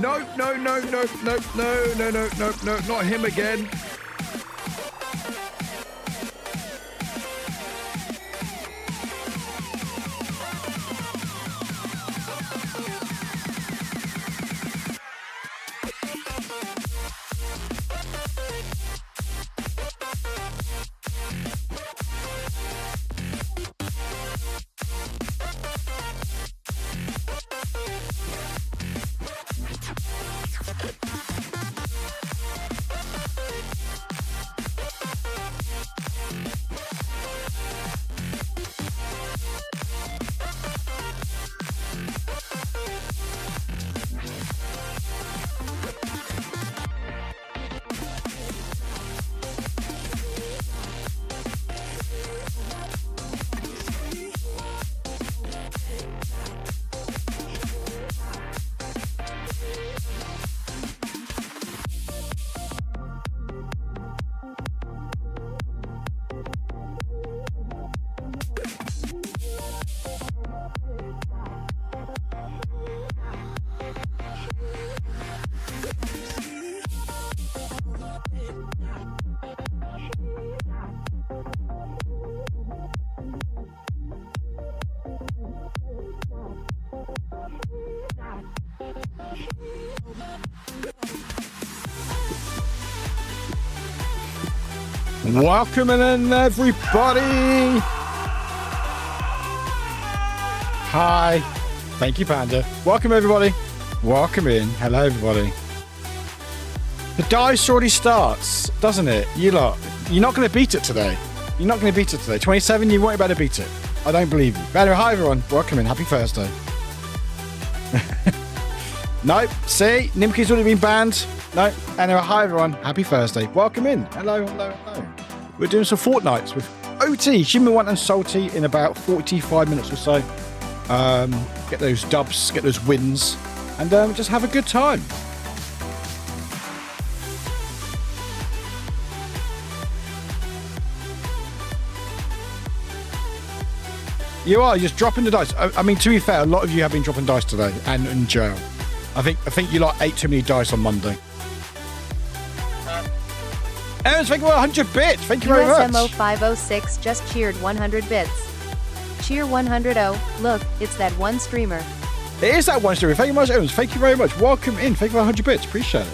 No, no, no, no, no, no, no, no, no, no, not him again. Welcome in, everybody. Hi. Thank you, Panda. Welcome, everybody. Welcome in. Hello, everybody. The dice already starts, doesn't it? You lot. You're not going to beat it today. You're not going to beat it today. 27, you won't be able to beat it. I don't believe you. Better. Hi, everyone. Welcome in. Happy Thursday. No. See? Nimki's already been banned. No. Anyway, hi, everyone. Happy Thursday. Welcome in. Hello, hello, hello. We're doing some Fortnites with OT, Shimmy1 and Salty in about 45 minutes or so. Get those dubs, get those wins, and just have a good time. You are just dropping the dice. I mean, to be fair, a lot of you have been dropping dice today and in jail. I think you like ate too many dice on Monday. Aaron's thank you for 100 bits. Thank you very much. USMO 506 just cheered 100 bits. Cheer 100-0. Look, it's that one streamer. It is that one streamer. Thank you very much, Aaron. Thank you very much. Welcome in. Thank you for 100 bits. Appreciate it.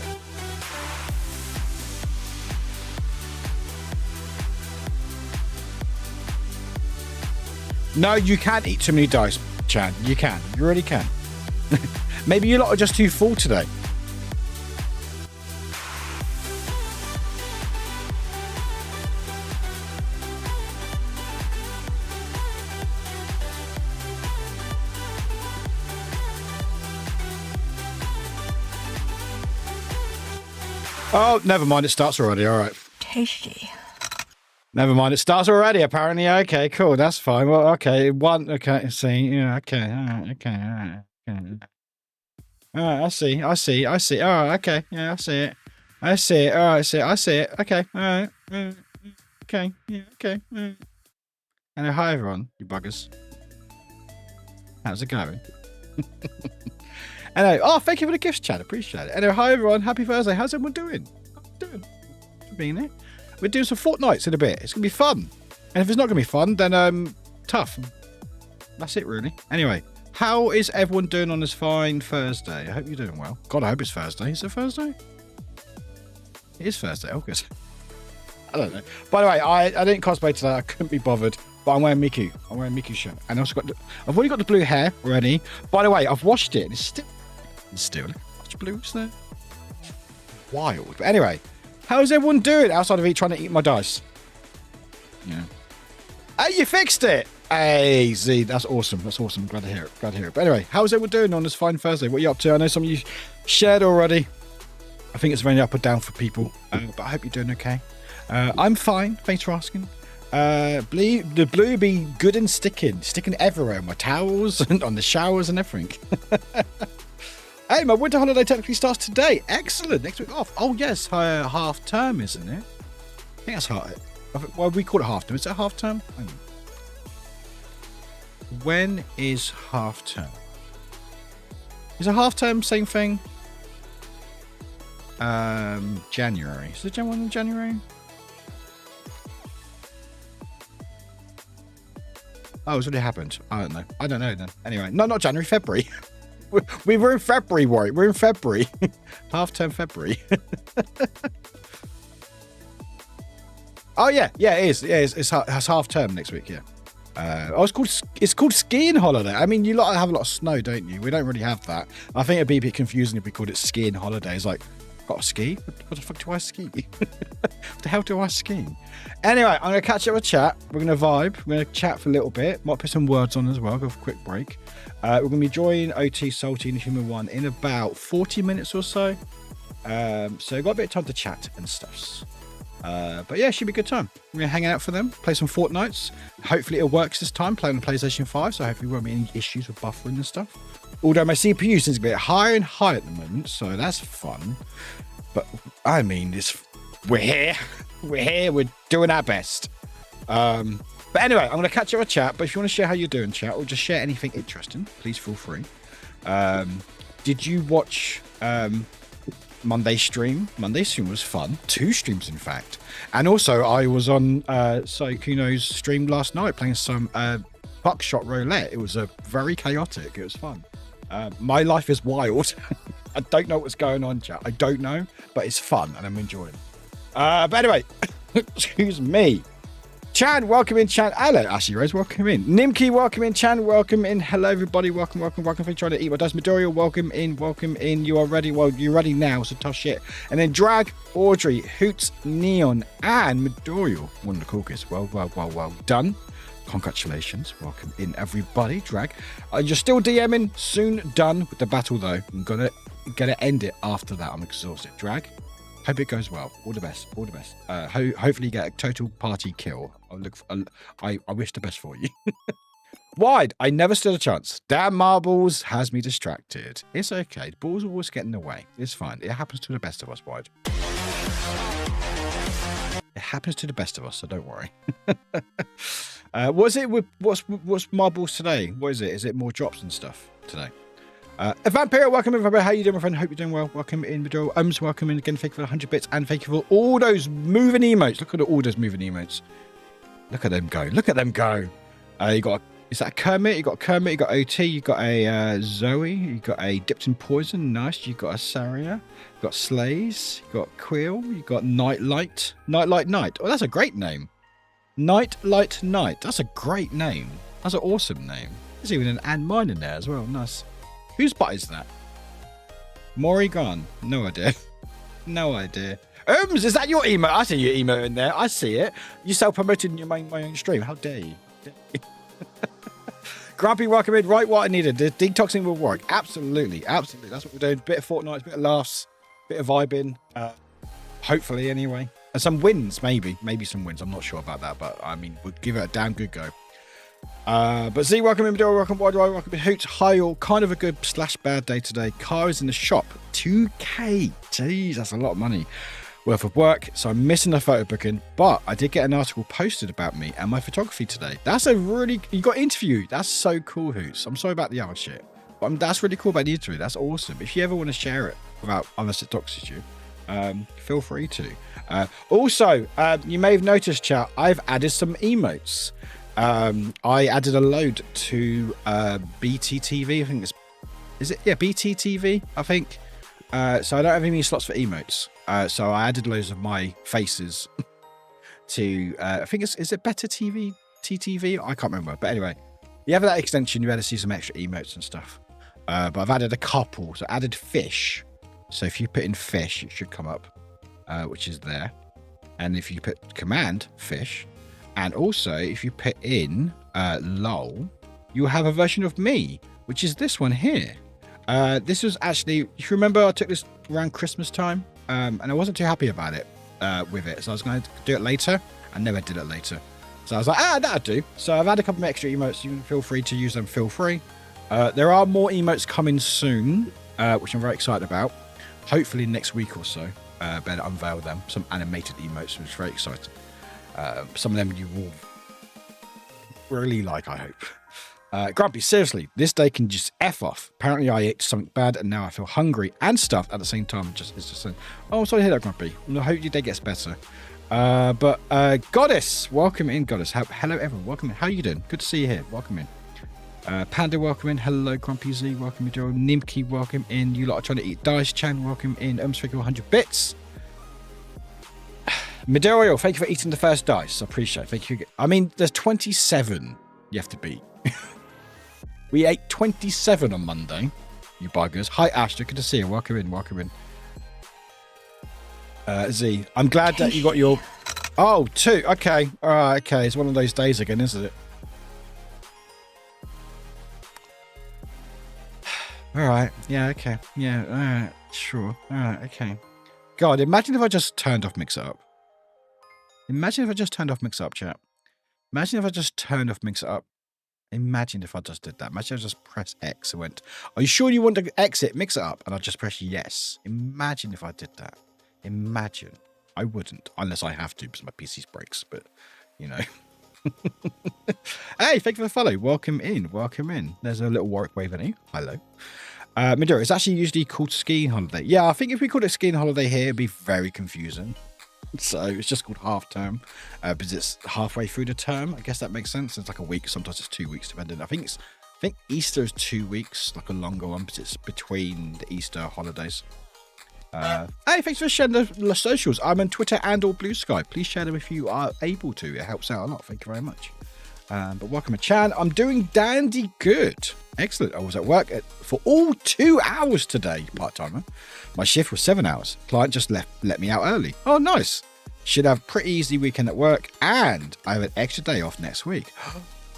No, you can't eat too many dice, Chan. You can. You really can. Maybe you lot are just too full today. Oh, never mind. It starts already. All right. Tasty. Never mind. It starts already, apparently. Okay, cool. That's fine. Well, okay. One. Okay. See. Yeah. Okay. All right. Okay. All right. Okay. All right. I see. I see. I see. All right. Okay. Yeah. I see it. I see it. All right. I see it. I see it. Okay. All right. Okay. Yeah. Okay. All right. And hi, everyone. You buggers. How's it going? Anyway, oh, thank you for the gifts, Chad. Appreciate it. Anyway, hi, everyone. Happy Thursday. How's everyone doing? Doing? For being here. We're doing some Fortnites in a bit. It's going to be fun. And if it's not going to be fun, then tough. That's it, really. Anyway, how is everyone doing on this fine Thursday? I hope you're doing well. God, I hope it's Thursday. Is it Thursday? It is Thursday. Oh, good. I don't know. By the way, I didn't cosplay today. I couldn't be bothered. But I'm wearing Miku. I'm wearing Miku's shirt. And I also got I've already got the blue hair already. By the way, I've washed it. And it's still much blues there. Wild. But anyway, how's everyone doing outside of trying to eat my dice? Yeah. Hey, you fixed it. Hey, Z, that's awesome. That's awesome. Glad to hear it. Glad to hear it. But anyway, how's everyone doing on this fine Thursday? What are you up to? I know some of you shared already. I think it's very up or down for people. But I hope you're doing okay. I'm fine. Thanks for asking. The blue be good and sticking everywhere. On my towels and on the showers and everything. Hey, my winter holiday technically starts today. Excellent. Next week off. Oh, yes. Half term, isn't it? I think that's half. Well, we call it half term. Is it half term? When is half term? Is a half term same thing? January. Is the Gen 1 in January? Oh, it's already happened. I don't know. I don't know then. Anyway, no, not January, February. We were in February, Warwick. We're in February. Half-term February. Oh, yeah. Yeah, it is. Yeah, it's half-term next week, yeah. It's called skiing holiday. I mean, you lot have a lot of snow, don't you? We don't really have that. I think it'd be a bit confusing if we called it skiing holiday. It's like, got to ski? What the fuck do I ski? What the hell do I ski? Anyway, I'm going to catch up with chat. We're going to vibe. We're going to chat for a little bit. Might put some words on as well. Go for a quick break. We're going to be joining OT, Salty, and Human One in about 40 minutes or so. So we've got a bit of time to chat and stuff. But yeah, it should be a good time. We're going to hang out for them, play some Fortnites. Hopefully it works this time, playing on PlayStation 5, so hopefully there won't be any issues with buffering and stuff. Although my CPU seems a bit higher and higher at the moment, so that's fun. But I mean, we're here. We're here. We're doing our best. But anyway, I'm going to catch up with chat. But if you want to share how you're doing, chat, or just share anything interesting, please feel free. Did you watch Monday's stream? Monday's stream was fun. 2 streams, in fact. And also, I was on Saikuno's stream last night playing some buckshot roulette. It was very chaotic. It was fun. My life is wild. I don't know what's going on, chat. I don't know, but it's fun and I'm enjoying it. But anyway, excuse me. Chan, welcome in, Chan. Hello, Ashley Rose, welcome in. Nimki, welcome in. Chan, welcome in. Hello, everybody. Welcome for trying to eat my dust. Midoriya, welcome in. You are ready. Well, you're ready now, so tough shit. And then Drag, Audrey, Hoots, Neon, and Midoriya. One of the coolest. Well done. Congratulations. Welcome in, everybody. Drag. You're still DMing. Soon done with the battle, though. I'm gonna end it after that. I'm exhausted. Drag. Hope it goes well. All the best. All the best. Hopefully you get a total party kill. I wish the best for you. Wide. I never stood a chance. Damn marbles has me distracted. It's okay. The balls always get in the way. It's fine. It happens to the best of us, Wide. It happens to the best of us, so don't worry. What's marbles today? What is it? Is it more drops and stuff today? Vampire, welcome in. How you doing, my friend? Hope you're doing well. Welcome in, Vidal. Welcome in again. Thank you for the 100 bits and thank you for all those moving emotes. Look at all those moving emotes. Look at them go. Look at them go. You got, is that a Kermit? You got Kermit. You got OT. You got a Zoe. You got a Dipped in Poison. Nice. You got a Saria. You got Slays. You got Quill. You got Nightlight. Night. Oh, that's a great name. Nightlight Night. That's a great name. That's an awesome name. There's even an and mine in there as well. Nice. Whose butt is that? Morrigan. No idea. No idea. Is that your email? I see your email in there. I see it. You self-promoted in my own stream. How dare you? Grumpy, welcome in. Right, what I needed. The detoxing will work. Absolutely. Absolutely. That's what we're doing. Bit of Fortnite, bit of laughs, bit of vibing. Hopefully, anyway. And some wins, maybe. Maybe some wins. I'm not sure about that, but I mean, we'll give it a damn good go. But Z, welcome in, Midori, welcome, Wide, welcome in, Hoots, hi all, kind of a good / bad day today. Car is in the shop, 2k, jeez, that's a lot of money worth of work, so I'm missing the photo booking, but I did get an article posted about me and my photography today. That's a really, you got interviewed, that's so cool, Hoots. I'm sorry about the other shit, but that's really cool about the interview, that's awesome. If you ever want to share it without, unless it doxes you, feel free to. Also, you may have noticed, chat, I've added some emotes. I added a load to BTTV. I think is it? Yeah, BTTV. I think. So I don't have any slots for emotes. So I added loads of my faces to. I think is it Better TV? TTV? I can't remember. But anyway, you have that extension. You had to see some extra emotes and stuff. But I've added a couple. So I added fish. So if you put in fish, it should come up, which is there. And if you put command fish. And also, if you put in lol, you have a version of me, which is this one here. This was actually, if you remember, I took this around Christmas time, and I wasn't too happy about it with it. So I was going to do it later. I never did it later. So I was like, that'll do. So I've had a couple of extra emotes. You can feel free to use them. Feel free. There are more emotes coming soon, which I'm very excited about. Hopefully next week or so, better unveil them. Some animated emotes, which is very exciting. Some of them you will really like, I hope. Grumpy, seriously, this day can just F off. Apparently I ate something bad and now I feel hungry and stuffed at the same time. It's just oh, I'm sorry to hear that, Grumpy. I hope your day gets better. But Goddess, welcome in, Goddess. Hello, everyone. Welcome in. How are you doing? Good to see you here. Welcome in. Panda, welcome in. Hello, Grumpy Z. Welcome in, Joe. Nimki, welcome in. You lot are trying to eat Dice Chan. Welcome in. Speaking 100 bits. Midoriel, thank you for eating the first dice. I appreciate it. Thank you. I mean, there's 27 you have to beat. We ate 27 on Monday, you buggers. Hi, Astra. Good to see you. Welcome in. Welcome in. Z, I'm glad that you got your... Oh, 2. Okay. All right. Okay. It's one of those days again, isn't it? All right. Yeah. Okay. Yeah. All right. Sure. All right. Okay. God, imagine if I just turned off Mix Up. Imagine if I just turned off Mix Up, chat. Imagine if I just turned off Mix Up. Imagine if I just did that. Imagine if I just press X and went, are you sure you want to exit Mix It Up? And I just press yes. Imagine if I did that. Imagine. I wouldn't, unless I have to because my PC's breaks, but you know. Hey, thank you for the follow. Welcome in. Welcome in. There's a little Warwick wave in you. Hello. Midori, it's actually usually called skiing holiday. Yeah, I think if we called it skiing holiday here, it'd be very confusing. So it's just called half term because it's halfway through the term. I guess that makes sense. It's like a week. Sometimes it's 2 weeks, depending. I think Easter is 2 weeks, like a longer one, because it's between the Easter holidays. Hey, thanks for sharing the socials. I'm on Twitter and or Blue Sky. Please share them if you are able to. It helps out a lot. Thank you very much. But welcome to Chan. I'm doing dandy good. Excellent. I was at work for all 2 hours today, part-timer. My shift was 7 hours. Client just let me out early. Oh, nice. Should have pretty easy weekend at work, and I have an extra day off next week.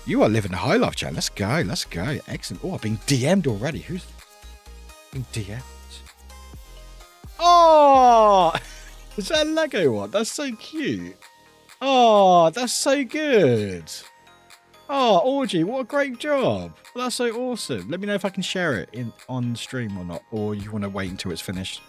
You are living the high life, Chan. Let's go. Let's go. Excellent. Oh, I've been DM'd already. Who's been DM'd? Oh, is that a Lego one? That's so cute. Oh, that's so good. Oh, Orgy, what a great job. That's so awesome. Let me know if I can share it on stream or not, or you want to wait until it's finished.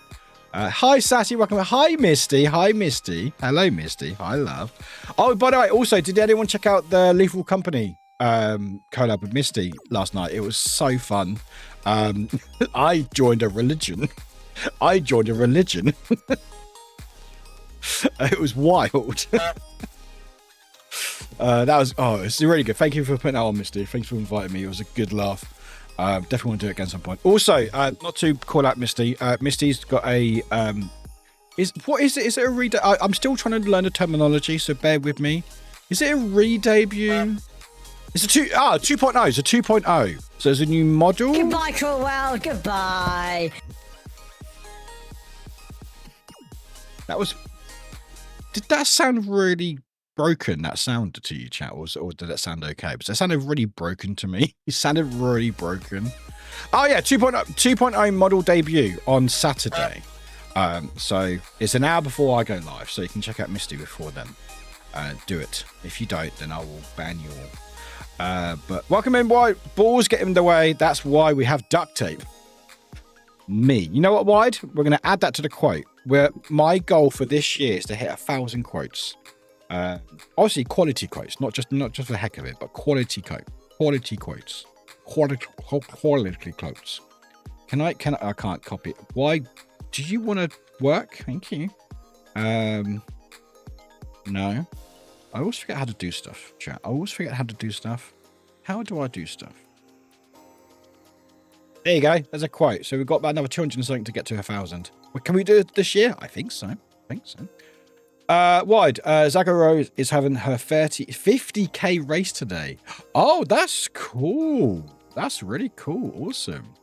Hi, Sassy. Welcome. Hi, Misty. Hi, Misty. Hello, Misty. Hi, love. Oh, by the way, also, did anyone check out the Lethal Company collab with Misty last night? It was so fun. I joined a religion. It was wild. That was, it's really good. Thank you for putting that on, Misty. Thanks for inviting me. It was a good laugh. Definitely want to do it again at some point. Also, not to call out Misty. Misty's got a is it a re? I'm still trying to learn the terminology, so bear with me. Is it a re-debut? It's a 2.0. It's a 2.0. So there's a new model. Goodbye, cruel world. Goodbye. Did that sound really broken, that sound to you, chat, or did it sound okay? Because it sounded really broken to me. It sounded really broken. Oh yeah, 2.0 model debut on Saturday. So it's an hour before I go live, so you can check out Misty before then. Do it. If you don't, then I will ban you all. But welcome in, Wide. Balls get in the way. That's why we have duct tape. Me. You know what, Wide? We're going to add that to the quote. My goal for this year is to hit 1,000 quotes. Obviously, quality quotes, not just for the heck of it, but quality quotes. Quality quotes. I can't copy it. Why? Do you want to work? Thank you. No. I always forget how to do stuff, chat. I always forget how to do stuff. How do I do stuff? There you go. There's a quote. So we've got about another 200 and something to get to 1,000. Well, can we do it this year? I think so. Wide. Zagaro is having her 50k race today. Oh, that's cool. That's really cool. Awesome.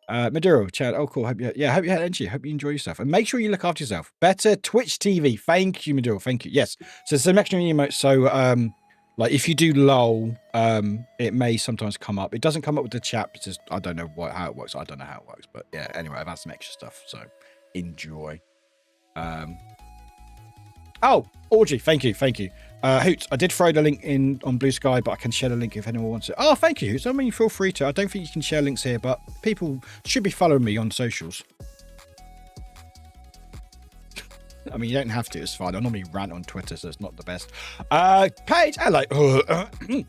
Maduro, Chad. Oh, cool. Hope you had energy. Hope you enjoy yourself. And make sure you look after yourself. Better Twitch TV. Thank you, Maduro. Thank you. Yes. So some extra emotes. So, like if you do LOL, it may sometimes come up. It doesn't come up with the chat because I don't know how it works. I don't know how it works. But yeah, anyway, I've had some extra stuff. So enjoy. Oh, Orgy, thank you. Hoots, I did throw the link in on Blue Sky, but I can share the link if anyone wants it. Oh, thank you, Hoots. I mean, feel free to. I don't think you can share links here, but people should be following me on socials. I mean, you don't have to. It's fine. I normally rant on Twitter, so it's not the best. Paige, hello.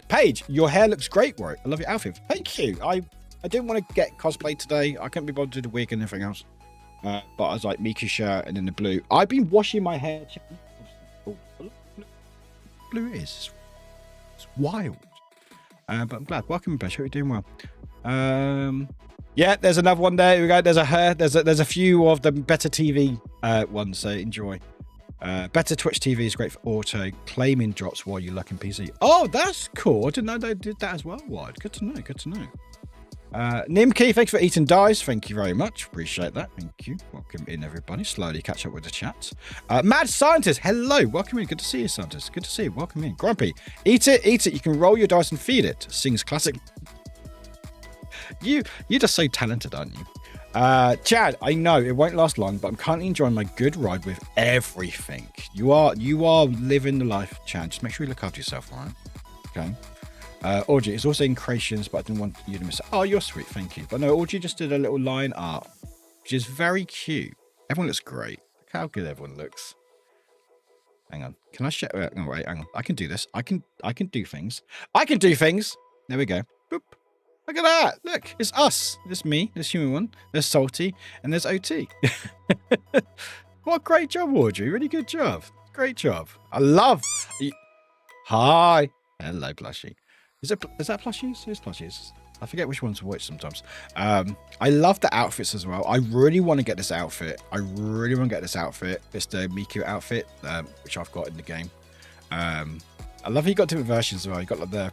Paige, your hair looks great, Warwick. I love your outfit. Thank you. I didn't want to get cosplay today. I couldn't be bothered to do the wig and everything else. But I was like, Mika's shirt and then the blue. I've been washing my hair. Blue it is. It's wild. But I'm glad. Welcome, Besh. Hope you're doing well. Yeah, there's another one there. Here we go. There's a hair. There's a few of the better TV ones, so enjoy. Better Twitch TV is great for auto claiming drops while you look in PC. Oh, that's cool. I didn't know they did that as well. Wide. Good to know. Good to know. Nimki, thanks for eating dice. Thank you very much. Appreciate that. Thank you. Welcome in, everybody. Slowly catch up with the chat. Mad Scientist, hello. Welcome in. Good to see you, Scientist. Good to see you. Welcome in. Grumpy, eat it, eat it. You can roll your dice and feed it. Sings classic. You're just so talented, aren't you? Chad, I know it won't last long, but I'm currently enjoying my good ride with everything. You are living the life, Chad. Just make sure you look after yourself, all right? Okay. Audrey, it's also in creations, but I didn't want you to miss it. Oh, you're sweet, thank you. But no, Audrey just did a little line art, which is very cute. Everyone looks great. Look how good everyone looks. Hang on. Can I share? Oh, wait, hang on. I can do this. I can do things. I can do things. There we go. Boop. Look at that. Look, it's us. There's me. There's human one. There's Salty. And there's OT. What a great job, Audrey. Really good job. Great job. I love... Hi. Hello, Plushie. Is that plushies? It's plushies. I forget which ones to watch sometimes. I love the outfits as well. I really want to get this outfit. It's the Miku outfit, which I've got in the game. I love how you got different versions as well. You got like the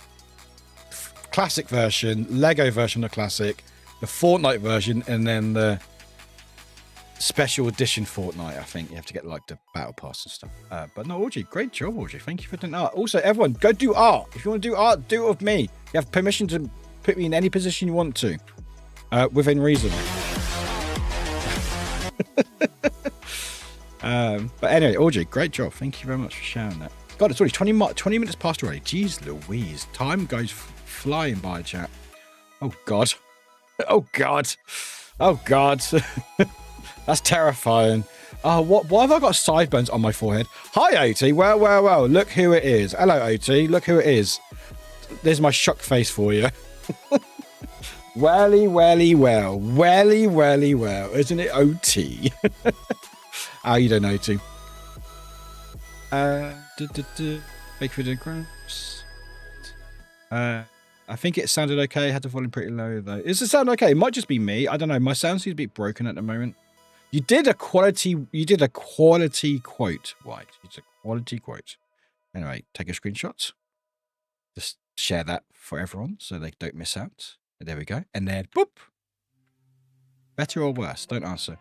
classic version, Lego version of classic, the Fortnite version, and then the special edition Fortnite. I think you have to get like the battle pass and stuff. But no, Audrey, great job, Audrey. Thank you for doing art. Also, everyone, go do art. If you want to do art, do it with me. You have permission to put me in any position you want to, within reason. But anyway, Audrey, great job. Thank you very much for sharing that. God, it's already 20 minutes past already. Jeez Louise, time goes flying by, chat. Oh God. Oh God. Oh God. That's terrifying. Oh, why have I got sideburns on my forehead? Hi, OT. Well. Look who it is. Hello, OT. Look who it is. There's my shock face for you. Welly, well. Isn't it OT? How you doing, OT? Bake for the grapes. I think it sounded okay. I had the volume pretty low, though. Does it sound okay? It might just be me. I don't know. My sound seems a bit broken at the moment. You did a quality quote, White. It's a quality quote. Anyway, take a screenshot. Just share that for everyone so they don't miss out. There we go. And then, boop. Better or worse? Don't answer.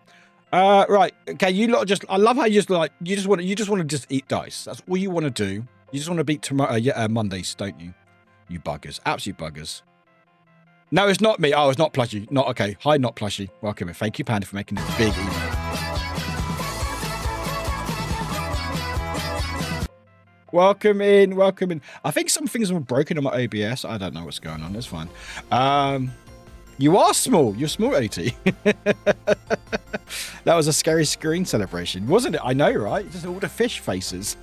Right. Okay. You lot just. I love how you just want to eat dice. That's all you want to do. You just want to beat tomorrow. Mondays, don't you? You buggers. Absolute buggers. No, it's not me. Oh, it's not Plushie. Not okay. Hi, not Plushie. Welcome in. Thank you, Panda, for making this big email. Welcome in. I think some things were broken on my OBS. I don't know what's going on. It's fine. You are small. You're small, AT. That was a scary screen celebration, wasn't it? I know, right? Just all the fish faces.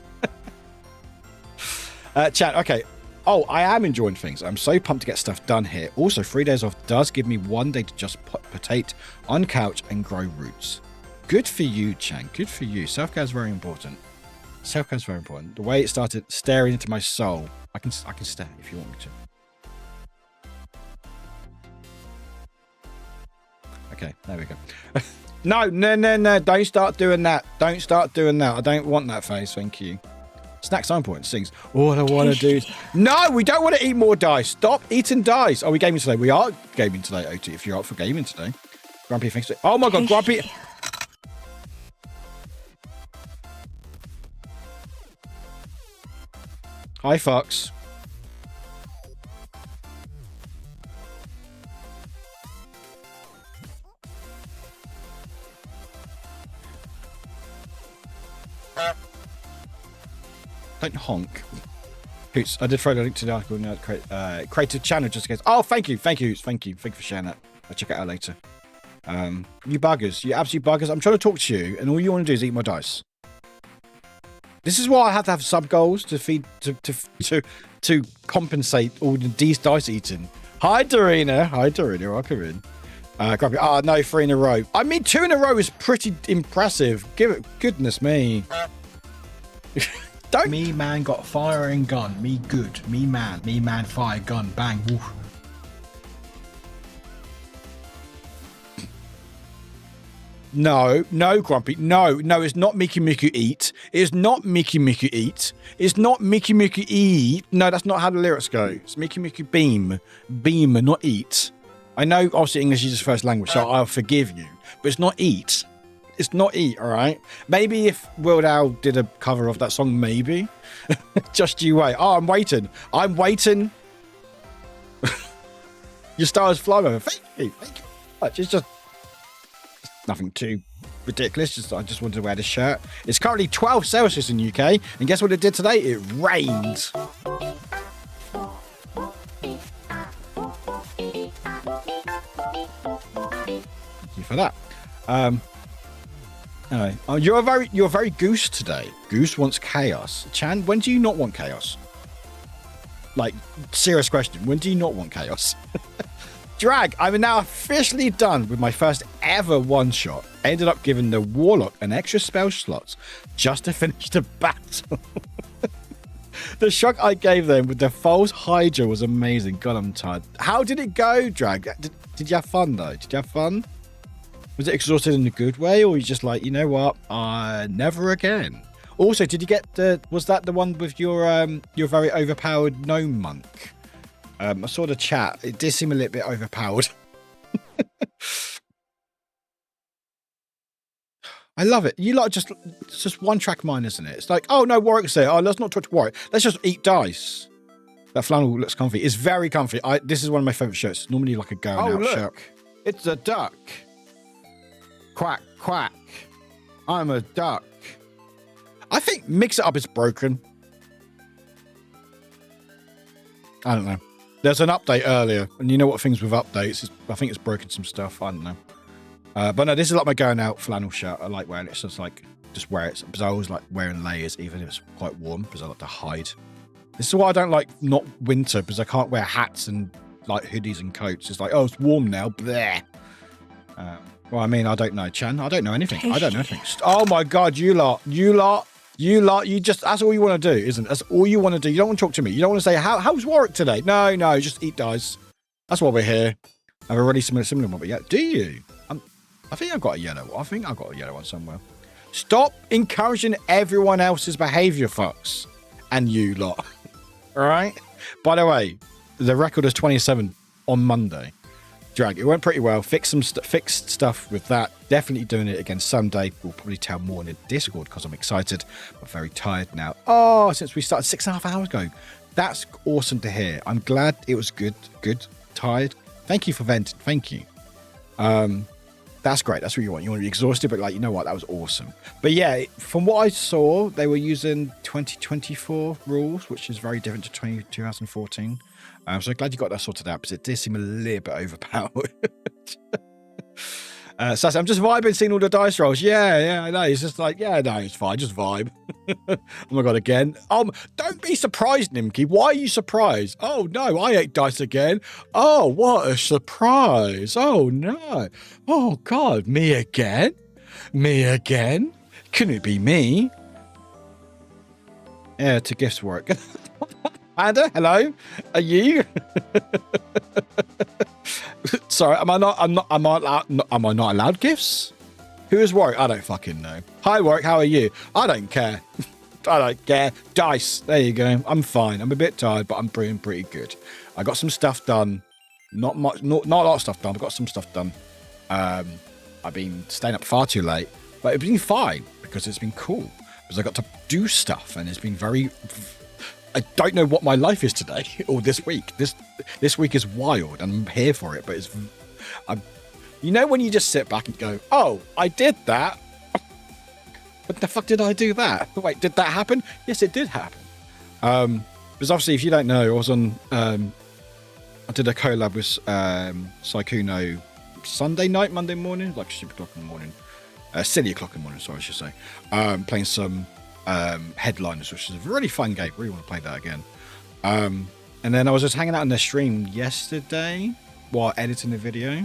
Chat. Okay. Oh, I am enjoying things. I'm so pumped to get stuff done here. Also, 3 days off does give me 1 day to just potate on couch and grow roots. Good for you, Chan. Good for you. Self-care is very important. Self-care is very important. The way it started staring into my soul. I can stare if you want me to. Okay, there we go. No. Don't start doing that. Don't start doing that. I don't want that face. Thank you. Snack sign point sings. All I want to do is... No, we don't want to eat more dice. Stop eating dice. Are we gaming today? We are gaming today, OT, if you're up for gaming today. Grumpy thinks... Oh my God, Grumpy... Hi, Fox. Don't honk. Hoots, I did throw the link to the article in the creative channel just in case. Oh, thank you, Hoots. Thank you for sharing that. I'll check it out later. You buggers, you absolute buggers. I'm trying to talk to you, and all you want to do is eat my dice. This is why I have to have sub goals to feed to compensate all the these dice eating. Hi, Dorina. Hi, Dorina. Welcome in. Grab it. Oh, no, 3 in a row. I mean, 2 in a row is pretty impressive. Give it. Goodness me. Don't. Me man got firing gun. Me good. Me man fire gun. Bang. Woof. No, Grumpy. No, it's not Mickey Mickey eat. It's not Mickey Mickey eat. It's not Mickey Mickey eat. No, that's not how the lyrics go. It's Mickey Mickey beam. Beam, not eat. I know, obviously, English is his first language, so I'll forgive you. But it's not eat. It's not eat, all right? Maybe if Will Owl did a cover of that song, maybe. Just you wait. Oh, I'm waiting. Your star is flying over. Thank you. It's just nothing too ridiculous. I just wanted to wear this shirt. It's currently 12 Celsius in the UK, and guess what it did today? It rained. Thank you for that. Anyway, you're very Goose today. Goose wants chaos. Chan, when do you not want chaos? Like, serious question. When do you not want chaos? Drag, I'm now officially done with my first ever one-shot. Ended up giving the Warlock an extra spell slots just to finish the battle. The shock I gave them with the false Hydra was amazing. God, I'm tired. How did it go, Drag? Did you have fun, though? Did you have fun? Was it exhausted in a good way, or you just like, you know what? Never again. Also, did you get was that the one with your very overpowered gnome monk? I saw the chat. It did seem a little bit overpowered. I love it. You like it's just one track mind, isn't it? It's like, oh no, Warwick's there. Oh, let's not touch Warwick. Let's just eat dice. That flannel looks comfy. It's very comfy. This is one of my favorite shirts. It's normally like a going out shirt. It's a duck. Quack, quack. I'm a duck. I think Mix It Up is broken. I don't know. There's an update earlier, and you know what things with updates is. I think it's broken some stuff. I don't know. But no, this is like my going out flannel shirt. I like wearing it. So it's like, just wear it. Because I always like wearing layers, even if it's quite warm, because I like to hide. This is why I don't like not winter, because I can't wear hats and like hoodies and coats. It's like, oh, it's warm now. Bleh. Well, I mean, I don't know, Chan. I don't know anything. I don't know anything. Oh my God, you lot, you just, that's all you want to do, isn't it? That's all you want to do. You don't want to talk to me. You don't want to say, how's Warwick today? No, just eat dice. That's why we're here. I've already similar one, but yeah, do you? I think I've got a yellow one. I think I've got a yellow one somewhere. Stop encouraging everyone else's behavior, fucks. And you lot. All right? By the way, the record is 27 on Monday. Drag, it went pretty well. Fixed stuff with that. Definitely doing it again someday. We'll probably tell more in the Discord because I'm excited, but very tired now. Oh, since we started 6.5 hours ago. That's awesome to hear. I'm glad it was good. Tired. Thank you for venting. Thank you. That's great. That's what you want. You want to be exhausted, but like, you know what? That was awesome. But yeah, from what I saw, they were using 2024 rules, which is very different to 2014. So I'm glad you got that sorted out, because it did seem a little bit overpowered. So I'm just vibing, seeing all the dice rolls. Yeah, I know. It's just like, yeah, no, it's fine. Just vibe. Oh my God, again. Don't be surprised, Nimki. Why are you surprised? Oh no, I ate dice again. Oh, what a surprise. Oh no. Oh God, me again? Me again? Can it be me? Yeah, to gifts work. Panda, hello. Are you? Sorry, am I not allowed gifts? Who is Warwick? I don't fucking know. Hi Warwick, how are you? I don't care. I don't care. Dice. There you go. I'm fine. I'm a bit tired, but I'm pretty good. I got some stuff done. Not much, not a lot of stuff done. I've got some stuff done. I've been staying up far too late, but it's been fine because it's been cool. Because I got to do stuff, and it's been very. I don't know what my life is today or this week. This week is wild, and I'm here for it. But you know, when you just sit back and go, "Oh, I did that. What the fuck did I do that? Wait, did that happen? Yes, it did happen." Because obviously, if you don't know, I was on. I did a collab with Saikuno Sunday night, Monday morning, like 6 o'clock in the morning, silly o'clock in the morning. Sorry, I should say. Playing some Headliners, which is a really fun game. Really want to play that again. And then I was just hanging out on their stream yesterday while editing the video,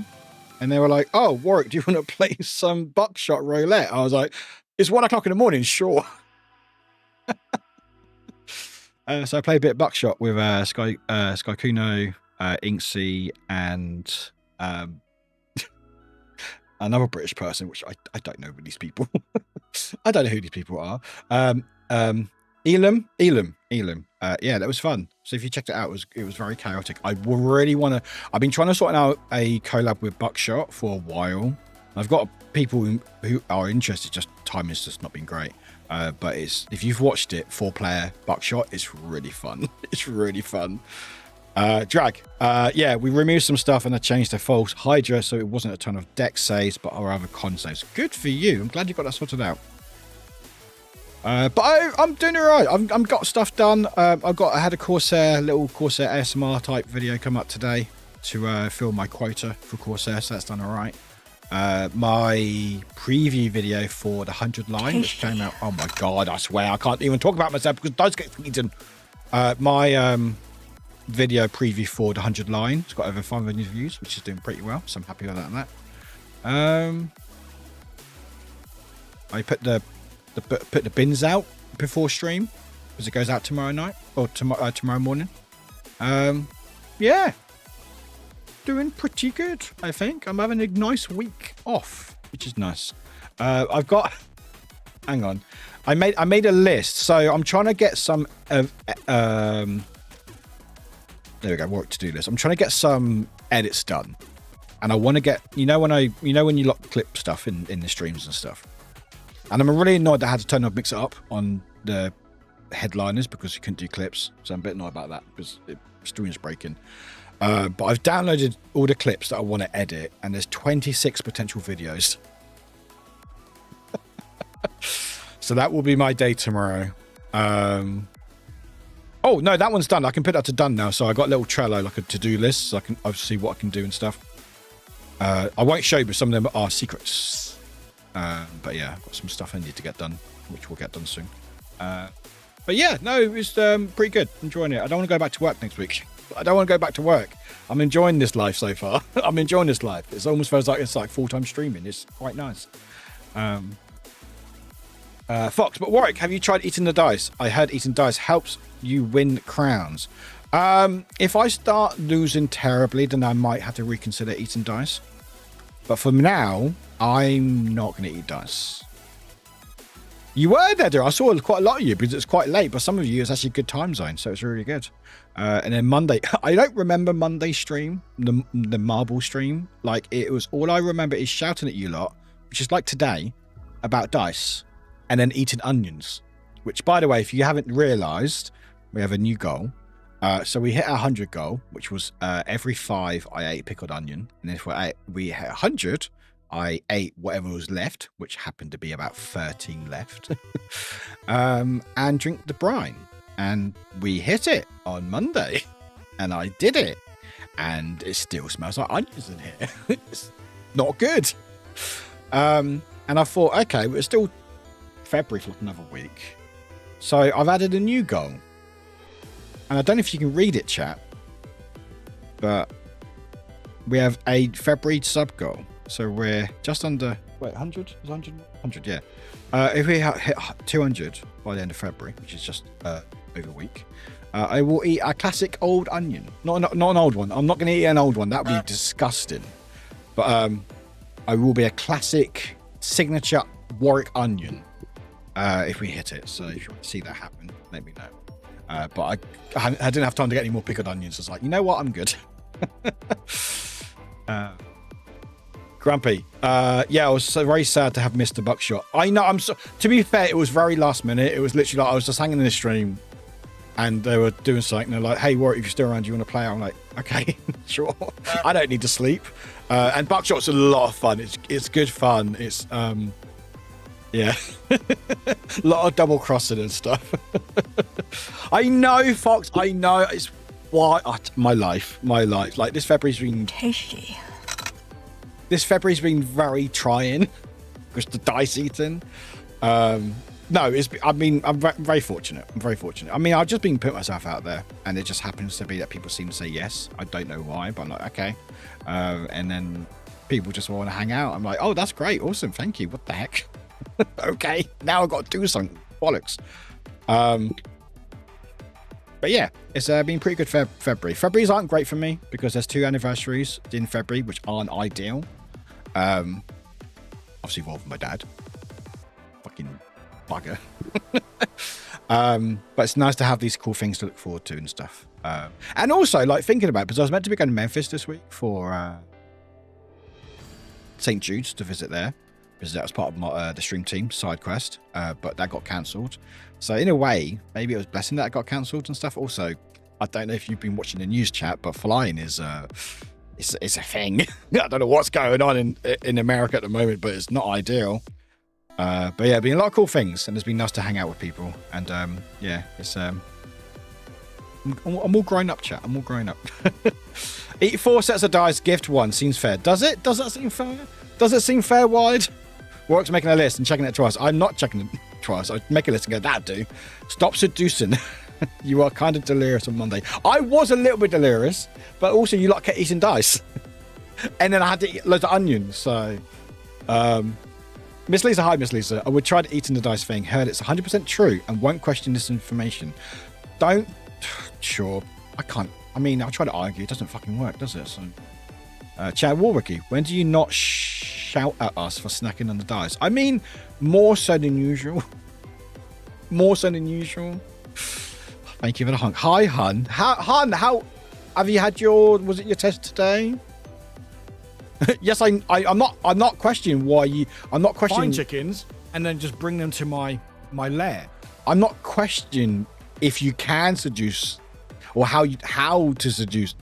and they were like, "Oh, Warwick, do you want to play some buckshot roulette?" I was like, "It's 1 o'clock in the morning, sure." So I played a bit of buckshot with Sky Kuno, Inksy, and another British person, which I don't know these people. I don't know who these people are. Elam. Yeah, that was fun. So if you checked it out, it was very chaotic. I really want to. I've been trying to sort out a collab with Buckshot for a while. I've got people who are interested. Just time has just not been great. But if you've watched it, 4-player Buckshot, it's really fun. It's really fun. Drag. Yeah, we removed some stuff and I changed the false Hydra, so it wasn't a ton of deck saves, but rather con saves. Good for you. I'm glad you got that sorted out. But I'm doing all right. I've got stuff done. I had a little Corsair ASMR type video come up today to fill my quota for Corsair, so that's done all right. My preview video for the 100 line, which came out. Oh my god! I swear I can't even talk about myself because it does get eaten. My video preview for the 100 line. It's got over 500 views, which is doing pretty well. So I'm happy with that. And that. I put the bins out before stream because it goes out tomorrow night or tomorrow morning. Yeah, doing pretty good. I think I'm having a nice week off, which is nice. I've got. Hang on, I made a list, so I'm trying to get some. There we go. Work to do list. I'm trying to get some edits done, and I want to get. When you lock clip stuff in the streams and stuff. And I'm really annoyed that I had to turn up mix it up on the headliners because you couldn't do clips. So I'm a bit annoyed about that because the stream's breaking. But I've downloaded all the clips that I want to edit, and there's 26 potential videos. So that will be my day tomorrow. Oh no, that one's done. I can put that to done now. So I got a little Trello, like a to-do list, so I can see what I can do and stuff. I won't show you, but some of them are secrets. But yeah, I've got some stuff I need to get done, which will get done soon. But yeah, no, it was pretty good. Enjoying it. I don't want to go back to work next week. I don't want to go back to work. I'm enjoying this life so far. I'm enjoying this life. It almost feels like it's like full-time streaming. It's quite nice. Fox, but Warwick, have you tried eating the dice? I heard eating dice helps you win crowns. If I start losing terribly, then I might have to reconsider eating dice. But for now, I'm not going to eat dice. You were there, dear. I saw quite a lot of you because it's quite late, but some of you, it's actually a good time zone, so it's really good. And then Monday, I don't remember Monday stream, the marble stream. Like, it was, all I remember is shouting at you lot, which is like today, about dice, and then eating onions. Which, by the way, if you haven't realised, we have a new goal. So we hit our 100 goal, which was every 5 I ate pickled onion. And if we hit 100, I ate whatever was left, which happened to be about 13 left, and drink the brine. And we hit it on Monday, and I did it. And it still smells like onions in here. It's not good. And I thought, okay, well, it's still February for another week. So I've added a new goal. And I don't know if you can read it, chat, but we have a February sub goal. So we're just under, 100? 100, yeah. If we hit 200 by the end of February, which is just over a week, I will eat a classic old onion. Not an old one. I'm not going to eat an old one. That would be disgusting. But I will be a classic signature Warwick onion if we hit it. So if you want to see that happen, let me know. But I didn't have time to get any more pickled onions. I was like, you know what? I'm good. Grumpy. Yeah, I was so very sad to have missed the buckshot. I know. To be fair, it was very last minute. It was literally like I was just hanging in the stream, and they were doing something. And they're like, "Hey, Warwick, if you're still around, do you want to play?" I'm like, "Okay, sure." I don't need to sleep. And buckshot's a lot of fun. It's good fun. It's yeah, a lot of double crossing and stuff. I know, Fox. I know. It's why my life. Like this February's been Tasty. This February's been very trying because the dice eating. No, I mean, I'm very fortunate. I'm very fortunate. I mean, I've just been putting myself out there, and it just happens to be that people seem to say yes. I don't know why, but I'm like, okay. And then people just want to hang out. I'm like, oh, that's great, awesome, thank you. What the heck? Okay, now I've got to do something. Bollocks. But yeah, it's been pretty good February. February's aren't great for me because there's 2 anniversaries in February, which aren't ideal. Obviously involved with my dad. Fucking bugger. But it's nice to have these cool things to look forward to and stuff. And also, like, thinking about it, because I was meant to be going to Memphis this week for St. Jude's to visit there, because that was part of my, the stream team side quest, but that got cancelled. So in a way, maybe it was a blessing that it got cancelled and stuff. Also, I don't know if you've been watching the news chat, but flying is it's a thing. I don't know what's going on in America at the moment, but it's not ideal. But yeah, been a lot of cool things, and it's been nice to hang out with people. And yeah, it's I'm all grown up, chat. I'm all grown up. Eat 4 sets of dice, gift 1. Seems fair. Does it? Does that seem fair? Does it seem fair, Wide? Warwick's making a list and checking it twice. I'm not checking it twice. I make a list and go, that'd do. Stop seducing. You are kind of delirious on Monday. I was a little bit delirious, but also you lot kept eating dice. And then I had to eat loads of onions. So, Miss Lisa, hi, Miss Lisa. I would try to eat in the dice thing. Heard it's 100% true and won't question this information. Don't. Sure. I can't. I mean, I'll try to argue. It doesn't fucking work, does it? So, Chad Warwicky, when do you not shout at us for snacking on the dice? I mean, more so than usual. More so than usual. Thank you for the hunk. Hi, Hun. Hun, how have you had your? Was it your test today? Yes, I'm not questioning why you. I'm not questioning. Find chickens and then just bring them to my lair. I'm not questioning if you can seduce or how to seduce.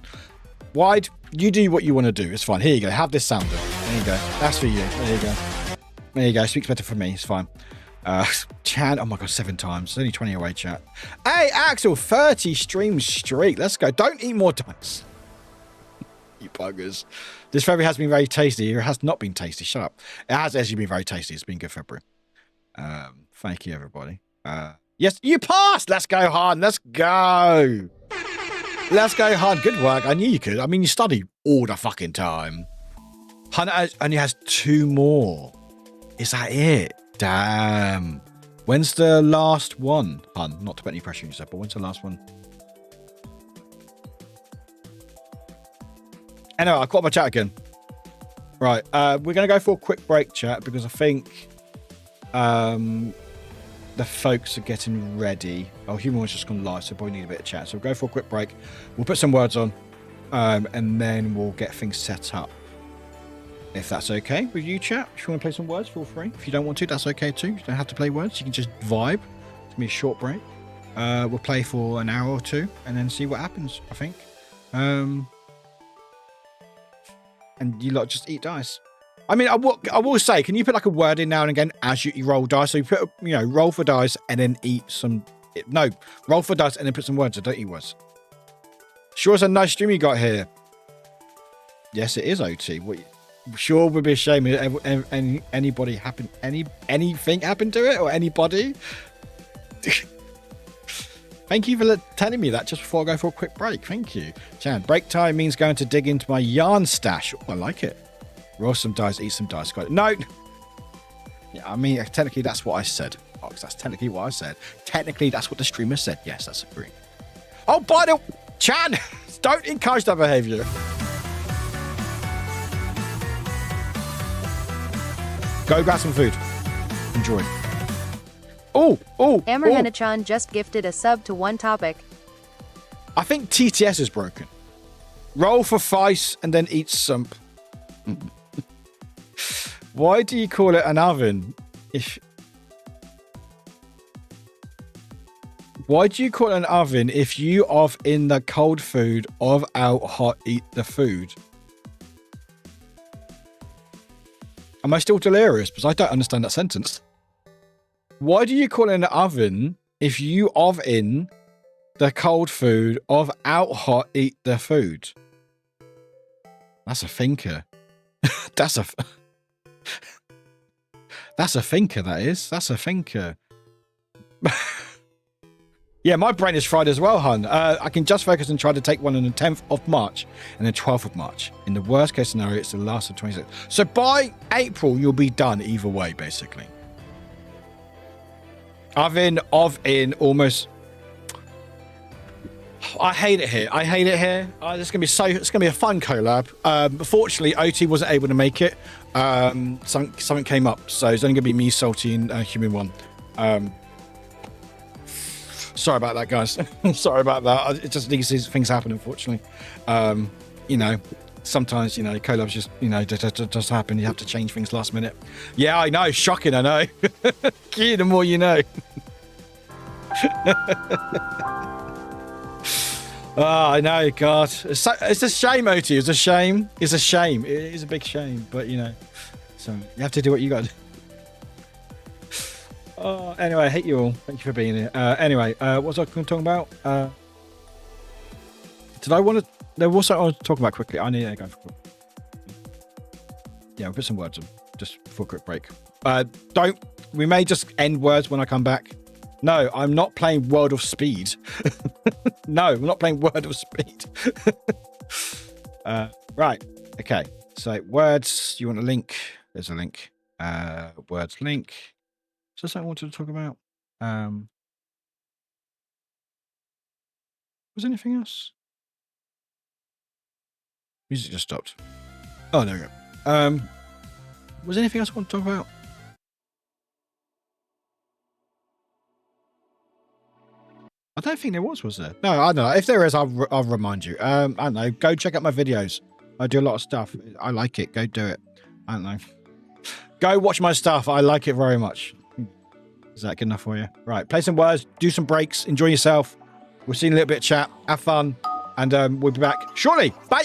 Wide, you do what you want to do. It's fine. Here you go. Have this sounder. There you go. That's for you. There you go. There you go. Speaks better for me. It's fine. Chan, oh my god, 7 times. It's only 20 away, chat. Hey, Axel, 30 streams straight. Let's go. Don't eat more dice. You buggers. This February has been very tasty. It has not been tasty. Shut up. It has actually been very tasty. It's been good February. Thank you, everybody. Yes, you passed. Let's go, Han. Let's go. Let's go, Han. Good work. I knew you could. I mean, you study all the fucking time. Han only has 2 more. Is that it? Damn. When's the last one? Han, not to put any pressure on yourself, but when's the last one? Anyway, I caught my chat again. Right, we're going to go for a quick break, chat, because I think the folks are getting ready. Oh, Human was just gone live, so probably need a bit of chat. So we'll go for a quick break. We'll put some words on, and then we'll get things set up. If that's okay with you, chat. If you want to play some words, feel free. If you don't want to, that's okay too. You don't have to play words. You can just vibe. It's going to be a short break. We'll play for an hour or 2 and then see what happens, I think. And you lot just eat dice. I mean, I will say, can you put like a word in now and again as you roll dice? So you put, roll for dice and then eat some. No, roll for dice and then put some words. So don't eat words. Sure, it's a nice stream you got here. Yes, it is OT. Sure, would be a shame if anything happened to it or anybody. Thank you for telling me that just before I go for a quick break. Thank you. Chan, break time means going to dig into my yarn stash. Oh, I like it. Roll some dice, eat some dice. Got it. No. Yeah, I mean, technically, that's what I said. Oh, that's technically what I said. Technically, that's what the streamer said. Yes, that's agreed. Oh, by the Chan, don't encourage that behavior. Go grab some food. Enjoy. Oh. Amarhenachan just gifted a sub to One Topic. I think TTS is broken. Roll for Feist and then eat some. Why do you call it an oven? Why do you call it an oven if you of in the cold food of out hot eat the food? Am I still delirious? Because I don't understand that sentence. Why do you call it an oven if you of in the cold food of out hot eat the food? That's a thinker. That's a thinker, that is. That's a thinker. Yeah, my brain is fried as well, hun. I can just focus and try to take one on the 10th of March and the 12th of March. In the worst case scenario, it's the last of 26. So by April, you'll be done either way, basically. In almost. I hate it here. It's gonna be a fun collab. Unfortunately, OT wasn't able to make it. Something came up, so it's only gonna be me, Salty, and Human One. Sorry about that, guys. Sorry about that. It just these things happen, unfortunately. You know, sometimes, you know, collabs just happen. You have to change things last minute. Yeah, I know. Shocking, I know. The more you know. Oh, I know, God. It's a shame, OT. It's a shame. It's a shame. It is a big shame, but, you know. So you have to do what you got to do. Oh, anyway, I hate you all. Thank you for being here. Anyway, what was I talking about? There was something I want to talk about quickly. I need to go for quick. Yeah, we'll put some words on just for a quick break. We may just end words when I come back. No, I'm not playing World of Speed. No, I'm not playing World of Speed. Right. Okay. So words, you want a link? There's a link. Words link. Is there something I wanted to talk about? Was there anything else? Music just stopped. Oh, there we go. Was there anything else I want to talk about? I don't think there was there? No, I don't know. If there is, I'll remind you. I don't know. Go check out my videos. I do a lot of stuff. I like it. Go do it. I don't know. Go watch my stuff. I like it very much. Is that good enough for you? Right. Play some words. Do some breaks. Enjoy yourself. We'll see you in a little bit of chat. Have fun. And we'll be back shortly. Bye.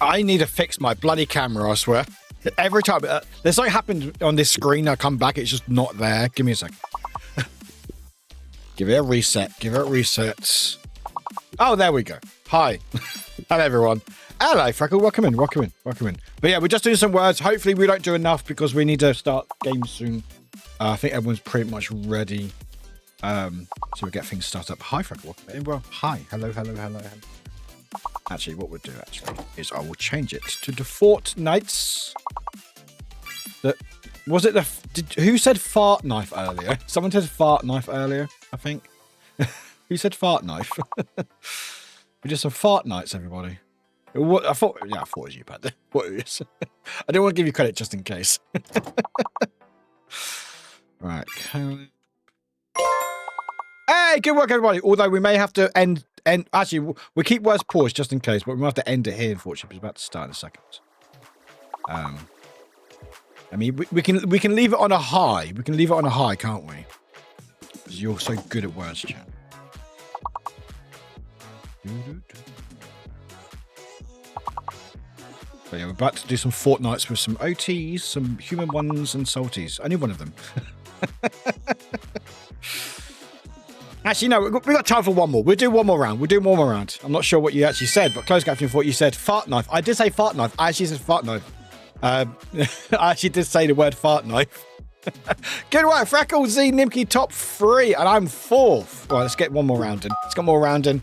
I need to fix my bloody camera, I swear. Every time there's something happened on this screen, I come back, it's just not there. Give me a second. Give it a reset. Give it a reset. Oh, there we go. Hi. Hello, everyone. Hello, Freckle. Welcome in. Welcome in. Welcome in. But yeah, we're just doing some words. Hopefully, we don't do enough because we need to start games soon. I think everyone's pretty much ready. So we'll get things started up. Hi, Freckle. Well, hi. Hello, hello, hello, hello. Actually, what we'll do is I will change it to the Fortnites. Was it who said fart knife earlier? Someone said fart knife earlier, I think. Who said fart knife? We did some fart nights, everybody. I thought it was you, Pat. What it is? I don't want to give you credit just in case. Right. Hey, good work, everybody. Although we may have to end. Actually, we keep words paused just in case, but we might have to end it here. Unfortunately, it's about to start in a second. I mean, we can leave it on a high. We can leave it on a high, can't we? Because you're so good at words, chat. But yeah, we're about to do some Fortnites with some OTs, some human ones, and salties. Only one of them. Actually, no, we've got time for one more. We'll do one more round. I'm not sure what you actually said, but closed caption thought you said fart knife. I did say fart knife. I actually said fart knife. I actually did say the word fart knife. Good work, Freckle Z Nimki top 3, and I'm 4th. Right, let's get one more round in. Let's get more round in.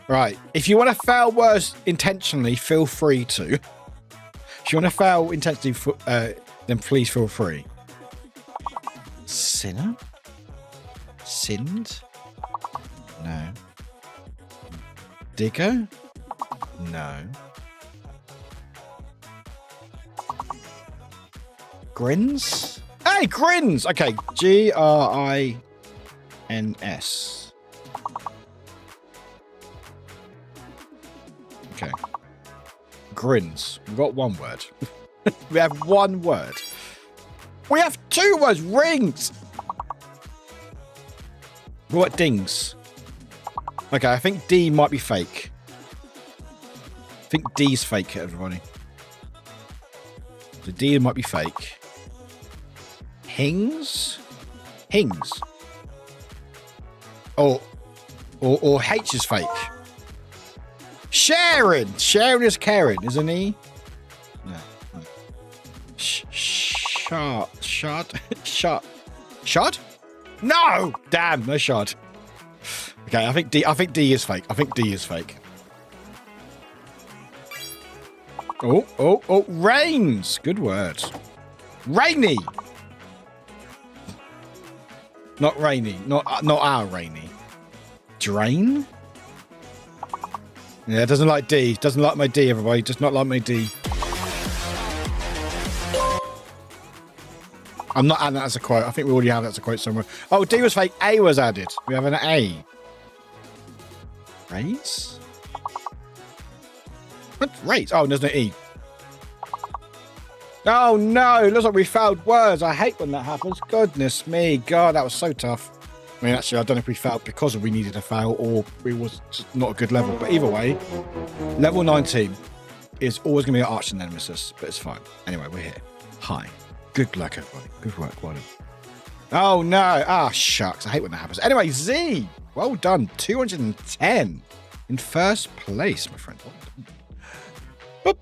Right, if you want to fail words intentionally, feel free to. If you want to fail intentionally, then please feel free. Sinner? Sinned? No. Digger? No. Grins? Hey, grins! Okay, Grins. Okay. Grins. We've got one word. We have one word. We have 2 words. Rings. What dings? Okay, I think D might be fake. I think D's fake, everybody. So D might be fake. Hings? Hings. Or H is fake. Sharon! Sharon is Karen, isn't he? No. Shot? No! Damn, no shot. Okay, I think D is fake. Oh, rains. Good word. Rainy. Not rainy. Not our rainy. Drain? Yeah, doesn't like D. Doesn't like my D, everybody. Does not like my D. I'm not adding that as a quote. I think we already have that as a quote somewhere. Oh, D was fake. A was added. We have an A. Raise? What? Raise? Oh, there's no E. Oh, no. It looks like we failed words. I hate when that happens. Goodness me. God, that was so tough. I mean, actually, I don't know if we failed because we needed to fail or it was just not a good level. But either way, level 19 is always going to be an arch nemesis, but it's fine. Anyway, we're here. Hi. Good luck, everybody. Good work. Well done. Oh, no. Ah, shucks. I hate when that happens. Anyway, Z. Well done. 210 in first place, my friend. Well done. Boop.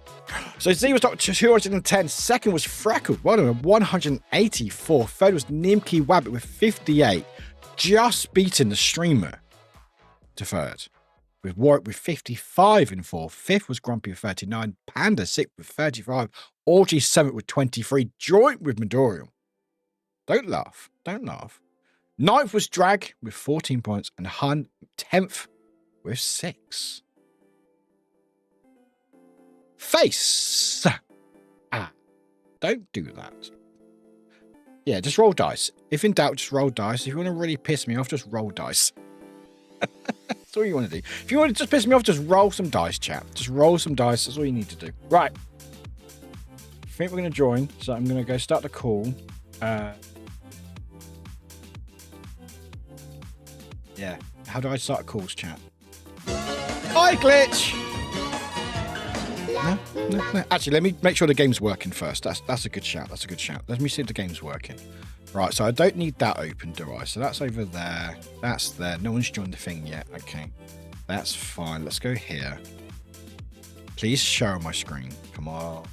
So Z was top 210. Second was Freckle. Well done. 184. Third was Nimki Wabbit with 58. Just beating the streamer to third. With Warwick with 55 in fourth. Fifth was Grumpy with 39. Panda 6th with 35. Orgy 7th with 23. Joint with Midorium. Don't laugh. Don't laugh. 9th was Drag with 14 points. And Hun 10th with 6. Face. Ah. Don't do that. Yeah, just roll dice. If in doubt, just roll dice. If you want to really piss me off, just roll dice. That's all you want to do. If you want to just piss me off, just roll some dice, chap. Just roll some dice. That's all you need to do. Right. I think we're going to join. So I'm going to go start the call. Yeah. How do I start calls, chat? Hi, glitch. No. Actually, let me make sure the game's working first. That's a good shout. That's a good shout. Let me see if the game's working. Right, so I don't need that open, do I? So that's over there. That's there. No one's joined the thing yet. Okay. That's fine. Let's go here. Please show my screen. Come on.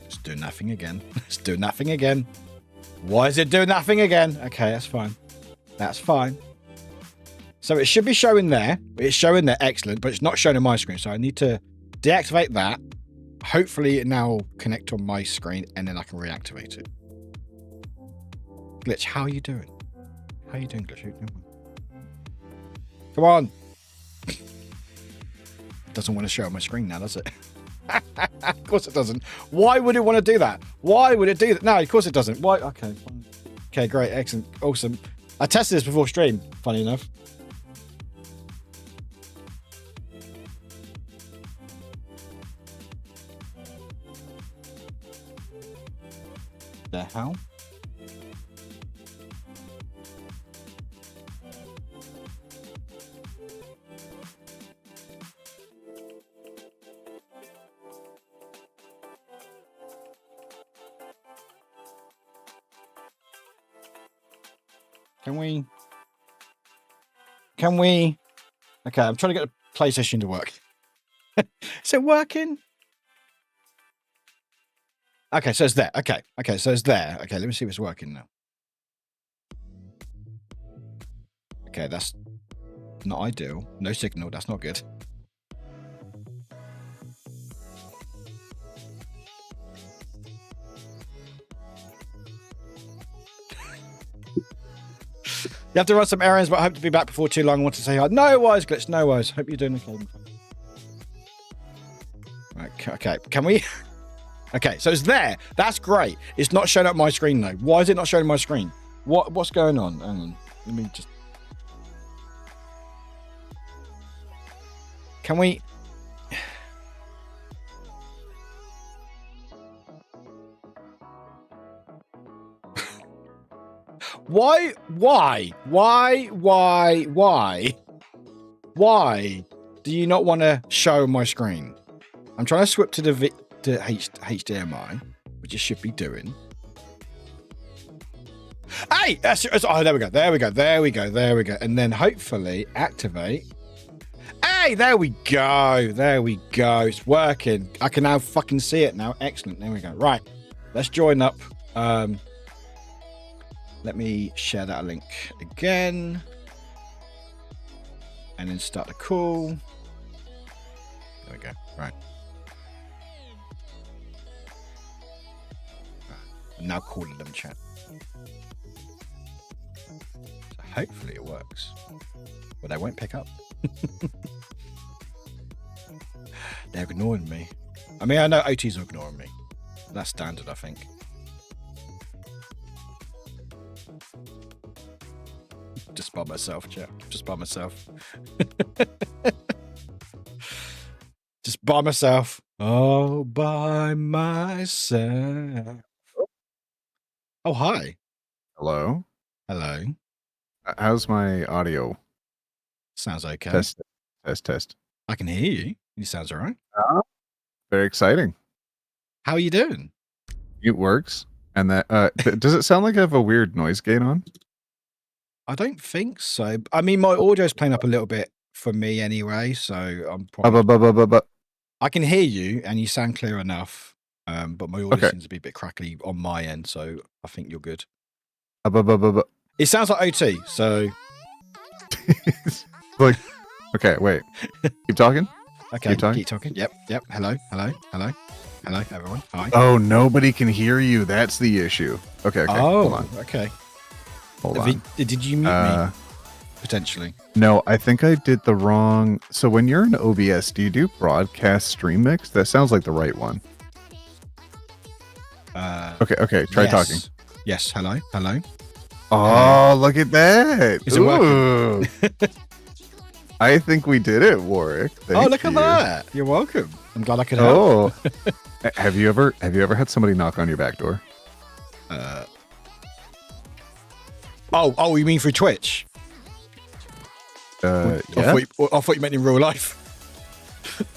It's doing nothing again. It's doing nothing again. Why is it doing nothing again? Okay, that's fine. That's fine. So it should be showing there. It's showing there. Excellent. But it's not showing on my screen. So I need to deactivate that. Hopefully it now will connect on my screen and then I can reactivate it. Glitch, how are you doing? How are you doing, Glitch? Come on. Doesn't want to show on my screen now, does it? Of course it doesn't. Why would it want to do that? Why would it do that? No, of course it doesn't. Why? Okay. Fine. Okay, great. Excellent. Awesome. I tested this before stream, funny enough. The hell? Can we? Okay, I'm trying to get the PlayStation to work. Is it working? Okay, so it's there. Okay, so it's there. Okay, let me see if it's working now. Okay, that's not ideal. No signal, that's not good. You have to run some errands, but I hope to be back before too long. I want to say hi. No worries, Glitch, no worries. Hope you're doing okay. Okay, can we? Okay, so it's there. That's great. It's not showing up my screen though. Why is it not showing my screen? What's going on? Hang on. Let me just. Can we? Why do you not want to show my screen? I'm trying to switch to the HDMI, which it should be doing. Hey, oh, there we go. And then hopefully activate. Hey, there we go. It's working. I can now fucking see it now. Excellent. There we go. Right. Let's join up. Let me share that link again. And then start the call. There we go. Right. I'm now calling them chat. So hopefully it works. But they won't pick up. They're ignoring me. I mean, I know OTs are ignoring me. That's standard, I think. Just by myself, chat. Just by myself. Just by myself. All by myself. Oh, hi. Hello. Hello. How's my audio? Sounds okay. Test. I can hear you. You sounds all right. Very exciting. How are you doing? It works. And that does it sound like I have a weird noise gate on? I don't think so. I mean, my audio's playing up a little bit for me anyway, so I'm probably... I can hear you, and you sound clear enough, but my audio seems to be a bit crackly on my end, so I think you're good. It sounds like OT, so... Like, okay, wait. Keep talking? Okay, keep talking. Yep. Hello, everyone. Hi. Oh, nobody can hear you. That's the issue. Okay, oh, hold on. Okay. Hold on. Did you mute me? Potentially. No, I think I did the wrong... So when you're in OBS, do you do broadcast stream mix? That sounds like the right one. Okay, try talking. Yes, hello. Oh, look at that. Is it working? I think we did it, Warwick. Thank look you. at that. You're welcome. I'm glad I could help. Oh. Have you ever had somebody knock on your back door? Oh, you mean through Twitch? Yeah. I thought you meant in real life.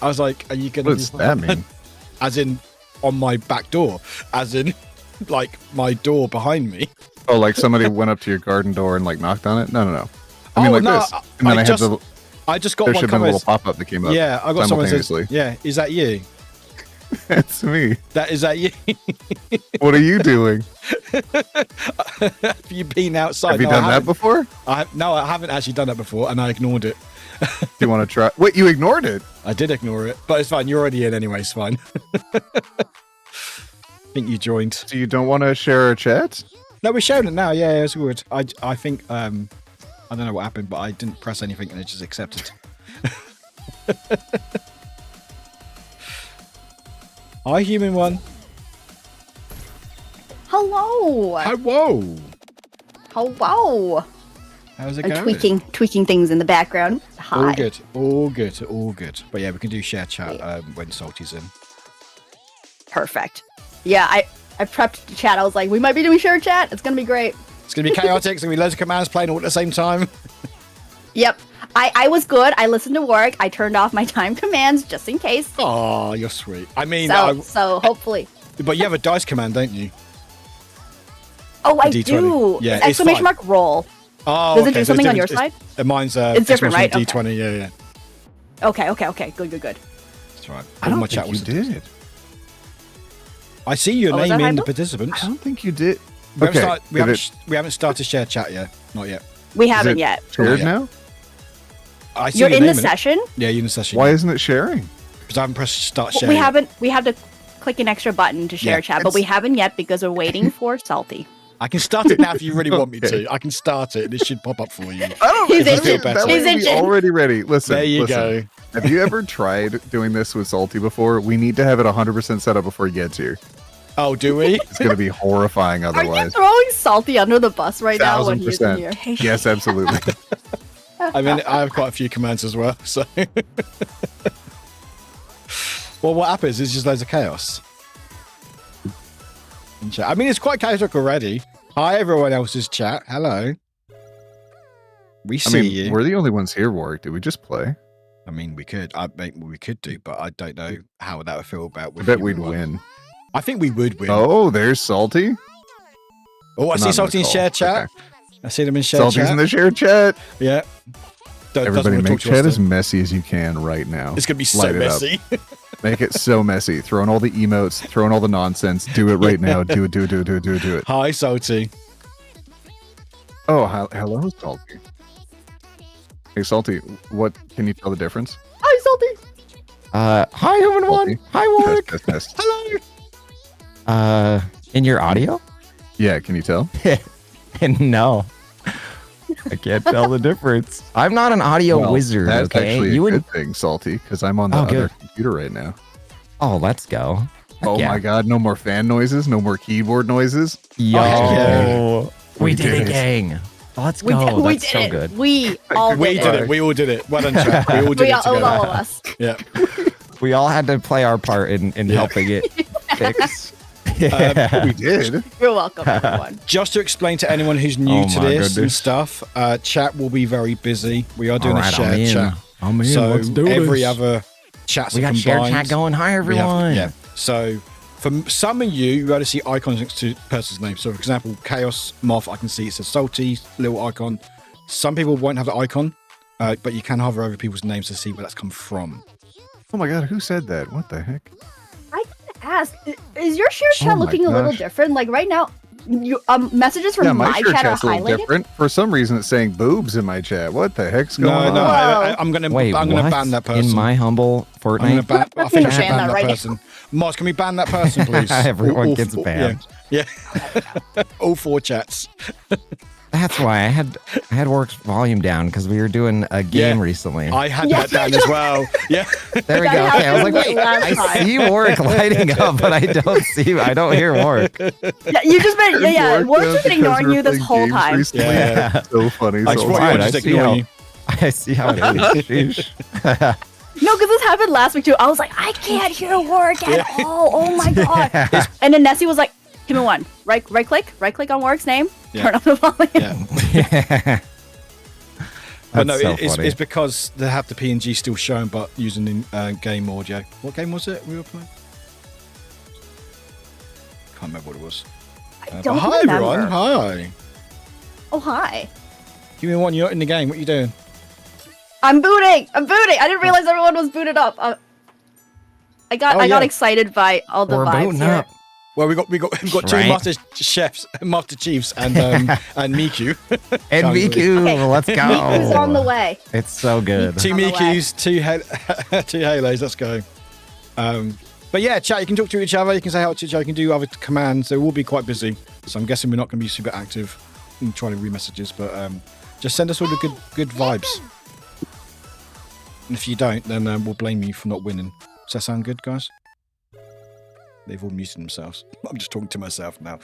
I was like, are you going to What does that mean? As in on my back door, as in like my door behind me. Oh, like somebody went up to your garden door and like knocked on it? No. I mean, this. And then I just got there one should have been a comment. little pop-up that came up. Yeah, I got someone says, simultaneously. yeah, is that you? That's me. Is that you? What are you doing? Have you been outside? Have you done that before? No, I haven't actually done that before, and I ignored it. Do you want to try? Wait, you ignored it? I did ignore it, but it's fine. You're already in anyway. It's fine. I think you joined. So you don't want to share a chat? No, we're showing it now. Yeah, it's good. I think I don't know what happened, but I didn't press anything and it just accepted. Hi, human one. Hello. Hi, whoa. Hello. How's it I'm going? tweaking things in the background. Hi. All good. But yeah, we can do share chat when Salty's in. Perfect. Yeah, I prepped the chat. I was like, we might be doing share chat. It's gonna be great. It's going to be chaotic. It's going to be loads of commands playing all at the same time. Yep. I was good. I listened to work. I turned off my time commands just in case. Oh, you're sweet. I mean, So hopefully. but you have a dice command, don't you? Oh, I D20. do. Yeah, It's exclamation mark roll. Oh, Does it okay, do so it's something on your different. side? Mine's It's different, right? D20. Yeah. Okay. Good. That's right. I don't my think chat you was did. I see your Oh, is name that in the Heimdall? participants. I don't think you did. We Okay. haven't started share chat yet. Not yet. We Is haven't it yet. shared Yeah. now? I see You're your in the name session. Yeah, you're in the session. Why isn't it sharing? Because I haven't pressed start Well, share. we yet. haven't. We have to click an extra button to share Yeah, chat, but we haven't yet because we're waiting for Salty. I can start it now if you really want me Okay. to. I can start it and it should pop up for you. I don't He's itching. think That He's way we itching. already ready. Listen. There you listen. go. Have you ever tried doing this with Salty before? We need to have it 100% set up before he gets here. Oh, do we? It's going to be horrifying Are you otherwise. throwing Salty under the bus right now when he's in 1000%. here? Yes, absolutely. I mean, I have quite a few commands as well. So, well, what happens is just loads of chaos. In chat. I mean, it's quite chaotic already. Hi, everyone else's chat. Hello. We I see mean, you. we're the only ones here, Warwick. Did we just play? I mean, we could. We could do, but I don't know how that would feel about. I bet we'd win. I think we would win. Oh, there's Salty. Oh, I Not see in Salty the in call. share chat. Okay. I see them in share Salty's chat. in the shared chat. Yeah. Everybody make chat as messy as you can right now. It's gonna be so Light it up. messy. Make it so messy. Throw in all the emotes. Throw in all the nonsense. Do it right now. Do it. Hi, Salty. Oh, hello, Salty. Hey, Salty. What can you tell the difference? Hi, Salty. Hi, human one. Salty. Hi, Warwick. Test. Hello. In your audio? Yeah, can you tell? No. I can't tell the difference. I'm not an audio Well, wizard, That's okay? actually a You would. good thing, Salty, because I'm on the Oh, other good. computer right now. Oh, let's go. Heck Oh yeah. my god, no more fan noises, no more keyboard noises. Yo. yeah. We We did did it, it. gang. Let's We go. did, we That's did so it. good. We all We did did it. it. We all did it. Well done, chat. We all did We it all, together. all of us. Yeah. We all had to play our part in helping it fix. We did. You're welcome, everyone. Just to explain to anyone who's new Oh to my this and goodness. stuff, chat will be very busy. We are doing All right, a I'm shared in. chat. I'm in. So Let's do every this. other chats We are got share combined. chat going. Hi, We have- everyone. yeah. So for some of you, you're able to see icons next to person's name. So for example, Chaos Moth, I can see it says Salty, little icon. Some people won't have the icon, but you can hover over people's names to see where that's come from. Oh my god, who said that? What the heck? I gotta ask, is your share chat Oh my looking a little gosh. different? Like right now, you messages from Yeah, my my share chat are chat's a little highlighted. different. For some reason, it's saying boobs in my chat. What the heck's going No, on? no, Whoa. I'm gonna Wait, I'm what? gonna ban that person. In my humble I'm gonna Fortnite. ban. I think I should Ban ban that that right now. person. Moss, can we ban that person, please? Everyone gets banned. Yeah. All four chats. That's why I had Work's volume down because we were doing a game Yeah. recently. I had Yes, that down as well. Yeah. There we go. That Okay, I was like, happened wait, last I time. see Warwick lighting up, but I don't hear Warwick. Yeah, you just been yeah. Worked Work's out just been because ignoring we're you this playing whole games time. recently. Yeah. So funny. I So just want fine. you to I just see ignore how- you. I see how it is. Sheesh. No, because this happened last week too. I was like, I can't hear Warwick at all. Oh my god! And then Nessie was like, "Give me one. Right click on Warwick's name. Yeah. Turn up the volume." Yeah. But no, That's so funny. it's because they have the PNG still shown, but using in-game audio. What game was it we were playing? Can't remember what it was. I don't Hi remember. everyone, hi. Oh, hi. Give me one. You're not in the game. What are you doing? I'm booting. I didn't realize everyone was booted up. I got excited by all the We're vibes booting here. up. Well, we've got two Right. master chefs, master chiefs, and Miku. And Can't Miku, Okay, let's go. Miku's on the way. It's so good. Two On the way. Mikus, two Halos. Let's go. But yeah, chat. You can talk to each other. You can say hello to each other. You can do other commands. They will be quite busy, so I'm guessing we're not going to be super active in trying to read messages. But just send us all the good vibes. And if you don't, then we'll blame you for not winning. Does that sound good, guys? They've all muted themselves. I'm just talking to myself now.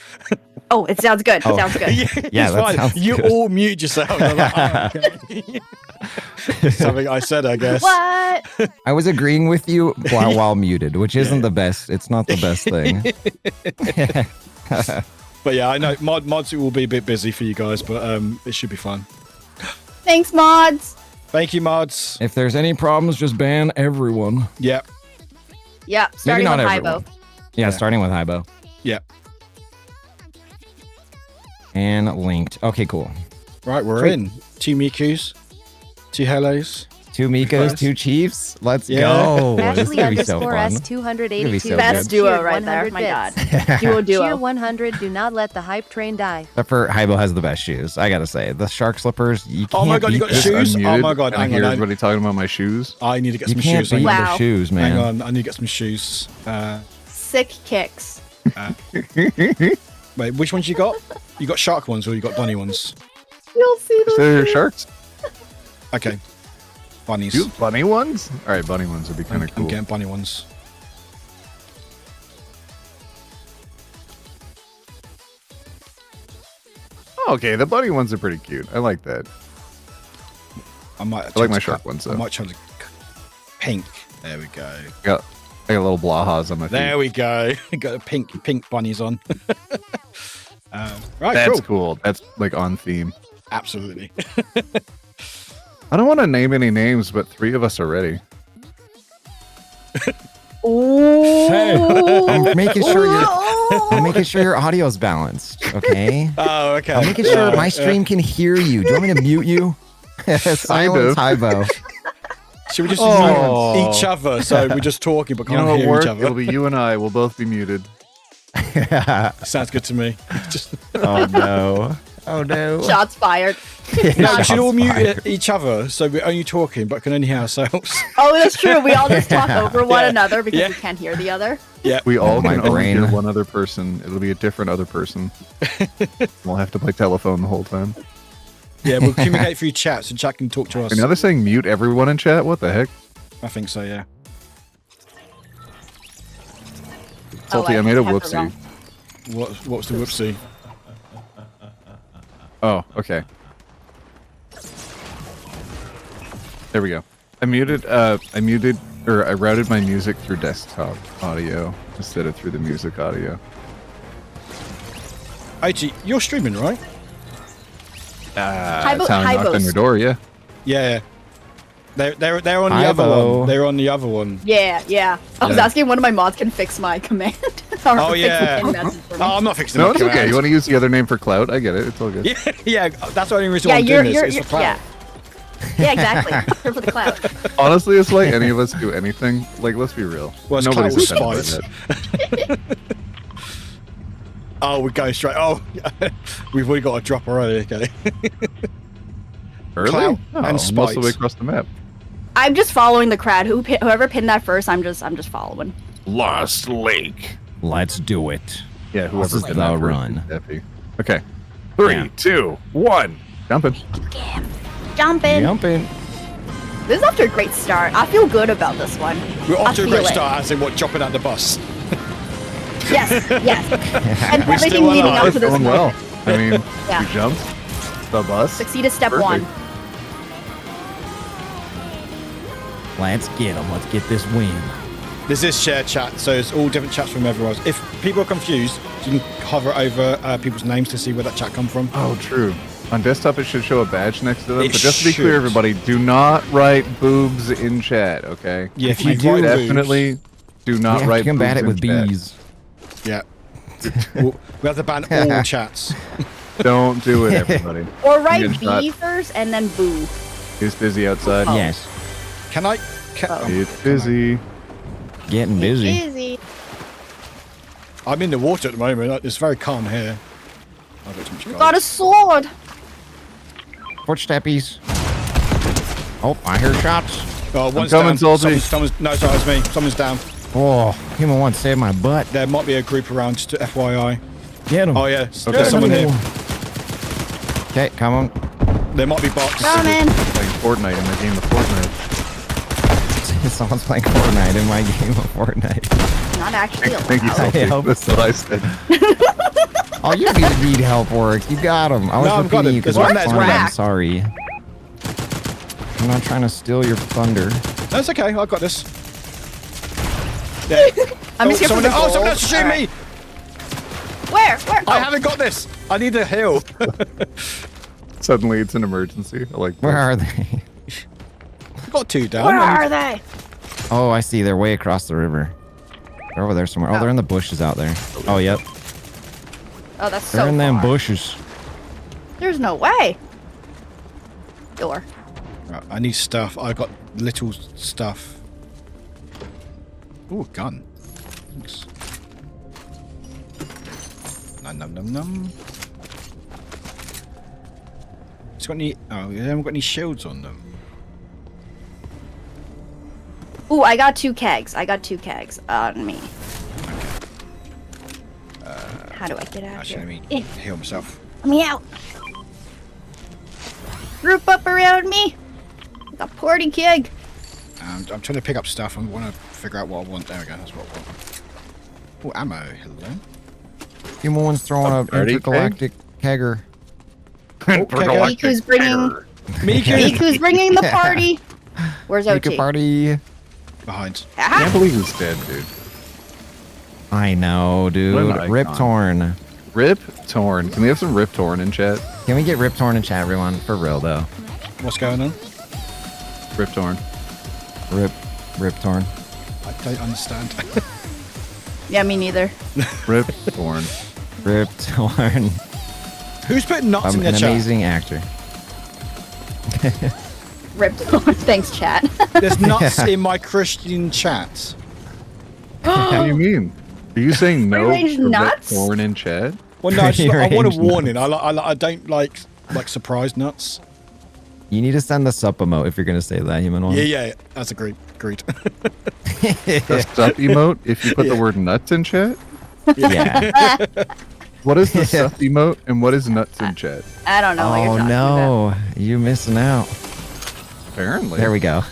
Oh, it sounds good. Oh. It sounds good. Yeah, it's that fine. sounds You good. all mute yourselves. I'm like, oh, okay. Something I said, I guess. What? I was agreeing with you while muted, which isn't the best. It's not the best thing. But yeah, I know mods will be a bit busy for you guys, but it should be fun. Thanks, mods. Thank you, mods. If there's any problems, just ban everyone. Yep. Yeah, starting not with everyone. Hybo. Yeah, starting with Hybo. Yep. And linked. Okay, cool. Right, we're Sweet. in. Two Mikus, two Hellos. 2 Mikos, Nice. 2 Chiefs. Let's Yeah. go. This is Ashley gonna be so underscore fun. S282. so Best good. duo Cheered right there. 100 My bits. God. Duo. Cheer 100. Do not let the hype train die. Except for Hybo has the best shoes. I gotta say, the shark slippers. You can't Oh my God, you beat got them. shoes? Oh Unmuted, my God, and I hang hear on. everybody talking about my shoes. I need to get You some can't shoes. beat Wow. the shoes, man. Hang on, I need to get some shoes. Sick kicks. Wait, which ones you got? You got shark ones or you got bunny ones? You'll see those. They're sharks. Okay. Bunnies. You bunny ones? All right, bunny ones would be kind I'm of cool. getting bunny ones. Oh, okay, the bunny ones are pretty cute. I like that. I might. I like my shark ones, I though. might try to pink. There we go. I got little blahas on my feet. There we go. Got pink bunnies on. Right, That's cool. cool. That's like on theme. Absolutely. I don't want to name any names, but 3 of us are ready. Ooh. I'm making sure I'm making sure your audio's balanced. Okay. Oh, okay. I'm making sure my stream can hear you. Do you want me to mute you? Silence Hybo. Should we just Oh. mute each other so we're just talking but You can't know what hear work? each other? It'll be you and I. We'll both be muted. Sounds good to me. Just Oh no. Oh no. Shots fired. no, we should all mute Fired. each other so we're only talking but can only hear ourselves. Oh, that's true. We all just talk over one Yeah. another because Yeah. we can't hear the other. Yeah. We all my can only brain. hear one other person. It'll be a different other person. We'll have to play telephone the whole time. Yeah, we'll communicate through chat so chat can talk to us. And now they're saying mute everyone in chat. What the heck? I think so, yeah. Salty, Oh, I made a have it whoopsie. wrong. What's the whoopsie? Oh, okay. There we go. I routed my music through desktop audio instead of through the music audio. Actually, you're streaming, right? That's how I knocked on Hybos. your door, yeah. Yeah. They're on the other Hybo. one. They're on the other one. Yeah, yeah. I was Yeah. asking if one of my mods can fix my command. Or Oh, fix yeah. the message for me. Oh, I'm not fixing No, my it's okay. command. You want to use the other name for clout? I get it. It's all good. Yeah, yeah, that's the only reason Yeah, why I'm you're, doing you're, this. It's for yeah. clout. Yeah, exactly. Here for the cloud. Honestly, it's like any of us do anything. Like, let's be real. Well, it's Nobody's clout with offended by spite. Oh, we're going straight. Oh, we've already got a drop already. Okay. that. Early? Clout Oh, and most of the way spite. across the map. I'm just following the crowd. Whoever pinned that first, I'm just following. Lost Lake. Let's do it. Yeah, whoever This is did the that first run. is happy. Okay. 3, Yeah. 2, 1. Jumping. Jumping. Jumping. This is off to a great start. I feel good about this one. We're off to a I great feel it. start, as in what, jumping out the bus. Yes, yes. And We're everything still leading alive. up to this Going moment. well. I mean, Yeah. we jumped. The bus. Succeed at step Perfect. one. Let's get them. Let's get this win. This is shared chat, so it's all different chats from everyone else. If people are confused, you can hover over people's names to see where that chat come from. Oh, true. On desktop, it should show a badge next to them. It But just to be should. clear, everybody, do not write boobs in chat, okay? Yeah, if you Like, do, Definitely do We not have write to combat it boobs with in chat. bees. yeah. We have to ban all chats. Don't do it, everybody. Or write Getting shot. B first and then boo. It's busy outside. Oh. Yes. Can I? Oh. It's busy. Getting busy. Easy. I'm in the water at the moment. It's very calm here. I've got too much Got a sword. Footsteppies. Oh, I hear shots. Oh, one's coming, down. Salty. No, sorry, it's me. Someone's down. Oh, Human One saved my butt. There might be a group around, just to FYI. Get him. Oh, yeah. Okay. There's someone here. Okay, come on. There might be bots. Coming. Playing Fortnite in my game of Fortnite. Someone's playing Fortnite in my game of Fortnite. Not actually allowed. Thank you, Salty. help. That's what I said. Oh, you didn't need help, Warwick. You got him. I was No, I've got repeating him. you because There's one I'm there, there's one I'm there. sorry. I'm not trying to steal your thunder. That's okay. I've got this. Yeah. I'm just here for someone, the oh, someone gold. else shooting Alright. me. Where? I Oh. haven't got this. I need a heal. Suddenly, it's an emergency. I like Where that. are they? I've got two down. Where I are need- they? Oh, I see. They're way across the river. They're over there somewhere. Oh, they're in the bushes out there. Oh, yep. Oh, that's They're so in them far. bushes. There's no way. Door. Right, I need stuff. I've got little stuff. Ooh, a gun. Thanks. Num num num num. It's got any? Oh, they haven't got any shields on them. Ooh, I got 2 kegs. I got 2 kegs on me. How do I get out Actually, here? let me heal myself. Let me out. Group up around me. The party keg. I'm trying to pick up stuff. I want to figure out what I want. There we go. That's what I want. Oh, ammo. Hello. Human One's throwing a Dirty intergalactic kegger. Miku's bringing. Miku's bringing the party. Where's Make a OT? party. Behind. I Aha. can't believe he's dead, dude. I know, dude. What an icon. Rip Torn. Rip Torn. Can we have some Rip Torn in chat? Can we get Rip Torn in chat, everyone? For real, though. What's going on? Rip Torn. Rip Torn. I don't understand. Yeah, me neither. Rip Torn. Rip Torn. Who's putting nuts I'm in their an chat? amazing actor. Ripped. Thanks, chat. There's nuts in my Christian chat. What do you mean? Are you saying no Free-range to Rip nuts? Torn in chat? Well, no, I want a Range warning. I don't like surprise nuts. You need to send the sup emote if you're going to say that, Human One. Yeah, that's agreed. Agreed. The sup emote if you put the word nuts in chat? Yeah. What is the sup emote and what is nuts in chat? I don't know what you're Oh, talking no. You missing out. Apparently. There we go.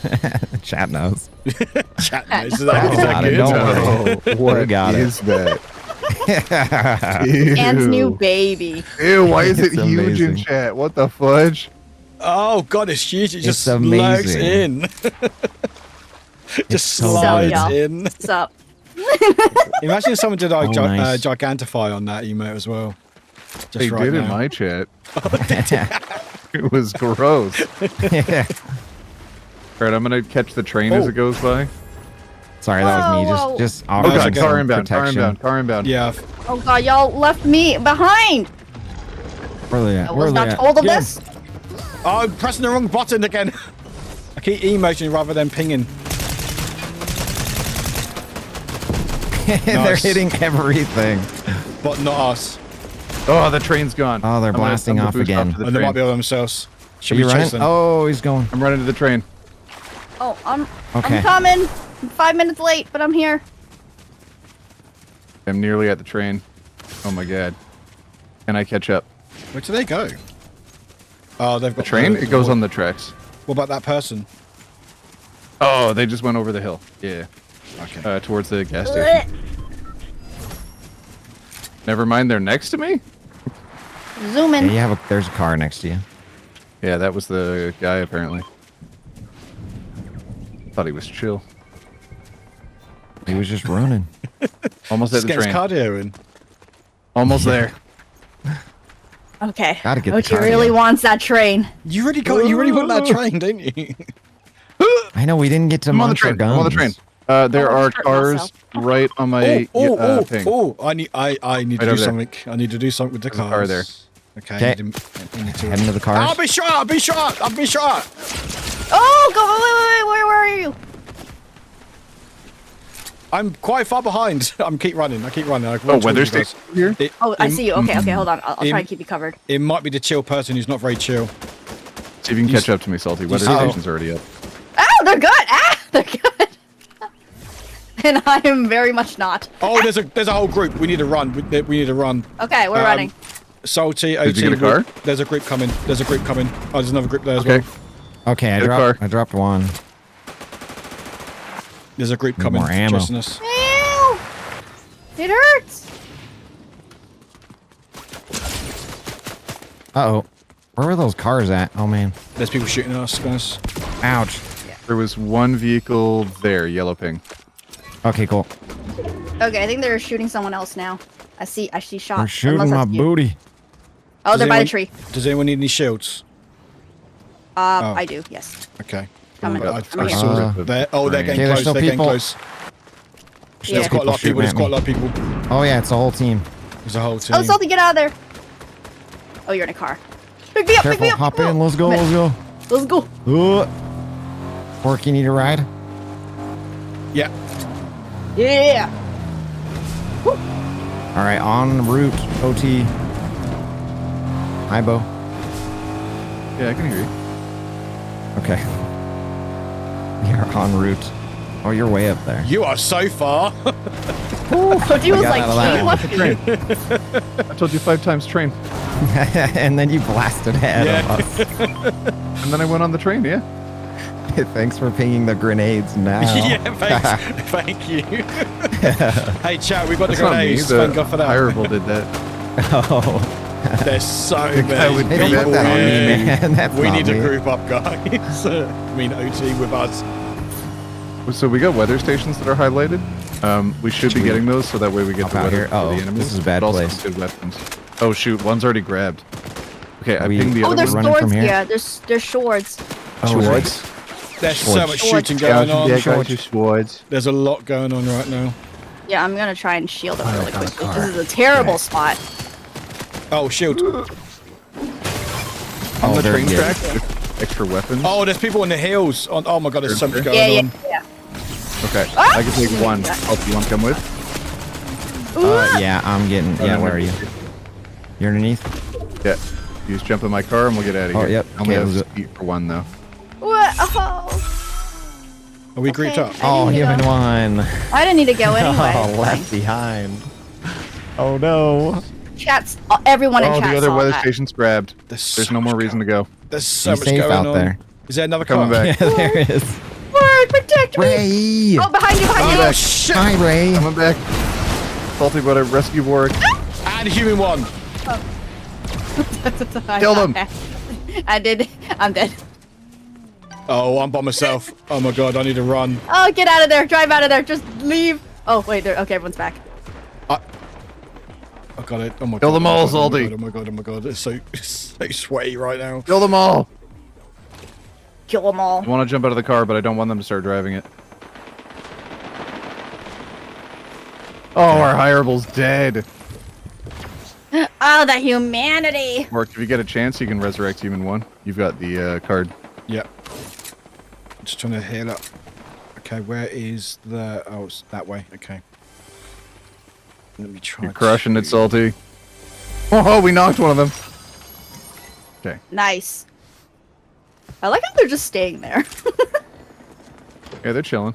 Chat knows. Chat knows. Is Oh, that good? don't worry. Oh, what got it. is that? about. Ew. Anne's new baby. Ew, why is it It's huge in amazing. chat? What the fudge? Oh god, it's huge. It It's just lurks amazing. in. Just so slides good. in. What's up? Imagine if someone did like Oh, nice. gigantify on that emote as well. Just They right did now. in my chat. It was gross. Alright, I'm gonna catch the train as Oh. it goes by. Sorry, that was me. Whoa, Just Oh offering god, some car inbound, car protection. inbound, car inbound. Yeah. Oh god, y'all left me behind. Where are they at? I Where was are not they at? told of Get 'em. this. Oh, I'm pressing the wrong button again. I keep emoting rather than pinging. They're Nice. hitting everything. But not us. Oh, the train's gone. Oh, they're I'm gonna- blasting I'm gonna off boost again. to the And they might train. be on themselves. Are Should you we chase running? them? Oh, he's going. I'm running to the train. Oh, I'm Okay. coming. I'm 5 minutes late, but I'm here. I'm nearly at the train. Oh my god. Can I catch up? Where do they go? Oh, they've The got train? It goes on the tracks. What about that person? Oh, they just went over the hill. Yeah. Okay. Towards the gas station. Never mind, they're next to me? Zooming. Yeah, you have there's a car next to you. Yeah, that was the guy apparently. Thought he was chill. He was just running. Almost at Just the get his train. cardio in. Almost there. Okay. Gotta get the Ochi car really here. wants that train. You already want that train, don't you? I know we didn't get to I'm on the munch our train. I'm on the guns. train. There Oh, are hurt cars myself. right on my ping. I need to Right do over there. something. I need to do something with the There's a cars. car there. Okay. Okay. I need to Head into the cars. I'll be shot! I'll be shot! I'll be shot! Oh, go! Wait, where are you? I'm quite far behind. I keep running. I run Oh, towards weather you guys. station here? Oh, I see you. Okay, hold on. I'll try and keep you covered. It might be the chill person who's not very chill. See if you can catch up to me, Salty. Weather see- station's already up. Oh, they're good. They're good. And I am very much not. Oh, there's a whole group. We need to run. We need to run. Okay, we're running. Salty, OT. Did you get a car? There's a group coming. There's a group coming. Oh, there's another group there as Okay. well. Okay, Get a car. I dropped one. There's a group Need coming. more ammo. Chasing us. Ew! It hurts. Uh-oh. Where were those cars at? Oh, man. There's people shooting at us, guys. Ouch. There was one vehicle there, yellow ping. Okay, cool. Okay, I think they're shooting someone else now. I see shots. They're shooting Unless my that's you. booty. Oh, they're by the anyone- tree. Does anyone need any shields? I do. Yes. Okay. Coming. I I'm here. saw they're Okay, getting there's close. still They're getting people. close. Yeah. There's quite a lot of people. There's quite a lot of people. Oh, yeah, it's the whole team. There's a whole team. Oh, Salty, get out of there. Oh, you're in a car. Pick me up. Pick Careful, me up. hop in. Let's go, let's go. Let's go. Fork, you need a ride? Yeah. Yeah. All right, en route, OT. Hi, Bo. Yeah, I can hear you. Okay. You're en route. Oh, you're way up there. You are so far. Ochi was got like, out of that "Gee, one. what?" I told you 5 times train. And then you blasted ahead Yeah. of us. And then I went on the train, yeah. Thanks for pinging the grenades now. Yeah, thanks. Thank you. Hey, chat, we got That's the not me. grenades. The Thank God for that. Hirable did that. Oh, There's so guy many would they don't people put that on me, here. man. That's We not need to me. group up, guys. I mean, OT with us. So we got weather stations that are highlighted. We should be getting those so that way we get Hop the out weather here. for Uh-oh, the enemies. this is a bad but also place. good weapons. Oh shoot, one's already grabbed. Okay, I We- pinged the Oh, other there's one. running from swords. here? Yeah, there's swords. Oh, Swords. There's so Swords. much Swords. shooting going on. swords. There's a lot going on right now. Yeah, I'm gonna try and shield them really got a quickly. car. This is a terrible spot. Oh, shield. On Oh, the they're train good. track, with extra weapons. Oh, there's people on the hills. Oh my God, there's so much going Yeah, on. yeah. Okay, Ah! I can take one. Oh, you want to come with? yeah, I'm getting. Yeah, no, where are you? You're underneath? Yeah. You just jump in my car and we'll get out of Oh, here. yep. I only Okay, have let's speed for one though. What? Oh, Are we grouped Okay. up? Oh, didn't you go. haven't won. I didn't need to go anyway. Oh, left behind. Oh no. Chats. Everyone in Oh, chat the other saw weather that. station's grabbed. There's There's so no more much reason to go. There's so Be much safe going out on. there. Is there another Coming car? back. Yeah, there is. Word, protect me. Ray. Oh, behind you, behind Oh you. shit! Hi, Ray. Coming back. Salty, but I rescue Warwick. And human one. Kill them. I did. I'm dead. Oh, I'm by myself. Oh my God, I need to run. Oh, get out of there. Drive out of there. Just leave. Oh, wait. There. Okay, everyone's back. I got it. Oh my God. Kill them all, oh my Salty. God, oh my God, oh my God. It's so sweaty right now. Kill them all. Kill them all. I want to jump out of the car, but I don't want them to start driving it. Oh, our Hirable's dead. Oh, the humanity. Mark, if you get a chance, you can resurrect Human 1. You've got the card. Yep. Just trying to heal up. Okay, where is the... Oh, it's that way. Okay. Let me try. You're crushing it, Salty. Oh, we knocked one of them. Okay. Nice. I like how they're just staying there. Yeah, they're chilling.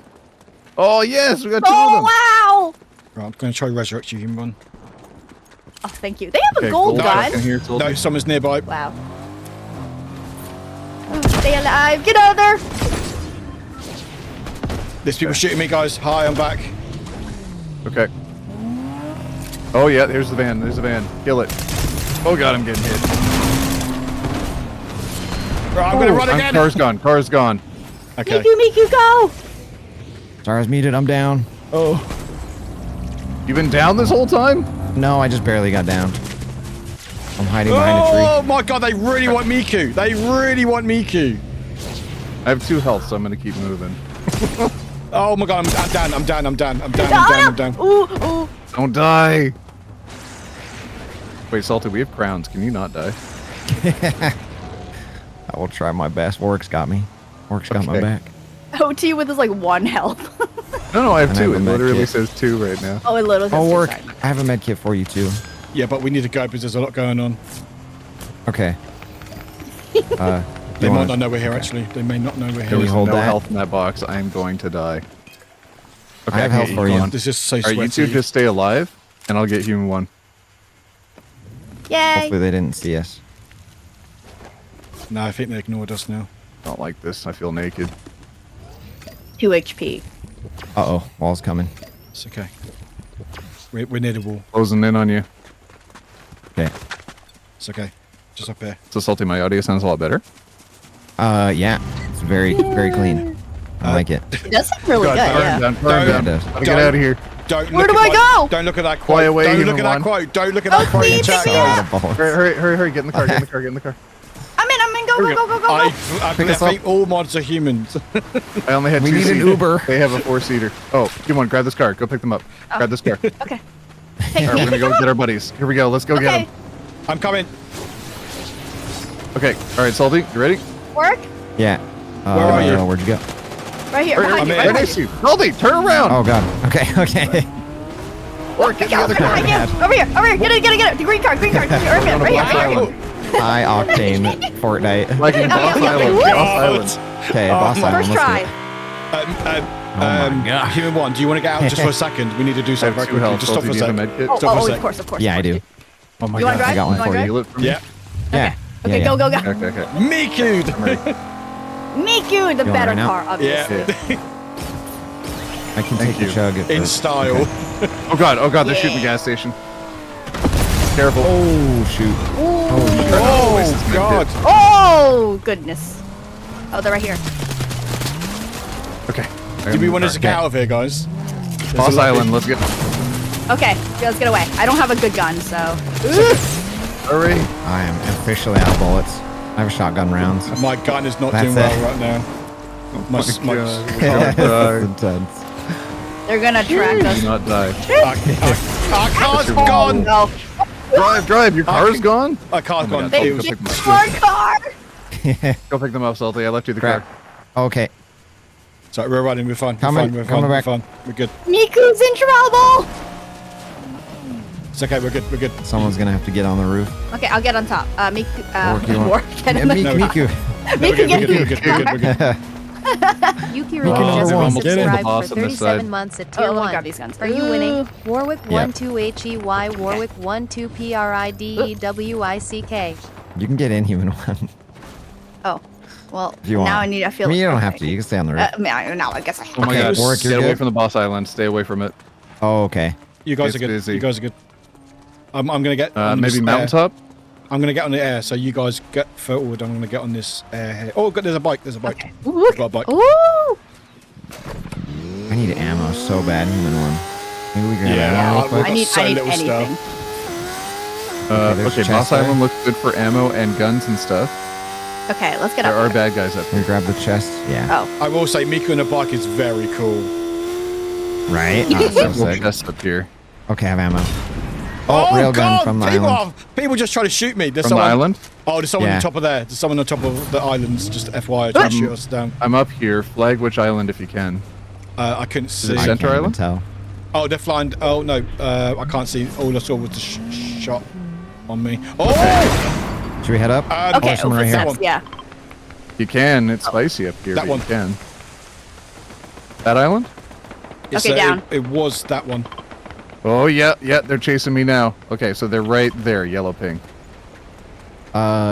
Oh, yes, we got 2 of Oh, them. wow. Right, I'm going to try resurrect you, human one. Oh, thank you. They have Okay, a gold gun. shotgun here, Salty. No, someone's nearby. Wow. Oh, stay alive. Get out of there. There's people shooting me, guys. Hi, I'm back. Okay. Oh, yeah, there's the van. There's the van. Kill it. Oh, God, I'm getting hit. Right, I'm going to run again. Car's gone. Car's gone. Okay. Miku, go. Sorry, I was muted. I'm down. Oh. You've been down this whole time? No, I just barely got down. I'm hiding behind a tree. Oh my god, they really want Miku. They really want Miku. I have 2 health, so I'm gonna keep moving. Oh my god, I'm down. I'm down. Ooh, ooh. Don't die. Wait, Salty, we have crowns. Can you not die? I will try my best. Warwick's got me. Warwick's got my Okay. back. OT with his like 1 health. No, I have And I 2. have It a med literally kit. says 2 right now. Oh, it literally says Oh, two, Warwick, sorry. I have a med kit for you too. Yeah, but we need to go because there's a lot going on. Okay. They might not know we're here, actually. They may not know we're Can here. we There's hold no that? health in that box. I am going to die. I have health for you. Gone. This is so All right, sweaty. you 2 just stay alive, and I'll get human 1. Yay. Hopefully they didn't see us. No, I think they ignored us now. I don't like this. I feel naked. 2 HP. Uh-oh, wall's coming. It's okay. We're near the wall. Closing in on you. Okay. It's okay. Just up here. So Salty, my audio sounds a lot better. Yeah. It's very, very clean. I like it. It does sound really good, Burn yeah. down, burn Don't- down. It does. Gotta get out of here. Don't Where look do at I go? Don't look at that Fly quote. away, Don't human look at that 1. quote. Don't look at that quote in please, chat, pick me guys. up. Hurry, get in the car, get in the car, get in the car. I'm in, go, go, go, go, go, I go. Pick us up. think all mods are humans. I only had We 2 need an seaters. Uber. They have a 4-seater. Oh, come on, grab this car. Go pick them up. Grab this car. Okay. Take All right, me. we're gonna go get our buddies. Here we go. Let's go get Okay. them. I'm coming. Okay. All right, Salty, you ready? Work. Yeah. Where are you? Where'd you go? Right here. Right, Behind you. I'm Right in. right behind next you. to you. Salty, turn around. Oh god. Okay, okay. Work, get the other car. Behind you. Over here. Get it. The green card. Right here. Right here. High octane Fortnite. Like in Boss yeah, Island. yeah. Boss Island. Okay, Oh, boss my- island. First let's do try. it. God. Human 1, do you want to get out just for a second? We need to do I something have very 2 quickly. health. Just stop Salty, for a do you have a sec. med kit? Stop for a Oh, sec. of course. Yeah, I do. Oh my You wanna god. drive? I got one You wanna for drive? you. Heal it for me? Yeah. Yeah. Okay, yeah, go. Okay. Miku! Miku, the You want better right now? car, obviously. Yeah. I can Thank take the you. chug. at In first. style. Okay. Oh god, they're shooting the gas station. Careful. Oh shoot. Oh, God. Oh, goodness. Oh, they're right here. Okay. Do we want us to get out of here, guys? Boss Island, let's get. Okay, let's get away. I don't have a good gun, so. Hurry. I am officially out of bullets. I have shotgun rounds. My gun is not That's doing it. well right now. My, God. That's intense. They're gonna track Do us. not die. our car's That's gone! No. Drive. Your car's gone? Our car's Oh my gone. God. They It was- pick just them up. our car. Go pick them up, Salty. I left you the Crap. car. Okay. Sorry, we're running. We're fine. Coming- We're coming back. fine. We're good. Miku's in trouble. It's okay. We're good. We're good. Someone's gonna have to get on the roof. Okay, I'll get on top. Miku, Work, you want- Work, get in the Miku, car. Miku. No, Miku, we're get good. in We're the good. We're good. We're good. Yuki number just one. resubscribed Get in the for boss on this 37 side. months at Oh, tier let me 1. grab these guns. Are you winning? Ooh. Warwick Yep. 12HEY, Warwick 12PRIDEWICK. You can get in, human one. Oh, well, If you want. now I need. I feel. I mean, you don't have okay. to. You can stay on the roof. Now I guess I have. Oh my Okay, god. Warwick, you're Get away good? from the Boss Island. Stay away from it. Oh, okay. You guys It's are good. busy. You guys are good. I'm gonna get. on Maybe this mountaintop? I'm gonna get on the air, so you guys get forward. I'm gonna get on this air here. Oh, God, there's a bike. There's a bike. Okay. Ooh, Got a bike. Ooh. I need ammo so bad, human one. Maybe we can Yeah, have ammo real I've quick. got I need so little anything. stuff. there's Okay, a chest Boss there. Island looks good for ammo and guns and stuff. Okay, let's get There up are there. bad guys up Can we here. grab the chest? Yeah. Oh, I will say, Miku on a bike is very cool. Right? Oh, so Several sick. chests up here. Okay, I have ammo. Oh, railgun God! from the people island. People just try to shoot me. There's From someone. the island? Oh, there's someone Yeah. on top of there. There's someone on top of the islands. Just FYI, trying to shoot us down. I'm up here. Flag which island if you can. I couldn't it see. I Center can't even Island? tell. Oh, they're flying. Oh no, I can't see. All I saw was the shot on me. Oh, Should we head up? okay. there's someone right here. Footsteps, yeah. You can. It's spicy up here. That but one. You can. That island? it's, Okay, down. It was that one. Oh, yeah. They're chasing me now. Okay, so they're right there. Yellow ping.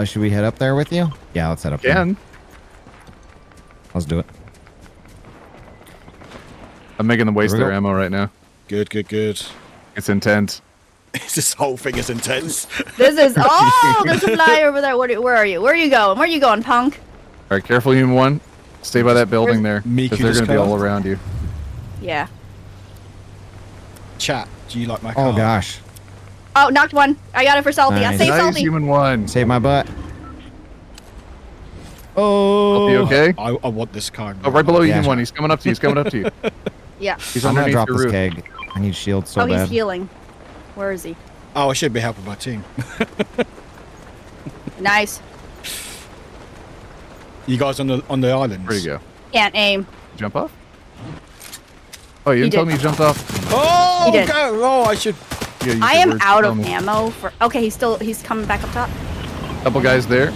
Should we head up there with you? Yeah, let's head up there. Can. Let's do it. I'm making them waste Here we their go. ammo right now. Good. It's intense. This whole thing is intense. This is. Oh, there's a fly over there. Where are you? Where are you going? Where are you going, punk? All right, careful, human one. Stay by that building there. Miku Because they're just going to be come. all around you. Yeah. Chat. Do you like my car? Oh gosh. Oh, knocked one. I got it for Salty. I Nice. saved Nice, Salty. human one. Save my butt. Oh. You okay? I want this car. Oh, right below Yeah, human one. He's coming up to you. He's coming up to you. Yeah. He's I'm gonna underneath drop your this roof. keg. I need shield so Oh, he's bad. healing. Where is he? Oh, I should be helping my team. Nice. You guys on the islands? Where'd you go? Can't aim. Jump off? Oh, you didn't tell did. me you jumped off. Oh, He did. go! Oh, I should. Yeah, you I said am words, out tell of me. ammo for. Okay, he's coming back up top. Couple guys there.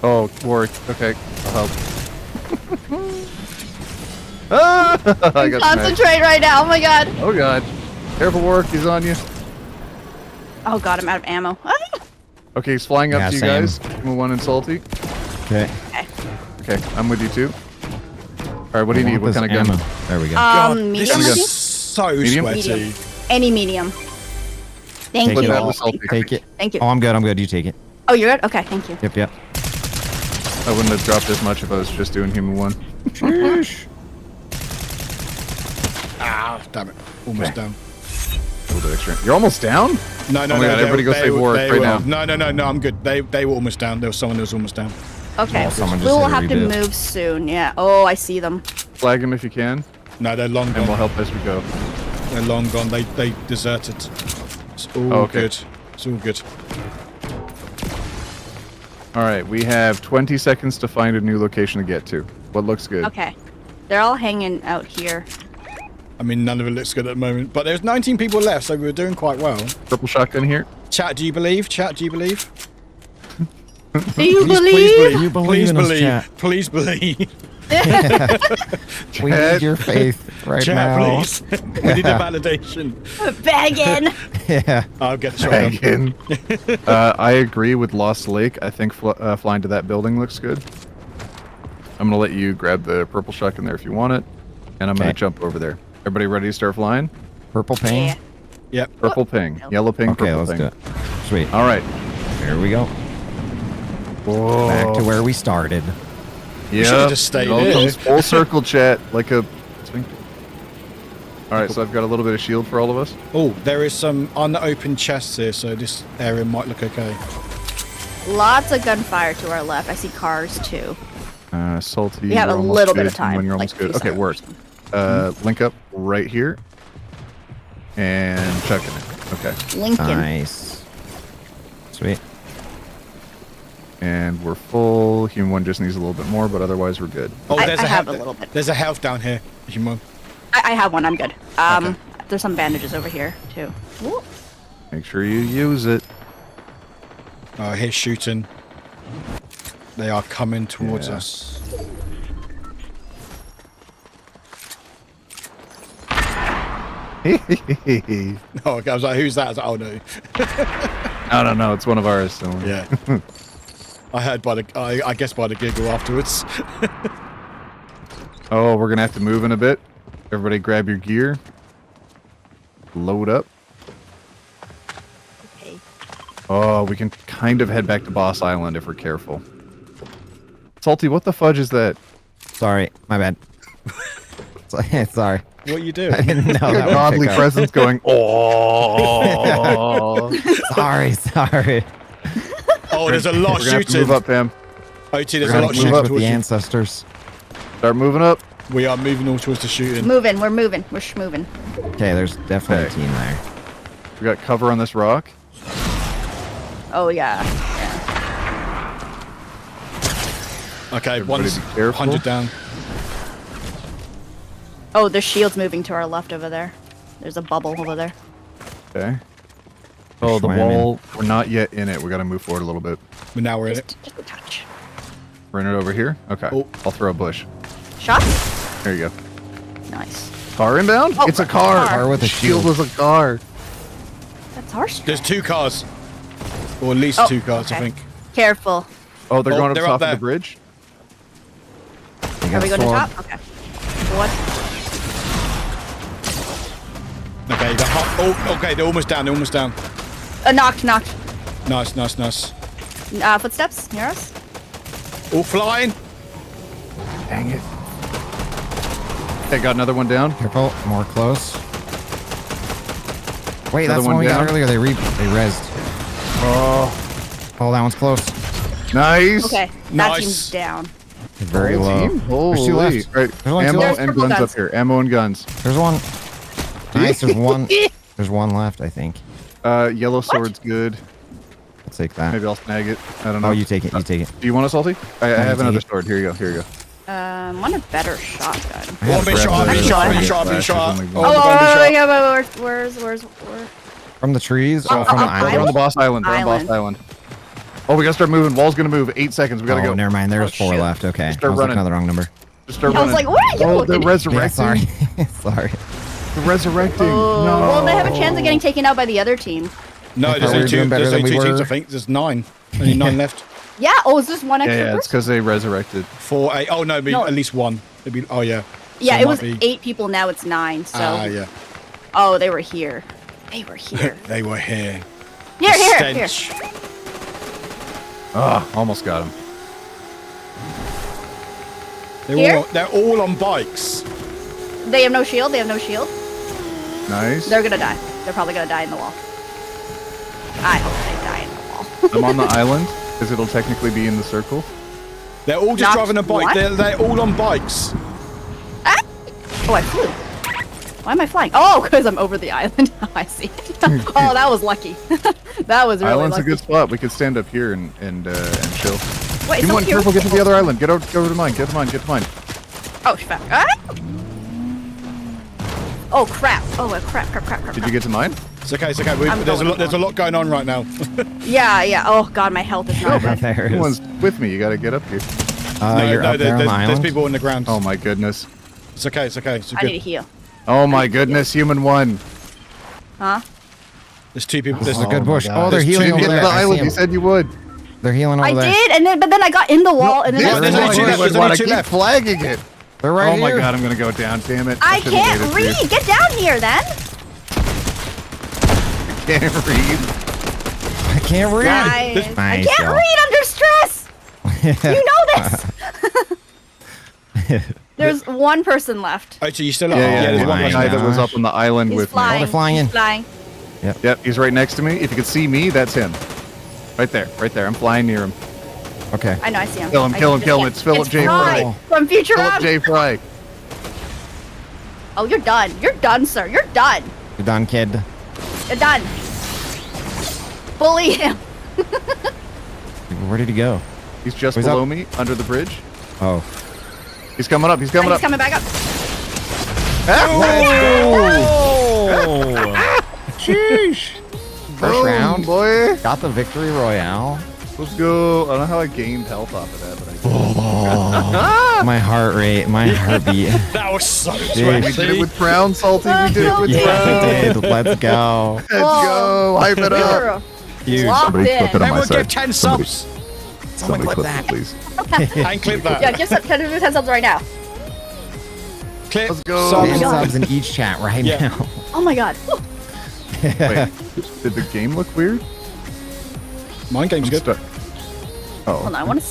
Oh, Warwick. Okay, I'll help. Ah! I got smacked. Concentrate right now. Oh my god. Oh god. Careful, Warwick. He's on you. Oh god, I'm out of ammo. Ah! Okay, he's flying up Yeah, to you same. guys. Human one and Salty. Okay. Okay, I'm with you too. Alright, what do you need? What kind of gun? ammo? There we go. God, Medium. this gun. is maybe? so Medium? sweaty. Medium. Any medium. Thank Take you. it that all. was Salty. Take it. Thank you. Oh, I'm good. I'm good. You take it. Oh, you're good. Okay, thank you. Yep. Yep. I wouldn't have dropped as much if I was just doing human one. Ah, damn it. Almost Okay. down. A little bit extra. You're almost down? No, no, Oh my no. God, everybody go save Warwick right now. No, I'm good. They were almost down. There was someone who was almost down. Okay, Oh, someone we just will hit a have to reboot. move soon. Yeah. Oh, I see them. Flag him if you can, No, they're long and we'll gone. help as we go. They're long gone. They deserted. It's all Oh, okay. good. It's all good. Alright, we have 20 seconds to find a new location to get to. What looks good? Okay. They're all hanging out here. I mean, none of it looks good at the moment. But there's 19 people left, so we were doing quite well. Purple shotgun here. Chat, do you believe? Chat, do you believe? Do you Please believe? You believe Please in us, believe. chat. Please believe. We need your faith right Chat, now. please. We need a validation. Begging. Yeah. I'll get the shotgun. Again. I agree with Lost Lake. I think flying to that building looks good. I'm gonna let you grab the purple shotgun there if you want it, and I'm gonna Okay. jump over there. Everybody ready to start flying? Purple ping. Yeah. Yep. Purple ping, yellow ping, Okay, purple let's ping. do it. Sweet. All right. There we go. Whoa. Back to where we started. Yeah. should've just stayed it all here. comes full circle, chat, like a. All right, so I've got a little bit of shield for all of us. Oh, there is some unopened chests here, so this area might look okay. Lots of gunfire to our left. I see cars too. Salty. We have we're a almost little bit good, of time, When you're like almost good. 3 Okay, work. seconds. Link up right here. And chucking it. Okay. Lincoln. Nice. Sweet. And we're full. Human one just needs a little bit more, but otherwise we're good. Oh, I there's have a little bit. There's a health down here. Human. I have one. I'm good. Okay. There's some bandages over here too. Ooh. Make sure you use it. Here's shooting. They are coming towards Yeah. us. Oh, okay. I was like, who's that? I was like, oh no. I don't know. It's one of ours. So. Yeah. I heard by the, I guess by the giggle afterwards. Oh, we're gonna have to move in a bit. Everybody, grab your gear. Load up. Okay. Oh, we can kind of head back to Boss Island if we're careful. Salty, what the fudge is that? Sorry. My bad. Sorry. What are you I doing? didn't know A that would godly pick up. presence going. Oh. Sorry. Oh, there's a lot We're gonna have to shooting. move up, Pam. OT, there's We're a gonna lot move shooting up With towards the you. ancestors. Start moving up. We are moving all towards the shooting. Moving. We're moving. We're moving. Okay, there's definitely Okay. a team there. We got cover on this rock. Oh yeah. Okay, Everybody one's be careful. 100 down. Oh, there's shields moving to our left over there. There's a bubble over there. Okay. Oh, the Schwamming. wall. We're not yet in it. We got to move forward a little bit. But now we're in it. Just a touch. We're in it over here. Okay. Oh. I'll throw a bush. Shot. There you go. Nice. Car inbound? Oh, It's a car. Car with a Shield shield. was a car. That's harsh. There's 2 cars. Or at least Oh, 2 cars, I okay. think. Careful. Oh, they're Oh, going up they're top up of the there. bridge. You Are got we going to sword. top? Okay. What? Okay, you got half. Oh, okay, they're almost down. They're almost down. Knocked. Nice, nice, nice. Footsteps near us. All flying. Dang it. Okay, got another one down. Careful, more close. Wait, Another that's the one one we got down. earlier. They rezzed. Oh, that one's close. Nice. Okay, that Nice. team's down. Very Whole low. team? There's two Holy. left. Right. There's only two Ammo left. and There's guns purple up here. Ammo and guns. There's one. Nice. There's one. There's one left, I think. Yellow sword's good. I'll take that. Maybe I'll snag it. I don't know. Oh, you take it. You take it. Do you want a salty? I you have take another it. sword. Here you go. Here you go. Want a better shotgun. I have One big grabbed shot, the- big shot, big Yeah. shot, big shot. Flashes Oh, only the one. big shot. yeah, but where's From the trees or Oh, from the oh, They're island? on the boss island. They're on Island. boss island. Oh, we gotta start moving. Wall's gonna move. 8 seconds. We gotta Oh, go. never mind. There's Oh, 4 shit. left. Okay. I Start was running. looking at the wrong number. Just start I was running. like, where are you Oh, looking? they're resurrecting. Yeah, sorry. Sorry. They're resurrecting. Oh, No. well, they have a chance of getting taken out by the other team. No, I there's thought we only were two. doing better There's than only we two teams. were. I think there's 9. Only 9 left. Yeah. Oh, is this one Yeah, extra yeah, it's person? because they resurrected. 4, 8. Oh no, it'd be No. at least 1. It'd be. Oh yeah. Yeah, So it was might be- 8 people. Now it's 9. So. Ah yeah. Oh, they were here. They were here. They were here. Here. Stench. Ah, almost got him. Here? They're all on bikes. They have no shield. They have no shield. Nice. They're gonna die. They're probably gonna die in the wall. I hope they die in the wall. I'm on the island, because it'll technically be in the circle. They're all just Not driving a bike. what? They're all on bikes. Oh, I flew. Why am I flying? Oh, because I'm over the island. Oh, I see. Oh, that was lucky. That was really Island's lucky. a good spot. We could stand up here and chill. Wait, Come on, someone here. careful, get to the other island. Get over to mine. Get to mine. Get to mine. Oh, fuck. Ah! Oh, crap. Oh, crap. Did you get to mine? It's okay. It's okay. I'm There's going a lot going on right now. Yeah. Oh, God, my health is not good. There it Someone's is. with me. You gotta get up here. You're up there on the there's island. people on the ground. Oh my goodness. It's okay. It's okay. It's I need to good. heal. Oh my goodness, human one. Huh? There's 2 people. This There's is a good bush. God. Oh, they're There's healing two over Get people to there. the I see island. You 'em. said you would. They're healing over I there. did, but then I got in the wall, and then There's I only was two like, left. There's one. only I 2 keep left. flagging it. They're right Oh my here. god, I'm gonna go down. Damn it. I should've can't waited for you. read. Get down here, then. Can't read. I can't read. Guys, I Nice, can't y'all. read under stress. You know this. There's one person left. Oh, so you still are? Yeah, there's the one my person guy left. that was gosh. up on the island He's with flying. Oh, they're flying in. He's flying. me. Yep, he's right next to me. If you could see me, that's him. Right there. I'm flying near him. Okay. I know. I see him. Kill him, I kill him, just kill him. can't- It's Philip J. Fry Fry. from Future Philip Rob. J. Fry. Oh, you're done. You're done, sir. You're done. You're done, kid. You're done. Bully him. Where did he go? He's just Where's below up? me, under the bridge. Oh. He's coming up. He's coming He's up. coming back up. Sheesh. First Boom, round. boy. Got the victory royale. Let's go. I don't know how I gained health off of that, but I did. Oh, my heart rate, my heartbeat. That was so Jeez. We did it with Crown, Salty. We did it with Yeah, Crown. we did. Let's go. Let's go. Hype it up. You're Huge. locked Somebody in. clip it on my Everyone side. give 10 subs. Somebody clip clip that. it, please. And clip that. Yeah, give some 10 subs right now. Clip Let's go. subs. Ten God. subs in each chat right Yeah. now. Oh my god. Wait, did the game look weird? Mine game's I'm good. stuck. Hold Oh, on, I want to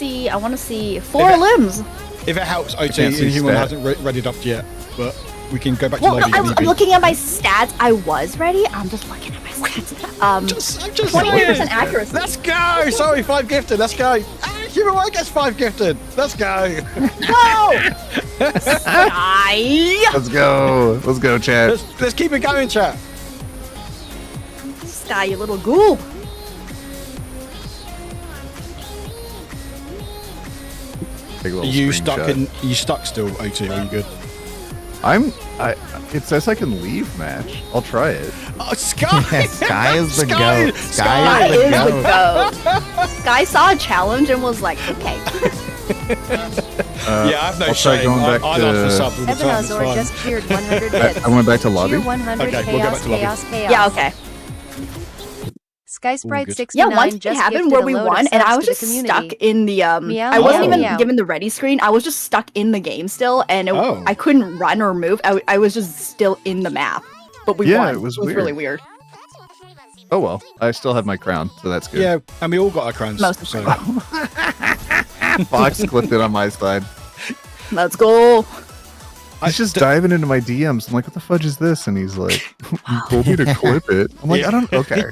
see 4 limbs. If it helps, OT, can't see Inhuman stat. hasn't readied up yet, but we can go back to Well, no, lobby. if need I'm be. looking at my stats. I was ready. I'm just looking at my stats. I'm just 28% saying. accuracy. Let's go. Sorry, 5 gifted. Let's go. Human One gets 5 gifted. Let's go. Whoa! Sky! let's go. Let's go, chat. Let's keep it going, chat. Sky, you little goob. Take a Are little you stuck screenshot. in? You stuck still, OT? Are you good? It says I can leave match. I'll try it. Oh, Sky. Sky is the Sky. goat. Sky Sky is is the the goat. goat. Sky saw a challenge and was like, okay. Yeah, I have no I'll try shame. going I back ask to- for subs all the time. It's Evanazor fine. just cheered 100 bits. I went back to lobby. Cheer 100 Okay, we'll go chaos, back to lobby. chaos, chaos. Yeah, okay. Sky Sprite good. 69 Yeah, once it just happened gifted where a we load of won, and I subs was to just the stuck community. in the Meow, I wasn't meow, even meow. given the ready screen. I was just stuck in the game still, and Oh. I couldn't run or move. I was just still in the map, but we Yeah, won. it was really weird. weird. Oh well, I still have my crown, so that's good. Yeah, and we all got our crowns. Most of so. Fox clipped it on my side. Let's go. He's just diving into my DMs. I'm like, what the fudge is this? And he's like, you told me to clip it. I'm like, I don't. Okay.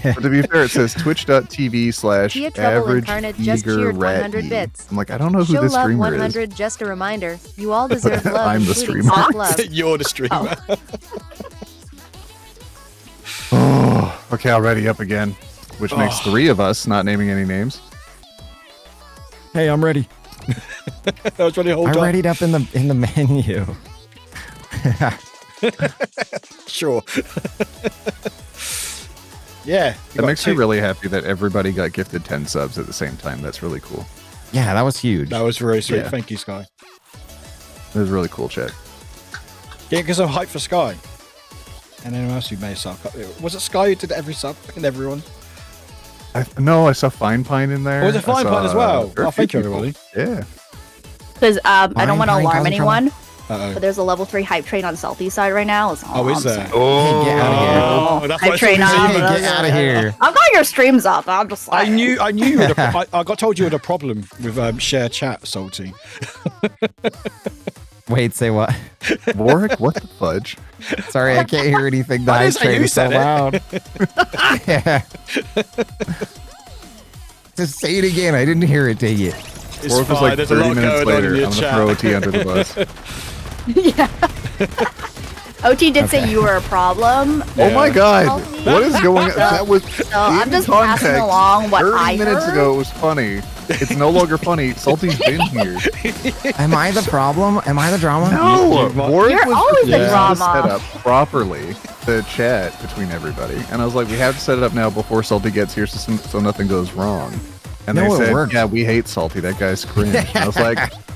But to be fair, it says twitch.tv/average just cheered 100 eager bits. I'm like, I don't know who Show this love streamer 100. Just a reminder, you all deserve love. I'm the including streamer. self-love. You're the streamer. Oh, okay, I'll ready up again. Which makes 3 of us, not naming any names. Hey, I'm ready. I was ready to hold I up. readied up in the menu. Sure. Yeah. That makes me really happy that everybody got gifted 10 subs at the same time. That's really cool. Yeah, that was huge. That was very sweet. Yeah. Thank you, Sky. That was really cool, chat. Yeah, because I'm hyped for Sky. And anyone else who may have sub. Was it Sky who did every sub and everyone? No, I saw Fine Pine in there. Oh, was it Fine Pine as well? There are Oh, a few thank you, people. everybody. Yeah. Because I don't Fine, want to fine, alarm cause of anyone, Uh-oh. but there's a level 3 hype train on Salty's side right now. Is all Oh, is I'm there? saying. Oh, Get out of here. Oh, that's Hype why train it's so on. easy. Get out of here. I've got your streams up. I'm just I like, knew you had I got told you had a problem with share chat, Salty. Wait, say what? Warwick, what the fudge? Sorry, I can't hear anything. The I hype didn't say train you is so said it. loud. Yeah. Just say it again. I didn't hear it, dang it. It's Warwick was fine. like There's a 30 lot minutes going on later. in I'm your going to chat. throw OT under the bus. OT did say Okay. you were a problem. Oh my god. Salty. What is going on? That was So I'm in just context. passing along what 30 I minutes heard. ago it was funny. It's no longer funny. Salty's been here. Am I the problem? Am I the drama? No, Warwick You're was always the refusing to drama. set up properly the chat between everybody, and I was like, we have to set it up now before Salty gets here, so nothing goes wrong. And No, they it said, worked. yeah, we hate Salty. That guy's cringe. I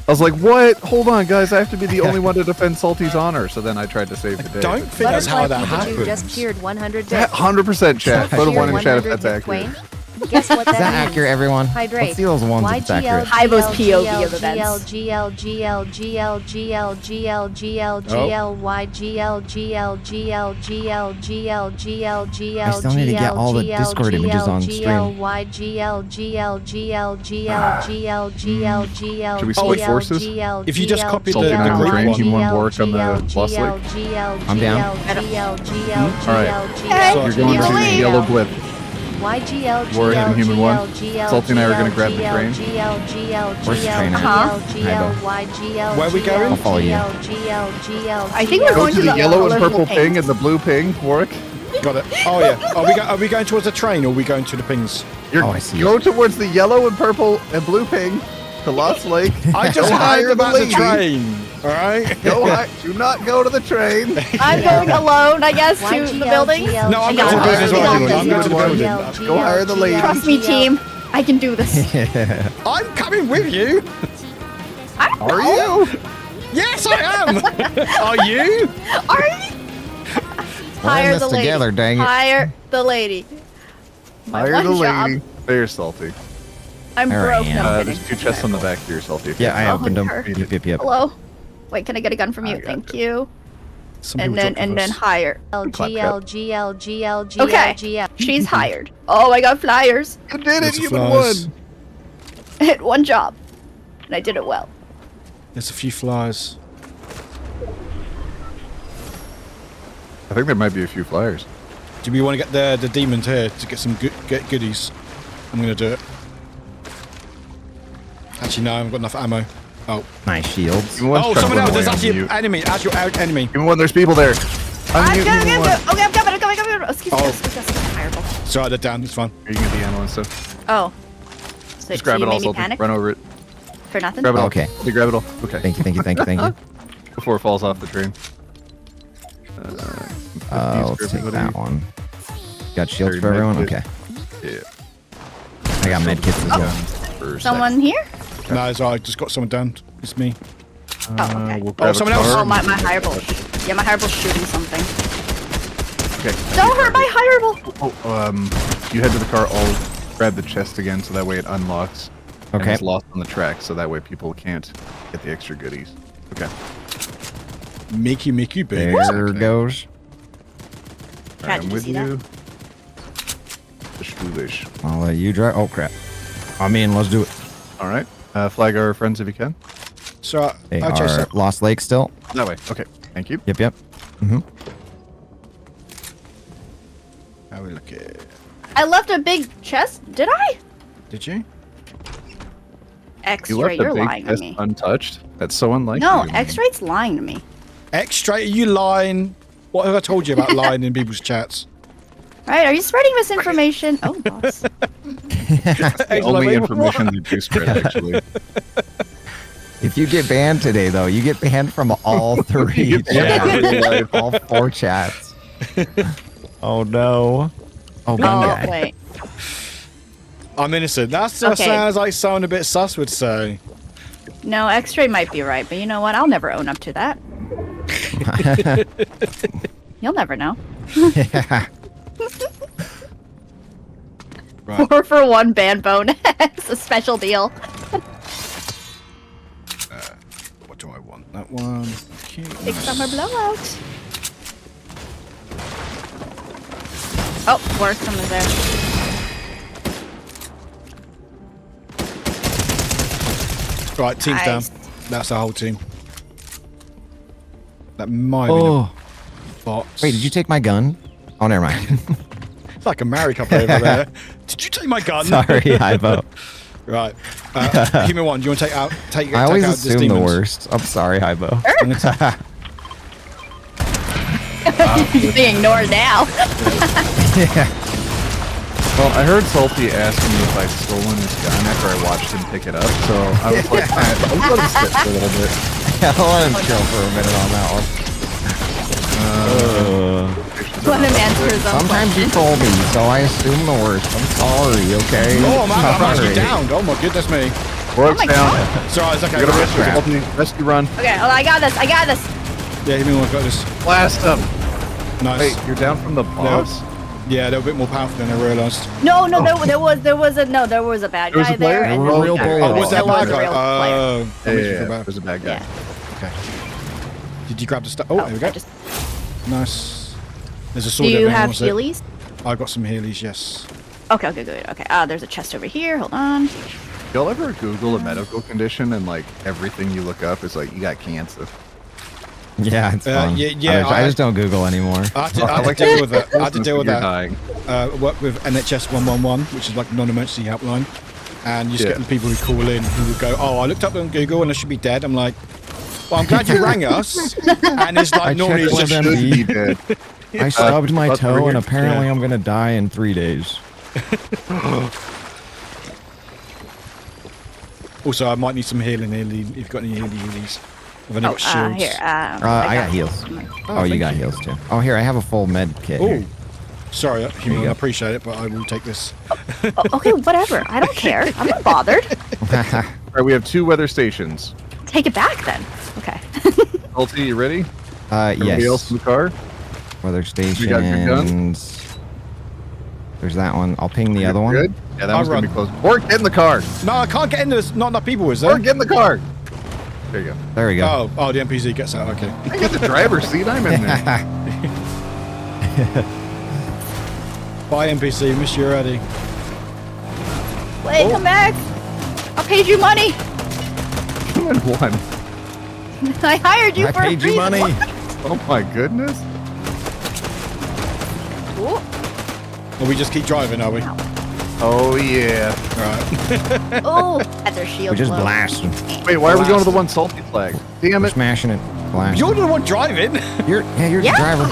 was like, what? Hold on, guys. I have to be the only one to defend Salty's honor. So then I tried to save the day. Don't think that's how that Butterfly Pikachu happens. just cheered 100 bits. 100% chat. Photo Cheer one in chat if 100 that's accurate. Bitcoin. Guess what Is that that means? accurate, everyone? Hydrate. Let's see those ones if it's accurate. Hybo's POV of events. I still need to get all the Discord images on stream. Should we split forces? If you just copy Salty the and I on the group train, one. you want Warwick on the Lost Lake? I'm down. Alright. Hey, You're you going to the believe? yellow blip. YGL, Warwick and Human One. Salty and I are gonna grab the train. Where's the train at? Where are we going? I'll follow you. I think we're Go going to to the yellow and colorful purple ping pink. and the blue ping, Warwick. Got it. Oh yeah. Are we going towards the train or are we going to the pings? You're, Oh, I see. Go towards the yellow and purple and blue ping to Lost Lake. I just Go higher heard about the lady. train. All right. Go high. Do not go to the train. I'm going alone, I guess, to the building. No, I'm going to the building as well. I'm going to the building. Go hire the lady. Trust me, team. I can do this. I'm coming with you. Are you? Yes, I am. Are you? Are you? We're in Hire this the lady. together, dang it. Hire the lady. My Hire the one job. lady. They're salty. I'm There I broke. am. No, I'm There's kidding. 2 chests on the back here, salty. Yeah, I Oh, opened them. sure. Yep. Hello. Wait, can I get a gun from you? I got Thank it. you. Some And people then dropped with us. hire. GL. Okay. She's hired. Oh, I got flyers. You did it, There's the Human flies. One. I had one job, and I did it well. There's a few flies. I think there might be a few flyers. Do we want to get the demons here to get some get goodies? I'm going to do it. Actually, no, I haven't got enough ammo. Oh. Nice shields. Human One's Oh, trying to someone run else. There's away on actually an mute. enemy. Actual enemy. Human One, there's people there. I'm Unmute going. Human One. Okay, I'm coming. Excuse me. Oh. Excuse me. Fireball. Sorry, they're down. It's fine. Here, you can get the ammo and stuff. Oh. So, Just grab so it you all, made me salty. panic Run over it. for nothing? Grab it all. Okay. Hey, grab it all. Okay. Thank you. Before it falls off the train. Let's take that one. Got shields for everyone? Okay. Yeah. I got medkits as well. For a Someone here? No, it's all right. I just got someone down. It's me. Oh, okay. We'll grab a someone else? car. Oh, my fireball. Yeah, my fireball's shooting something. Okay. Don't hurt my fireball! Oh, you head to the car. I'll grab the chest again, so that way it unlocks. And Okay. it's lost on the track, so that way people can't get the extra goodies. Okay. Mickey, big. There goes. All Cat, right, did I'm you with see that? you. Foolish. I'll let you drive. Oh, crap. I'm in. Let's do it. All right. Flag our friends if you can. So, They I'll chase are that. Lost Lake still. That way. Okay. Thank you. Yep, yep. Mm-hmm. How we look at? I left a big chest. Did I? Did you? You left X-ray, the you're big lying to chest me. untouched. That's so unlike No, you. X-ray's lying to me. X-Straight, you lying? What have I told you about lying in people's chats? Right? Are you spreading misinformation? Oh, boss. That's the only information that you spread, actually. If you get banned today, though, you get banned from all 3 You get banned from real life. all 4 chats. Oh no. Oh, gun Oh, guy. wait. I'm innocent. That Okay. sounds like someone a bit sus would say. No, X-ray might be right, but you know what? I'll never own up to that. You'll never know. Yeah. Right. 4 for 1 band bonus. A special deal. What do I want? That one. Okay, Big nice. summer blowout. Oh, more someone's there. Right, team's Nice. down. That's the whole team. That might be Oh. a box. Wait, did you take my gun? Oh, never mind. It's like a married couple over there. Did you take my gun? Sorry, Ivo. Right. Human one, do you want to take out? Take I always out this assume the demons? worst. I'm sorry, Ivo. He's being ignored now. Well, I heard Salty ask me if I'd stolen his gun after I watched him pick it up, so I was like, I'll let him sit for a little bit. I'll let him chill for a minute on that one. Let him answer his own Sometimes you question. troll me, so I assume the worst. I'm sorry, okay? Oh man, I'm actually Sorry. down. Oh my goodness me. Works my down. It's alright, it's okay. You gotta Right. rescue, help me. Rescue run. Okay, hold on, I got this. I got this. Yeah, human one got this. Blast him. Nice. Wait, you're down from the boss? Yeah, they're a bit more powerful than I realised. No, there was a bad There was guy a player? there. And There were then real we got bullets. rid of Oh, was it. that There bad was a guy? real player. Oh, that makes me feel bad. There's a bad guy. Yeah. Okay. Did you grab the stuff? Oh, there we go. I just- Nice. There's a Do sword. you over there, have what's it? healies? I got some healies, yes. Okay, good. Okay, there's a chest over here. Hold on. Y'all ever Google a medical condition and like everything you look up is like you got cancer? Yeah, it's fun. yeah, I just don't Google anymore. I had to deal with that. I had to deal with You're that. dying. Work with NHS 111, which is like a non-emergency helpline. And you just Yeah. get the people who call in who will go, oh, I looked up on Google and I should be dead. I'm like, well, I'm glad you rang us. And it's like, I normally it's checked just, with Should be dead. I stubbed my Up over toe, and here? apparently Yeah. I'm gonna die in 3 days. also, I might need some healing if you've got any healies. I've only got shields. Here. I got heals. Oh, you thank got you. heals too. Oh, here, I have a full med kit. Oh, here. sorry, Human, go. I appreciate it, but I will take this. Oh, okay, whatever. I don't care. I'm not bothered. All right, we have 2 weather stations. Take it back then. Okay. Salty, you ready? Everybody else Yes. in the car? Weather You got your gun? stations. There's that one. I'll ping the You're other one. Good? Yeah, that I'll one's gonna be run. close. Or get in the car. No, I can't get in. There's not enough people, is Or there? get in the car. There you go. There we go. Oh, the NPC gets out. Okay. I got the driver's seat. I'm in there. Bye, NPC. Miss you already. Wait, come back. I paid you money. I'm in one. I hired you I for a paid you reason. money. Oh my goodness. Ooh. Or we just keep driving, are we? Oh yeah. Right. Oh, at their shield. We just low. blast them. Wait, why are we going to the one salty flag? Damn We're it. smashing it. Blast. You're the one driving. You're the driver.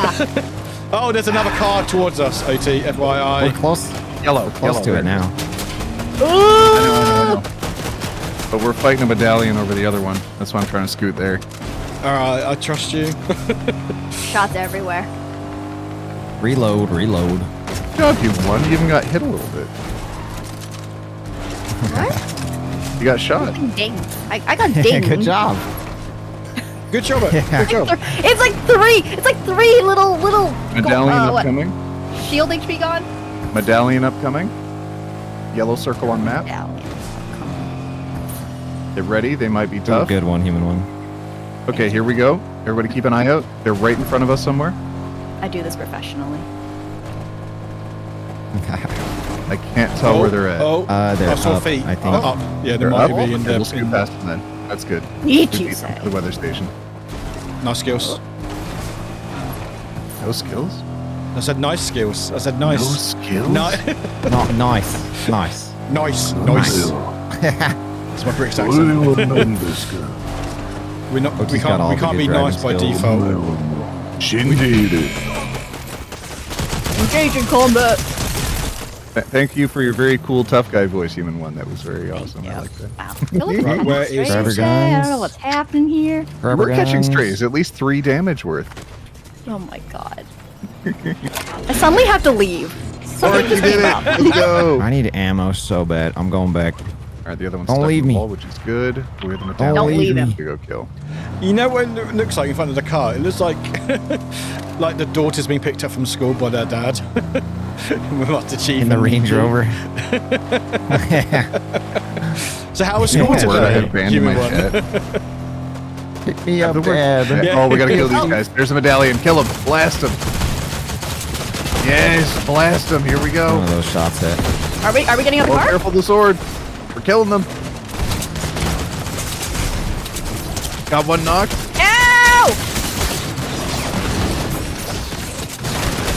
Oh, there's another car towards us. OT, We're FYI. close. Yellow. Close yellow, to it red. now. I know. But we're fighting a medallion over the other one. That's why I'm trying to scoot there. All right, I trust you. Shots everywhere. Reload. Good job, you won. You even got hit a little bit. What? You got shot. Dinged. I got dinged. Good job. Good job. Good job. It's like 3. It's like 3 little. Medallion what? upcoming. Shield HP gone. Medallion upcoming. Yellow circle on map. Yeah. Get ready. They might be Do a tough. good one, human one. Okay, here we go. Everybody keep an eye out. They're right in front of us somewhere. I do this professionally. I can't tell where they're at. Oh, They're I saw up, feet. I think. Up. Yeah, they They're might up? be in Okay, there. we'll scoot past them then. That's good. Need We you beat them say? to the weather station. Nice skills. No skills? I said nice skills. I said No nice. skills? Not nice. Nice. Nice. It's my British accent. We're not. Loki's We got all can't. We the can't good be driving nice by skills. default. Engage in combat. Thank you for your very cool tough guy voice, Human One. That was very awesome. I like that. Wow. Feel like Right, I'm where catching is- strays Rubber today. I don't know guns. what's happening here. Rubber We're catching guns. strays. At least 3 damage worth. Oh my god. I suddenly have to leave. Something You just did came it. up. Let's go. I need ammo so bad. I'm going back. All right, the other one's Don't stuck leave in the me. wall, which is good. We're them Don't down. leave him. To go kill. You know what it looks like in front of the car? It looks like like the daughter's being picked up from school by their dad. With lots of In the Range Rover. So how was school Word, I had today? abandoned Human my one. chat. Pick me up, The word- Dad. Yeah. Oh, we gotta kill these Oh. guys. There's a medallion. Kill him. Blast him. Yes, blast him. Here we One go. of those shots hit. Are we getting out the Oh, car? careful the sword. We're killing them. Got one knocked. Ow!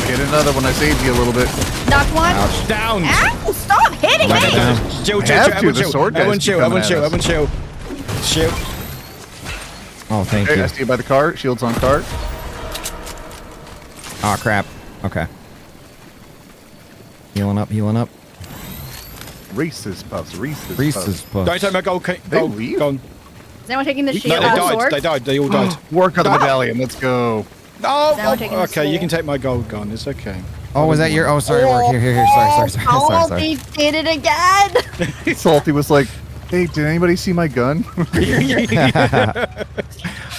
Get another one. I saved you a little bit. Knocked one. Ouch. Down. Ow! Stop hitting Back me! down. Chill, I chill, have chill. to, Everyone the chill. sword guys Everyone keep chill. coming Everyone at chill. us. Everyone chill. Chill. Oh, thank Hey, you. I see you by the car. Shields on car. Oh, crap. Okay. Healing up, healing up. Reese's Puffs. Reese's Reese's Puffs. Puffs. Don't take my gold. They Gold. leave? Gone. Is anyone taking the No, shield they and died. sword? They died. They all died. Work on the medallion. Let's go. Oh, Now we're taking the okay. You sword. can take my gold gun. It's okay. Oh, was that your? Oh, sorry, Work. Here. Sorry. He did it again! Salty was like, hey, did anybody see my gun? I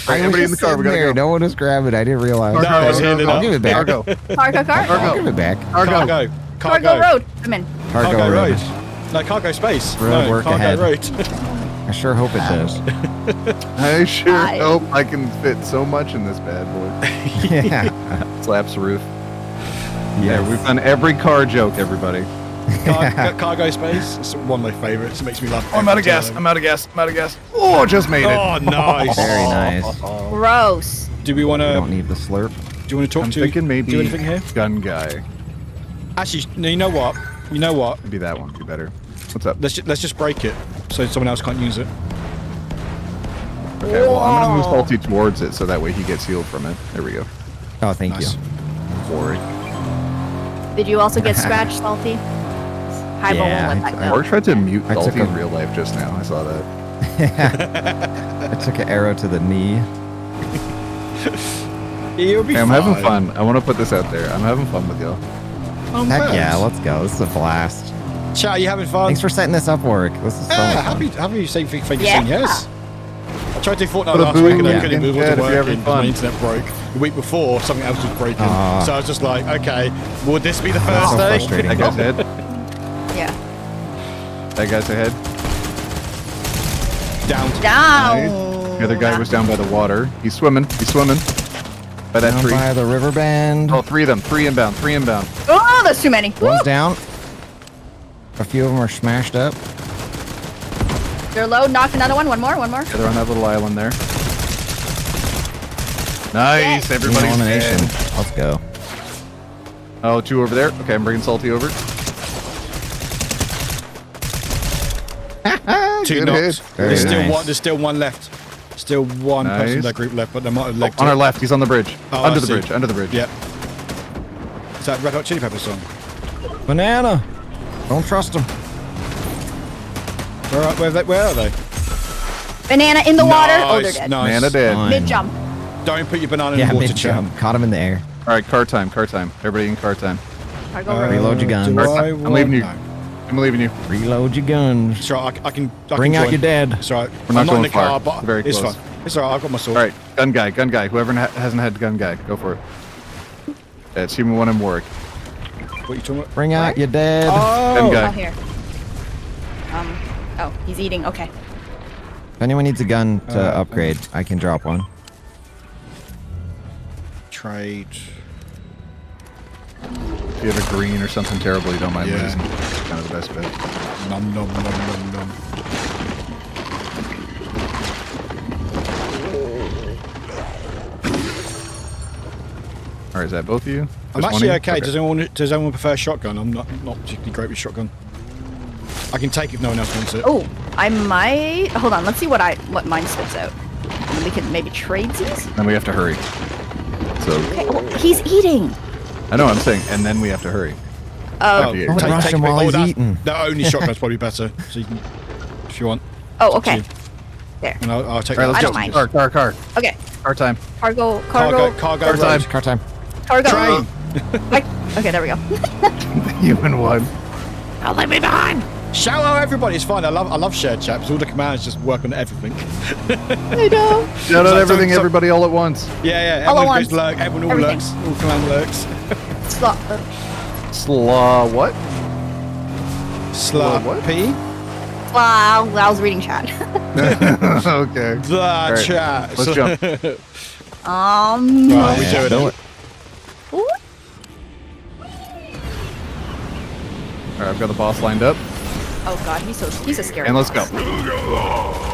everybody in the car, we gotta there. go. No one was grabbing. I didn't realize. No, I was hitting it I'll up. give it back. Cargo. Cargo. I'll give it back. Cargo. Cargo road. I'm in. Cargo Cargo road. road. No, cargo space. Road no, work cargo ahead. road. I sure hope it does. I sure Hi. hope I can fit so much in this bad boy. Yeah. Slaps roof. Yes. Yeah, we've done every car joke, everybody. Cargo space. It's one of my favorites. It makes me laugh. Oh, I'm out of every gas. time. I'm out of gas. I'm out of gas. Oh, just made it. Oh, nice. Very nice. Gross. Do we want I don't to? need the slurp. Do you want to talk I'm to? thinking maybe Do anything here? gun guy. Actually, no. You know what? You know what? Maybe that one would be better. What's up? Let's just break it so someone else can't use it. Okay, well, I'm gonna move Salty towards it so that way he gets healed from it. There we go. Oh, thank Nice. you. Sorry. Did you also get scratched, Salty? Highball Yeah, won't let that Or go. tried to mute I took Salty a- in real life just now. I saw that. I took an arrow to the knee. It'll be Hey, I'm fine. having fun. I want to put this out there. I'm having fun with y'all. Oh, Heck thanks. yeah, let's go. This is a blast. Chat, you having fun? Thanks for setting this up, Warwick. This is so Yeah, much fun. happy saying saying Yeah. yes. I tried to do Fortnite Put a last week and boom I in couldn't. the It chat wasn't if you're having working because my fun. internet broke. The week before, something else was breaking. Aw. So I was just like, okay, would this be the so first day? frustrating. That guy's ahead. Yeah. That guy's ahead. Down. Down. The other guy was down by the water. He's swimming. He's swimming. By that Down tree. by the river bend. Oh, 3 of them. 3 inbound. 3 inbound. Oh, that's too many. One's down. A few of them are smashed up. They're low. Knocked another one. One more. Yeah, they're on that little island there. Nice. Yes. Everybody's Elimination. dead. Let's go. Oh, 2 over there. Okay, I'm bringing Salty over. Two Good knocks. hit. Very There's still nice. one. There's still one left. Still one person in Nice. that group left, but they might have legged On it. our left. He's on the bridge. Oh, Under I the see. bridge. Under the bridge. Yep. Is that Red Hot Chili Peppers song? Banana. Don't trust them. Where are they? Banana in the water. Oh, they're Nice, dead. nice. Mana dead. Fine. Mid jump. Don't put your banana Yeah, in the water, mid chat. jump. Caught him in the air. All right, car time. Car time. Everybody in car time. Cargo road. Reload your guns. Do Car I time. I'm want- leaving you. No. I'm leaving you. Reload your guns. It's all right. I can Bring out join. your dead. It's all right. We're not I'm not in going the far. car, but Very it's close. fine. It's all right. I've got my sword. All right, gun guy, gun guy. Whoever hasn't had gun guy, go for it. Yeah, it's Human One and Warwick. What are you talking about? Bring out your dead. Gun Oh, guy. here. Oh, he's eating. Okay. If anyone needs a gun to upgrade, I can drop one. Trade. If you have a green or something terrible you don't mind Yeah. losing, it's kind of the best bet. Nom nom nom nom nom. Or is that both of you? I'm Just one actually of you? okay. Does anyone prefer shotgun? I'm not particularly great with shotgun. I can take if no one else wants it. Oh, I might. Hold on. Let's see what mine spits out. And we can maybe trade these. Then we have to hurry. So Okay. Oh, he's eating. I know I'm saying, and then we have to hurry. Oh. Okay. Don't rush him while he's eating. The only shotgun's probably better. So you can, if you want. Oh, okay. There. And I'll take All right, that. I let's don't go. mind. Car. Okay. Car time. Cargo. Cargo Car road. time. Car time. Cargo. Train. Okay, there we go. Human one. Don't leave me behind. Shout out everybody. It's fine. I love shared chaps. All the commands just work on everything. I know. Shout out So- everything, so- everybody, all at once. Yeah. All at Everyone once. goes lurk. Everyone all Everything. lurks. All command lurks. Slaw what? Slap What? P. Wow, I was reading chat. Okay. The right, chat. let's jump. Right, we Yeah, do it. Ooh. All right, I've got the boss lined up, Oh god, he's a scary. and let's go. boss.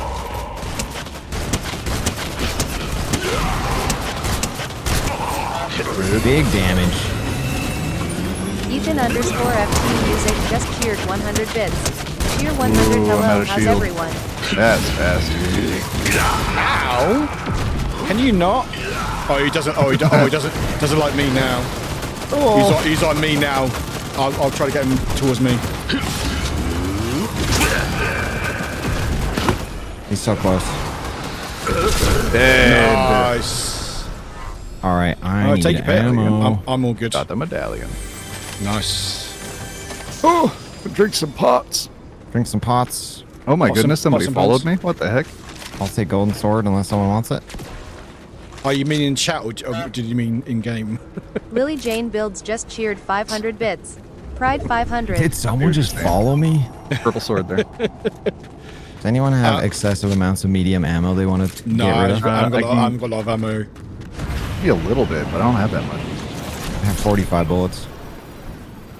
Big damage. Ethan_FT music just cheered 100 bits. Cheer 100 Ooh, I'm hello, out of how's shield. everyone? That's fast. Ow! Can you not? Oh, he doesn't. Oh, he doesn't like me now. Oh. He's on me now. I'll try to get him towards me. He's so close. Dead. Nice. All right, I Oh, need take your pick. ammo. I'm all good. Got the medallion. Nice. Oh, drink some pots. Drink some pots. Oh my Pots goodness, and- somebody pots and followed pans. me? What the heck? I'll take golden sword unless someone wants it. Oh, you mean in chat or did you mean in game? Lily Jane Builds just cheered 500 bits. Pride 500. Did someone just follow me? Purple sword there. Does anyone have Uh, excessive amounts of medium ammo they want to No, get I rid of? haven't got a lot of ammo. Maybe a little bit, but I don't have that much. I have 45 bullets.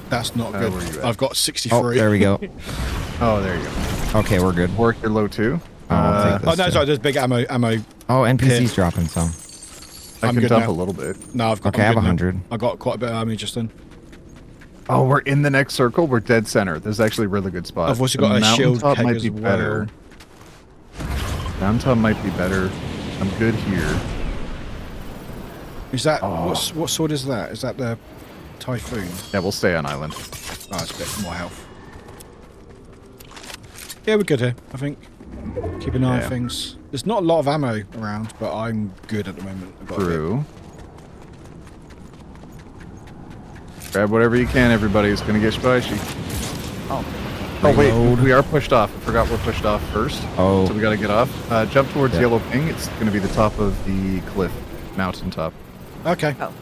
That's not Where good. you at? I've got 63. Oh, there we go. Oh, there you go. Okay, we're good. Work your low too. I'll take Oh this no, too. sorry. There's big ammo. Oh, NPC's Here. dropping some. I I'm can good dump now. a little bit. No, I've got. Okay, I have I'm good now. 100. I got quite a bit of ammo just then. Oh, we're in the next circle. We're dead center. This is actually a really good spot. I've also The got a shield mountaintop keg might as be well. better. Mountaintop might be better. I'm good here. Is that Oh. what sword is that? Is that the typhoon? Yeah, we'll stay on island. Oh, it's a bit more health. Yeah, we're good here. I think. Keep an eye Yeah. on things. There's not a lot of ammo around, but I'm good at the moment. I've got a bit. True. Grab whatever you can, everybody. It's gonna get spicy. Oh. Oh wait, Reload. we are pushed off. I forgot we're pushed off first. Oh. So we gotta get off. Jump towards Yeah. yellow ping. It's gonna be the top of the cliff, mountaintop. Okay. Oh.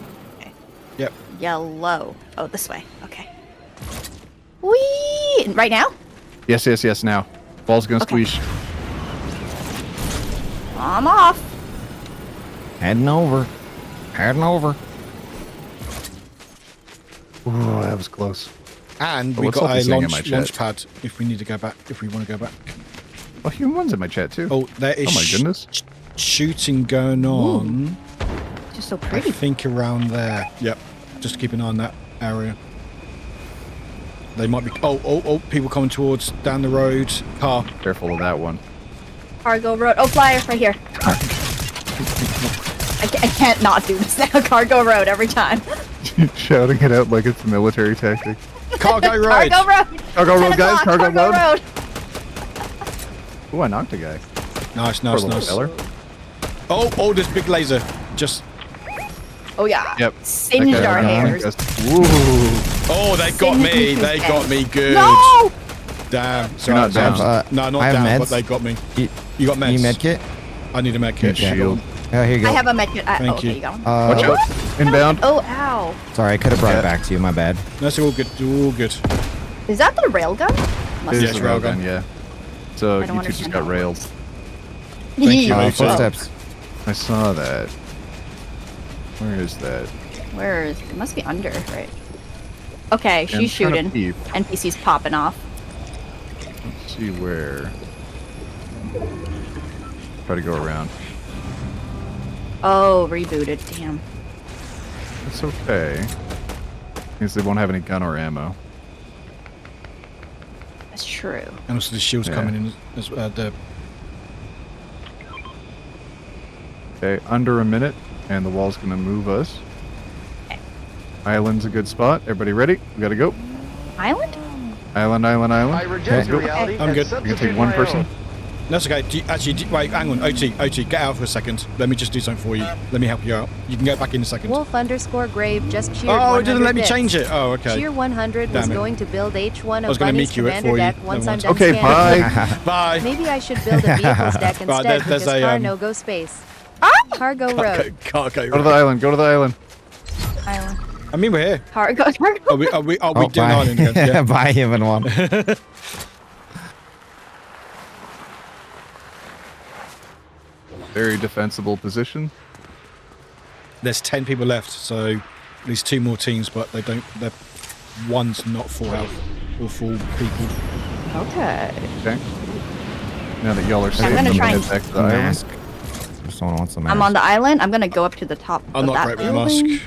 Okay. Yep. Yellow. Oh, this way. Okay. Whee! Right now? Yes, yes, yes. Now, ball's gonna Okay. squeeze. I'm off. Heading over. Heading over. Oh, that was close. And Oh, we what's got up a this thing in launch my chat? pad if we need to go back. If we want to go back. Oh, human one's in my chat too. Oh, there is. Oh my goodness. Shooting going on. Just so I pretty. think around there. Yep. Just keep an eye on that area. They might be. Oh! People coming towards down the road. Car. Careful of that one. Cargo road. Oh, flyer right here. I can't not do this now. Cargo road every time. Shouting it out like it's a military tactic. Cargo road. Cargo road. Cargo 10 road, guys. o'clock, Cargo road. road. Ooh, I knocked a guy. Nice, Poor nice, little nice. feller. Oh! There's big laser. Just. Oh yeah. Yep. Singed That guy our got hairs. us. Ooh. Oh, they got Sing me. the They Tuesday. got me good. No! Damn. You're Sorry, not down. No, not I have down, meds. but they got me. You, You got meds. you med kit? I need a med kit. Okay. Shield. Yeah, here you go. I have a med kit. Thank okay, you. you got one. Watch out. Inbound. Oh, ow. Sorry, I could have brought Yeah. it back to you. My bad. That's all good. All good. Is that the railgun? Must It Yes, is be. a railgun, yeah. So I don't you two just understand got how it railed. Thank you, Uh, mate. footsteps. I saw that. Where is that? Where is it? Must be under, right? Okay, I'm she's trying to shooting. peep. NPC's popping off. Let's see where. Try to go around. Oh, rebooted. Damn. It's okay. Means they won't have any gun or ammo. That's true. And also the shield's Yeah. coming in as the. Okay, under a minute, and the wall's gonna move us. Island's a good spot. Everybody ready? We gotta go. Island? Island, island, island. I reject Let's go. reality I'm and good. You can substitute take one my person. own. That's okay. Wait, hang on. OT, get out for a second. Let me just do something for you. Let me help you out. You can go back in a second. Wolf_grave just cheered. Oh, it 100 didn't let me bits. change it. Oh, okay. Cheer 100 was Damn it. going to build H1 I was of gonna Bunny's make you it commander for you. deck Never once mind. I'm done Okay, scanning. bye. Bye. Maybe I should build a vehicles deck instead there's because a, car no go space. Cargo road. Can't go. Go to the island. Go to the island. Island. I mean, we're here. Cargo. Are we doing bye. island again? Yeah. Bye, everyone. Very defensible position. There's 10 people left, so at least 2 more teams, but they don't. One's not full health or full people. Okay. Okay. Now that y'all are safe, I'm gonna I'm try gonna and- head back to the island. Mask. If someone wants a mask. I'm on the island. I'm gonna go up to the top I'm of not that great with a building. mask.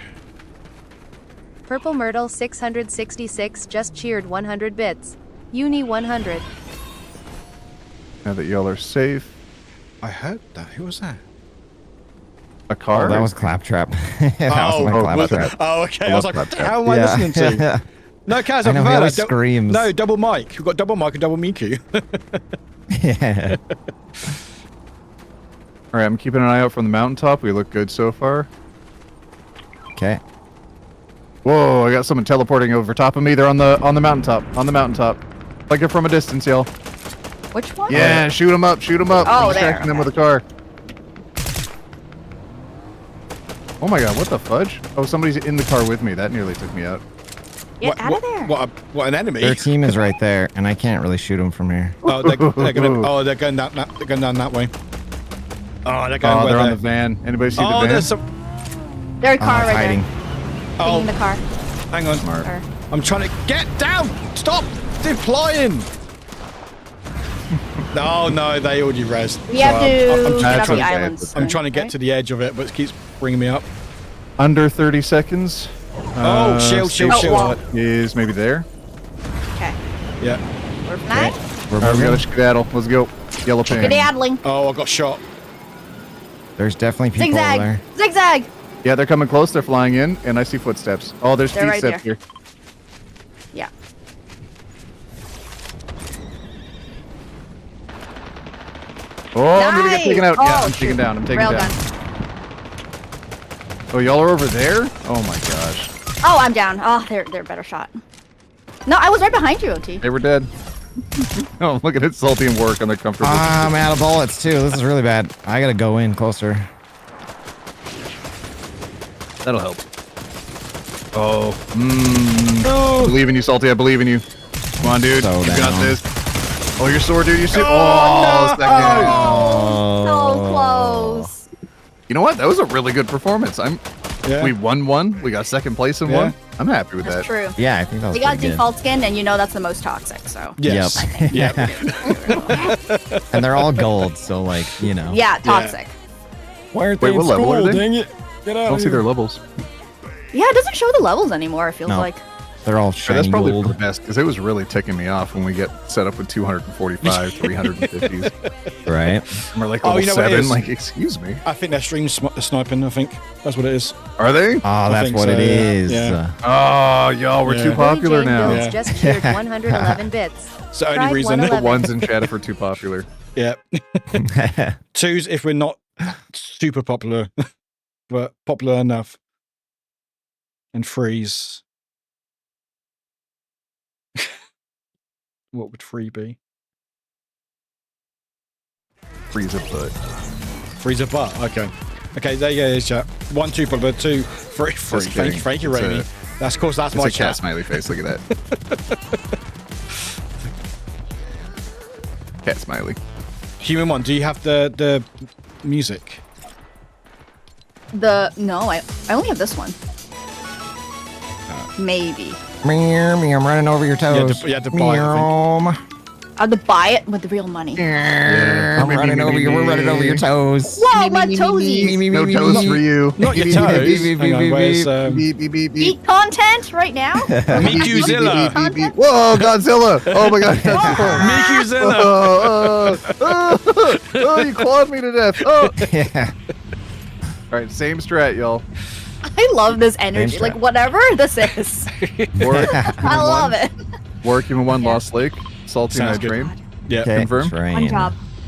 Purple Myrtle 666 just cheered 100 bits. Uni 100. Now that y'all are safe. I heard that. Who was that? A car. Oh, that was Claptrap. That was my was Claptrap. it? Oh, okay. I was like, what the Claptrap. hell am I listening to? No, Kaz, I know, I've he heard always that. screams. No, double mic. We've got double mic and double Miku. Yeah. All right, I'm keeping an eye out from the mountaintop. We look good so far. Okay. Whoa! I got someone teleporting over top of me. They're on the mountaintop. On the mountaintop. Like it from a distance, y'all. Which one? Yeah, shoot them up. Shoot them up. Oh, I'm there, distracting them with a car. Oh my god! What the fudge? Oh, somebody's in the car with me. That nearly took me out. Get out of there. What an enemy. Their team is right there, and I can't really shoot them from here. Oh, they're gonna. They're going down. They're going down that way. Oh, they're going. Oh, where they're on they're- the van. Anybody see the Oh, van? there's some. There's a Oh, car it's right hiding. there. Oh, Taking the car. hang on. Smart. Or- I'm trying to get down. Stop deploying. Oh no, they already rezzed. We have to I'm get that's off the okay. islands. I'm trying to get to the edge of it, but it keeps bringing me up. Under 30 seconds. Oh, shield, shield, safe shield. spot is maybe there. Okay. Yeah. We're fine. We're All right, we moving. gotta skedaddle. Let's go. Yellow pan. Skedaddling. Oh, I got shot. There's definitely people over Zigzag. there. Zigzag. Yeah, they're coming close. They're flying in, and I see footsteps. Oh, there's They're right footsteps there. here. Yeah. Oh, I'm gonna get Nice. taken out. Yeah, Oh, I'm taken shoot. down. I'm taken down. Railgun. Oh, y'all are over there? Oh my gosh. Oh, I'm down. Oh, they're a better shot. No, I was right behind you, OT. They were dead. Oh, look at it, Salty and Work on their comfortable. I'm out of bullets too. This is really bad. I gotta go in closer. That'll help. Oh. Believe in you, Salty. I believe in you. Come on, dude. So You got down. this. Oh, your sword, dude. You see? Oh, Oh, no. second. So close. You know what? That was a really good performance. Yeah. We won one. We got second place in Yeah. one. I'm happy with That's that. true. Yeah, I think that was We got pretty good. default skin, and you know that's the most toxic, so. Yes. Yep. Yeah. And they're all gold, so like, you know. Yeah, toxic. Why aren't Wait, what level are they? Dang it. Get I out don't of see their here. levels. Yeah, it doesn't show the levels anymore, it feels No. like. They're all Yeah, shiny that's probably for the gold. best because it was really ticking me off when we get set up with 245, 350s. Right. And we're like Oh, level you know what it 7. is? Like, excuse me. I think they're stream sniping. I think that's what it is. Are they? Oh, that's think what so, it yeah. is. Yeah. Oh, y'all, we're Yeah. too popular Jane now. Bills Yeah. just cheered 111 bits. It's the only Tried reason. 111. The ones in chat if we're too popular. Yeah. Twos if we're not super popular, but popular enough. And threes. What would free be? Freeze a butt. Freeze a butt. Okay. Okay, there you go, chat. 1, 2 popular, 2, 3, 3. Just kidding. Thank you, It's Rainy. That's of course that's It's my a cat chat. smiley face. Look at that. Cat smiley. Human one, do you have the music? No, I only have this one. Maybe. Meow, meow, I'm running over your toes. You had to buy it, I Meow. to buy it with the real money. I'm running over you. We're running over your toes. Whoa, my toesies. No toes for you. Not your toes. Hang on, where's, Beep, beep, beep, beep. Eat content right now. Mikuzilla. Beep, beep, beep. Whoa, Godzilla! Oh my God, Godzilla! Mikuzilla. Oh, you clawed me to death. Oh. Yeah. All right, same strat, y'all. I love this energy. Thanks, Like Brad. whatever this is. Warwick, I love it. Warwick, human one, Yeah. Lost Lake, Salty Sounds Night good. Train. Yeah. Okay, Confirm? train.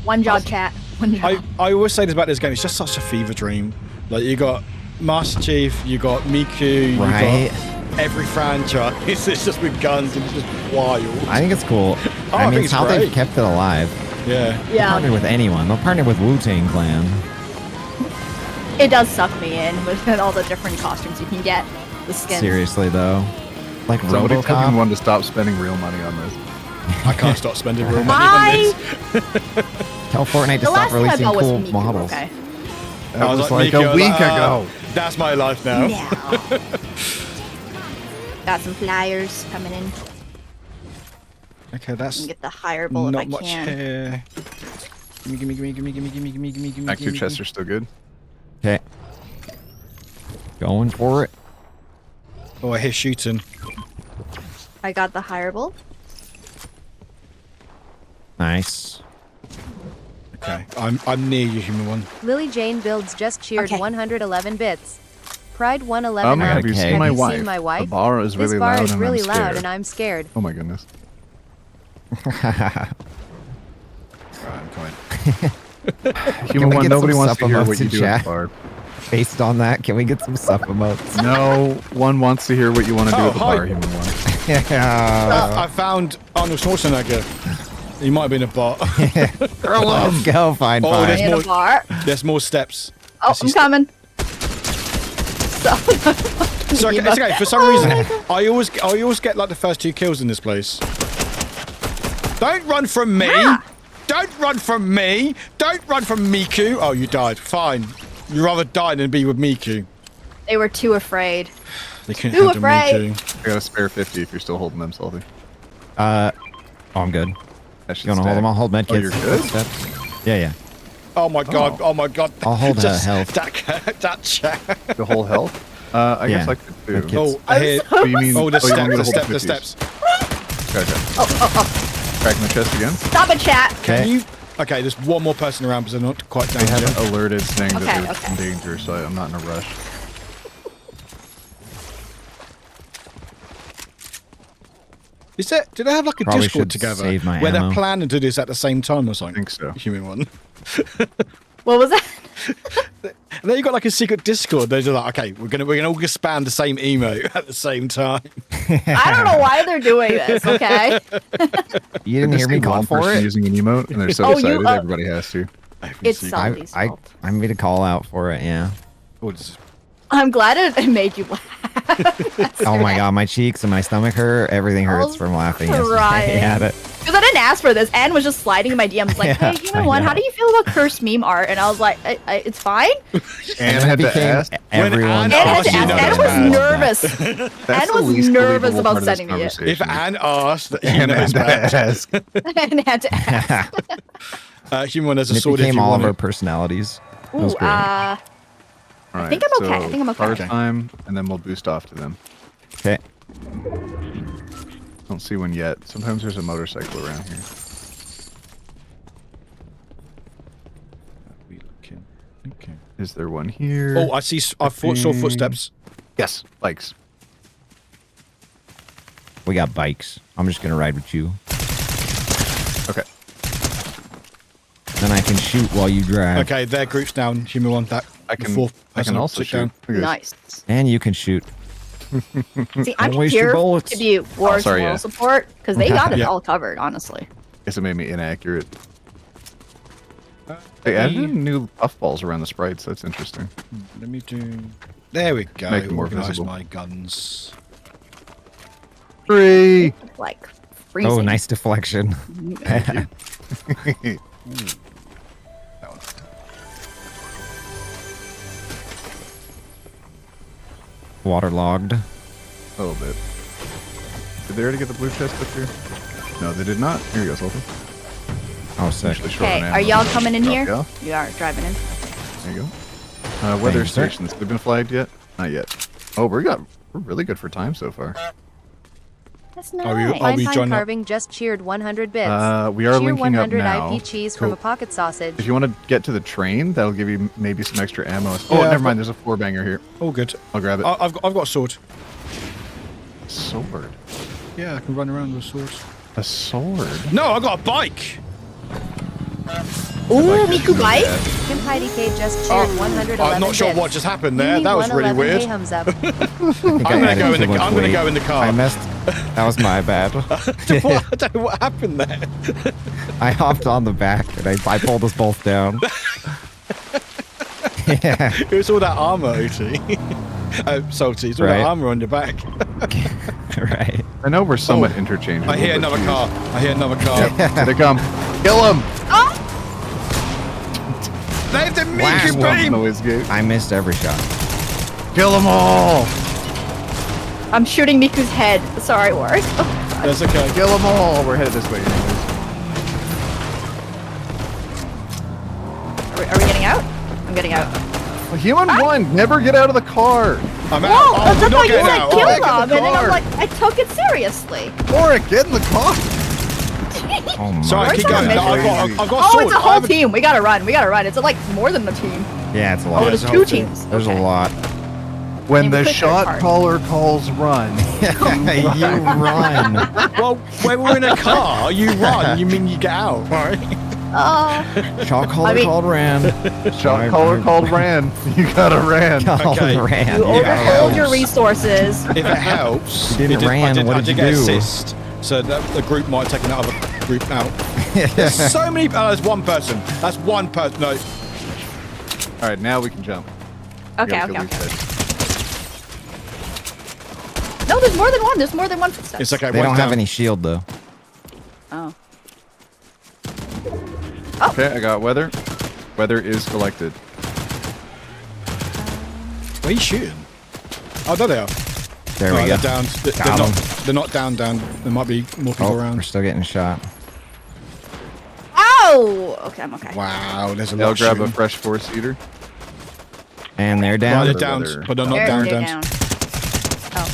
One job, chat. One job. I always say this about this game. It's just such a fever dream. Like you got Master Chief, you got Miku, you Right. got every franchise. It's just with guns and it's just wild. I think it's cool. Oh, I I mean, think it's it's how great. they've kept it alive. Yeah. They'll Yeah. partner with anyone. They'll partner with Wu-Tang Clan. It does suck me in with all the different costumes you can get. The skins. Seriously, though. Like Somebody tell RoboCop. one to stop spending real money on this. I can't stop spending real money on this. Tell Fortnite to The stop last thing I releasing bought was cool Miku, models. okay. That was Miku, like a I was week like, ago. That's my life now. Now. Got some flyers coming in. Okay, I that's can get the higher bull if not I much can. here. Gimme. Back 2 chests are still good. Okay. Going for it. Oh, I hear shooting. I got the higher bull. Nice. Okay, I'm near you, human one. Lily Jane Builds just cheered Okay. 111 bits. Pride 111 Oh my God, have you Okay. seen Have my you wife? seen my The wife? bar is This really bar loud is and really I'm loud scared. and I'm scared. Oh my goodness. Right, I'm coming. Human we one, get nobody some wants to hear supplements what you in do at chat? the bar. Based on that, can we get some supplements? No one wants to hear what you want to do Oh, at the hi. bar, human one. Yeah. I found Arnold Schwarzenegger. He might have been a bot. Let's go. Fine, Oh, fine. there's In more- a bar. There's more steps. Oh, I'm coming. So, So it's okay. For some reason, I always get like the first 2 kills in this place. Don't run from me. Yeah. Don't run from me. Don't run from Miku. Oh, you died. Fine. You'd rather die than be with Miku. they were too afraid. They couldn't Too handle afraid. Miku. I got a spare 50 if you're still holding them, Salty. Oh, I'm good. That should You want to hold stack. them? I'll hold medkits. Oh, you're good? Yeah, yeah. Oh my god. Oh, my god. I'll hold Just health. That chat. The whole health? I guess Yeah. I could too. Okay. Oh, I hear. Oh, you mean Oh, the you want me to steps. hold The 50s? steps. Okay. Cracking the chest again. Stop it, chat. Can Okay. you? Okay, there's one more person around, but they're not quite They down haven't yet. alerted saying that Okay, they're okay. in danger, so I'm not in a rush. Is that? Do they have like a Probably Discord should together save my where ammo. they're planning to do this at the same time or I something? think so. Human one. What was that? And then you got like a secret Discord. They're just like, okay, we're gonna all spam the same emote at the same time. I don't know why they're doing this. Okay. You didn't hear me call one for person it? using an emote, and they're so Oh, you, excited everybody has to. It's Secret. Salty's I fault. made a call out for it, yeah. Oh, it's- I'm glad it made you laugh. Oh my god, my cheeks and my stomach hurt. Everything hurts was from laughing. crying. At it. Because I didn't ask for this. Anne was just sliding in my DMs like, Yeah, hey, human I one, know. how do you feel about cursed meme art? And I was like, it's fine. And And had it to became ask. everyone's Anne Anne had to you ask. know Anne it's was bad. nervous. That's Anne the was least nervous believable about part of this sending it. if conversation. Anne asked, you And know it's had to bad. ask. And had to ask. Human one has a And it sword if became you all want of our it. personalities. It Ooh, was great. All think I'm okay. I think I'm okay. Bar Okay. time, and then we'll boost off to them. Okay. Don't see one yet. Sometimes there's a motorcycle around here. Okay. Is there one here? Oh, I see. I saw footsteps. Yes, bikes. We got bikes. I'm just gonna ride with you. Okay. Then I can shoot while you drive. Okay, their group's down. Human one. That I the can. fourth I can person also took shoot. down. Look at this. Nice. And you can shoot. See, I'm Don't waste your here bullets. to be War's sorry, moral yeah. support because they got it Yeah. all covered, honestly. Guess it made me inaccurate. They added new puffballs around the sprites. That's interesting. Let me do. There we go. Make them more Organise visible. my guns. 3. Like freezing. Oh, nice deflection. That one. Waterlogged. A little bit. Did they already get the blue chest up here? No, they did not. Here you go, Sultan. Oh, sick. Usually short Okay, on are ammo. y'all coming in Drop here? y'all. You are driving in. There you go. Weather Thanks, sir. stations. They've been flagged yet? Not yet. Oh, we're really good for time so far. That's Are we- nice. are Fine we Pine joining up? Carving just cheered 100 bits. We are Cheer linking up 100 now. IP cheese from Cool. a pocket sausage. If you want to get to the train, that'll give you maybe some extra ammo. Oh, Yeah, never I've mind. There's a 4-banger here. All good. I'll grab it. I've got a sword. Sword. Yeah, I can run around with a sword. A sword. No, I got a bike. Ooh, Miku bike? Kim Heidi K just cheered 111 I'm not sure bits. what just happened there. Mimi That was really 111 weird. Hey, hums up. I'm gonna go in the. I'm gonna go in the car. I missed. That was my bad. What? I don't know what happened there. I hopped on the back and I pulled us both down. Yeah. It was all that armor, OT. Salty. It's all Right. that armor on your back. Right. I know we're somewhat interchangeable. I hear but another geez. car. I hear another car. Here they come. Kill them. They have the Last Miku one. beam. Noise gate. I missed every shot. Kill them all. I'm shooting Miku's head. Sorry, Warwick. That's okay. Kill them all. We're headed this way anyways. Are we getting out? I'm getting out. Well, human one, never get out of the car. I'm out. Whoa, Oh, that's we're I not thought you getting said out. kill Back in the them, and then I'm car. like, I took it seriously. Warwick, get in the car. Oh my. Sorry, keep going. Where's No, our I've got a Oh, sword. it's a I whole haven't- team. We gotta run. We gotta run. It's like more than the team. Yeah, it's a Oh, lot. there's it's a two whole team. teams. There's Okay. a lot. When Maybe the we could shot start. caller calls run. You run. Well, when we're in a car, you run. You mean you get out, right? Oh, Shot caller I mean- called ran. Shot caller called ran. You gotta ran. Called Okay. ran. you overfilled your helps. resources. If it helps, You didn't it ran, what I did did you get do? assist, so the group might take another group out. There's so many. There's one person. That's one person. No, All right, now we can jump. Okay, Gotta okay, kill these okay. guys. No, there's more than one. There's more than one footstep. it's okay. They one's don't have down. any shield though. Oh. Okay, I got weather. Weather is collected. Where are you shooting? Oh, there they are. There Oh, we go. they're down. Got 'em. They're not down. There might be more people Oh, we're around. still getting shot. Ow! Okay, I'm okay. Wow, there's a I'll lot. grab a shooting. fresh 4-seater. And they're Right, down. they're the down, weather. but they're not They're down. down.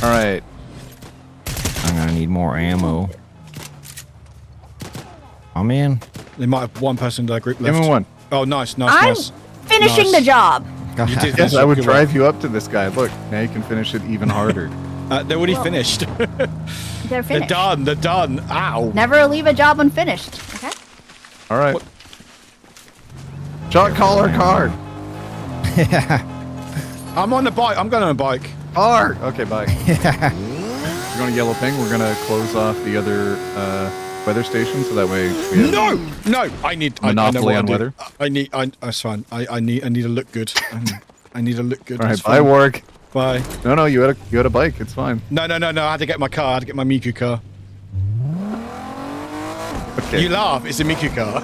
All right. I'm gonna need more ammo. Oh man. They might have one person in their group Give left. me one. Oh, nice. I'm Nice. finishing Nice. the job. You did Yes, this. I would Good drive you up to this guy. Look, now you can finish it even harder. work. They're already finished. They're They're finished. done. They're done. Ow. Never leave a job unfinished. Okay. All right. What? Shot caller car. I'm on the bike. I'm going on a bike. Car. Okay, bye. We're going to yellow ping. We're going to close off the other weather station so that way we have No. I need. I know Monopoly what on I do. weather. That's fine. I need to look good. I need to look good. All right, It's bye, fine. Warwick. Bye. No, you had a bike. It's fine. No. I had to get my car. I had to get my Miku car. Okay. You laugh. It's a Miku car.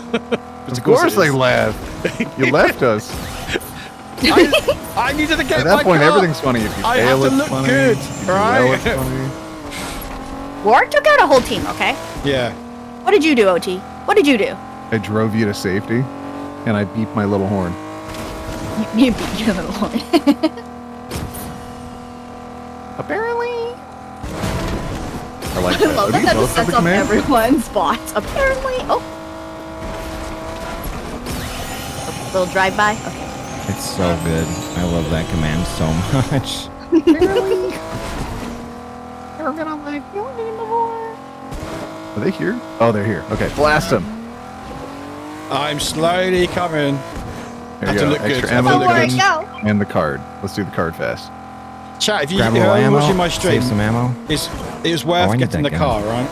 Of course they laugh. You left us. I needed to get At my that point, car. everything's funny. If you I fail, have to it's look funny. good, If you do right? well, it's funny. Warwick took out a whole team. Okay. Yeah. What did you do, OT? What did you do? I drove you to safety, and I beeped my little horn. You beat your little horn. Apparently. I like I that. love Oh, do that you that both just have sets the up command? everyone's bots. Apparently. Oh. A little drive-by. Okay. It's so good. I love that command so much. Are they here? Oh, they're here. Okay, blast them. I'm slowly coming. There Have you to go. look good. Extra Have to ammo look Warwick, good. go. and the card. Let's do the card fast. Chat, if you Grab a little are ammo. watching my stream, Save some ammo. it was worth I need getting the that gun. car, right?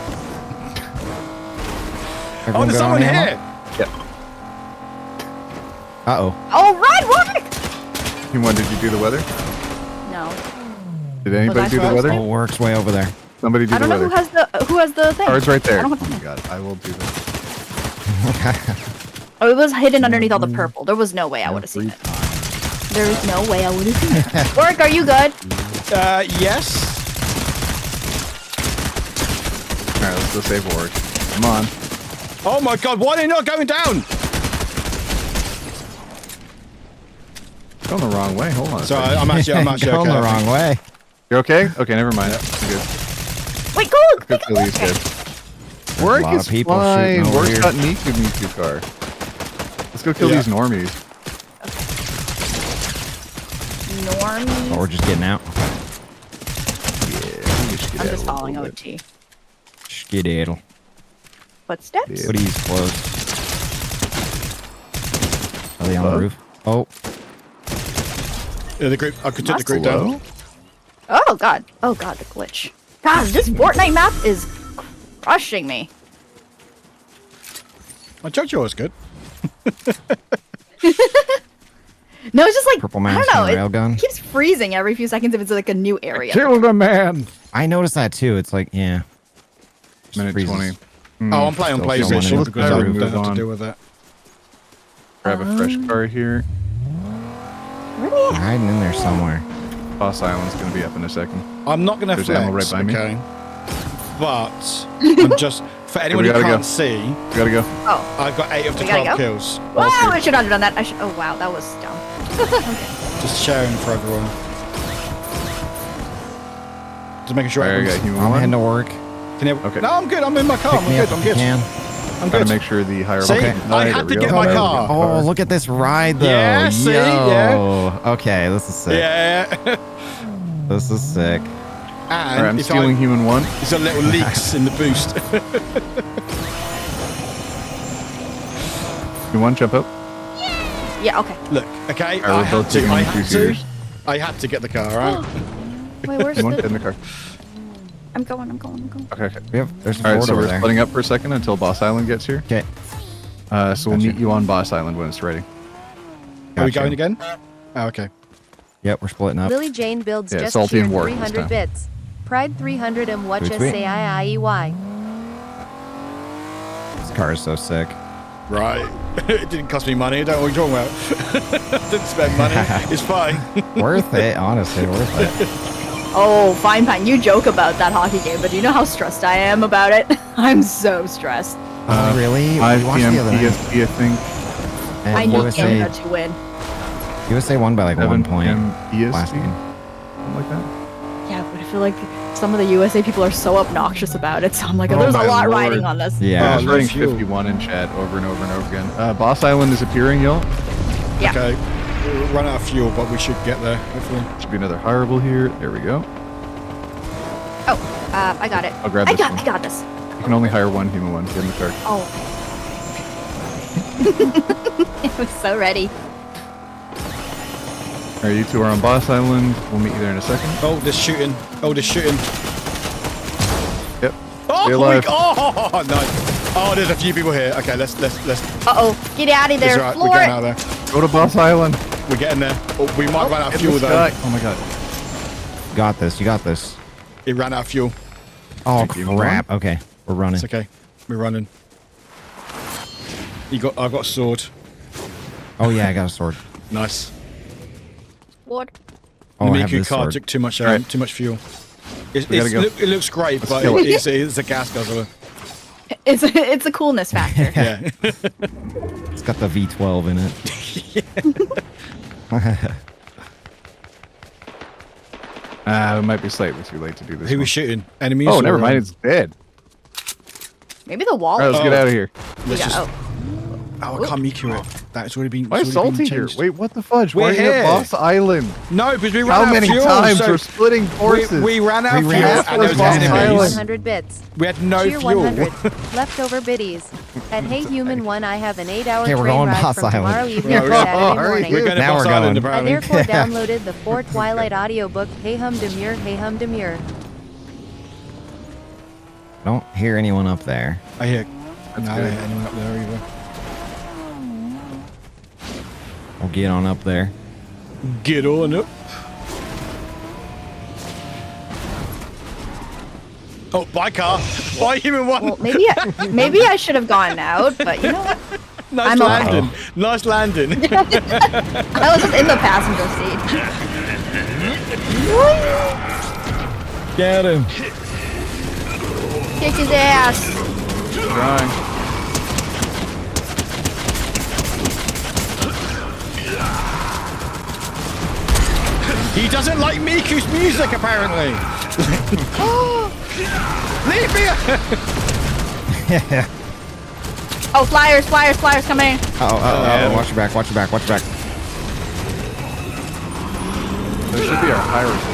Oh, Everyone there's good on someone ammo? here. Uh-oh. All right, Warwick. Team 1, did you do the weather? No. Did anybody I do the first? weather? Oh, it works way over there. Somebody do I the don't know weather. who has the thing. Card's right there. I Oh don't have my the- god, I will do this. Oh, it was hidden underneath all the purple. There was no way I would have seen it. There is no way I would have seen it. Warwick, are you good? Yes. Alright, let's go save Warwick. Come on. Oh my god, why are they not going down? Going the wrong way. Hold on. So I'm actually Going okay. the wrong way. You're okay? Okay, never mind. You're good. Wait, go! Good kill these guys. a Warwick lot is of people fine. shooting over Warwick's here. got Miku car. Let's go kill Yeah. these normies. Normies. Oh, we're just getting out. I'm just following OT. Skedaddle. Footsteps? Yeah. Hoodie's close. Are they on the roof? Oh, Yeah, the group. I could take the group Hello? down. Oh god. Oh god, the glitch. God, this Fortnite map is crushing me. My JoJo was good. No, it's just like Purple I mask don't and know. a railgun. It keeps freezing every few seconds if it's like a new area. Kill the man. I noticed that too. It's like, yeah. Just Minute freezes. 20. Oh, I'm playing on Still feeling PlayStation it. because I I would don't move have to on. deal with that. Grab a fresh car here. Where are they at? Hiding in there somewhere. Boss Island's gonna be up in a second. I'm not going to There's flex, ammo right by me. okay? But I'm just for anyone who gotta can't go. see, We gotta go. Oh. I've got 8 of the We gotta 12 go? kills. Wow, I should not have done that. Oh wow, that was dumb. Just sharing for everyone. Just making sure Alright, I got everyone's... human I'm heading to one. work. Can you... Okay. No, I'm good. I'm in my car. Pick I'm me good. up I'm if you good. can. I'm Gotta good. make sure the higher See, level. I There had we to go. get my car. Oh, look at this ride though. Yeah, see? Yo. Yeah. Okay, this is sick. Yeah. This is sick. And Alright, I'm if stealing human one. There's a little leaks in the boost. Human one, jump up. Yeah, okay. Look, okay, Alright, we're both taking increase I had to get the car, right? Wait, where's Human, get in the... the car. I'm going. Okay. There's a Alright, Ford so over we're there. splitting up for a second until Boss Island gets here. Okay. So we'll Gotcha. meet you on Boss Island when it's ready. Are we Gotcha. going again? Oh, okay. Yep, we're splitting up. Lily Jane builds Yeah, just Salty and cheered Warwick this 300 time. bits. Pride 300 and watch Sweet, us sweet. say I-I-E-Y. This car is so sick. Right. It didn't cost me money. I don't know what you're talking about. Didn't spend money. It's fine. Worth it, honestly, worth it. Oh, Fine Pine, you joke about that hockey game, but do you know how stressed I am about it? I'm so stressed. Oh, really? 5 We watched p.m. the other night. PST, I think. And I need USA, Canada to win. USA won by like 7 1 point p.m. EST. last game. Something like that. Yeah, but I feel like some of the USA people are so obnoxious about it, so I'm like, Oh there's a my lot lord. riding on this. Yeah. I was writing fuel. 51 in chat over and over and over again. Boss Island is appearing, y'all. Yeah. Okay. We'll run out of fuel, but we should get there, hopefully. Should be another hireable here. There we go. Oh, I got it. I'll grab this one. I got this. You can only hire one human one. Get in the car. Oh. It was so ready. Alright, you two are on Boss Island. We'll meet you there in a second. Oh, there's shooting. Oh, there's shooting. Yep. Oh, Stay alive. oh, no. Oh, there's a few people here. Okay, let's. Uh-oh. Get out of It's there. all right. Floor We're getting it. out of there. Go to Boss Island. We're getting there. Oh, we might run out of Get fuel this though. guy. Oh my god. You got this, you got this. It ran out of fuel. Oh, Thank you. crap. Okay, we're running. It's okay. We're running. I've got a sword. Oh, yeah, I got a sword. Nice. What? Oh, I the have Miku this car took took too much Alright. fuel. It We gotta go. looks great, Let's but kill it. it's a gas guzzler. It's a coolness factor. Yeah. It's got the V12 in it. It might be slightly too late to do this. Who one. was shooting? Enemies? Oh, or, never mind. It's dead. Maybe the wall. Alright, let's get Oh. out of here. Let's Yeah, just. oh. Oh, I can't Miku it. That's already been. Why is it's already been Salty here? changed. Wait, what the fudge? We're Why are you here. at Boss Island? No, because we ran How out many of fuel. times so we're splitting forces? we ran out of We fuel, ran out and there was of Boss enemies. Island. 100 bits. We had no Cheer fuel. 100. Leftover biddies. At Hey Human 1, I have an 8-hour Okay, we're train going ride Boss from Island. tomorrow evening Yeah, to we're Saturday going. morning. We're going to Now Boss we're Island, going. I apparently. therefore downloaded the 4 Twilight audiobook, Hey Hum Demure, Hey Hum Demure. Don't hear anyone up there. I hear. That's No, I good. don't hear anyone up there either. We'll get on up there. Get on up. Oh, bye car. Bye human one. Well, maybe I should have gone out, but you know what? nice I'm okay. landing. Nice landing. I was just in the passenger seat. Get him. Kick his ass. Trying. He doesn't like Miku's music, apparently. Leave me. Oh, flyers coming. Oh, watch your back, watch your back, watch your back. There should be our pirates.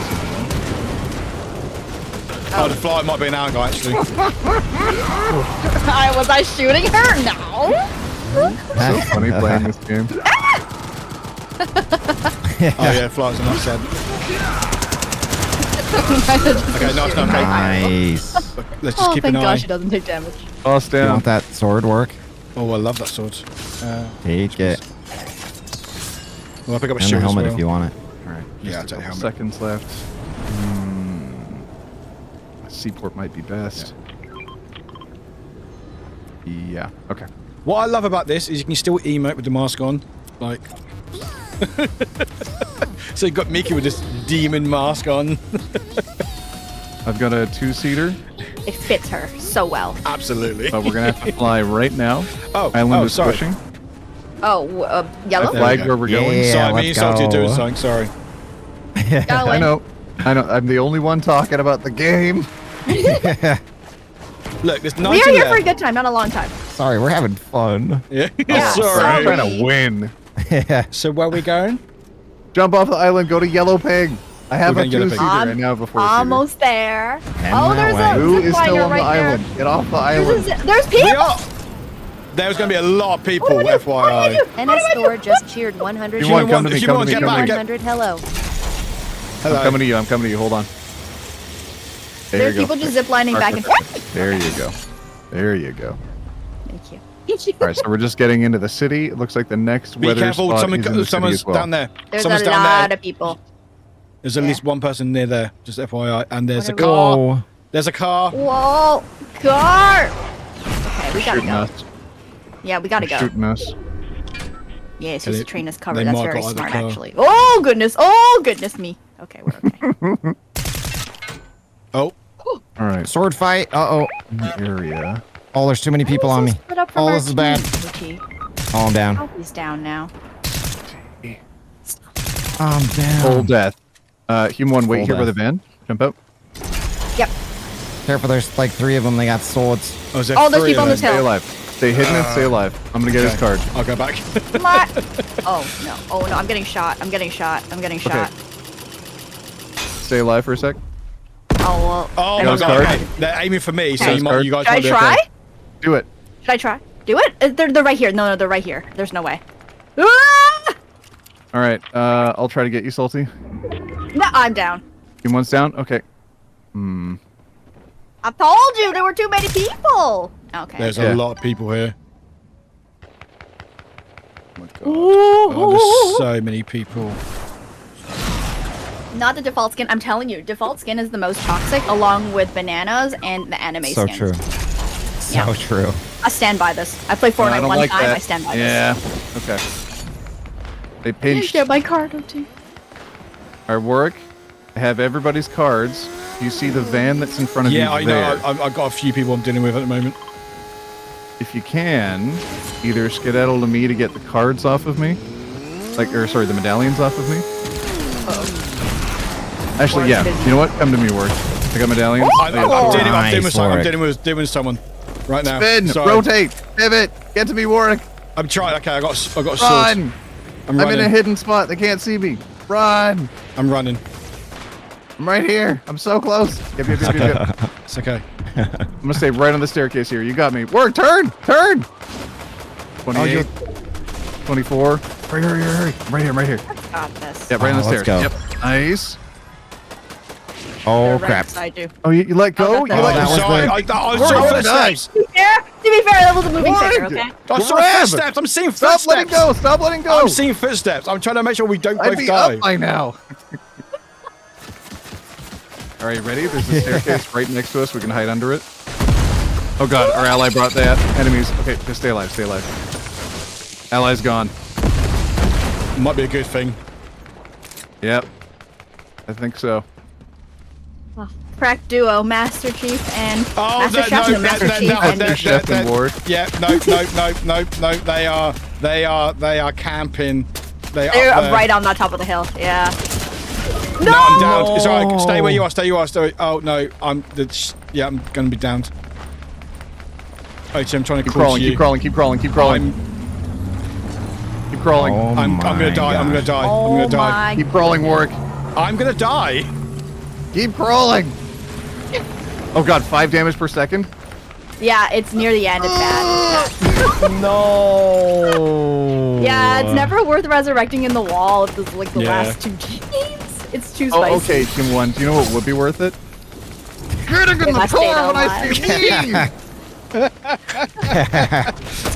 Oh, the flight might be an hour, actually. Was I shooting her? No. So funny playing this game. Oh yeah, flights are not said. Okay, nice, okay. Nice. Let's just keep thank an eye. God she doesn't take damage. Toss You down. want that sword work? Oh, I love that sword. Take it. Well, I'll pick up a And shield the as helmet well. if you want it. All right. Yeah, I'll Just a take the couple helmet. seconds left. Seaport might be best. Yeah. Okay. What I love about this is you can still emote with the mask on. Like... So you got Miku with this demon mask on. I've got a 2-seater, It fits her so well. Absolutely. but we're gonna have to fly right now. Oh, Island is sorry. pushing. Oh, yellow? There we Flag go. where we're going. Yeah, Sorry, me let's and Salty are doing go. something, sorry. I know. I'm the only one talking about the game. Look, there's 19 We are here there. for a good time, not a long time. Sorry, we're having fun. Yeah, Yeah, sorry. I'm trying to win. So where are we going? Jump off the island, go to Yellow Pig. I have We're a gonna get a 2-seater pig. right now before a seater. Almost there. Heading Oh, that there's way. a Who zip is still liner on the right island? Get off the island. There's people. We are. There's going to be a lot of people, What do I do? FYI. NS Store just cheered 100. You want come to me, If you come to want, me, get come to back. me. 100. Hello. Hello. I'm coming to you, I'm coming to you, hold on. There There's you go. people just ziplining back and forth. There you go. There you go. Thank you. All right, so we're just getting into the city. It looks like the next Be weather careful, spot is in the city someone's as well. down there. There's Someone's a down lot there. of people. There's at least one person near there, just FYI. And there's a What are car. Oh, There's a car. Whoa, car. Okay, we gotta Shooting go. us. Yeah, we gotta go. Shooting us. Yeah, it's And just it- the train is they covered. That's mark very out the smart, car. actually. Oh goodness me. Okay, we're okay. Oh, All right, sword fight. Uh-oh. area. Oh, there's too many people on me. Split up from Oh, our this is bad. team. Oh, I'm down. Oh, he's down now. I'm down. Full death. Human one, wait Full here by the death. van. Jump out. Yep. Careful, there's like 3 of them. They got swords. is there Oh, there's three people of on them? the Stay alive. Stay hidden and stay alive. I'm gonna get his card. I'll go back. Come on. Oh no. Oh no. I'm getting shot. I'm getting shot. Stay alive for a sec. Oh well. Oh You my got his god, card? okay. They're aiming for me, so Okay. you guys Should I might be try? okay. Do it. Should I try? Do it? They're right here. No, they're right here. There's no way. Ah! All right. I'll try to get you, Salty. No, I'm down. Human one's down. Okay. Hmm. I told you there were too many people. Okay. There's Yeah. a lot of people here. Oh my god. Oh, there's so many people. Not the default skin. I'm telling you, default skin is the most toxic, along with bananas and the anime So skins. true. So Yeah. true. I stand by this. I played I Fortnite don't one like time. that. I stand by Yeah. Okay. They this. pinched Get my card, OT. our Warwick. I have everybody's cards. You see the van that's in front of you Yeah, I there. know. I've got a few people I'm dealing with at the moment. If you can, either skedaddle to me to get the cards off of me, sorry, the medallions off of me. Actually, yeah. You know what? Come to me, Warwick. I got medallions. I'm dealing Nice, with someone. I'm Warwick. dealing with someone right now. Spin, Sorry. rotate, pivot, get to me, Warwick. I'm trying. Okay, I got a sword. Run! I'm I'm running. in a hidden spot. They can't see me. Run! I'm running. I'm right here. I'm so close. Yep. It's okay. I'm gonna stay right on the staircase here. You got me. Warwick, turn! Turn! 28. 24. Hurry. Right here. Got this. Yep, right on the let's stairs. go. Yep. Nice. Oh, They're crap. right beside you. Oh, you let go? Oh, You that's Oh, let that was sorry. the- I was Warwick, seeing nice. footsteps. To be fair, that was a moving figure, Warwick! okay? I saw Grab. footsteps. I'm seeing Stop footsteps. letting go! Stop letting go! I'm seeing footsteps. I'm trying to make sure we don't I'd both be die. up by now. All right, ready? There's a staircase right next to us. We can hide under it. Oh god, our ally brought that. Enemies. Okay, just stay alive. Stay alive. Ally's gone. Might be a good thing. Yep. I think so. Crack duo, Master Chief and Oh, Master Chef and Master Chief and Master Chef and Ward. Yeah, no. They are camping. They they're up there. right on the top of the hill. Yeah. No, I'm down. It's alright. Stay where you are. Stay where you are. Stay. Oh no, I'm gonna be downed. Oh, Tim, I'm trying to Keep crawling, keep crawling, keep crawling, keep crawling. Keep crawling. Oh I'm gonna die. I'm gonna die. I'm gonna die. Keep crawling, Warwick. I'm gonna die. Keep crawling. Oh god, 5 damage per second. Yeah, it's near the end. It's bad. No. Yeah, it's never worth resurrecting in the wall if it's like the last 2 games. It's too spicy. Oh, okay, Team 1. Do you know what would be worth it? Getting in the car when I see me!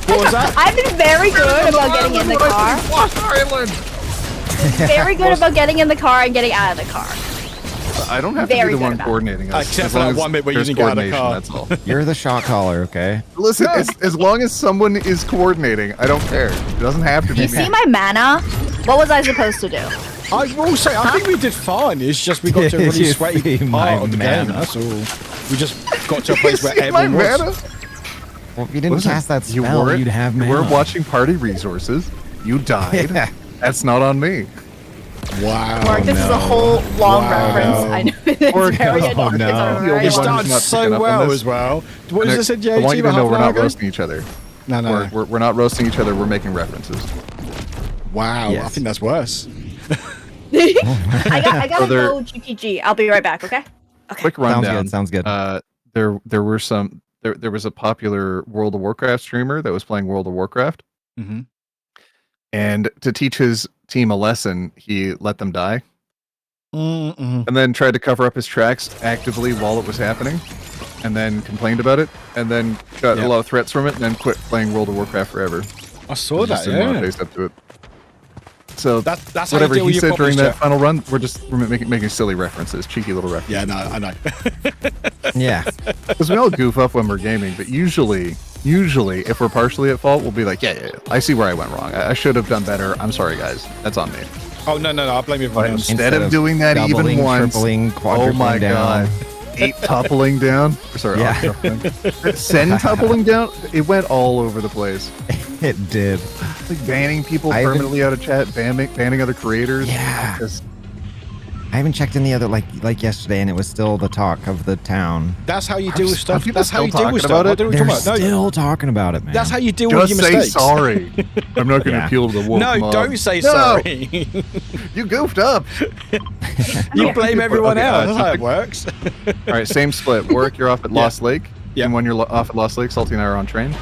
What was that? I've been very good about getting in the car. Very good about getting in the car and getting out of the car. I don't have to be the one coordinating us. Except for that 1 bit where you didn't get out of the car. That's all. You're the shot caller, okay? Listen, as long as someone is coordinating, I don't care. It doesn't have to be You see my mana? What was I supposed to do? I will say, I think we did fine. It's just we got to a really You sweaty see part my of the game. mana. That's all. We just got to a place where See my everyone mana? was. Well, if you didn't cast that spell, you'd have You mana. were watching party resources. You died. Yeah. That's not on me. Wow. Mark, this is a whole long Wow. reference. I know it's very annoying. no. It's You'll It be alright. started not so picking up on well this. as well. What And does this say, I want you to about know half we're an hour not ago? roasting each other. No, no. We're not roasting each other. We're making references. Wow, I Yes. think that's worse. I gotta So there- go GTG. I'll be right back, okay? Okay. Quick rundown. Sounds good. There was a popular World of Warcraft streamer that was playing World of Warcraft, Mm-hmm. and to teach his team a lesson, he let them die, Mm-mm. and then tried to cover up his tracks actively while it was happening, and then complained about it, and then got a lot of threats from it, and then quit playing World of Warcraft forever. I saw Just that, didn't want to yeah. face up to it. So That's how you whatever deal he with your said during problems, that final run, we're making silly references, cheeky little references. Yeah, no, I know. Yeah. Because we all goof up when we're gaming, but usually, if we're partially at fault, we'll be like, yeah, I see where I went wrong. I should have done better. I'm sorry, guys. That's on me. Oh, no, I blame everyone But else. instead of doing that doubling, even once, tripling, oh quadrupling my down. god, 8 toppling down. Sorry, Yeah. send toppling down. It went all over the place. It did. Like banning people I haven't- permanently out of chat, banning other creators. Yeah. Just- I haven't checked any other like yesterday, and it was still the talk of the town. That's how you deal with Are stuff. people That's how you still deal with talking stuff. about I it? don't know They're what you're talking about. No, still talking about it, man. that's how you deal with Just your say mistakes. sorry. I'm not going to Yeah. appeal to the woke No, mob. don't say No! sorry. You goofed up. You blame everyone Okay, else. That's how it works. All right, same split. Warwick, you're off at Lost Lake. Yeah. And when you're off at Lost Lake, Salty and I are on train.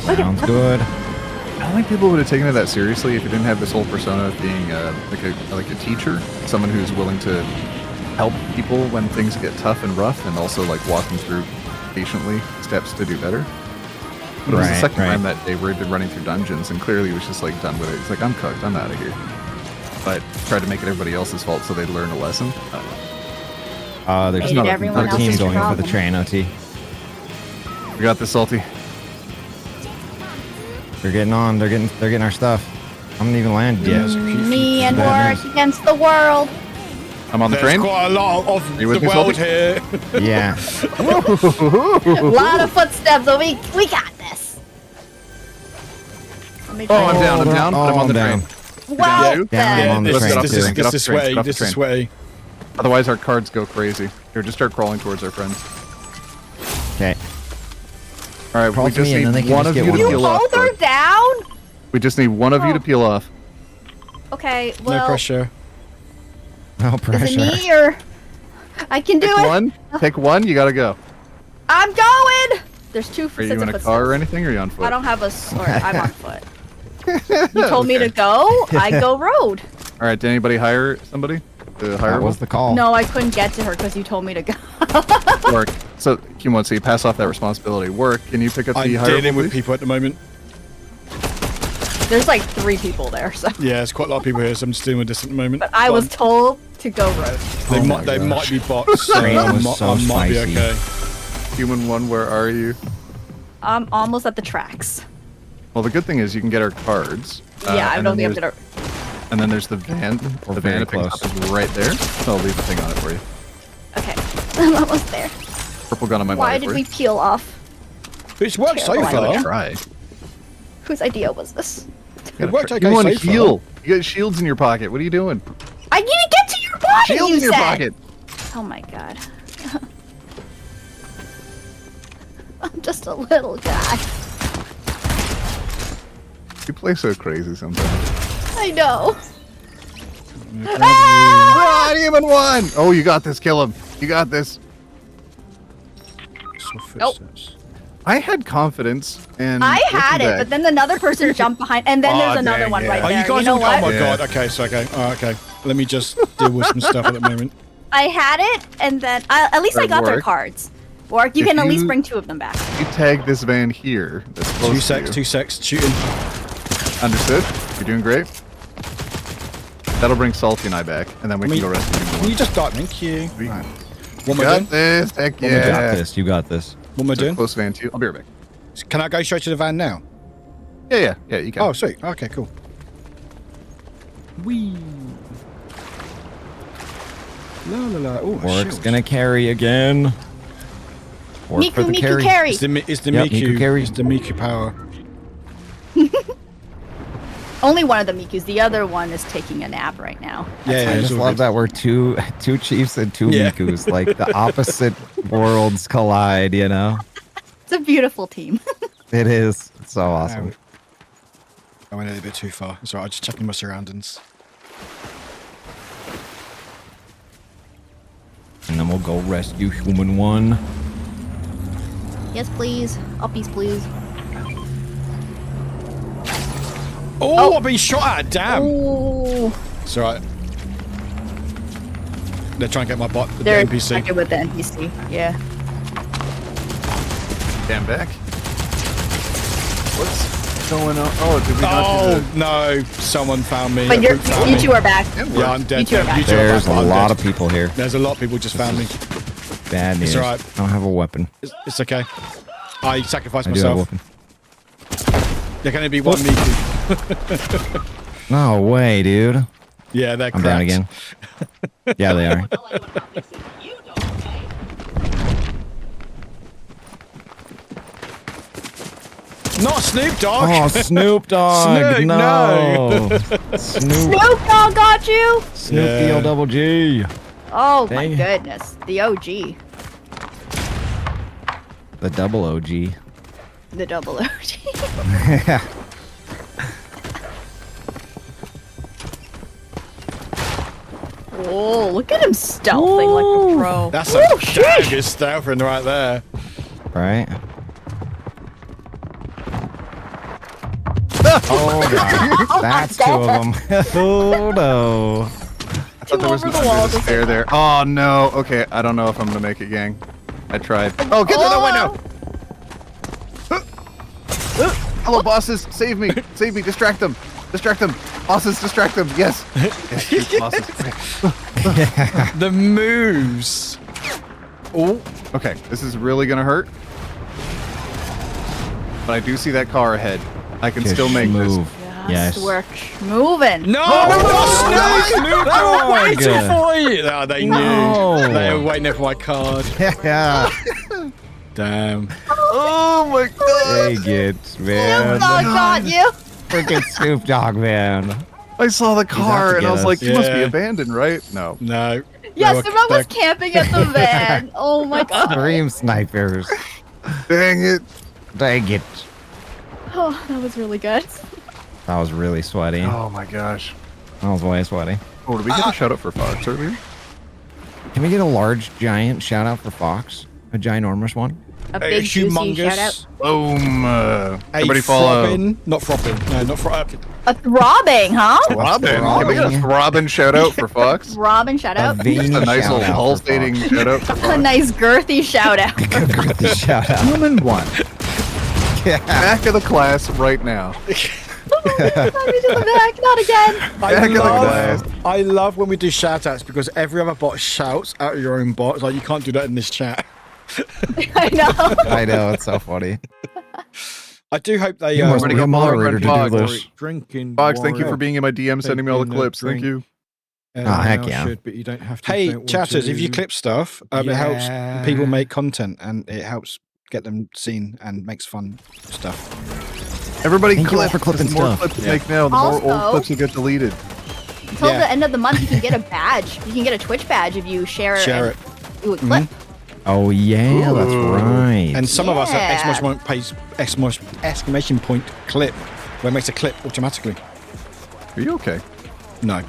Sounds good. I don't think people would have taken it that seriously if you didn't have this whole persona of being like a teacher, someone who's willing to help people when things get tough and rough, and also like walk them through patiently steps to do better. But it was the Right, second right. time that day where he'd been running through dungeons, and clearly he was just like done with it. He's like, I'm cooked, I'm out of here. But tried to make it everybody else's fault so they'd learn a lesson. There's Hated not everyone a team else's going for problem. the train, OT. We got this, Salty. They're getting on. They're getting our stuff. I haven't even landed yet. Me and Bad Warwick against the world. I'm on the There's train. quite a lot of Are you with the me, world Salty? here. Yeah. A lot of footsteps, but we got this. Let me Oh, try I'm to- down, I'm down, but I'm on the down. train. Well, too? Down, I'm on the This train, is too. this Get off is the train, sweaty. get off the This is train. sweaty. Otherwise, our cards go crazy. Here, just start crawling towards our friends. Okay. All right, Crawl we to me just and then they need can one just of get you one to of You peel off. hold her first. down? We just need one of you to peel off. Okay, No well, pressure. No is it pressure. me or... I can do Pick it. one. Pick one. You gotta go. I'm going! There's 2 Are you sets in of a car or footsteps. anything, or are you on foot? I don't have a sword. I'm on foot. You told me to go, I go road. All right. Did anybody hire somebody? The hire That was the call. No, I couldn't get to her because you told me to go. work. So, Kimon, so you pass off that responsibility. Work. Can you pick up I'm the hire? dealing with people at the moment. There's like 3 people there, so. Yeah, there's quite a lot of people here, so I'm just dealing with this at the moment. But I was told to go road. They Oh my they might gosh. be bots, so Train I was might, so I might be spicy. okay. Human one, where are you? I'm almost at the tracks. Well, the good thing is you can get our cards. Yeah, I and don't then think I'm there's- gonna. And then there's the van. We're The very van it picks close. up is right there. So I'll leave the thing on it for you. Okay, I'm almost there. Purple gun on my Why body did for we you. peel off? It's worked so Terrible idea. far. Try. Whose idea was this? It worked okay You want so to far. heal. You got shields in your pocket. What are you doing? I need to get to body, Shield you in your said. pocket. Oh my god. I'm just a little guy. You play so crazy sometimes. I know. Run, human one! Oh, you got this. Kill him. You got this. Nope. I had confidence, and I looking had it, back- but then another person jumped behind, and then there's another dang, one yeah. right Oh, there. you guys know all, what? oh my Yeah. god. Okay, so okay. Oh, okay. Let me just deal with some stuff at the moment. I had it, and then at least I Right, got their Warwick. cards. Warwick, you If can at least you- bring 2 of them back. You tag this van here. That's close Two to secs, you. 2 secs, shooting. Understood. You're doing great. That'll bring Salty and I back, and then we can go rescue Can you. you just start? Thank you. Sweet. Right. What am I Got doing? this. Heck You got yeah. this. You got this. What am I It's a doing? close van too. I'll be right back. Can I go straight to the van now? Yeah. You can. Oh, sweet. Okay, cool. Wee. La la la. Oh, Warwick's gonna carry again. Warwick for the Miku, carry. It's the Yep, Miku. Miku carry. It's the Miku power. Only one of the Mikus. The other one is taking a nap right now. Yeah, I it's just all love good. that we're two chiefs and 2 Yeah. Mikus, like the opposite worlds collide. You know, It's a beautiful team. it is. It's so awesome. I went a little bit too far. It's alright. I'm just checking my surroundings. And then we'll go rescue human one. Yes, please. Uppies, please. Oh, I've been shot at. Damn. Ooh. It's alright. They're trying to get my bot, the They're NPC. attacking with the NPC. Yeah. Stand back. What's going on? Oh, did we not Oh do the... no! Someone found me. But A you're, brute found you me. 2 are back. Yeah, I'm dead. You two are Yeah, back. two are There's back, a I'm lot dead. of people here. There's a lot of people just found me. Bad news. alright. I don't have a weapon. It's okay. I sacrificed I do have a myself. weapon. There can only be one Miku. No way, dude. Yeah, they're I'm down cracked. again. Yeah, they are. Not Snoop Dogg. Oh, Snoop Dogg. Snoop, no. Snoop. Snoop Dogg got you. Snoop Yeah. D-O double G. Oh my Dang. goodness. The OG. The double OG. The double OG. Oh, look at him stealthing like a pro. That's a Ooh, damn sheesh. good stealthing right there. Right? Oh, God. That's 2 of them. Oh, no. I thought there was over an the wall, under the just stair there. Oh no. Okay, I don't know if I'm gonna make it, gang. I tried. Oh, get through the window! Hello, bosses. Save me. Save me. Distract them. Distract them. Bosses, distract them. Yes. Yes, shoot, bosses. The moves. Oh, Okay, this is really gonna hurt. But I do see that car ahead. I can still make move. this. Yes. We're moving. no! Oh, Snoop! Snoop! They Dogg. were waiting for you. Oh, they knew. No. They were waiting for my card. Yeah. Damn. Oh my god. Dang it, Snoop man. Dogg got you. Freaking Snoop Dogg, man. I saw the out car to and get I was us. like, you must be Yeah. abandoned, right? No. No. Yes, They the were- man was they- camping at the van. Oh my god. Dream snipers. Dang it. Dang it. Oh, that was really good. That was really sweaty. Oh my gosh. That was way sweaty. Oh, did we get a shout out for Fox earlier? Can we get a large, giant shout out for Fox? A ginormous one? A big juicy shout out. Boom. A Everybody follow. throbbing- Not throbbing. No, not throbbing. A throbbing, huh? Throbbing. Can we get a throbbing shout out for Fox? Robin, shout A out. veiny Just a nice little shout-out for pulsating Fox. shout out for A Fox. nice girthy shout out. Good shout out. Human one. Yeah. Back of the class right now. Let me do the back, not again. I love when we do shout outs because every other bot shouts out of your own bot. It's like, you can't do that in this chat. I know. I know, it's so funny. I do hope they You must Ready be to a go, moderator to Fox. do this. drinking. Fox, thank you water. for being in my DM, sending me all the Taking a clips. Thank drink. you. Oh, heck now yeah. should, but you don't have to. Hey, don't want chatters, if you to. clip stuff, it Yeah. helps people make content and it helps get them seen and makes fun stuff. Everybody Thank you all clip. for clipping the more stuff. clips you Yeah. make now, the more old Also- clips will get deleted. until Yeah. the end of the month, you can get a badge. You can get a Twitch badge if you share it. Share it. Do a clip. Oh yeah, that's right. And some of us have Yeah. exclamation point clip, where it makes a clip automatically. Are you okay? No.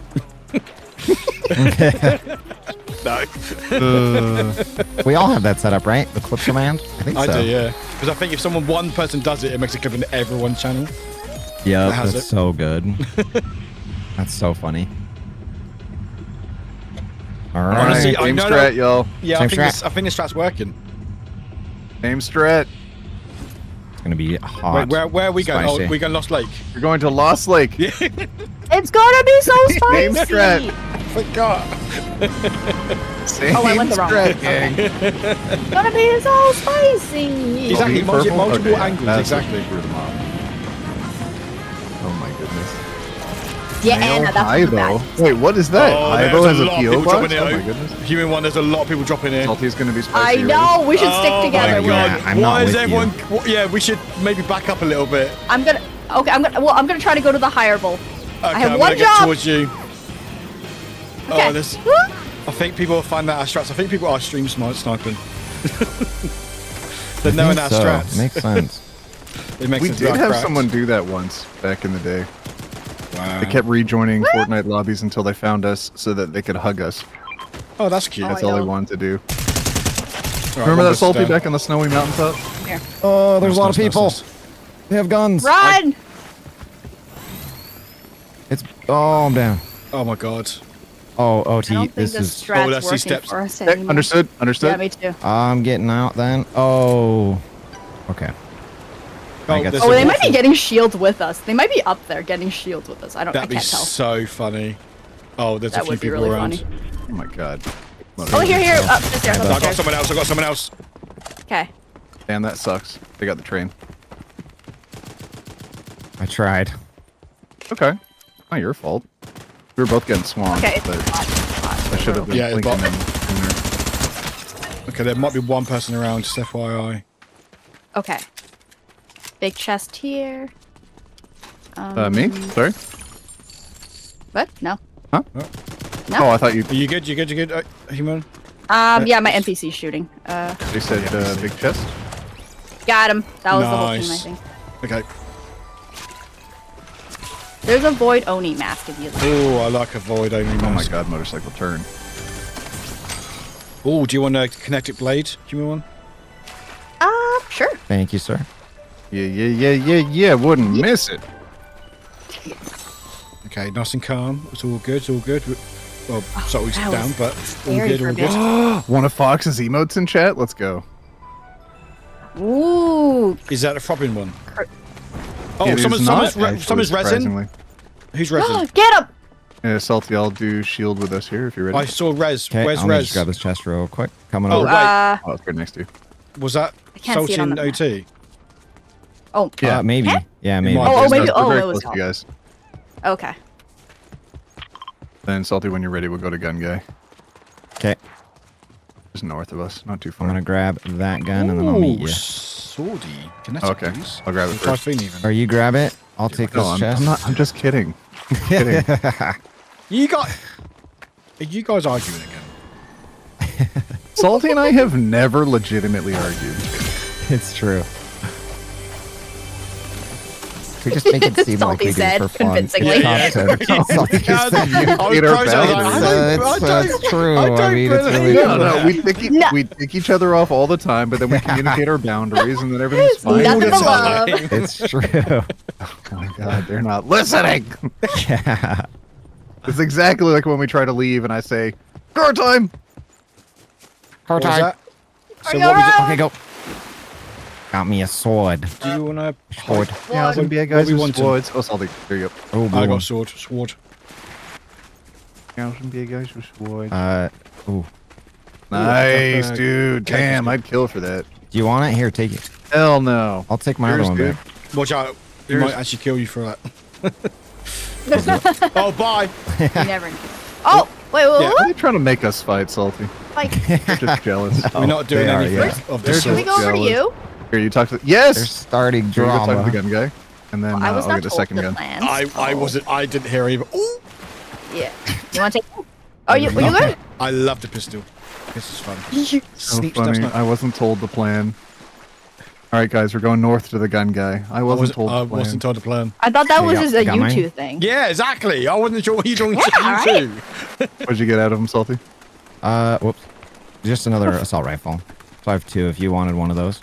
No. We all have that set up, right? The clip command. I think I so. do, yeah. Because I think if one person does it, it makes a clip in everyone's channel. Yeah, That has that's it. so good. That's so funny. All right. Honestly, I Same know strat, that- y'all. Yeah, Same strat. I think this strat's working. Same strat. It's gonna be hot. Wait, where are we going? spicy. Oh, we going Lost Lake. You're going to Lost Lake. Yeah, It's gonna be so Same spicy. strat. I forgot. Same Oh, I went the wrong way. strat, gang. It's gonna be so spicy. Exactly, Purple? multiple Okay, angles, that's exactly. what threw them off. Oh my goodness. Yeah, Male and that's Hybo. Wait, what is that? Oh, Hybo there's has a lot of PO people box? dropping in. Oh my goodness. Human one, there's a lot of people dropping in. Salty's gonna be I spicy. know. We should stick Oh together. my Yeah, god! I'm not Why is with everyone? Yeah, we should maybe back up a little bit. I'm gonna. Okay, I'm gonna try to go to the higher bowl. Okay, I have I'm one gonna get job. towards you. Okay. Oh, this. I think people will find that our strats. I think people are stream sniping. They're knowing our so. strats. Makes sense. It makes We sense did our have crats. someone do that once back in the day. Wow. They kept rejoining Fortnite lobbies until they found us so that they could hug us. Oh, that's cute. That's I all they don't- wanted to do. All right, Remember one that person's Salty down. back on the snowy mountaintop? Oh, there's a lot of Nice, people. nice. They have guns. Run! It's I'm down. Oh my god. Oh, I don't OT, think this the is. strat's let's see working steps. for us Okay, anymore. understood. Yeah, Understood. me too. I'm getting out then. Oh. Okay. I guess- there's Oh, a they might be waffle. getting shields with us. They might be up there getting shields with us. I That'd be can't tell. so funny. Oh, there's That a few would be people really around. funny. Oh my god. Oh, here, up the stairs. I Up the got stairs. someone else. I got someone else. Okay. Damn, that sucks. They got the train. I tried. Okay. Not your fault. We were both getting swamped, Okay. It's but hot. It's hot. I should have been Yeah, it's blinking bot- them in there. Okay, there might be one person around. Just FYI. Okay. Big chest here. Me? Sorry? What? No. Huh? No. Oh, I thought you Are you good? You good? You good? Human? Yeah, my NPC's shooting. they said big chest. Got him. That was the whole team, I Nice. think. Okay. There's a Void Oni mask if you like. Oh, I like a void only mask. Oh my god, motorcycle turn. Oh, do you want a kinetic blade? Human one? Sure. Thank you, sir. Yeah, wouldn't miss it. Okay, nice and calm. It's all good. It's all good. Well, Salty's that down, was but all scary good. for All a bit. good. One of Fox's emotes in chat? Let's go. Ooh. Is that a throbbing one? Oh, It is someone's not, resin. surprisingly. Who's resin? Get him! Salty, I'll do shield with us here if you're ready. I saw res. Okay, Where's I'm gonna res? just grab this chest real quick. Coming Oh, over. wait. Oh, it's right next to you. Was that I can't see Salty it on and the map. OT? Oh. Yeah. Maybe. Huh? Yeah, maybe. might Oh, be. maybe. We're Oh, very it was close to you guys. Okay. Then Salty, when you're ready, we'll go to gun guy. Okay. Just north of us, not too I'm far. gonna grab that gun and then I'll meet you. Swordy. Kinetic Okay, use. I'll grab it first. Typhoon even. Or you grab it. I'll take No, this I'm, chest. I'm not. I'm just kidding. Kidding. You got. Are you guys arguing again? Salty and I have never legitimately argued. It's true. We just make it seem like Salty we do said, it for fun. convincingly. It's Yeah, not yeah. so- Salty just said you- I was Peter close, I was like, Bounds. That's true. I I don't mean, it's believe really it. No, no, true. we pick each other off all the time, but then we communicate our boundaries, and then everything's fine. Nothing the but time. love. It's true. Oh my god, they're not listening. Yeah. It's exactly like when we try to leave, and I say, "Car time." What was that? So you what we alright? Okay, go. Got me a sword. do you want to? Sword. Yeah, I was gonna be a What guys we with wanted. swords. Oh, Salty, there you go. Oh, I boy. got sword. Sword. Yeah, I was gonna be a guys with swords. Ooh. Nice, uh, dude. okay, Damn, that's I'd kill for that. Do you want it? Here, take it. Hell no. I'll take my Yours, other one dude. back. Watch out. He Here's- might actually kill you for that. Oh, bye. You never know. Oh, wait, Yeah. Why are they trying to make us fight, Salty? like, They're just jealous. We're not doing they are, anything yeah. of the They're can we sort. go over to jealous. you? Here, you talk to. They're Yes. starting Here, you go talk to drama. the gun guy, and then I was I'll not get the told second the gun. plans. I wasn't. I didn't hear either. Ooh. Yeah. You want to take? Oh, you good? I love the pistol. This is fun. So Sneak funny. stuff. I wasn't told the plan. All right, guys, we're going north to the gun guy. I wasn't told the plan. wasn't told the plan. I thought that You was got- just a got mine? YouTube thing. Yeah, exactly. I wasn't sure what you doing. Yeah, You too. What'd you get out of him, Salty? Whoops. Just another assault rifle. So I have 2 if you wanted one of those.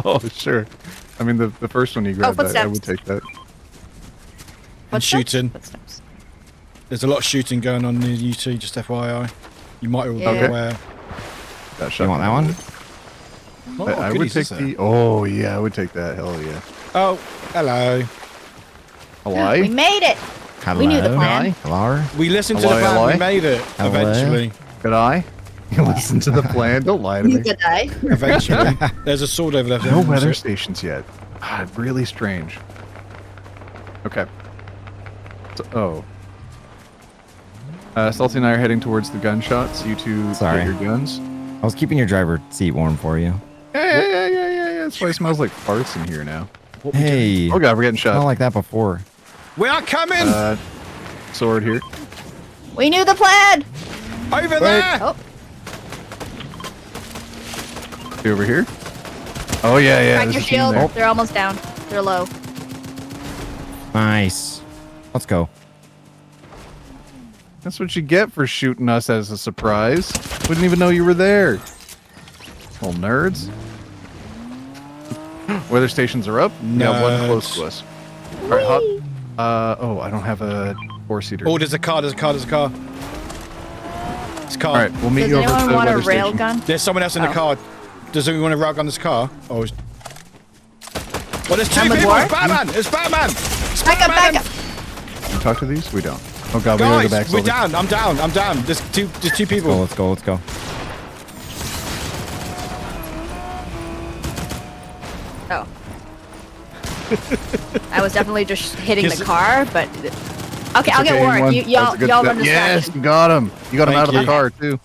Oh, sure. I mean, the first one you grabbed, I footsteps. would take that. And shooting. Footsteps. There's a lot of shooting going on near you two, just FYI. You might all be Yeah. aware. That You want that one? Oh, I would goodies, take is there? the. Oh yeah, I would take that. Hell yeah. Oh, hello. We Hawaii. made it. Hello. We knew the plan. Hello. We listened to the Hello, plan. hello? We made it. Hello? Eventually. Good eye. You listen to the plan. Don't lie to You me. could die. Eventually. There's a sword over there. No weather stations yet. Ah, really strange. Okay. So, Salty and I are heading towards the gunshots. You two Sorry. get your guns. I was keeping your driver seat warm for you. Yeah. That's why it smells like farts in here now. Hey. Oh god, we're getting Smelled shot. like that before. We are coming. Sword here. We knew the plan. Over there. Oh, Two over here. Oh yeah. crack There's your a team shield. there. They're almost down. They're low. Nice. Let's go. That's what you get for shooting us as a surprise. Wouldn't even know you were there. Little nerds. Weather stations are up. We got one close to us. All right, hop. Oh, I don't have a 4-seater. Oh, there's a car. There's a car. There's a car. It's a car. All right, we'll meet Does you over anyone to the want a weather rail station. gun? There's someone else in the Oh. car. Does anyone want to railgun this car? Oh, well, there's 2 I'm with people. what? It's Batman. It's Batman. It's Back up, Batman. back up. Can you talk to these? We don't. Oh god, we gotta go Guys, back. we're Salty. down. I'm down. I'm down. There's two people. Let's go. Let's go. Oh. I was definitely just hitting Yes. the car, but okay, I'll get Okay, Warwick. one. Y'all That's a good run step. this Yes, back. you got him. You got him Thank out of the you. car too.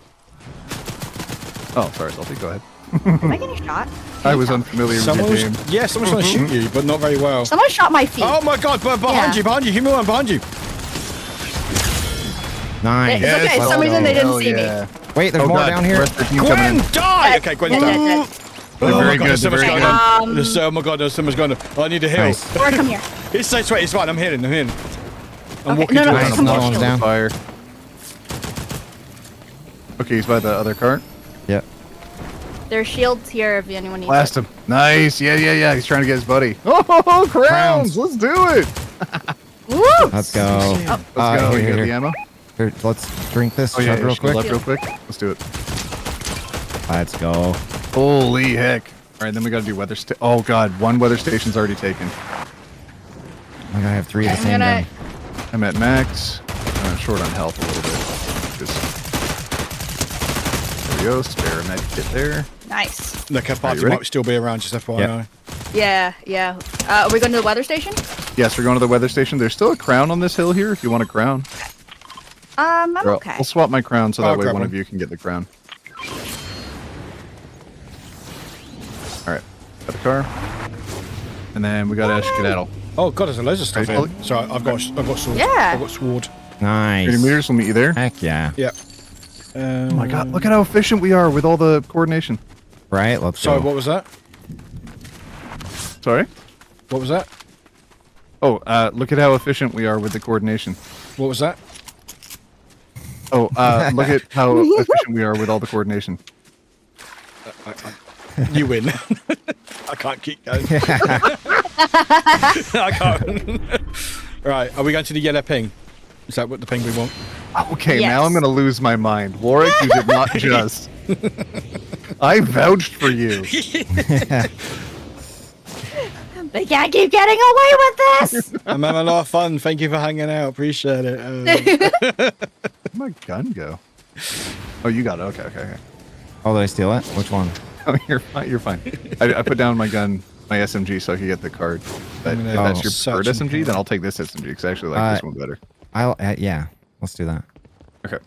Oh, sorry, Salty. Go ahead. Am I getting shot? I was unfamiliar with Someone your was, game. yeah, someone's trying to shoot you, but not very well. Someone shot my feet. Oh my god, behind Yeah. you, behind you, give me one behind you. Nice. It's okay. let's Some reason they didn't go. see me. Yeah. Wait, there's Oh more god, down the here. rest of the team coming Gwen, in. die! Okay, Gwen's Dead, down. dead, dead. They're Oh very my god, good. there's so They're much very going good. on. There's so, oh my god, there's so much going on. Oh, I need to heal. Nice. Warwick, come here. It's so sweaty, it's fine, I'm hitting. I'm Okay, walking no, towards Nice, him. come another on. one's down. Fire. Okay, he's by the other cart. Yep. There's shields here if anyone needs Blast it. him. Nice. Yeah. He's trying to get his buddy. Oh, crowns. Let's do it. Woo! Let's go. Oh. Let's go. Here, You got here, the ammo? here. Let's drink this Oh, yeah. real quick. Left real quick. Let's do it. Let's go. Holy heck. All right, then we got to do weather station. Oh, God. One weather station's already taken. I gotta have 3 of the I'm same gonna- gun. I'm at max. I'm short on health a little bit. Just... There we go. Spare med kit there. Nice. The car Are party you ready? might still be around, just FYI. Yeah. Are we going to the weather station? Yes, we're going to the weather station. There's still a crown on this hill here if you want a crown. I'm Or okay. I'll swap my crown so I'll that way grab one one. of you can get the crown. Alright, got the car. And then we got to skedaddle. Oh god, there's loads of stuff Ready, here. Sorry, I've got sword. Yeah. I've got sword. 30 Nice. meters will meet you there. Heck yeah. Yeah. Oh my god, look at how efficient we are with all the coordination. Right, let's Sorry, go. what was that? Sorry? What was that? Oh, look at how efficient we are with the coordination. What was that? Oh, look at how efficient we are with all the coordination. You win. I can't keep going. I can't. Right, are we going to the yellow ping? Is that what the ping we want? Okay, Yes. now I'm gonna lose my mind. Warwick, you did not just. I vouched for you. They can't keep getting away with this. I'm having a lot of fun. Thank you for hanging out. Appreciate it. Where'd my gun go? Oh, you got it. Okay. Oh, did I steal it? Which one? Oh, you're fine. You're fine. I put down my gun, my SMG, so I could get the card. But I'm if gonna that's your search preferred and SMG, then I'll take this SMG because I actually like this one better. Yeah, let's do that. Okay.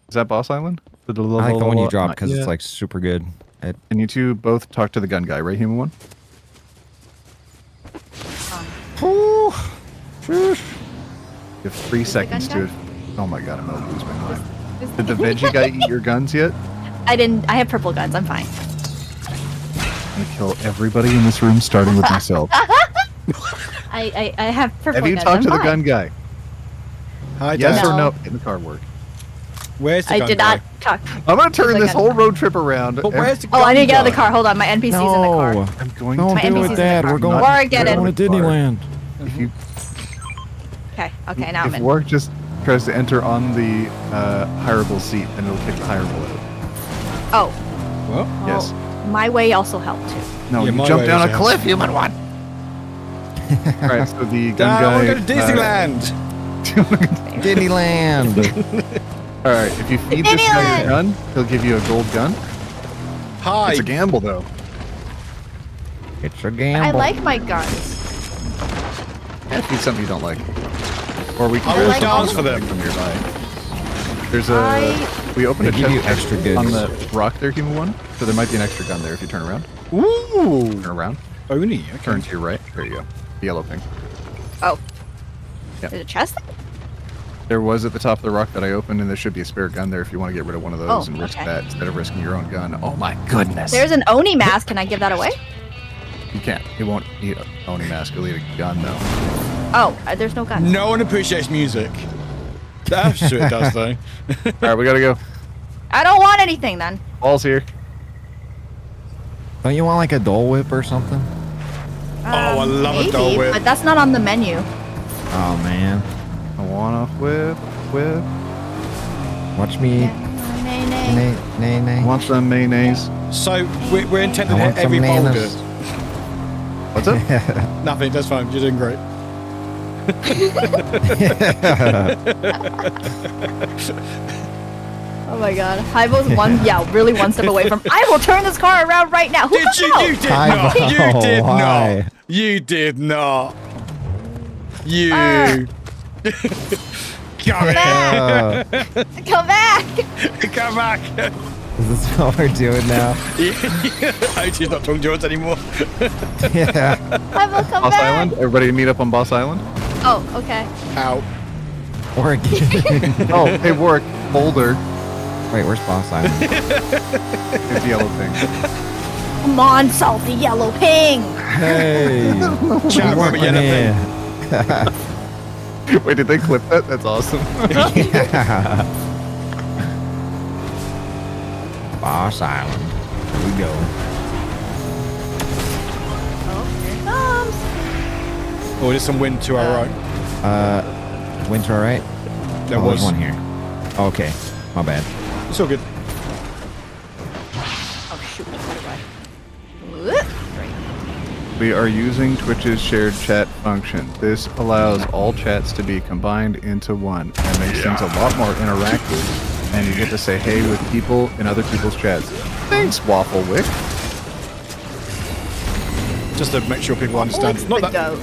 Is that Boss Island? I like the one you dropped because Yeah. it's like super good. And you two both talk to the gun guy, right, Human One? You have 3 seconds gun to Oh my god, I'm gonna lose my mind. Did the veggie guy eat your guns yet? I didn't. I have purple guns. I'm fine. I'm gonna kill everybody in this room, starting with myself. I have purple Have you guns. talked I'm to the fine. gun guy? Hi, Yes Dad. or No. no? In the car work. Where's the I gun did guy? not talk. I'm gonna turn the this gun whole guy. road trip around. But where's the Oh, gun I need to get out of the guy? car. Hold on, my NPC's in the car. No. I'm going Don't My to do NPC's it, in Dad. the We're car. going. Warwick, get we're in. going to Disneyland. If you Okay, now I'm if in. Warwick just tries to enter on the hireable seat, then it'll kick the hireable out. Oh, What? Yes. my way also helped too. No, Yeah, you my jump way down a was cliff, human one. All right, so the gun Dad, I guy. want to go to Disneyland. Disneyland. All right, if you feed this guy your gun, he'll give you a gold gun. Hi. It's a gamble, though. It's a I gamble. like my guns. Yeah, feed something you don't like, or we can I go will like dance all- for them. from nearby. There's a. We opened They a give you chest extra goods. on the rock there, human one. So there might be an extra gun there if you turn around. Ooh. Turn around. Oni. Okay. Turn to your right. There you go. The yellow ping. Oh. Yep. There's a chest? There was at the top of the rock that I opened, and there should be a spare gun there if you want to get rid of one of those Oh, and risk okay. that instead of risking your own gun. Oh my goodness. There's an Oni mask. Can I give that away? You can't. It won't eat a Oni mask. It'll eat a gun, though. Oh, there's no guns. No one appreciates music. That's true, it does though. All right, we gotta go. I don't want anything then. Ball's here. Don't you want like a Dole Whip or something? I love a maybe, Dole Whip. but that's not on the menu. Oh man. I wanna whip. Watch me. Nay, nay. Nay, nay. Want some mayonnaise? So we're intended I to want hit every some boulder. bananas. What's up? Nothing, that's fine. You're doing great. Oh my god. Hybo's really one step away from. I will turn this car around right now. Who Did got you? out? You did I not. know, You did why? not. You did not. You. Come Uh, Come back! here. Come back. is this what we're doing now? OT's not talking to us anymore. Yeah. Hybo, come Boss back! Island? Everybody meet up on Boss Island? Oh, okay. Ow. Or Oh, hey, Warwick. Boulder. wait, where's Boss Island? It's yellow thing. Come on, salty yellow ping! Hey. Chat room, yellow thing. Wait, did they clip that? That's awesome. Yeah. Boss Island. Here we go. Oh, here it comes. Oh, there's some wind to our right. Winter, all right? There There's was one here. Okay, my bad. It's all good. Oh, shoot. Whoop. We are using Twitch's shared chat function. This allows all chats to be combined into one and makes things a lot more interactive. And you get to say hey with people in other people's chats. Thanks, Wafflewick. Just to make sure people understand. What's Not the that.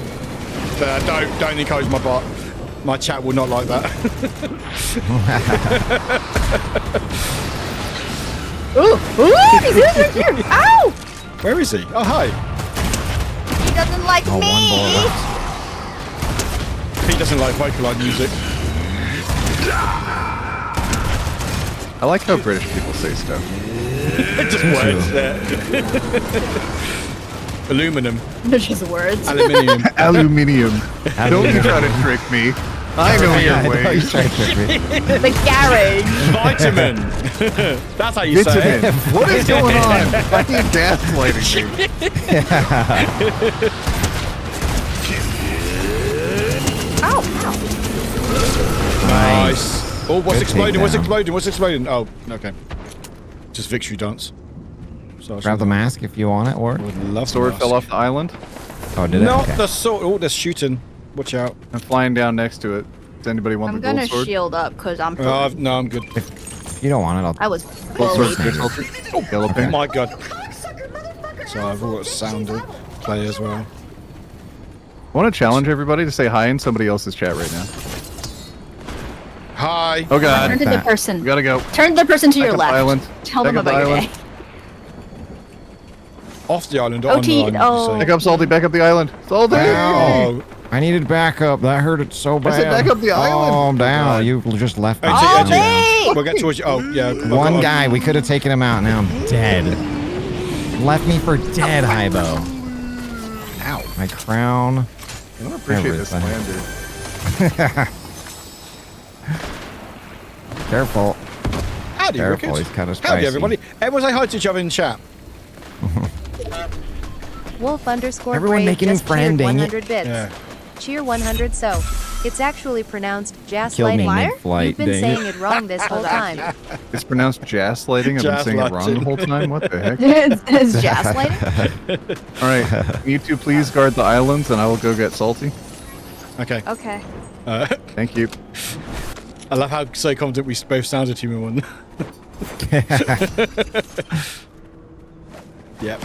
goat? Don't encourage my bot. My chat will not like that. Ooh! He's right here! Ow! Where is he? Oh, hi. He doesn't like Oh, me! one ball left. He doesn't like Vocaloid music. I like how British people say stuff. Just words there. Aluminum. They're just words. Aluminium. Aluminium. Don't you try to trick me. I know Yeah, I your know ways. he's trying to trick me. The garage. Vitamin. That's how you say Vitamin. it. What is going on? I need gaslighting me. Ow! Nice. Oh, what's Good exploding? What's takedown. exploding? What's exploding? Oh, okay. Just victory dance. So Grab the mask if you want it, or Would love Sword the fell mask. off the island. oh, did it? Not Okay. the sword. Oh, there's shooting. Watch out. I'm flying down next to it. Does anybody want I'm the gold gonna sword? shield up because I'm. No, I'm good. If you don't want it, I'll. I was Gold bullied. sword, salty. Yellow Oh pink. my god. So I've got sound to play as well. I want to challenge everybody to say hi in somebody else's chat right now. Hi. Oh god. Turn to the that. person. We gotta go. Turn to the person to Back your up left. island. Tell Back them up about your island. day. Off the island, or on OT, the island. oh. Back up, Salty. Back up the island. Salty! Oh, I needed backup. That hurt it so bad. I said back up the island. Oh, down. You just left me. Oh, me! We'll get towards you. Oh, yeah. One guy. We could have taken him out. Now I'm dead. Left me for dead, Hybo. Ow. My crown. I don't appreciate this Everything. slander. Careful. Howdy, Careful, Rickard. he's kind of spicy. Howdy, everybody. Everyone say hi to each other in chat. Wolf underscore Everyone Brave make a new just friend, cheered dang it. 100 bits. Yeah. Cheer 100 so. It's actually pronounced Killed me jaslighting. mid-flight, You've been dang saying it. it wrong this whole time. It's pronounced jaslighting. I've been saying it wrong the whole time. What the heck? It's gaslighting. All right, you two please guard the islands, and I will go get salty. Okay. Okay. Thank you. I love how so confident we both sounded human one. Yep.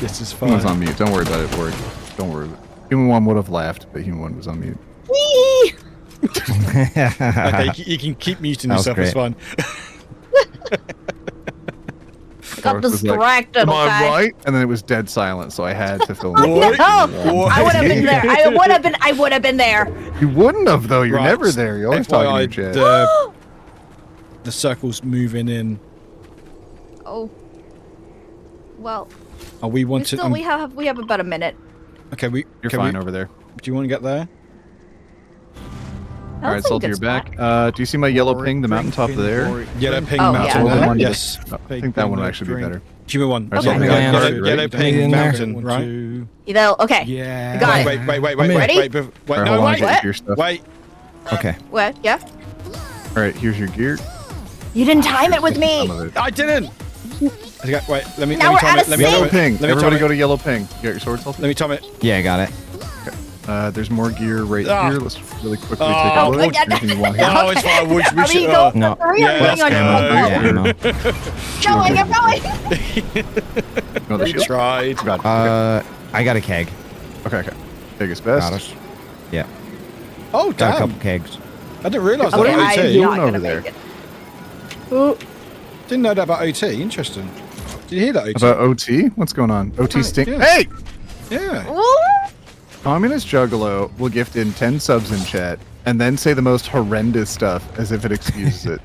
This is Human fun. was on mute. Don't worry about it, Ward. Don't worry. Human one would have laughed, but human one was on mute. Okay, you can keep muting That was yourself. It's great. fine. Got Forrest was like, distracted, Am I okay? right? And then it was dead silent, so I had to film it. What? No, I would have been there. I would have been there. You wouldn't have, though. You're Right. never there. You're always talking FYI, to your chat. the circle's moving in. Oh. Well, Are we we wanted? still we have about a minute. Okay, You're can fine we, over there. Do you want to get there? All right, Salty, you're back. Do you see my yellow ping, the mountaintop there? Yellow ping Oh, mountain. yeah. Golden one? Yes. I think that one would actually be better. Human one. Alright, Yeah, Okay. we got Okay. yellow, Ready? yellow Put me ping in there. mountain, right? Okay. Yeah. Got it. Wait, I'm ready? wait, All right, no, hold on, wait. get your stuff. Wait. Okay. What? Yeah. All right, here's your gear. You didn't time it with Some me. of it. I didn't. Okay, wait, let me Now let me we're time out it. of Let me sync. time Yellow it. ping. Let me Everybody time go it. to yellow ping. You got your sword, Salty? Let me time it. Yeah, I got it. There's more gear right Ah. here. Let's really quickly Oh, take a look. okay. Anything you want here? Oh, it's fine. We I mean, should. go No. for three. Yeah, I'm putting on your let's whole Yeah, I know. Going, I'm going. No, the We shield? tried. Got it. Okay. I got a keg. Okay. Take his Got best. us. Yeah. Oh, Got a damn. couple kegs. I didn't realise What that are about you OT. doing? not over gonna there? make it. Ooh. Didn't know that about OT. Interesting. Did you hear that, OT? About OT? What's going on? OT stink. yeah. Hey! Yeah. Ooh. Communist Juggalo will gift in 10 subs in chat and then say the most horrendous stuff as if it excuses it.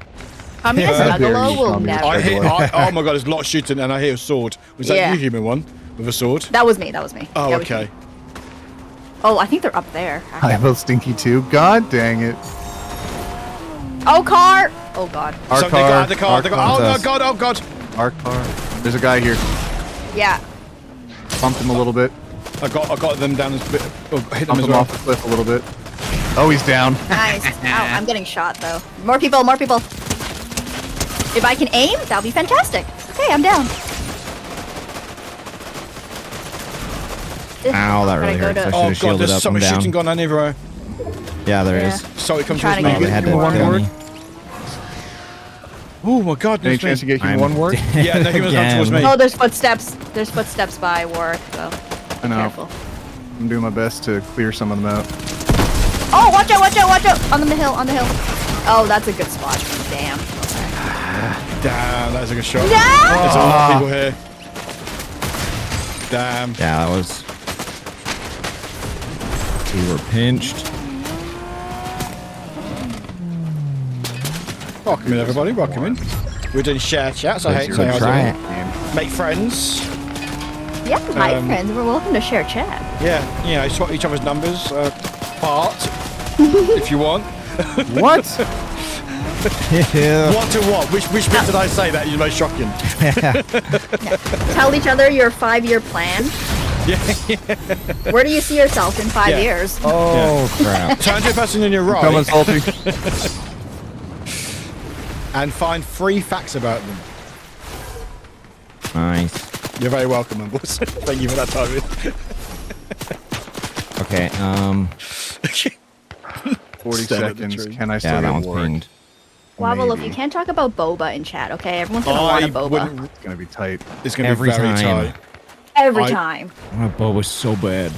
Communist How dare Juggalo you, will Communist never. I hear. Juggalo. Oh my god, there's a lot of shooting, and I hear a sword. Was that Yeah. you, human one, with a sword? That was me. That was me. Oh, That was okay. me. Oh, I think they're up there. I vote Stinky too. God dang it. Oh, car. Oh God. Our So they car. got the car. Our They car. got, oh That's my us. god! Oh god! Our car. There's a guy here. Yeah. Bumped him a little bit. I got them down. Hit them Bumped as him well. off the cliff a little bit. Oh, he's down. Nice. Ow, I'm getting shot though. More people. More people. If I can aim, that'll be fantastic. Okay, I'm down. Ow, that really Gotta hurts. go I Oh should have god, shielded there's up so and much down. shooting going on everywhere. Yeah, there Yeah. is. So it comes trying towards to me. Oh, they had to One kill word? me. Oh my god! Any there's chance you me. get human one word? Yeah, no, humans come towards me. Again. Oh, there's footsteps. There's footsteps by Warwick, so I know. careful. I'm doing my best to clear some of them out. Oh, watch out! Watch out! Watch out! On the hill! On the hill! Oh, that's a good spot. Damn. Damn, that was a good shot. No! There's a lot of people here. Damn. Yeah, that was. We were pinched. Welcome in, everybody. Welcome in. We're doing share chats. I hate Let's saying go I try do. it. Make friends. Yeah, hi friends. We're welcome to share chat. Yeah, you know, swap each other's numbers. Part, if you want. What? Yeah. What to what? Which bit did I say that is most shocking? Tell each other your 5-year plan. Where do you see yourself in 5 Yeah. years? Oh, crap. Turn to a person on your right Coming, Salty. and find 3 facts about them. Nice. You're very welcome, Mumbles. Thank you for that time. Okay, 40 Stand at the seconds. tree. Can I still yeah, that get one's ward? pinged. Wobble, if Maybe. you can't talk about boba in chat, okay? Everyone's gonna want a boba. wouldn't. It's gonna be tight. It's going to be Every very time. tight. Every I- time. My bow was so bad.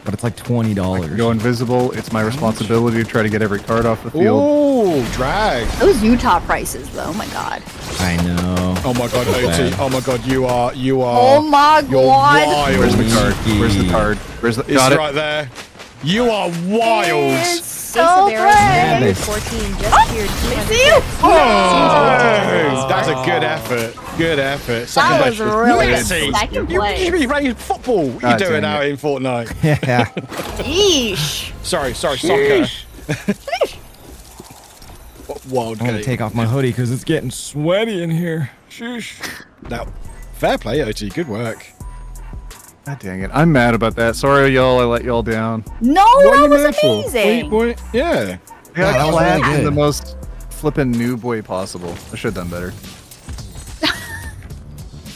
But it's like $20. Go invisible. It's my responsibility to try to get every card off the field. Ooh, drag. Those Utah prices, though. Oh my god. I know. Oh my god, OT. Oh my god, you are. Oh my You're god. wild. Where's the card? Where's the card? Where's the? It's Got it. right there. You are wild. It's so Space brave. 14 just cheered 200 See you? bits. Oh, that's a good effort. Good effort. Second That was place. really Messi, second you place. should be playing football. What are you God doing dang out it. in Fortnite? Yeah. Yeesh. Sorry, soccer. Wild I'm gonna game. take off my hoodie because it's getting sweaty in here. Sheesh. Now, fair play, OT. Good work. God dang it. I'm mad about that. Sorry, y'all. I let y'all down. No, What are that you was mad for? amazing. Yeah. I got that was clapped really in the good. most flippin' noob way possible. I should have done better.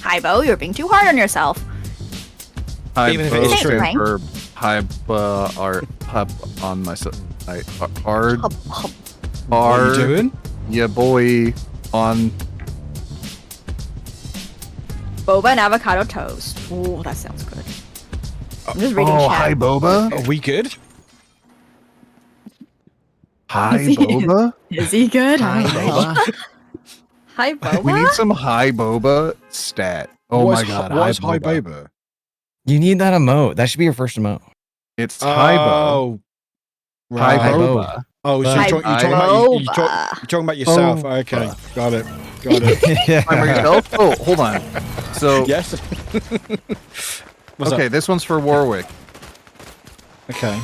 Hi, Bo. You're being too hard on yourself. Even if it is both true. stand for high hub on myself. Hard. Hub, hub. What are Hard. you doing? Yeah, boy. On. Boba and avocado toast. Ooh, that sounds good. I'm just reading Oh, chat. hi, Boba. Are we good? Hi, Is he- Boba. Is he good? Hi, Boba. Hi, Boba. We need some high Boba stat. Oh What's my god. What's high boba? You need that emote. That should be your first emote. It's high Bo. Oh. High Right. Boba. Oh, so Hi, you're talking about yourself. Okay, got it. Got it. By yourself? Oh, hold on. So, Yes. What's okay, this one's for Warwick. up? Okay.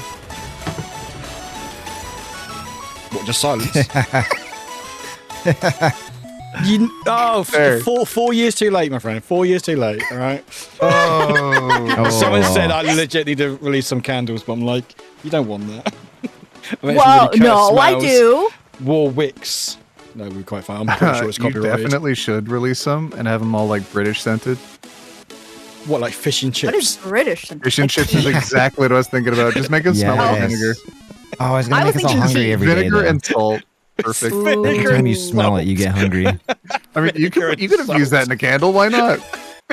What? Just silence. Fair. 4 years too late, my friend. 4 years too late. All right. Oh. Someone said I legit need to release some candles, but I'm like, you don't want that. I'm actually Well, really no, cursed I smells. do. Warwicks. No, we're quite fine. I'm pretty sure it's You copyrighted. definitely should release some and have them all like British scented. What, like fish and What is chips? British? Fish and chips is exactly what I was thinking about. Just make them smell like Yes. vinegar. Oh, it's gonna I make was us all thinking hungry every day. Vinegar though. and salt. Perfect. Vinegar Every time you and smell it, you get hungry. I mean, you could have used that in a candle. Why not?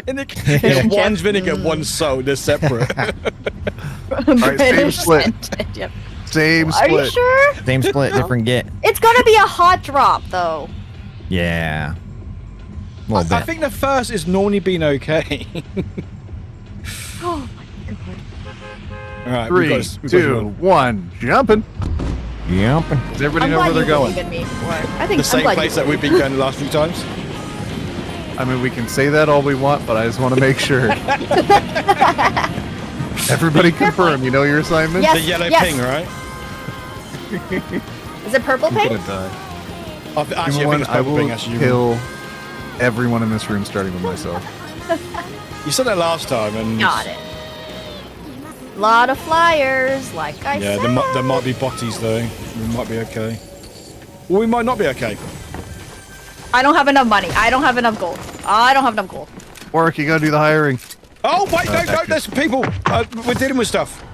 Vinegar. Yeah, one's vinegar, one's salt. They're separate. Alright, same split. scented, yep. Same Are you split. sure? Same split, different get. It's gonna be a hot drop, though. Yeah. A little I bit. think the first is normally been okay. Oh my god. All right, 3, 2, 1, jumping. Yep. Does everybody I'm know glad where they're you going? believe in me for it. I the think same I'm glad place you that we've been going the last few times. I mean, we can say that all we want, but I just want to make sure. Everybody confirm. You know your assignment? Yes, The yellow yes. ping, right? Is it purple I'm pink? gonna die. Actually, I Everyone, think it's I purple will ping. Actually, kill everyone in this room, starting with myself. you said that last time, and Got it. Lot of flyers, like I yeah, said. there might be botties though. We might be okay. Well, we might not be okay. I don't have enough money. I don't have enough gold. I don't have enough gold. Warwick, you gotta do the hiring. Oh wait, no, thank you. there's people. We're dealing with stuff.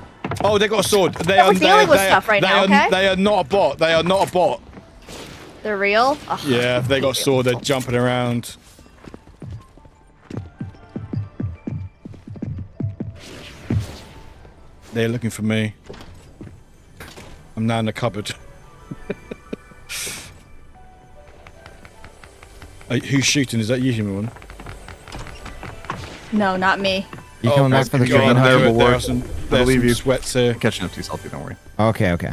Oh, they got a sword. They Yeah, we're dealing with stuff right now, okay? They are not a bot. They are not a bot. They're real? Ugh. Yeah, if they got a sword, they're jumping around. They're looking for me. I'm now in the cupboard. Who's shooting? Is that you, human one? No, not me. You coming back for the you're train? on high- Unhireable There war. are some, I there's believe some you. sweats here. I'm catching up too salty, don't worry. Okay, okay.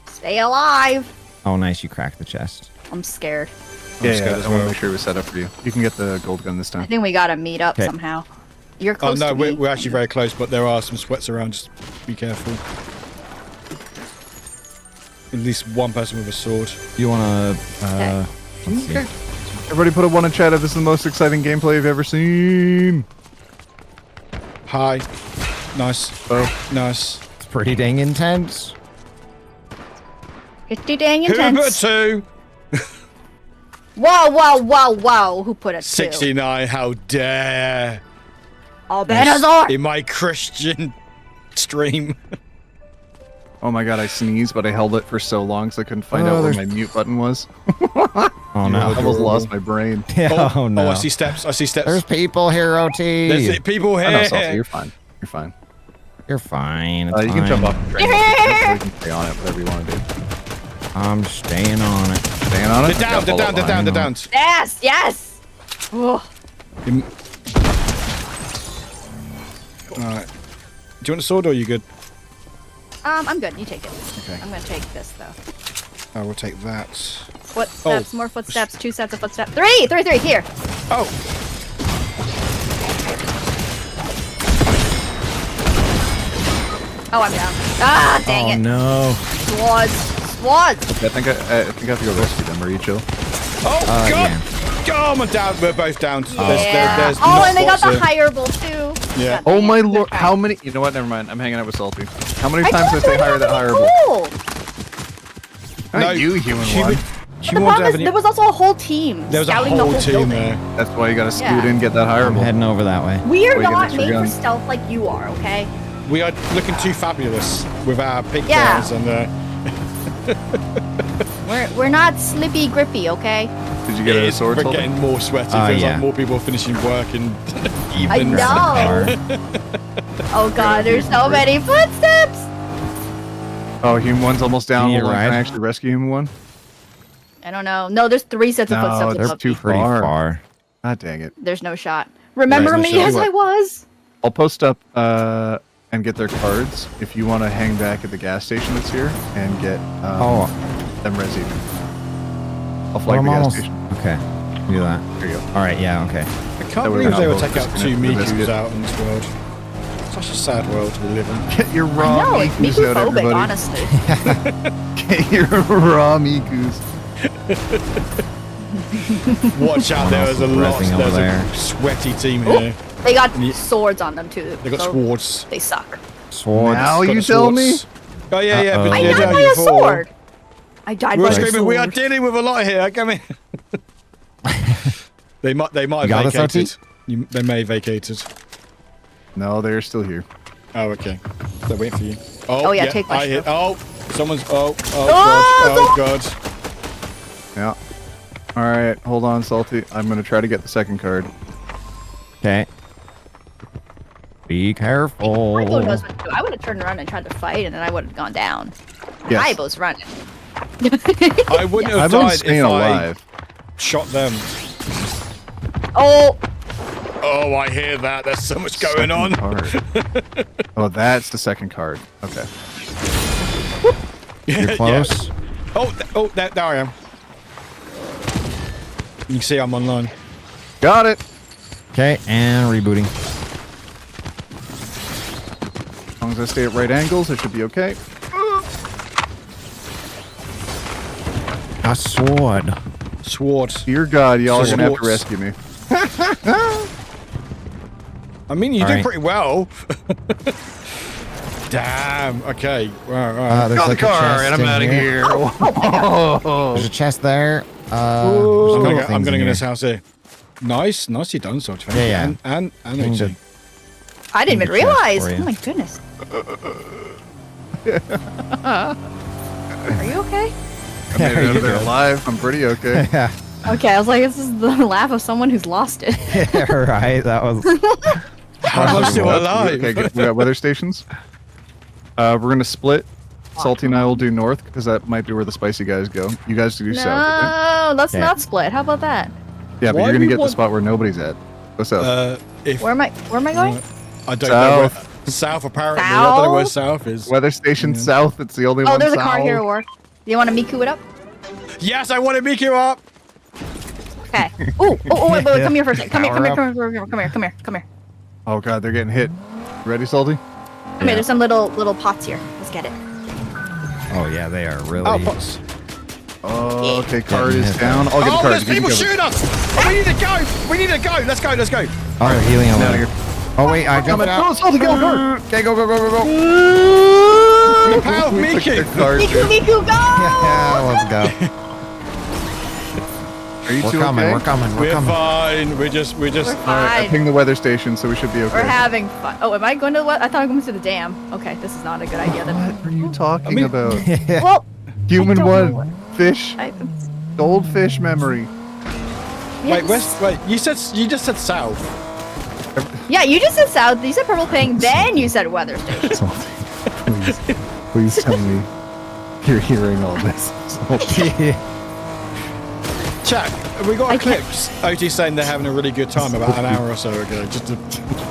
Stay alive. Oh, nice. You cracked the chest. I'm scared. Yeah, scared yeah, as I want well. to make sure it was set up for you. You can get the gold gun this I time. think we gotta meet up Okay. somehow. You're Oh close no, to me. we're actually very close, but there are some sweats around. Just be careful. At least one person with a sword. You wanna? Okay. Let's see. Everybody put a 1 in chat if this is the most exciting gameplay you've ever seen. Hi. Nice. Oh, Nice. It's pretty dang intense. Pretty dang Who put intense. 2? Whoa, whoa, whoa, whoa. Who put a 2? 69, how dare. I'll bet us all. In my Christian stream. oh my god, I sneezed, but I held it for so long so I couldn't find Oh, out where there's- my mute button was. Oh I no. almost adorable. lost my brain. Yeah, oh, no. I see steps. I see steps. There's people here, OT. There's people here. I know, Salty, you're fine. You're fine. You're fine. It's You can fine. jump off the train. You can stay on it, whatever you want to do. I'm staying on it. Staying on it. They're down, they're down, they're down, they're down. Yes, yes. Oh, Alright. Do you want a sword or are you good? I'm good. You take it. Okay. I'm gonna take this though. I will take that. Footsteps, more footsteps, 2 sets of footsteps. Three, here. Oh! Oh, I'm down. Ah, dang Oh it. no. Squads. I think I have to go rescue them. Are you chill? Oh, God! Yeah. Oh, I'm down. We're both down. Yeah. There's Oh, not and they got spots the here. hireable too. Yeah. God Oh dang my it. lord! They're How fine. many? You know what? Never mind. I'm hanging out with Salty. How many I times told did I you say hire it that was hireable? cool. Not No, you, human she one. would- She The won't problem have is any. there was also a whole team There was a scouting the whole whole team building. there. That's why you gotta scoot Yeah. in, get that I'm hireable. heading over that way. We are Where you get not this for made for gun? stealth like you are, okay? We are looking too fabulous with our Yeah. pigtails and We're not slippy grippy, okay? Did you get a sword? we're Salty? getting more sweaty. Oh, Feels yeah. like more people are finishing work and I evenings. know. Oh god, there's so many footsteps. Oh, human one's almost down. You need Hold a on, Can I ride? actually rescue human one? I don't know. No, there's 3 sets of No, footsteps they're above too me. Pretty far. God dang it. There's no shot. Remember no me shot. as I was. I'll post up and get their cards if you want to hang back at the gas station that's here and get Oh, them resi. I'll well, flag I'm the gas almost. station. Okay. Do that. There you go. All right. Yeah. Okay. I That can't would've believe been they would helpful. take out Just 2 gonna Mikus biscuit. out in this world. Such a sad world we live in. Get your raw No, it's Mikus out, Miku-phobic, everybody. honestly. Get your raw Mikus. Watch out, there is a lot. Resting over There's there. a sweaty team here. They got Yeah. swords on them too. They got so swords. They suck. Swords. Now Got you the tell me? swords. Oh yeah, yeah. Uh-oh. But I yeah, died down by a before. sword. I died We're by a screaming. We are sword. dealing with a lot here. Come here. They might You got have this, vacated. They may have vacated. No, they're still here. Oh, okay. They're waiting for you. Oh, yeah, take my I hit. stuff. Oh, someone's. Oh Oh, God. Yeah. All right, hold on, Salty. I'm gonna try to get the second card. Okay. Be careful. Haibo knows what to do. I would have turned around and tried to fight, and then I would have gone down. Yes. Haibo's running. I wouldn't have I've been died staying if alive. I shot them. Oh, Oh, I hear that. There's so much going on. Card. Oh, that's the second card. Okay. You're close. Oh, there I am. You can see I'm online. Got it. Okay, and rebooting. As long as I stay at right angles, I should be okay. A sword. Sword. Dear God, y'all are gonna have to Swords. rescue me. I mean, you All did right. pretty well. Damn. Okay. Right. There's Got the like a car, chest and I'm in out of here. There's a chest there. I'm There's gonna, things I'm gonna in get this here. house here. Nice, nicely done, Sword. Yeah, yeah. And Things Uchi. I didn't even Good chest realize. for you. Oh my goodness. Are you okay? I made it out of there alive. I'm pretty okay. Yeah. Okay, I was like, this is the laugh of someone who's lost it. Yeah, right. That was. I'm still alive. Okay, good. We got weather stations. We're gonna split. Salty and I will do north because that might be where the spicy guys go. You guys do south. Okay? No, let's Yeah. not split. How about that? Yeah, but Why you're do gonna you get the want- spot where nobody's at. Go south. If Where am I going? I don't know South. where south apparently. I don't know where South? south is. Weather station south. It's the only Oh, one. there's a south. car here at work. Do you want to Miku it up? Yes, I want to make you up. Okay. Oh, wait, come here for a second. Come here. Power Oh God, they're getting hit. Ready, Salty? Come here. There's some little pots here. Let's get it. Oh yeah, they are really. Oh, pots. Oh, okay. Card Yeah. is down. I'll get the Oh, card. there's people shooting us. Oh, we need to go. We need to go. Let's go. Let's go. Oh, they're healing over Down there. here. Oh wait, I jumped Go, out. Salty, go, go. Okay, go. The power of We took Mickey. the card, Miku, dude. Miku, go! Yeah, let's go. Are you We're two coming. okay? We're coming. We're We're coming. fine. We're just. We're All right, I fine. pinged the weather station, so we should be okay. We're having fun. Oh, am I going to what? I thought I was going to the dam. Okay, this is not a good idea then. What are you talking mean- about? Well, Human don't know one. Fish. I, Goldfish memory. Wait, wait. You just said south. Yeah, you just said south. You said purple ping. Then you said weather station. Please tell me. you're hearing all this. So, Chat, have we got I a can't- clips? OT saying they're having a really good time about an hour or so ago. Just a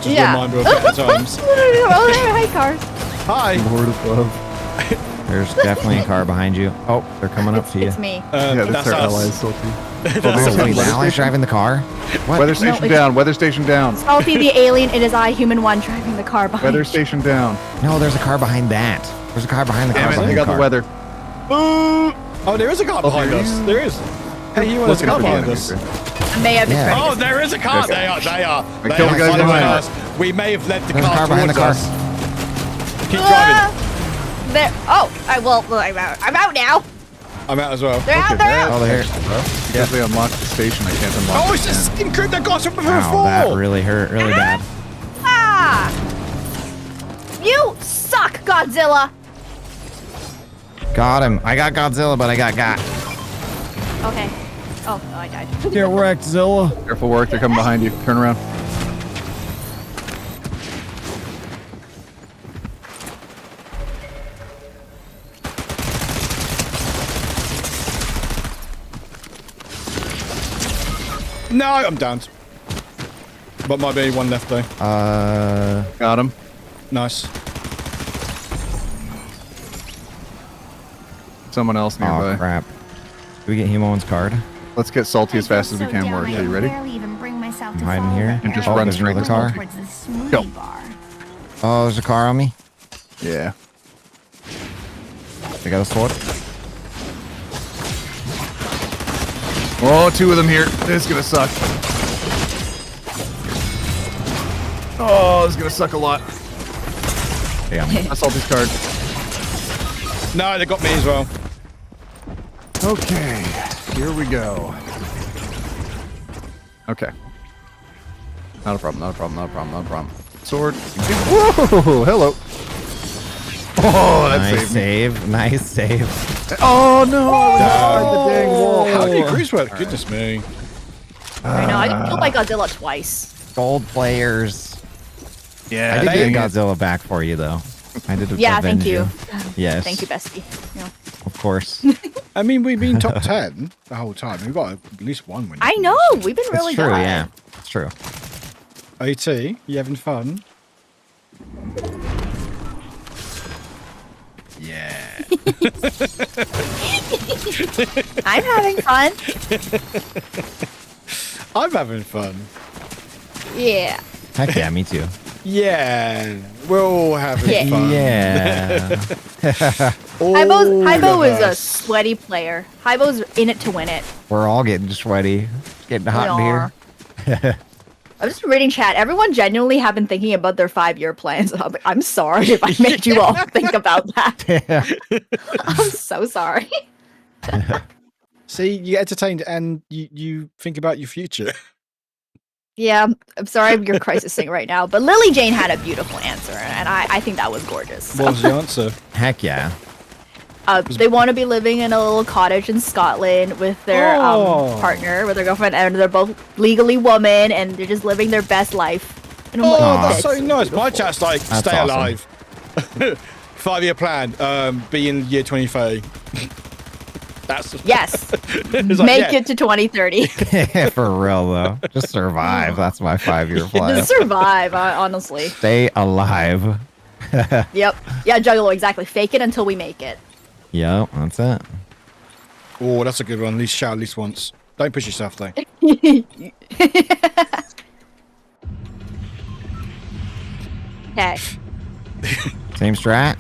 Yeah. reminder of better times. Oh, there, hi, cars. Hi. Lord above. There's definitely a car behind you. Oh, they're coming up to you. It's me. Yeah, that's that's our us. allies, Salty. Oh, wait, the ally's driving the car? What? Weather station it's- down. Weather station down. Salty the alien, it is I, Human One, driving the car behind. Weather station down. No, there's a car behind that. There's a car behind the car Damn it! behind I got the the car. weather. Oh, there is a car behind us. There is. Hey, you want a Looking car for the behind enemies us? here. I may have been Yeah. Oh, there is a car. They are. They are. I They killed are the guys following behind. us. We may have led the There's a car car behind the towards car. us. Keep driving. There. Oh, I'm out. I'm out now. I'm out as well. They're out. They're out. Oh, they're here. Because they unlocked the station, I can't unlock Oh, it it's the again. skin crew that got something from Wow, that before. really hurt really bad. Ah! You suck, Godzilla. Got him. I got Godzilla, but I got. Okay. Oh, no, I died. Get wrecked, Zilla. Careful, Warwick. They're coming behind you. Turn around. No, I'm down. But might be one left though. Got him. Nice. Someone else Oh, nearby. crap. Do we get Hemo-One's card? Let's get salty as fast as we can, Warwick. Are you ready? I'm hiding here. And just Oh, run there's straight another to car. salty. Go. Oh, there's a car on me. Yeah. They got a sword. Oh, two of them here. This is gonna suck. Oh, this is gonna suck a lot. Damn. That's Salty's card. No, they got me as well. Okay, here we go. Okay. Not a problem, not a problem, not a problem, not a problem. Sword. Whoa, hello. Oh, that Nice saved me. save. Nice save. Oh, no, I was outside the dang wall. How did Grease work? Goodness me. I know. I got killed by Godzilla twice. Gold players. Yeah, I did dang get it. Godzilla back for you, though. I did Yeah, avenge thank you. Yes. Thank you, bestie. Yeah. Of course. I mean, we've been top 10 the whole time. We've got at least one win. I know. We've been really it's true, good. yeah. It's true. OT, you having fun? Yeah. I'm having fun. I'm having fun. Yeah. Heck yeah, me too. Yeah. We're all having Yeah. fun. Yeah. Hybo is a us. sweaty player. Hybo's in it to win it. We're all getting sweaty. It's getting hot in here. I'm just reading chat. Everyone genuinely have been thinking about their 5-year plans. I'm sorry if I made you all think about that. Yeah. I'm so sorry. See, you get entertained and you think about your future. Yeah, I'm sorry you're crisising right now, but Lily Jane had a beautiful answer, and I think that was gorgeous. What was the answer? Heck yeah. They want to be living in a little cottage in Scotland with their Oh. partner, with their girlfriend, and they're both legally women, and they're just living their best life. And I'm Oh, like, that's so nice. My chat's like, That's stay awesome. alive. 5-year plan, be in year 2030. That's yes, it's like, make yeah. it to 2030. For real, though. Just survive. That's my 5-year plan. Just survive, honestly. Stay alive. Yep. Yeah, Juggalo, exactly. Fake it until we make it. Yep, that's it. Oh, that's a good one. At least shout at least once. Don't push yourself though. Okay. Same strat?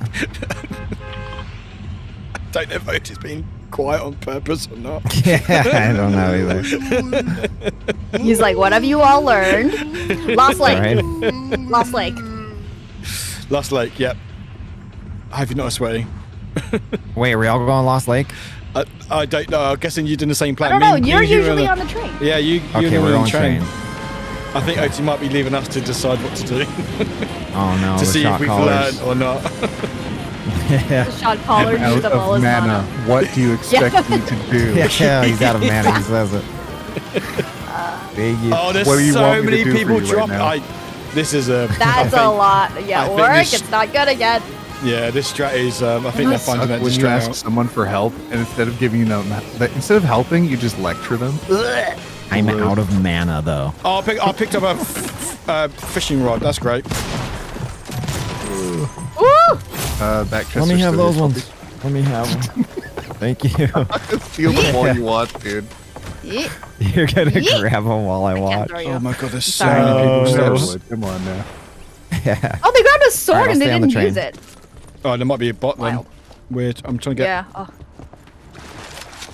Don't know if Otis been quiet on purpose or not. Yeah, I don't know either. He's like, what have you all learned? Lost Lake. Right? Lost Lake. Last Lake, yep. I hope you're not sweating. Wait, are we all going Lost Lake? I don't know. I'm guessing you're doing the same I plan. don't know. Me and You're you usually and on the train. Yeah, you Okay, and we're on on train. I think Otis might be leaving us to decide what to do. Oh no, to the see if shot we've callers. learned or not. The shot caller I'm used out up all of his mana. mana. What do you expect me to do? Yeah, he's out of mana. He says it. Biggie. Oh, there's What do you so want me to many do for people you right dropping. now? This is a. That's a lot. Yeah, I think work. this- It's not good again. Yeah, this strat is. I think they're finding that When you strat ask out. someone for help, and instead of giving them, instead of helping, you just lecture them. I'm out of mana though. Oh, I picked up a fishing rod. That's great. Back Let me have those ones. Let me have them. Thank you. Steal them all you want, dude. Yeet. You're gonna grab them while I Can't watch. throw you. Oh my god, there's so Sorry. many people Oh, steps. come on now. Yeah. Oh, they grabbed a sword Alright, I'll and they stay on the didn't train. use it. Oh, there might be a bot then. Wild. Weird. I'm trying to get. Yeah.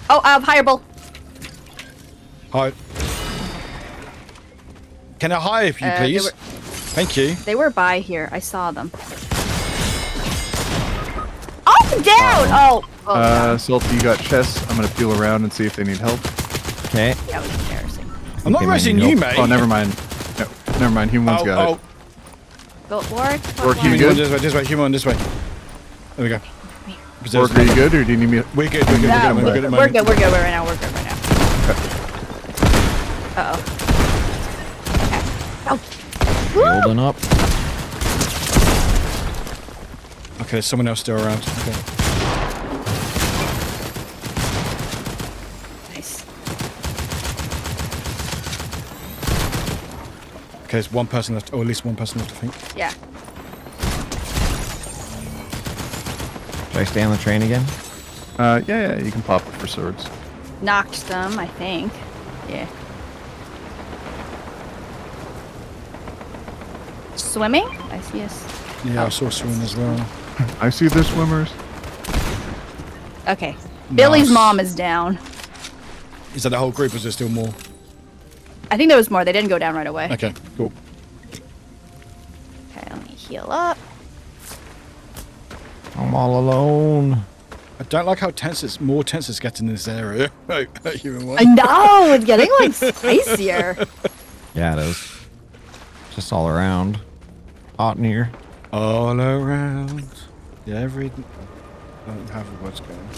Oh, I have higher bull. Hi. Can I hire you, They please? were- Thank you. They were by here. I saw them. Oh, down! Oh. Oh, Salty, you got chests. I'm gonna feel around and see if they need help. Okay. that was embarrassing. I'm not they might racing need you, help. mate. Oh, never mind. No, never mind. Human's got it. Go, Warwick. Warwick, you Human, good? this way, this way, human, this way. There we go. Work, are you good, or do you need me? We're good, we're good, No, we're good at the we're moment. good. We're good right now. We're good right now. Uh oh. Building up. Okay, there's someone else still around. Okay. Nice. Okay, there's one person left, or at least one person left, I think. Yeah. Should I stay on the train again? Yeah, you can pop it for swords. Knocked them, I think. Yeah. Swimming? I see us. Yeah, I saw someone as well. I see the swimmers. Okay. Billy's Nice. mom is down. Is that the whole group, or is there still more? I think there was more. They didn't go down right away. Okay, cool. Okay, let me heal up. I'm all alone. I don't like how tense it's more tense it's getting in this area. Human one. I know! It's getting like spicier. Yeah, it is. Just all around. Hot in here. All around. Yeah, every. I don't have what's going.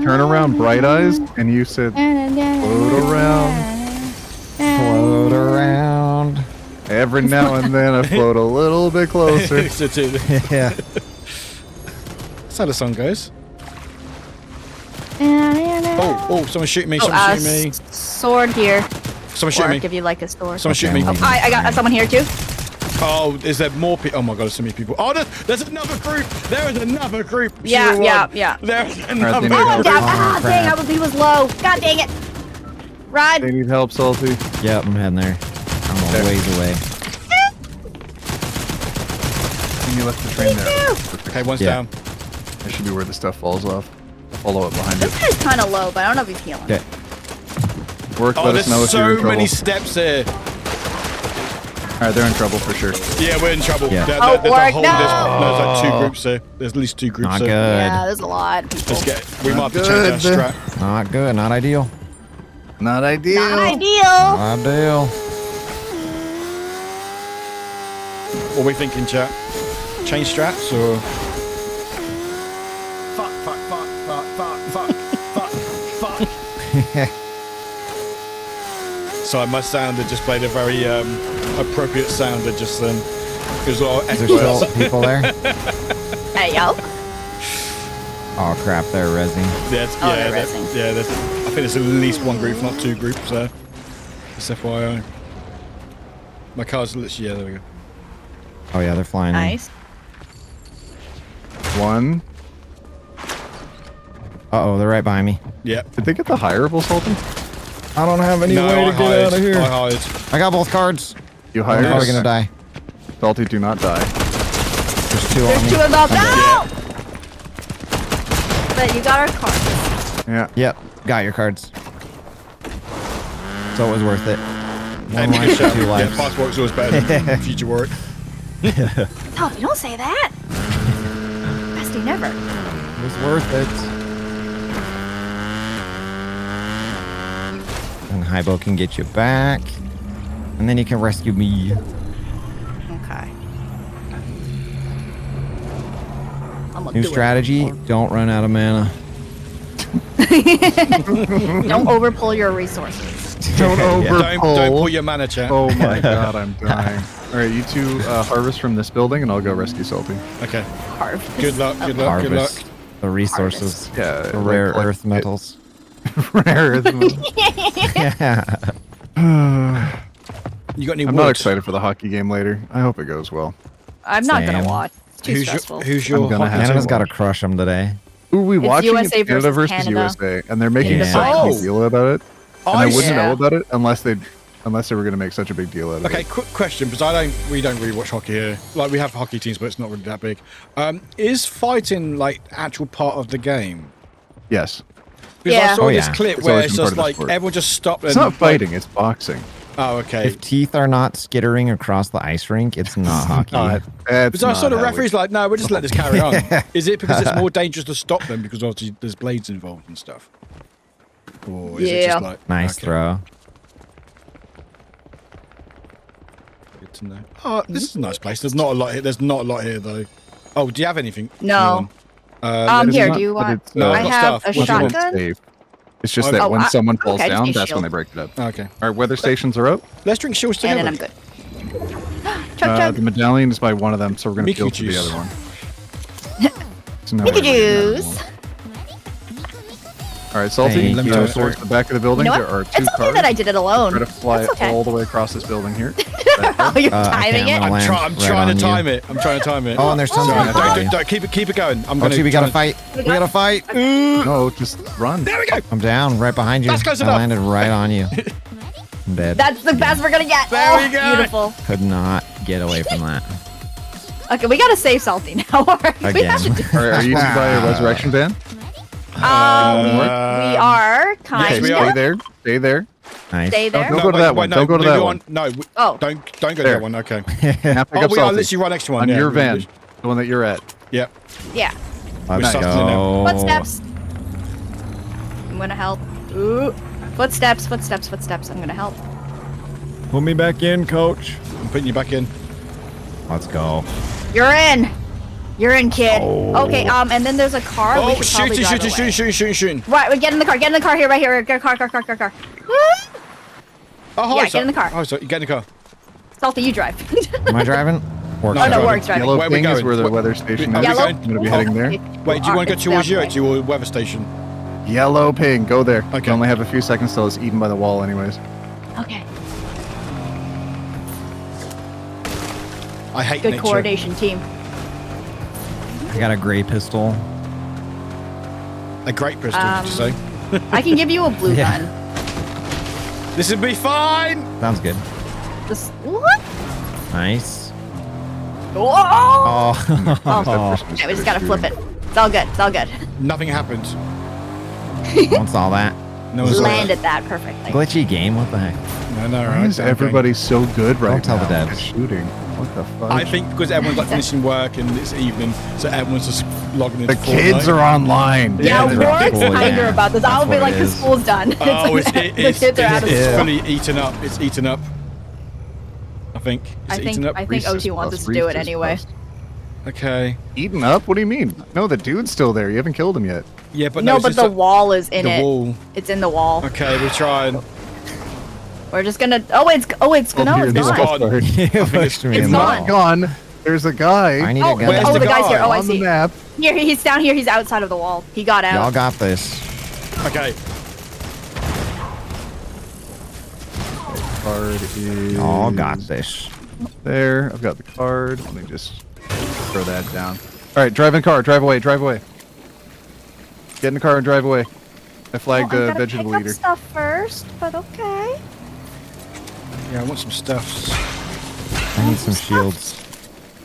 Turn around, Bright Eyes, and you said float around. Float around. Every now and then I float a little bit closer. Yeah. That's how the song goes. Oh, someone's shooting me. Someone's shooting me. Sword here. Someone's shooting Warwick, me. if you like a sword. Someone's shooting me. Oh, I got someone here too. Oh, is there more people? Oh my god, there's so many people. Oh, there's another group. There is another group. Yeah, Zero yeah, one. yeah. There's another they Oh, need I'm help. down. Oh, Ah, crap. dang, he was low. God dang it. Run. They need help, Salty. Yep, I'm heading there. I'm a ways away. And you left the train there. Okay, one's Yeah. down. That should be where the stuff falls off. I'll follow up behind This it. guy's kind of low, but I don't know if he's healing. Okay. Work, Oh, let there's us know if you're in so trouble. many steps here. Alright, they're in trouble for sure. Yeah, we're in trouble. Yeah. There's Oh, a Warwick, whole. no! There's like two groups here. There's at least two groups Not here. good. Yeah, there's a lot of people. Let's get. We might have to change Good. our strat. Not good. Not ideal. Not ideal. Not ideal. Not ideal. What are we thinking, chat? Change strats or? Fuck! Sorry, my sounder just played a very appropriate sounder just then. It was all Is there still people there? Hey, yo. Oh crap, they're rezzing. Yeah, Oh, they're racing. yeah. I think there's at least one group, not two groups there. Just FYI. My car's literally, yeah, there we go. Oh yeah, they're flying. in. Nice. One. Uh-oh, they're right behind me. Yeah. Did they get the hireable, Salty? I don't have any way to get out of here. I hired. I got both cards. You I'm hired probably us? gonna die. Salty, do not die. There's two on There's me. two of them. No! Yeah. But you got our card. Yeah. Yep, got your cards. So it was worth it. One And life, yeah, two lives. past work's always better than future work. Oh, you don't say that. Best day never. It was worth it. And Hybo can get you back. And then you can rescue me. Okay. I'm gonna New do it. strategy, don't run out of mana. Don't overpull your resources. Don't Yeah. Don't pull your mana, chat. Oh my god, I'm dying. All right, you two harvest from this building, and I'll go rescue Salty. Okay. Harvest. Good luck. Good luck. Good luck. Harvest the resources, Yeah, the rare like, earth metals. Rare earth metals. Yeah. You got any I'm wood? not excited for the hockey game later. I hope it goes well. I'm not gonna Same. watch. It's too stressful. Who's your I'm gonna hockey have team? Canada's got to crush them today. Who are we It's watching? USA Canada versus versus Canada. USA, and they're making Yeah. such a Oh. big deal about it. And I wouldn't Yeah. know about it unless they were going to make such a big deal out of Okay, it. quick question, because we don't really watch hockey here. Like, we have hockey teams, but it's not really that big. Is fighting, like, actual part of the game? Yes. Because I Yeah. saw Oh, this yeah. clip It's where always it's been part just of the like, sport. everyone just stopped and... It's not like- fighting, it's boxing. Oh, okay. If teeth are not skittering across the ice rink, it's not hockey. Because I saw the referee's like, no, we'll just let this carry on. Is it because it's more dangerous to stop them because obviously there's blades involved and stuff? Or is it Yeah. just like... Nice okay, throw. Good to know. Oh, this is a nice place. There's not a lot here. There's not a lot here, though. Oh, do you have anything? No. Let me- Here, not- do you but want? it's, No, I I've got have stuff. a What do you want? shotgun. Safe. It's just Oh, that when I- someone falls okay, I just down, need that's when shield. they break it up. Okay. Our weather stations are out. Let's drink shields And together. then I'm good. Chug chug. The medallion is by one of them, so we're going to Mickey field to the juice. other one. So now Mickey everybody knows juice. one. All right, Salty, Thank you. go towards the back of the building. You know There are what? two It's okay cars. that I did it alone. Try to fly That's okay. all the way across this building here. Oh, you're timing okay, it. I'm gonna I'm land trying right to on time you. it. I'm trying to time it. Oh, and there's tons of Sorry, people. don't keep it going. I'm Oh, gonna. gee, we gotta try- fight. We gotta fight. No, just run. There we go. I'm down, right behind you. That's close I enough. landed right on you. I'm dead. That's the best we're gonna get. There Oh, we go. beautiful. Could not get away from that. Okay, we gotta save Salty now. We Again. have to do- Are you two by a resurrection van? we are kind Yes, we of. are. Stay there. Stay there. Nice. Stay there. Don't go to that one. Don't go to that one. No. Oh. Don't go to There. that one. Okay. Now pick Oh, up we are Salty. literally right next to one. On yeah, your we- van. The one that you're at. Yeah. Yeah. Let's We're something go. Footsteps. I'm gonna help. Ooh. Footsteps. Footsteps. Footsteps. I'm gonna help. Put me back in, coach. I'm putting you back in. Let's go. You're in. You're in, kid. Oh. Okay. And then there's a car. we Oh, should probably drive away. shooting. Right. We get in the car. Get in the car here. Right here. Car. Woo! Oh, hi. Yeah, get in the car. Oh, sorry. Get in the car. Salty, you drive. Am I driving? Work No, Oh no, driving. Warwick's driving. Yellow Where are we thing is going? where the Where- weather station Are is. we Yellow. going? I'm going to be heading there. Wait, do you want to go It's towards that you or way. to your weather station? Yellow ping. Go there. Okay. You only have a few seconds till it's eaten by the wall anyways. Okay. I hate Good nature. coordination, team. I got a gray pistol. A great pistol, did you say? I can give you a blue Yeah. gun. This will be fine. Sounds good. This what? Nice. Whoa! Oh. Okay, we just gotta flip it. It's all good. It's all good. Nothing happened. Once all that. No one's Landed that perfectly. Glitchy game. What the heck? No, Why right. is everybody so good right Don't tell now the devs. at shooting? What the fuck? I think because everyone's like finishing work and it's evening, so everyone's just logging into the kids are online. Yeah, they're Warwick's cool, kinder yeah. about this. That's I'll be what like, it the is. school's done. Oh, the kids are out of it's school. fully eaten up. It's eaten up. I think. It's eaten up. I think Reese's OT wants us Puffs, to do it Reese's anyway. Puffs. Okay. Eaten up? What do you mean? No, the dude's still there. You haven't killed him yet. Yeah, but No, it's but just the like wall is in the it. wall. It's in the wall. Okay, we're trying. We're just gonna. Oh, it's no, it's here, gone. this gone. You pushed me It's in the gone. wall. Gone. There's a guy I need Oh, a gun. where's oh, the the guy's guy? here. Oh, I on the see. map. Here, he's down here. He's outside of the wall. He got out. Y'all got this. Okay. Card is Y'all got this. there. I've got the card. Let me just throw that down. All right, drive in car. Drive away. Drive away. Get in the car and drive away. I flagged I a gotta vegetable pick up eater. stuff first, but okay. Yeah, I want some stuffs. I need some shields.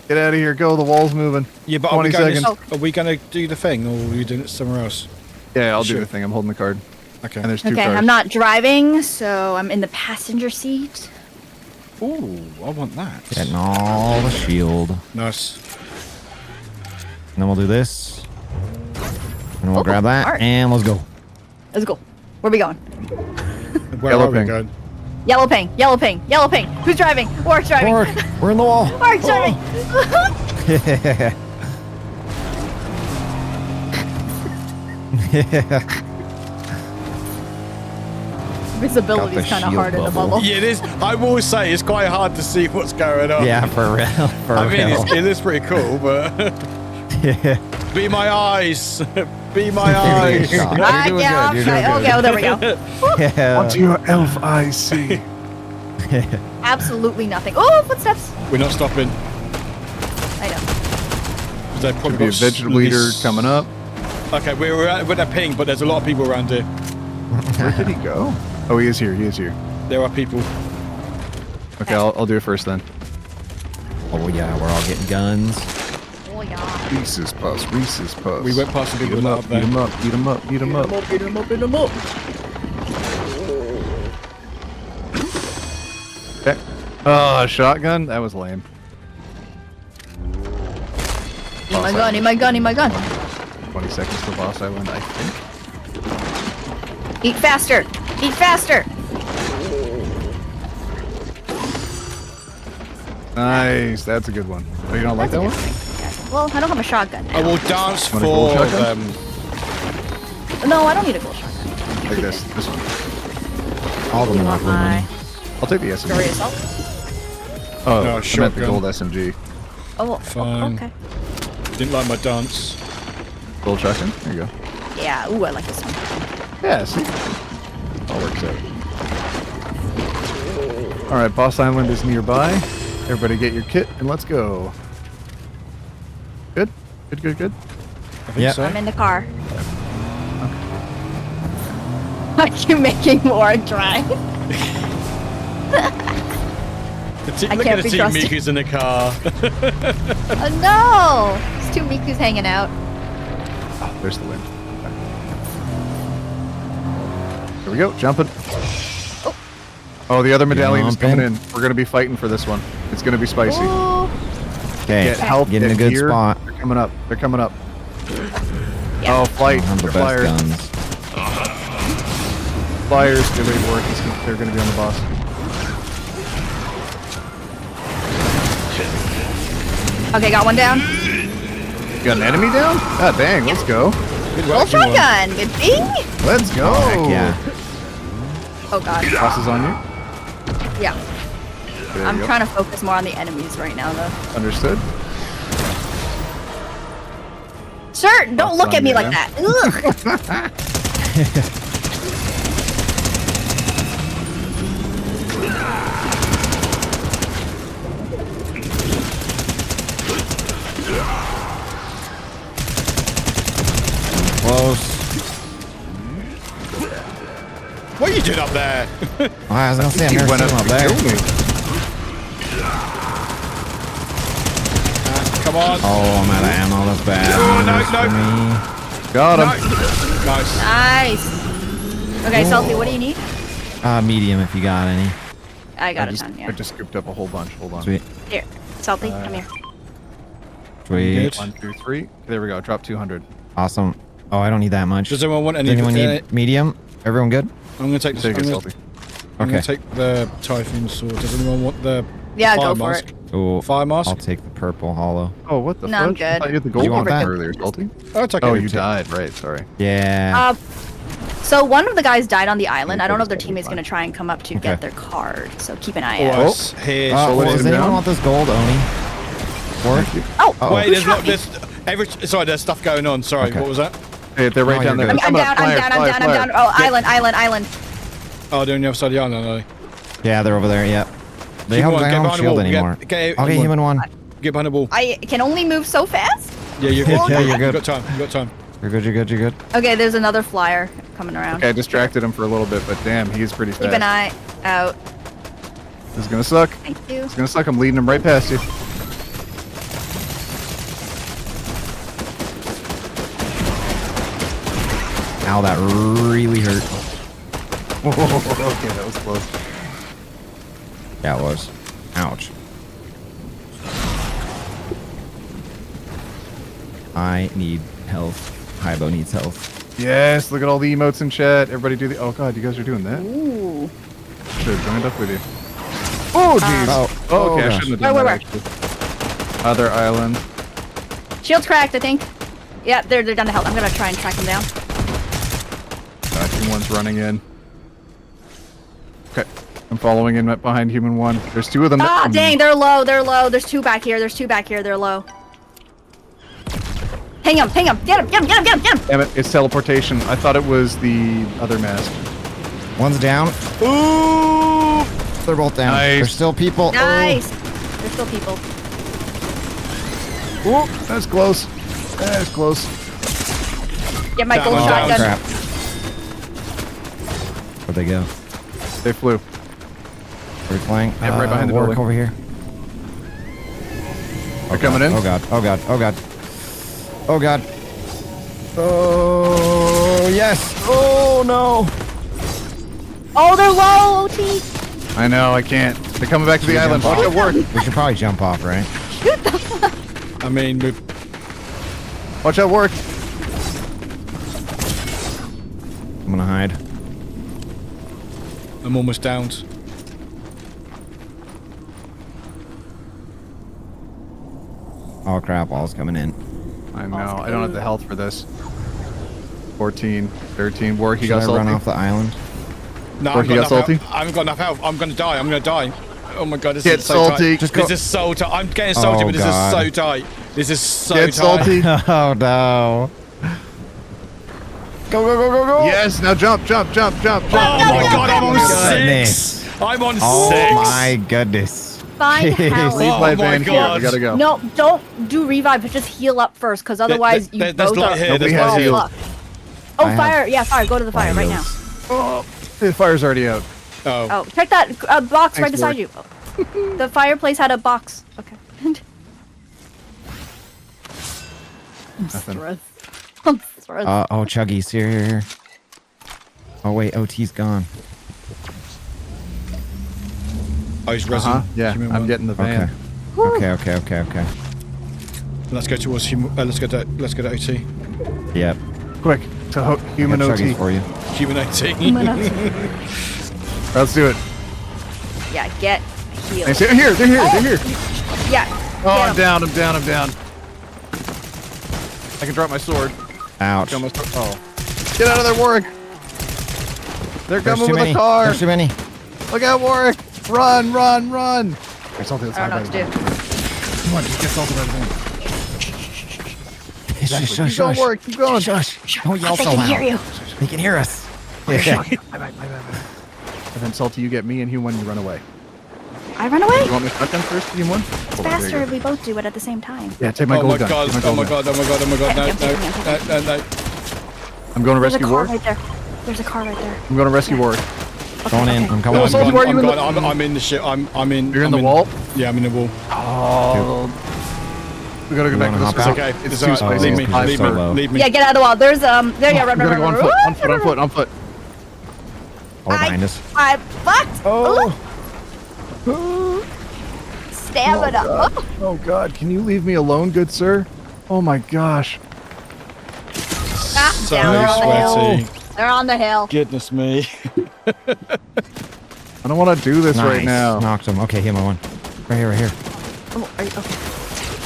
Get out of here. Go. The wall's moving. Yeah, but 20 seconds. are we gonna do the thing, or are we doing it somewhere else? Yeah, I'll Sure. do the thing. I'm holding the card. Okay. And there's two Okay, cars. I'm not driving, so I'm in the passenger seat. Ooh, I want that. Getting all the shield. Nice. And then we'll do this. And we'll Oh, grab that. alright. And let's go. Let's go. Where we going? Where Yellow are we ping. going? Yellow ping, yellow ping, yellow ping. Who's driving? Warwick's driving. Forward. We're in the wall. Warwick's driving. Visibility is the kind of shield hard in the bubble. bubble. Yeah, it is. I will say it's quite hard to see what's going on. Yeah, for real. For I mean, real. it is pretty cool, but Yeah. be my eyes. Be my eyes. You're doing good. You're doing Okay, good. oh, there we go. Yeah. What do your elf eyes see? Absolutely nothing. Oh, footsteps. We're not stopping. I know. They probably Could be a got vegetable eater this- coming up. Okay, we're at ping, but there's a lot of people around here. Where did he go? Oh, he is here. He is here. There are people. Okay, I'll do it first then. Oh yeah, we're all getting guns. Oh, yeah. Reese's Puffs. Reese's Puffs. We went past some Beat people him not up. up Beat there. him up. Beat him up. Beat him up. Beat him up, beat him up. Okay. Oh, shotgun? That was lame. Need my gun, need my gun, need my gun. 20 seconds to Boss Island, I think. Eat faster! Eat faster! Nice. That's a good one. Oh, you don't like that one? Well, I don't have a shotgun now. I will dance Want a gold for shotgun? them. No, I don't need a gold shotgun. Like this. This one. All the You want monopoly my money. I'll take the SMG. story assault? Oh, No, I meant the shotgun. gold SMG. Oh, Fine. okay. Didn't like my dance. Gold shotgun? There you go. Yeah, ooh, I like this one. Yeah, see? All works out. Alright, Boss Island is nearby. Everybody get your kit and let's go. Good? Good, good, good. I think Yeah. so. I'm in the car. Are you making more drive? I Look can't at the be team trusted. Miku's in the car. Oh no! It's two Miku's hanging out. Oh, there's the wind. Okay. Here we go, jumping. Oh, the other medallion is coming in. We're gonna be fighting for this one. It's gonna be spicy. Ooh. Okay, Get help, get in a get good gear. spot. They're coming up. They're coming up. Yeah. Oh, flight. I have the They're best flyers. guns. Flyers. Get ready to work. They're gonna be on the boss. Okay, got one down. You got an enemy down? God dang, let's go. Good Gold work, everyone. shotgun! Good thing! Let's go. Heck yeah. Oh god. Boss is on you. Yeah. There I'm you go. trying to focus more on the enemies right now, though. Understood. Sir, don't Boss look on at me you, like man. that. Ugh. Close. What are you doing up there? Oh, I was gonna say, I've He never went seen up him to up there. kill me. Come on. Oh, I'm out of ammo. That's bad. Oh, no, news no. for me. Got him. Nice. Nice. Okay, Salty, what do you need? Medium if you got any. I got I a just, ton, I yeah. just scooped up a whole bunch. Hold on. Sweet. Here, Salty, come here. Sweet. Good. 1, 2, 3. There we go. Drop 200. Awesome. Oh, I don't need that much. Does anyone want Does any? anyone need medium? Everyone good? I'm gonna take this. Take I'm it, gonna, Salty. I'm gonna Okay. take the Typhoon sword. Does anyone want the Yeah, fire go for mask? it. Ooh, Fire mask? I'll take the purple hollow. Oh, what the No, I'm fudge? I good. thought you had the gold You want one that? earlier, Salty. Oh, it's okay. Oh, you died. Right, sorry. Yeah. So one of the guys died on the island. Yeah, I don't know if their that's totally teammate's fine. going to try and come up to Okay. get their card. So keep an eye Oh, out. it's here. so does him anyone down. want this gold, Oni? Or? Oh, Oh. Wait, who there's shot not me? this. Sorry, there's stuff going on. Sorry, Okay. what was that? Hey, they're right Oh, down you're there. good. I'm down, I'm down, I'm down. Oh, island. Oh, they're on the other side of the island, are they? Yeah, they're over there. Yep. They Human don't, one, they get don't behind the shield wall. anymore. Get Okay, human one. Get behind the wall. I can only move so fast? Yeah, you're Yeah, good. you're You've good. got time. You've got time. You're good, you're good, you're good. Okay, there's another flyer coming around. Okay, I distracted him for a little bit, but damn, he's pretty fast. Keep an eye out. This is gonna suck. Thank you. It's gonna suck. I'm leading him right past you. Ow, that really hurt. Okay, that was close. Yeah, it was. Ouch. I need health. Hybo needs health. Yes, look at all the emotes in chat. Everybody do the. Oh god, you guys are doing that. Ooh. Should have joined up with you. Oh jeez. Oh, okay, I gosh. shouldn't have done Where? that actually. Other island. Shield's cracked, I think. Yeah, they're down to help. I'm gonna try and track them down. Team one's running in. Okay. I'm following in behind human 1. There's 2 of them. Ah, dang, they're low, they're low. There's 2 back here, they're low. Ping him, get him, get him, get him, get him, get him! Damn it, it's teleportation. I thought it was the other mask. One's down. Ooh! They're both down. Nice. There's still people. Nice! There's still people. Ooh, that's close. That's close. Get my gold Oh, shotgun. Crap. Where'd they go? They flew. Are we flying? Yeah, right behind the Warwick building. over here. They're coming in. Oh god, oh god, oh god. Oh god. Oh yes. Oh no. Oh, they're low, OT! I know, I can't. They're coming back to the island. Watch it work. We should probably jump off, right? I mean, we've Watch out, work. I'm gonna hide. I'm almost downed. Oh crap, all's coming in. I know. I don't have the health for this. 14, 13. Work. You Should got I salty. run off the island? No, Work, you got salty? I haven't got enough health. I'm gonna die. I'm gonna die. Oh my god, this Get is so salty. tight. Just go. This is so tight. I'm getting salty, Oh, but this God. is so tight. This is so Get tight. salty. Oh no. Go, go, go, go, go. Yes. Now jump, jump, jump, jump, Oh jump. my god, I'm on Goodness. 6. I'm on 6. Oh my goodness. Find Jeez. help. Leave Oh my my van here. God. We gotta go. No, don't do revive, but just heal up first, because otherwise you there's both light are. here, there's we're light all here. fucked. Oh, I have fire! Yeah, fire. Go to the fire right now. Oh, the fire's already out. Oh. Oh, check that box right Thanks, beside you. Oh. The fireplace had a box. Okay. I'm Nothing. stressed. I'm stressed. Oh, Chuggy's here. Oh wait, OT's gone. Oh, he's resin. Yeah, Human I'm one. getting the van. Okay. Let's go towards human. Let's go to OT. Yep. Quick to human Got OT. Chuggies for you. Human OT. Let's do it. Yeah, get healed. They're here. They're here. They're here. Yeah. Oh, I'm get 'em. down. I'm down. I'm down. I can drop my sword. Ouch. Drop my sword. Oh. Get out of there, Warwick. They're There's coming too with many. a car. There's too many. Look out, Warwick. Run, run, run. I salted this I don't know what to do. Come on, just get salted out of the van. Shush, Keep going, Warwick. Keep going. Shush. Don't yell They so can loud. hear you. They can hear us. Bye, bye. And then salty, you get me, and human, you run away. I run away. You want me to shotgun first, human? It's Hold on, there faster you if we both do it at the same time. go. Yeah, take my Oh my gold gun. god. Take my Oh gold my gun. god. Oh my god. Oh my god. No, I'm taking no, it. no, no. I'm going to There's a rescue car Warwick. right there. There's a car right there. I'm going to rescue Warwick. Going in. I'm coming No, in. Salty, I'm where are you in the- gone. I'm in the shit. I'm in. You're in I'm the wall? Yeah, I'm in the wall. Oh. We gotta go You back to wanna this hop out? place. Okay. It's It's too alright. spicy. Leave me. It's high Leave so me. low. Leave me. Yeah, get out of the wall. There's there you go. Run, We gotta run, go on run, foot. run. On foot. On foot. On foot. All behind us. I fucked. Oh. Stamina. Oh. Oh God! Can you leave me alone, good sir? Oh my gosh! Ah, So down. They're on the hill. sweaty. They're on the hill. Goodness me. I don't want to do this right now. Knocked him. Okay, hit my one. Right here, right here. Oh, are you okay?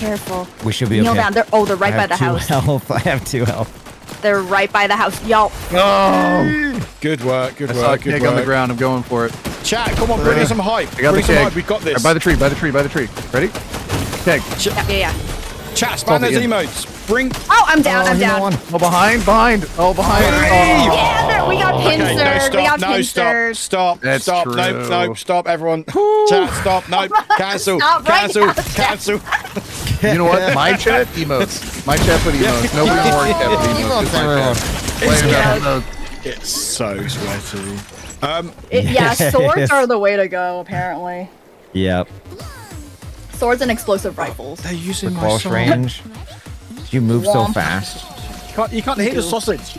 Careful. We should be Kneel okay. down. They're right I by have the 2 house. health. I have 2 health. They're right by the house. Yo. Oh! Good work. Good I saw a work. Good keg on the work. ground. I'm going for it. Chat, come on, bring us some hype. I got Bring the some keg. hype. We got this. By the tree. By the tree. By the tree. Ready? Keg. Yeah. Chat, spam those again. emotes. Bring. Oh, I'm down. I'm hit my down. one. Oh, behind. Oh, behind. Hey! Oh. Yeah, we got Okay, pincered. no, We stop, got no, pincered. stop, That's stop, true. no, stop, everyone. Chat, stop, no, cancel, Stop right cancel, now, chat. cancel. You know what? My chat emotes. My chat put emotes. Nobody more chat put emotes. Emotes, Just my everyone. chat. Play Yeah. enough emotes. It's so sweaty. Yeah, swords Yes. are the way to go, apparently. Yep. Swords and explosive rifles. They're using my Close song. range. You move so Womp. fast. You can't hit the sausage.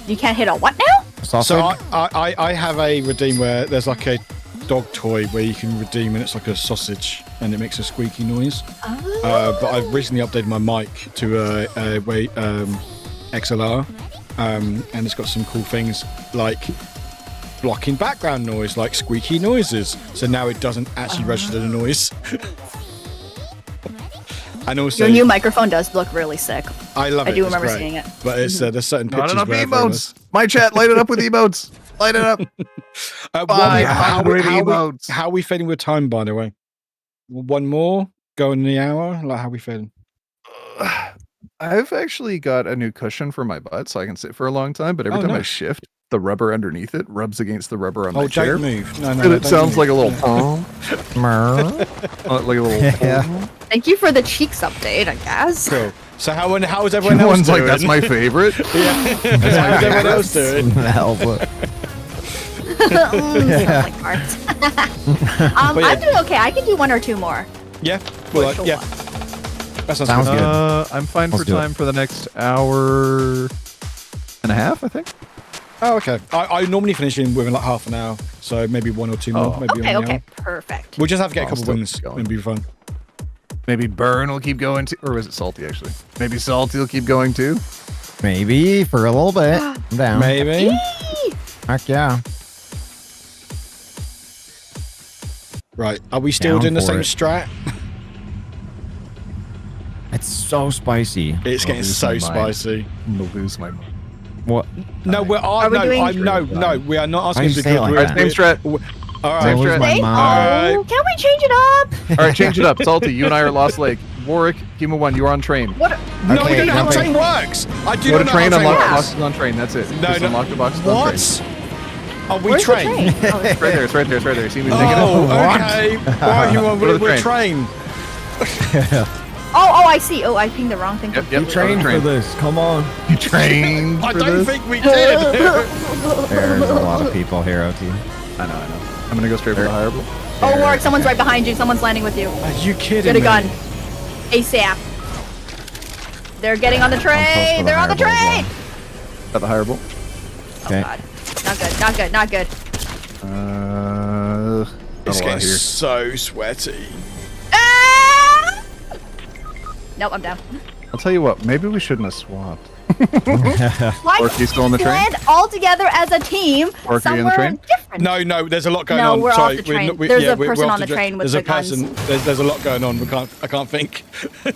You can't hit a what now? Sausage. So I have a redeem where there's like a dog toy where you can redeem and it's like a sausage and it makes a squeaky noise. But I've recently updated my mic to XLR, and it's got some cool things like blocking background noise, like squeaky noises. So now it doesn't actually register the noise. And also, Your new microphone does look really sick. I love it. I do it's remember great. seeing it. But it's there's certain Not pictures enough where everyone emotes. My chat, light it up with emotes. Light it up. How Emotes. are we feeling with time, by the way? One more? Go in the hour? Like, how are we feeling? I've actually got a new cushion for my butt, so I can sit for a long time. But every time I nice. shift, the rubber underneath it rubs against the rubber on my Don't chair. move. No, And it sounds like a little like a little. Yeah. Thank you for the cheeks update, I guess. Cool. So how is everyone else Everyone's doing? like, that's my favorite. How's everyone else doing? Like hearts. But yeah. I'm doing okay. I can do one or two more. Yeah. Well, Sure. yeah. That Sounds good. good. I'm fine Let's for do it. time for the next hour and a half, I think. Oh, okay. I normally finish in within like half an hour, so maybe one or two more. Maybe Okay, on the okay, hour. perfect. We'll just have to get a I'll couple still wins keep going. and be fun. Maybe Burn will keep going too, or was it Salty actually? Maybe Salty will keep going too. Maybe for a little bit. I'm down. Maybe. Heck yeah. Right. Are we still Down doing the for same it. strat? It's so spicy. It's getting lose so my mind. spicy. I'm gonna lose my mind. What? No, we are not asking Why you to say it like we're- that? Same strat. All right. Same Lose strat. my Hey, mind. oh, can we change it up? All right, change it up. Salty, you and I are Lost Lake. Warwick, Huma 1, you're on train. What? No, we Okay, don't know how jumping. train works. I do Go not to know train, how unlock the train works. boxes on train. That's it. No, Just no. unlock the boxes on train. What? Are we Where's the train? train? Oh, It's right there. It's right there. It's right there. See me taking it? Oh, okay. Why you on? Go to the We're train. train. oh, I see. Oh, I pinged the wrong thing. Yep, yep. Train for this. Come on. You trained I for don't this? think we did. There's a lot of people here, OT. I know. I'm gonna go straight for the higher blow. Oh, Warwick, someone's right behind you. Someone's landing with you. Are you kidding Get a me? gun. ASAP. They're getting on the train. They're on the train. At the higher blow. Okay. God. Not good. Not good. Not good. Not It's a lot getting here. so sweaty. Ah! Nope, I'm down. I'll tell you what. Maybe we shouldn't have swapped. Why Orky still on the train? land all together as a team Orky in the somewhere train? different? No, there's a lot going No, on. we're Sorry, off the train. we're There's a we're person off on the train with There's the a person. guns. There's a lot going on. I can't think. I'm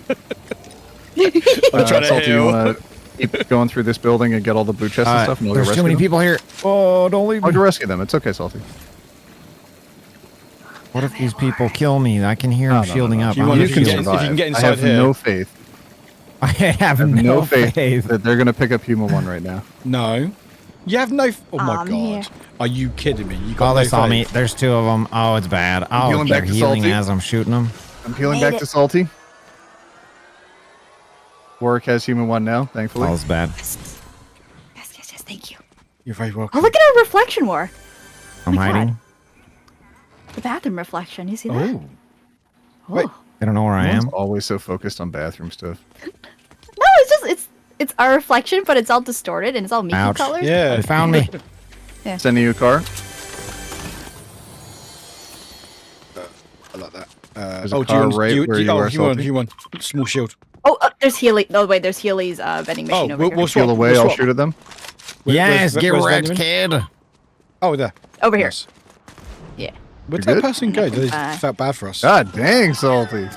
trying to Salty, you heal. wanna keep going through this building and get all the blue chests and stuff, and we'll go There's rescue too many them? people here. Oh, don't leave I'll me. go rescue them. It's okay, Salty. What if these people kill me? I can hear them shielding up. You I'm want gonna to can get- shield. if you can get I inside have here. no faith. I have I have no faith faith. that they're gonna pick up Huma 1 right now. No. You have no. Oh my I'm god. here. Are you kidding me? You got Oh, no they saw faith. me. There's two of them. Oh, it's bad. Oh, healing they're back to healing Salty? as I'm shooting them. I'm peeling Made back it. to Salty. Warwick has Huma 1 now, thankfully. Oh, it's bad. Yes, thank you. You're very welcome. Oh, look at our reflection war. I'm my God. hiding. The bathroom reflection. You see that? Oh. Oh. Wait. I don't know where I Everyone's am. always so focused on bathroom stuff. No, it's just it's our reflection, but it's all distorted and it's all Miku Ouch. colors. Yeah. They found me. Sending you a car. I like that. There's a do car want- right do where you are, you want, Salty. you want small shield. Oh, there's Healy. No, wait, there's Healy's vending machine over here. we'll swap. Peel away, we'll I'll swap. shoot at them. Yes, get where's wrecked, Benjamin? kid. Oh, there. Over here. Yes. Yeah. Where did You're that good? person go? They Bye. felt bad for us. God dang, Salty.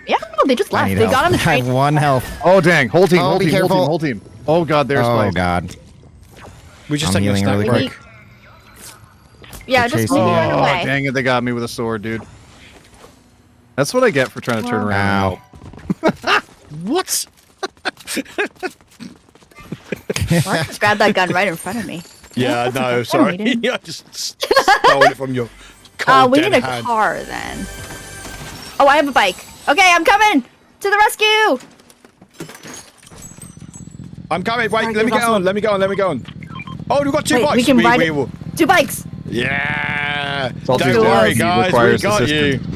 Yeah, no, they just I left. need They help. got on the I have train. one health. Oh dang, whole team, Oh, whole be team, whole team, careful. whole team. Oh god, there's Oh Spike. god. We just I'm taking a healing snack really break. quick. Yeah, They're just chasing moving me. right Oh away. dang it, they got me with a sword, dude. That's what I get for trying to turn around. Ow. What? Mark just grabbed that gun right in front of me. Yeah, That's no, okay. sorry. I didn't. I just stole it from your cold We dead need a hand. car then. Oh, I have a bike. Okay, I'm coming to the rescue. I'm coming. Wait, Sorry, let me there's get also- on. Let me go on. Let me go on. Oh, we've got two Wait, bikes. we can ride it- will. 2 bikes. Yeah. Salty's Don't down. worry, He guys. We requires got assistance. you.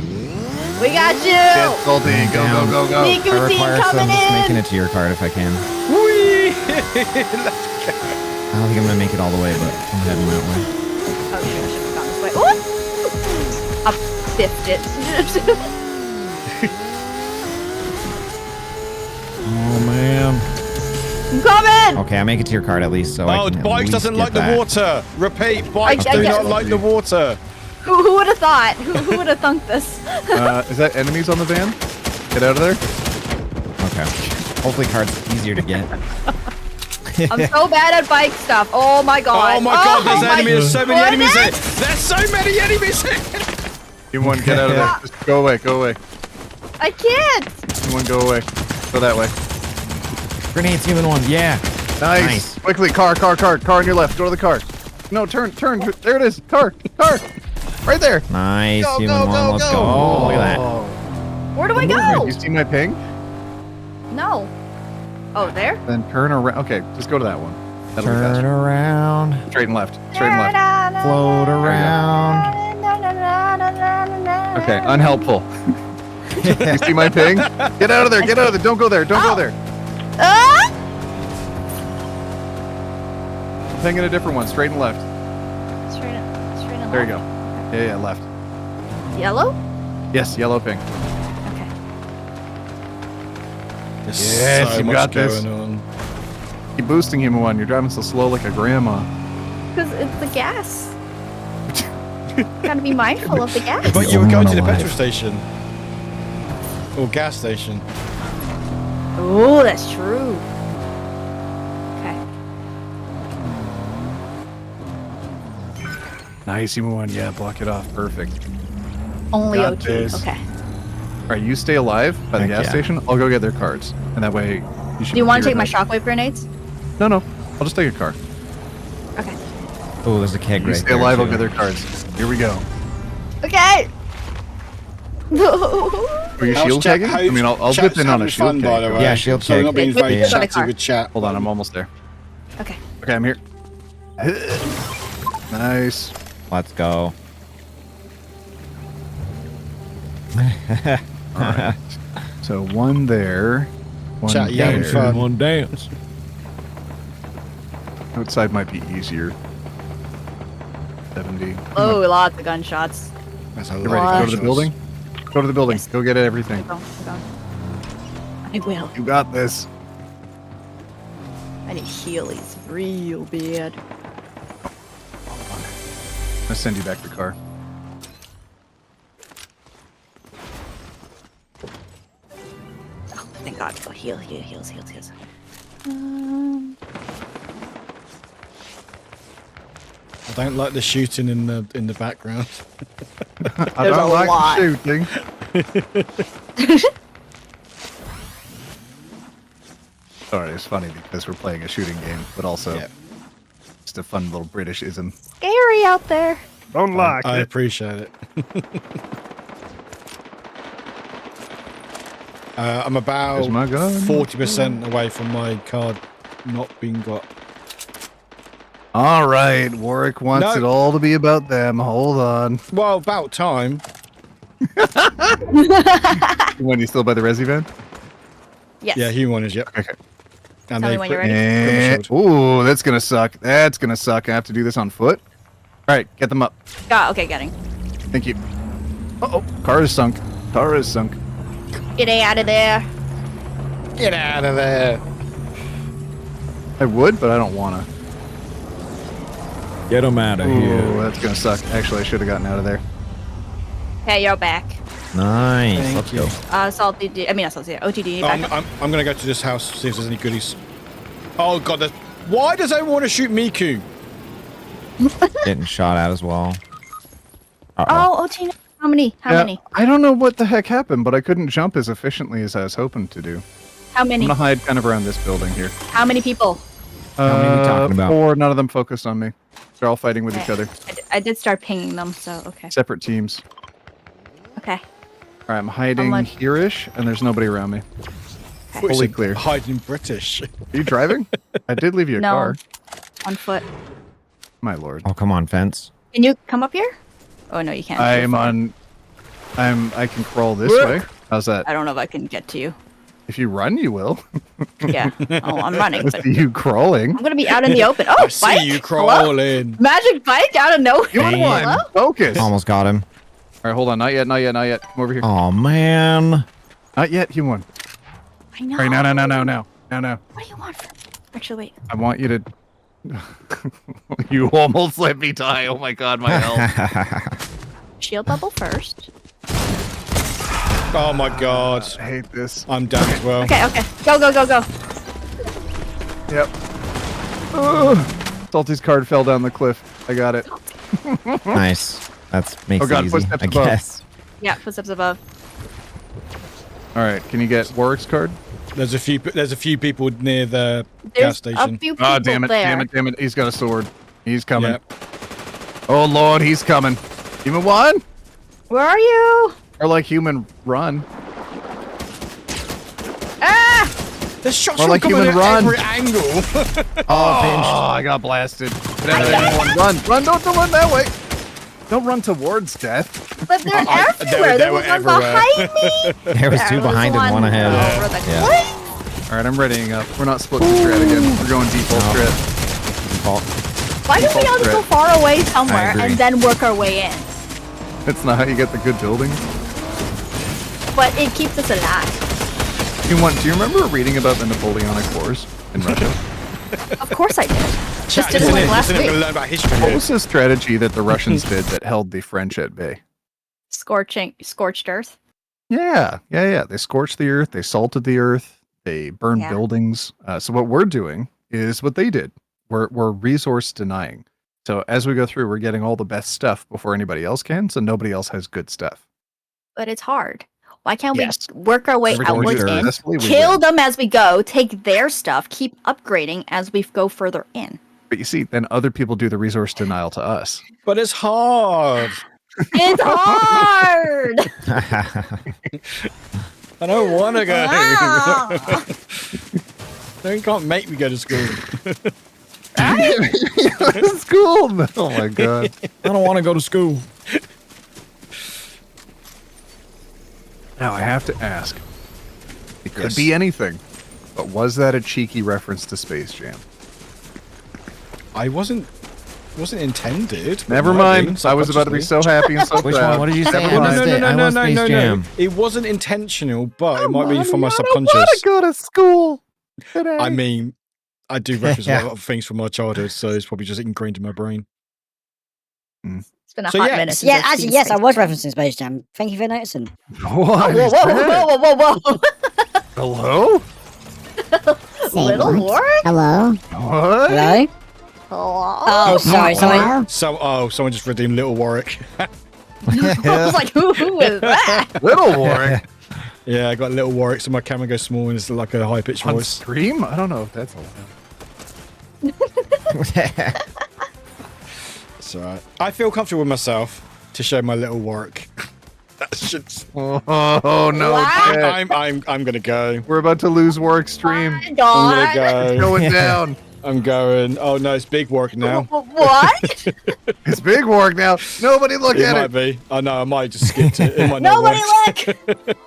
We got you. Get Salty, go, go, go, go. Miku I team require coming some. Just making in. it to your card if I can. Whee! I don't think I'm gonna make it all the way, but I'm heading that way. Oh shit, I should have gone this way. Ooh! I biffed it. Oh man. I'm coming. Okay, I make it to your card at least, so I Oh, can at bikes least doesn't get like the that. water. Repeat, bikes I do get- not like the water. Who would have thought? Who would have thunk this? Is that enemies on the van? Get out of there. Okay. Hopefully card's easier to get. I'm so bad at bike stuff. Oh my god. Oh my god, there's my enemies. There's so many enemies here. goodness. There's so many enemies here. Human one, get out of there. Just go away, go away. I can't. Human one, go away. Go that way. Grenades, human one. Yeah. Nice. Quickly, car on your left. Go to the car. No, turn. There it is. Car. Right there. Nice, Go, human go, one. go, Let's go. go. Look at that. Where do I go? You see my ping? No. Oh, there? Then turn around. Okay, just go to that one. That'll be Turn faster. around. Straight and left. Straight and left. Float around. Okay, unhelpful. You see my ping? Get out of there. Get out of there. Don't go there. Don't go there. Ah! Ping in a different one. Straight and left. Straight and There you left. go. Yeah, left. Yellow? Yes, yellow ping. Okay. There's Yes, so you much got this. going on. Keep boosting him one. You're driving so slow like a grandma. Because it's the gas. Gotta be mindful of the gas. But you were going to the Alive. petrol station. Or gas station. Oh, that's true. Okay. Nice, human one. Yeah, block it off. Perfect. Only Got OT. this. Okay. All right, you stay alive by the Heck gas yeah. station. I'll go get their cards, and that way you should. Do you want to be take my right shockwave grenades? back. No. I'll just take a car. Okay. Oh, there's a keg You right stay there. alive. I'll too. get their cards. Here we go. Okay. No. Are you shield tagging? I mean, I'll dip in on a shield fun, by the tag. way. Yeah, shield So I'm tag. not being Wait, very wait, wait, chatty with chat. Hold on, I'm almost there. Okay. Okay, I'm here. Nice. Let's go. All right. So one there. One Chat, you having there. fun? One dance. Outside might be easier. 70. Oh, lots of gunshots. That's a Get lot ready. of Go to the shots. building. Go to the building. Go get everything. Go. I will. You got this. I need healies real bad. I'll send you back the car. Oh, thank God. Oh, heals. I don't like the shooting in the background. I There's don't a like lot. the shooting. Sorry, it's funny because we're playing a shooting game, but also Yeah. just a fun little Britishism. Scary out there. Don't like I it. appreciate it. I'm about Here's my gun. 40% away from my card not being got. All right, Warwick wants No. it all to be about them. Hold on. Well, about time. When you still by the resi van? Yes. Yeah, human is, yep. Okay. And Tell me they when you're put- ready. And, ooh, that's gonna suck. That's gonna suck. I have to do this on foot. All right, get them up. Okay, getting. Thank you. Uh-oh, car is sunk. Car is sunk. Get out of there. Get out of there. I would, but I don't wanna. Get him out of Ooh, here. that's gonna suck. Actually, I should have gotten out of there. Okay, you're back. Nice. Thank Let's you. go. Salty. Not salty. OTD. Oh, Back up. I'm going to go to this house, see if there's any goodies. Oh, God. Why does everyone want to shoot Miku? Getting shot at as well. Uh-oh. Oh, OT. How many? How Yeah, many? I don't know what the heck happened, but I couldn't jump as efficiently as I was hoping to do. How I'm many? gonna hide kind of around this building here. How many people? How many are we talking about? 4, none of them focused on me. They're all fighting with each Okay. other. I did start pinging them, so okay. Separate teams. Okay. All right, I'm hiding much- here-ish, and there's nobody around me. What, Fully is it clear. Hiding British. Are you driving? I did leave you a No. car. On foot. My lord. Oh, come on, fence. Can you come up here? Oh no, you can't. Too I'm far. on. I can crawl this Look. way. How's that? I don't know if I can get to you. If you run, you will. Yeah. Oh, I'm running. I But see you crawling. I'm gonna be out in the open. Oh, I see bike? you Hello? crawling. Magic bike out of nowhere. Dang. Hello? Focus. All Almost got him. right, hold on. Not yet. Not yet. Not yet. Come over here. Oh, man. Not yet. You won. I know. All right, now. What do you want from? Actually, wait. I want you to. You almost let me die. Oh my god, my health. Shield bubble first. Oh, my God. I hate this. I'm down as well. Okay. Go. Yep. Salty's card fell down the cliff. I got it. Nice. Makes Oh, God, it easy, footsteps I above. guess. Yeah, footsteps above. All right, can you get Warwick's card? There's a few people near the There's gas a station. few people Oh, damn it, there. damn it, damn it. He's got a sword. He's coming. Yep. Oh, Lord, he's coming. Human one? Where are you? Or like human run. Ah! There's shots More from like coming human at run. every angle. Oh, I got blasted. Get out of there, everyone. Run, don't run that way. Don't run towards death. But they're I- everywhere. they There were was one everywhere. behind me. There was two There behind and one ahead. over the Yeah. cliff. All right, I'm readying up. We're not splitting the strat again. We're going default No. strat. Why don't we all just go far away somewhere agree. and then work our way in? That's not how you get the good buildings. But it keeps us alive. Do you remember reading about the Napoleonic Wars in Russia? Of course I did. Just Chat, didn't like last we're week. gonna learn about history What here. was the strategy that the Russians did that held the French at bay? Scorched earth. Yeah. They scorched the earth. They salted the earth. They burned Yeah. buildings. So what we're doing is what they did. We're resource denying. So as we go through, we're getting all the best stuff before anybody else can. So nobody else has good stuff. But it's hard. Why can't Yes. we work our way Every time we outwards do it in, successfully, we kill win. them as we go, take their stuff, keep upgrading as we go further in? But you see, then other people do the resource denial to us. But it's hard. It's hard! I don't want to go. Ah. You can't make me go to school. School. Oh my god. I don't want to go to school. Now I have to ask. It could Yes. be anything, but was that a cheeky reference to Space Jam? I wasn't intended. but Never might mind. be, I was about to be so happy and so Which proud. one? What did you say? Never I mind. missed it. I love Space Jam. It wasn't intentional, but it might be Mommy, from my I don't subconscious. want to go to school today. I mean, I do reference Yeah. a lot of things from my childhood, so it's probably just ingrained in my brain. It's been a So hot yeah. minute since Yeah, I've actually, seen yes, I Space was Jam. referencing Space Jam. Thank you for noticing. What Whoa, is whoa, that? whoa, whoa, whoa, whoa. Hello? Little what? Warwick? Hello? What? Hello? Hello? Oh, sorry, sorry. Hello? Someone just redeemed Little Warwick. I was like, who is that? Little Warwick Yeah, I got Little Warwick, so my camera goes small and it's like a high pitched on voice. stream? I don't know if that's allowed. It's alright. I feel comfortable with myself to show my Little Warwick. That's just. Oh no! What? Jet. I'm gonna go. We're about to lose Warwick's stream. My I'm God. gonna It's go. going down. I'm going. Oh no, it's Big Warwick now. What? It's big Warwick now. Nobody look It at might it. be. Oh no, I might just skip it. It might not Nobody work. look!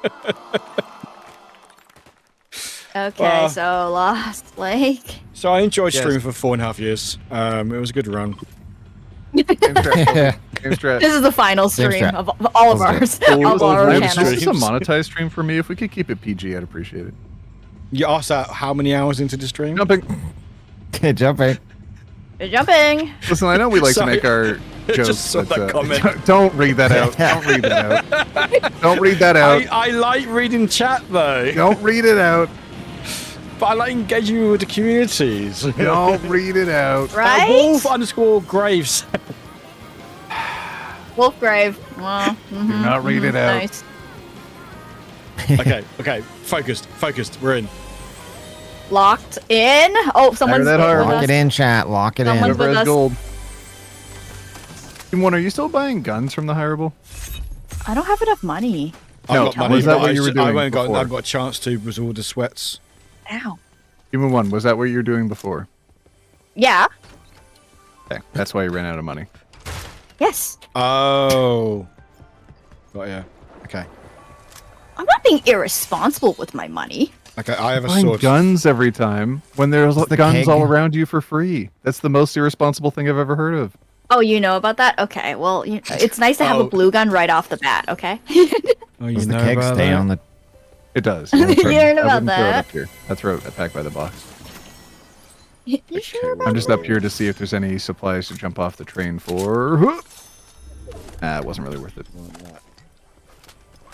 Okay, Well. so Lost Lake. So I enjoyed Yes. streaming for 4.5 years. It was a good run. Game strat. This is the final Same stream strat. of all of ours. All Of our the This channels. is a monetized stream for me. If we could keep it PG, I'd appreciate it. You asked that how many hours into the stream? Jumping. Jumping. You're jumping. Listen, I know we like Sorry. to make our jokes, Just saw but that comment. don't read that out. Don't read that out. Don't read that out. I like reading chat though, Don't read it out. but I like engaging with the communities. Don't read it out. Right? Wolf_Graves. Wolfgrave. Well, Do not read it out. Nice. okay. Focused. We're in. Locked in. Oh, someone's that hard. with Lock it us. in, chat. Lock it Someone's in. with Red us. gold. Team One, are you still buying guns from the hireable? I don't have enough money. No, I've got money, was that but what you were I doing haven't got. before? I've got a chance to with all the sweats. Ow. Team One, was that what you were doing before? Yeah. Okay, that's why you ran out of money. Yes. Oh. Got ya. Okay. I'm not being irresponsible with my money. Okay. I have a Buying sword. guns every time when there's the guns keg. all around you for free. That's the most irresponsible thing I've ever heard of. Oh, you know about that? Okay. Well, it's nice to have a Oh. blue gun right off the bat. Okay. Oh, you Does the know keg about stay that? on the? It does. You That's right. heard I about wouldn't throw it that? up here. I throw it back by the box. You sure about I'm just up here to see if there's any supplies to jump off the train for. It wasn't really worth it.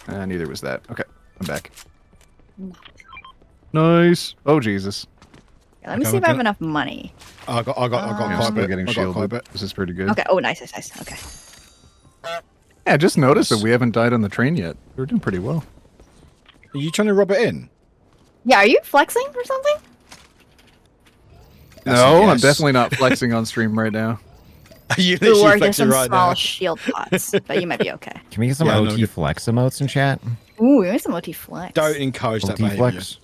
Neither was that. Okay, I'm back. Nice. Oh, Jesus. Let me Okay, see if I have okay. enough money. I got Yeah, quite a still bit. getting I got quite a shielded. bit. This is pretty good. Okay. Oh, nice. Okay. Yeah, just noticed that we haven't died on the train yet. We're doing pretty well. Are you trying to rub it in? Yeah, are you flexing or something? That's a No, I'm yes. definitely not flexing on stream right now. You Ooh, or literally there's flexing some right small now. shield pots, but you might be okay. Can we get some Yeah, no, OT good. flex emotes in chat? Ooh, we need some OT flex. Don't encourage that OT behavior. flex.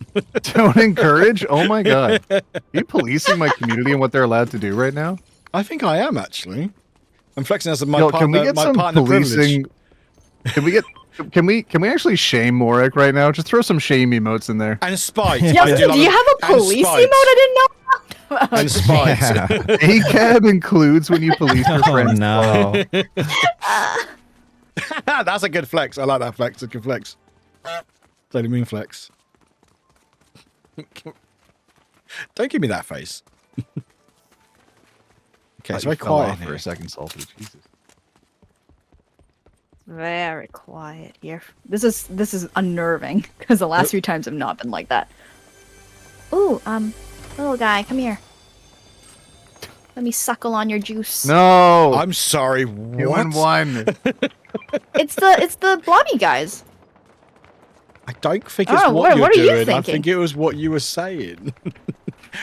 Don't encourage? Oh my god. Are you policing my community and what they're allowed to do right now? I think I am actually. I'm flexing as my Yo, partner. can we get my some partner policing? privilege. Can we actually shame Warwick right now? Just throw some shame emotes in there. And spite. Yeah, I do love you it. have a And police spite. emote? I didn't know. And spite. Yeah. ACAB includes when you police your Oh friends. no. That's a good flex. I like that flex. It's a good flex. Sailor Moon flex. Don't give me that face. Okay, it's very quiet in for here. a second, Salty. Jesus. Very quiet here. This is unnerving because the last few times have not been like that. Ooh, little guy, come here. Let me suckle on your juice. No! I'm sorry. Human What? one. It's the blobby guys. I don't think Oh, it's what what you're are you doing. I thinking? think it was what you were saying.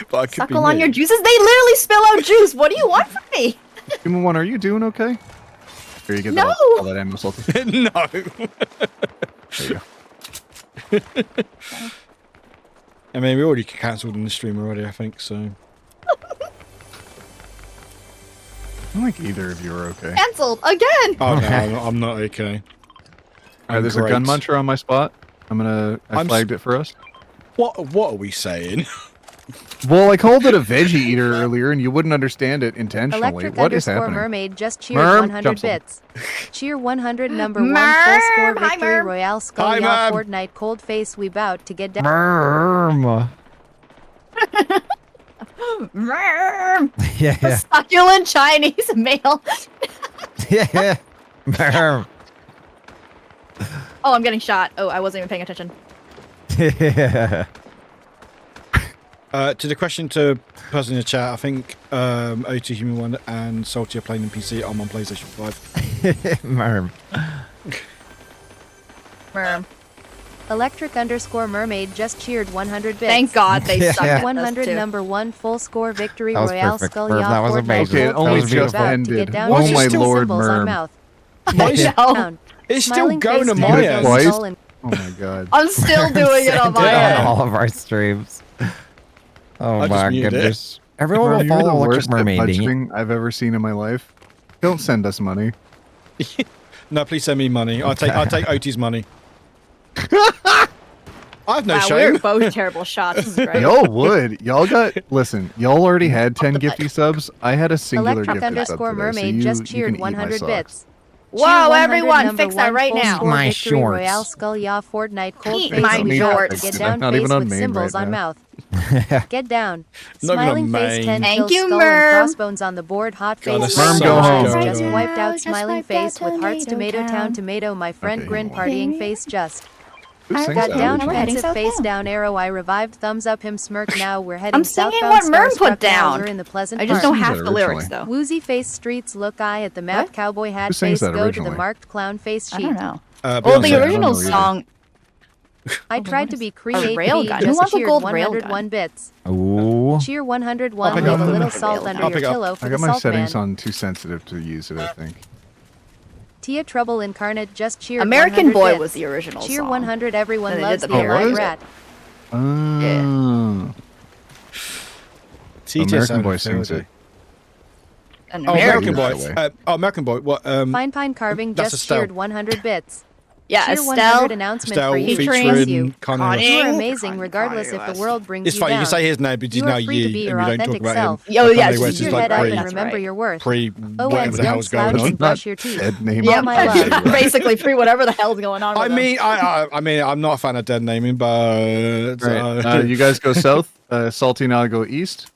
But I could Suckle be on me. your juices. They literally spill out juice. What do you want from me? Human one, are you doing okay? Here, you get No! all that ammo, Salty. No. There you go. I mean, we already cancelled in the stream already, I think, so. I don't think either of you are okay. Cancelled again. Oh, no, I'm not okay. Alright, there's a gun muncher on my spot. I I'm flagged it for us. What are we saying? Well, I called it a veggie eater earlier, and you wouldn't understand it intentionally. Electric What is underscore happening? mermaid just cheered Merm, 100 jump some. bits. Cheer 100 number 1 full Merm, score hi, victory Merm. royale Hi, skull y'all Merm. Fortnite cold face we bout to get down. Merm. Merm. Yeah. Succulent Chinese male. Yeah. Merm. Oh, I'm getting shot. Oh, I wasn't even paying attention. Yeah. To the question to person in the chat, I think OT Human One and Salty are playing in PC. I'm on PlayStation 5. Merm. Merm. Electric underscore mermaid just cheered 100 bits. Thank God they Yeah. sucked at us 100 too. number 1 full score victory That was royale perfect. skull Merm, y'all that was Fortnite amazing. Okay, it cold only face just we bout to ended. get down Oh with my two lord, symbols on Merm. mouth. No. Down. It's still Smiling going face on ten my Twice? end. kills skull and- Oh my god. I'm still doing it on my On end. all of our streams. Oh I just my muted it. goodness. Everyone will You're the follow worst Electric at Mermaid. dang it. budgeting I've ever seen in my life. Don't send us money. No, please send me money. I'll take OT's money. I have no Wow, shame. we're both terrible shots. This is great. Y'all would. Listen, y'all already had 10 gifty subs. I had a singular Electric gifted sub underscore today, so mermaid you just can cheered eat my 100 socks. bits. Whoa, Cheer 100 everyone, number fix that 1 right full now. score My victory royale shorts. skull y'all Fortnite cold Eat face my we bout to shorts. get I'm down not face even on with main symbols right on now. mouth. Get down. Not even on Smiling face main. 10 Thank kills you, skull Merm. and crossbones on the board. Hot God, face this Merm, with go eyes home. just wiped out Just smiling wiped face out with hearts tomato Tomato town Town. tomato my friend Okay, grin hold on. partying face just. Who sings Got that down We're originally? heading pensive south face now. down arrow I revived thumbs up him smirk now we're heading I'm singing southbound what Merm starstruck put now, down. we're in the pleasant I just park. know Who half sings the that lyrics originally? though. Woozy face streets look eye at the map What? cowboy hat sings face that go to the originally? marked clown face I sheet. don't know. Beyonce. Well, the I don't original know either. song. I tried to be creative. railgun. Who Just wants a cheered gold 101 railgun? bits. Ooh. Cheer 101 pick leave up a the little railgun. salt under I'll your pick up. pillow for I the got my salt settings man. on too sensitive to use it, I think. Tia Trouble Incarnate just cheered American 100 Boy bits. was the original Cheer song. 100 everyone Then they loves did the the alive parody. rat. Oh. TJ American sounded Boy sings fair, it. An Oh, American American Boy. Boy. That way. American Boy. What? Fine Pine Carving That's just Estelle. cheered 100 bits. Yeah, Cheer Estelle. 100 announcement Estelle for you. featuring Praise you. Kanye. You are Kanye. amazing regardless if the world brings It's you fine. You down. can say his name, but he's You now are free to be Yee, your and we don't talk authentic about self. him. Oh, yeah, Kanye just West use is your your like head up brain. and That's remember right. your worth. pre Oh, whatever and the don't hell's going slouch on. and brush your teeth. Dead name. Yeah, my love. basically free whatever the hell's going on. I with mean, I mean, I'm not a fan of dead naming, but Right. You guys go south. Salty and I go east. them.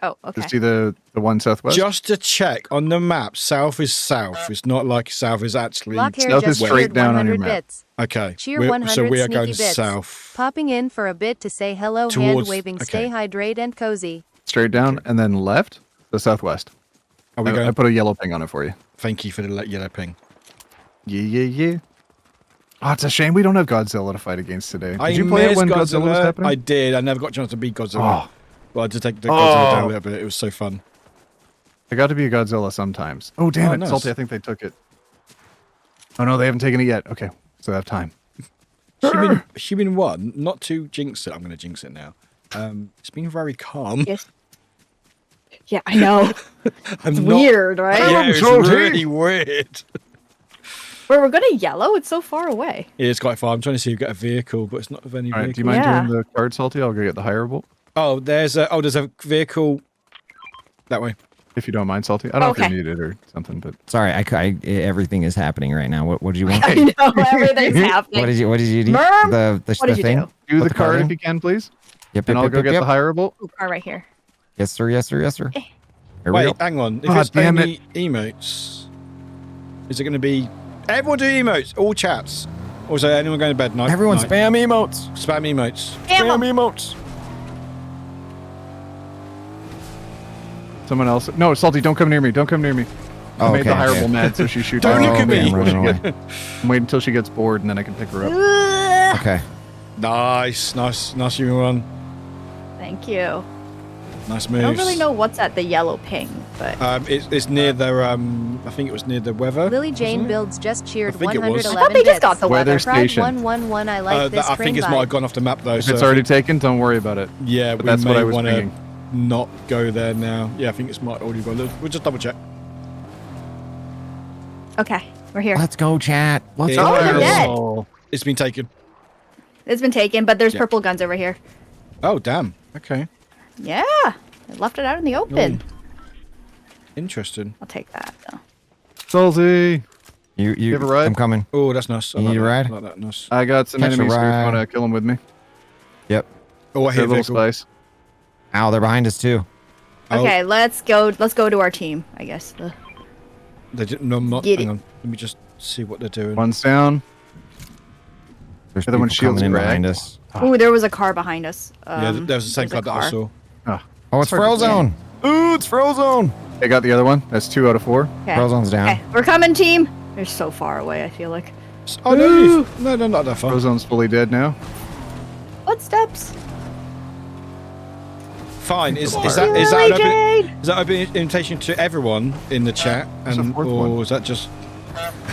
Oh, okay. Just see the one southwest. just to check on the map, south is south. It's not like south is actually Lock hair South is just straight cheered down on your 100 map. bits. okay. Cheer We're- 100 so we are sneaky going bits. south. Popping in for a bit to say hello, hand Towards- waving, okay. stay hydrated and cozy. straight down, and then left, the southwest. Are we going? I put a yellow ping on it for you. Thank you for the yellow ping. Yeah. Oh, it's a shame we don't have Godzilla to fight against today. Did I you play it when missed Godzilla was happening? I did. I never got a chance to beat Godzilla. Oh. Well, I did take the Godzilla down a little bit. It was so fun. I got to be a Godzilla sometimes. Oh, damn it. Nice. Salty, I think they took it. Oh, no, they haven't taken it yet. Okay, so I have time. Human 1, not to jinx it. I'm going to jinx it now. It's been very calm. Yes. Yeah, I know. It's weird, right? Yeah, it's really weird. Where we're gonna yellow? It's so far away. Yeah, it's quite far. I'm trying to see if we get a vehicle, but it's not of any All right, vehicle. do you mind Yeah. doing the card, Salty? I'll go get the hireable. Oh, there's a vehicle that way. If you don't mind, Salty. I don't know if Okay. you need it or something, but... Sorry, everything is happening right now. What did you want? I know everything's happening. What did you need? Merm? The What did you thing? do? Do Put the card in? if you can, please. Yep, And I'll go get the hireable. Ooh, car right here. Yes, sir. Yes, sir. Yes, sir. Eh. Here we Wait, go. hang on. If Ah, it's damn only emotes, is it going to be... Everyone do emotes, all chats. Or is there anyone going to bed? Night, Everyone night? spam emotes. Spam emotes. Damn 'em. emotes. Someone else. No, Salty, don't come near me. Don't come near me. I Oh, made the okay, hireable okay. mad, so she shoots. Don't look at me. I'm running away. I'm waiting until she gets bored, and then I can pick her up. Ugh. Okay. Nice human one. Thank you. Nice I moves. don't really know what's at the yellow ping, but It's near the I think it was near the weather. Lily Jane wasn't it? Builds just cheered I think it was. 111 I thought they just bits. got the Weather weather. station. 111. I like this I think it's might have gone off the map though. If So it's already taken, don't worry about it. yeah, But we that's may what I was want to thinking. not go there now. Yeah, I think it's might already gone. We'll just double check. okay, we're here. Let's go, chat. Let's Yeah. go. Oh, they're dead. Oh, It's been taken. It's been taken, but there's Yeah. purple guns over here. Oh damn. Okay. Yeah, they left it out in the open. Interesting. I'll take that though. Salty. You have a ride? I'm coming. Oh, that's nice. I You like need a that. ride? I like that. Nice. I got some Catch a enemies here. ride. Want to kill them with me? Yep. Oh, I They're hear a little vehicle. spice. Ow, they're behind us too. Oh, Okay, let's go. Let's go to our team. I guess. They didn't. No, I'm not. Get Hang it. on. Let me just see what they're doing. One's down. There's The other one's people coming shields in red. behind us. Ooh, there was a car behind us. Yeah, there was the same there's card a that I car. saw. Oh, it's Frozone. Ooh, it's Frozone. I got the other one. That's 2 out of 4. Okay. Frozone's down. Okay, we're coming, team. They're so far away. I feel like Oh no, no, not that far. Frozone's fully dead now. footsteps. Fine. Is Lily that Jane. is that open invitation to everyone in the chat, There's a and fourth or one. is that just?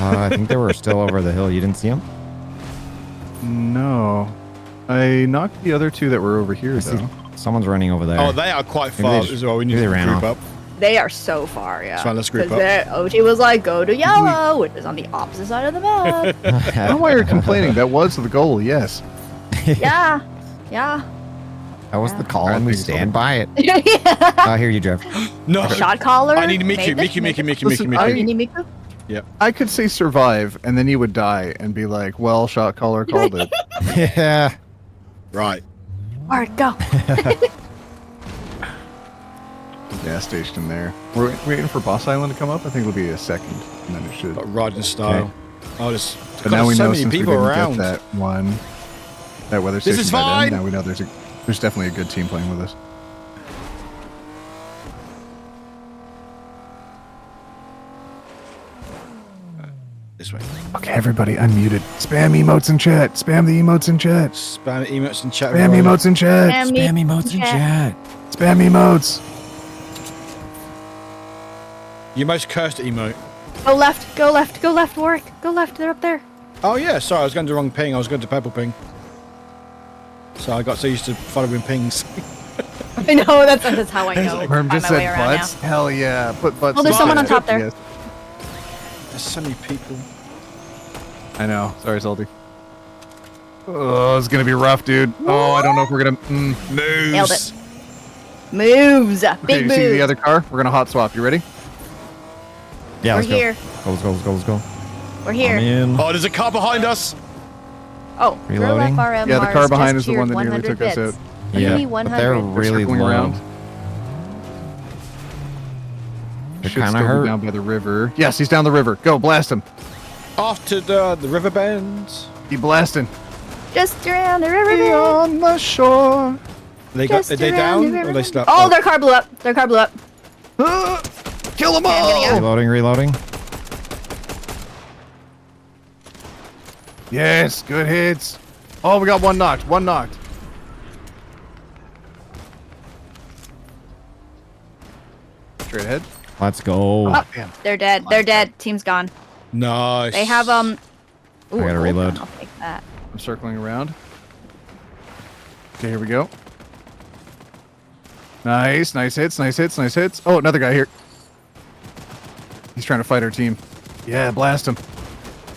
I think they were still over the hill. You didn't see them? No. I knocked the other 2 that were over here, I see though. someone's running over there. Oh, they are quite Maybe far they as well. We need maybe to they ran group off. up. They are so far. Yeah. Fine, let's group 'Cause up. OT was like, go to yellow, which is on the opposite side of the map. I don't know why you're complaining. That was the goal, yes. yeah. Yeah. That was the call, Alright, and we thank you, stand by it. yeah. Here you, Jeff. No. Shot caller. I need Miku, made this, Miku, made Miku, this. Miku, Listen, Miku, You Miku. need Miku? I could say survive, and then you would die and be like, well, shot caller called it. Yeah. Right. Alright, go. Gas station there. We're waiting for Boss Island to come up. I think it'll be a second, and then it should. Got riding style. Oh, there's But now we so know many since we people didn't around. get that one, that weather This station is by then, fine. now we know there's definitely a good team playing with us. This way. Okay, everybody, unmuted. Spam emotes in chat. Spam the emotes in chat. Spam emotes and chat. Spam everyone. emotes in chat. Spam emotes in chat. Spam emotes. Your most cursed emote. Go left, go left, go left, Warwick. Go left, they're up there. Oh yeah, sorry, I was going to the wrong ping. I was going to purple ping. So I got so used to following pings. I know, that's how I know. Herm Find just my way said around butts. Hell yeah. Put butts. Oh, there's in someone on chat. top there. Yes. There's so many people. I know. Sorry, Salty. Oh, it's gonna be rough, dude. Oh, I don't know if we're gonna. Moves. Nailed it. Moves. Okay, Big you see the moves. other car? We're gonna hot swap. You ready? Yeah, We're let's go. here. Let's go. Let's go. Let's go. We're here. I'm in. Oh, there's a car behind us. Oh, Reloading. Girl FRM Yeah, the Mars car behind just is the one cheered that nearly 100 took us bits. out. Yeah, Uni but they're 100. really circling low. around. They're Should kind of still be hurt. down by the river. Yes, he's down the river. Go, blast him. Off to the river bends. He blasting. just around the river. On the shore. Are they down or they stuck? Oh, their car blew up. Their car blew up. Kill them Okay, I'm getting all! out. Reloading, reloading. Yes, good hits. Oh, we got one knocked. One knocked. Straight ahead. Let's go. Oh, Damn. they're dead. They're dead. Team's gone. Nice. They have Ooh, I gotta hold reload. on, I'll take that. I'm circling around. Okay, here we go. Nice, nice hits, nice hits, nice hits. Oh, another guy here. He's trying to fight our team. Yeah, blast him.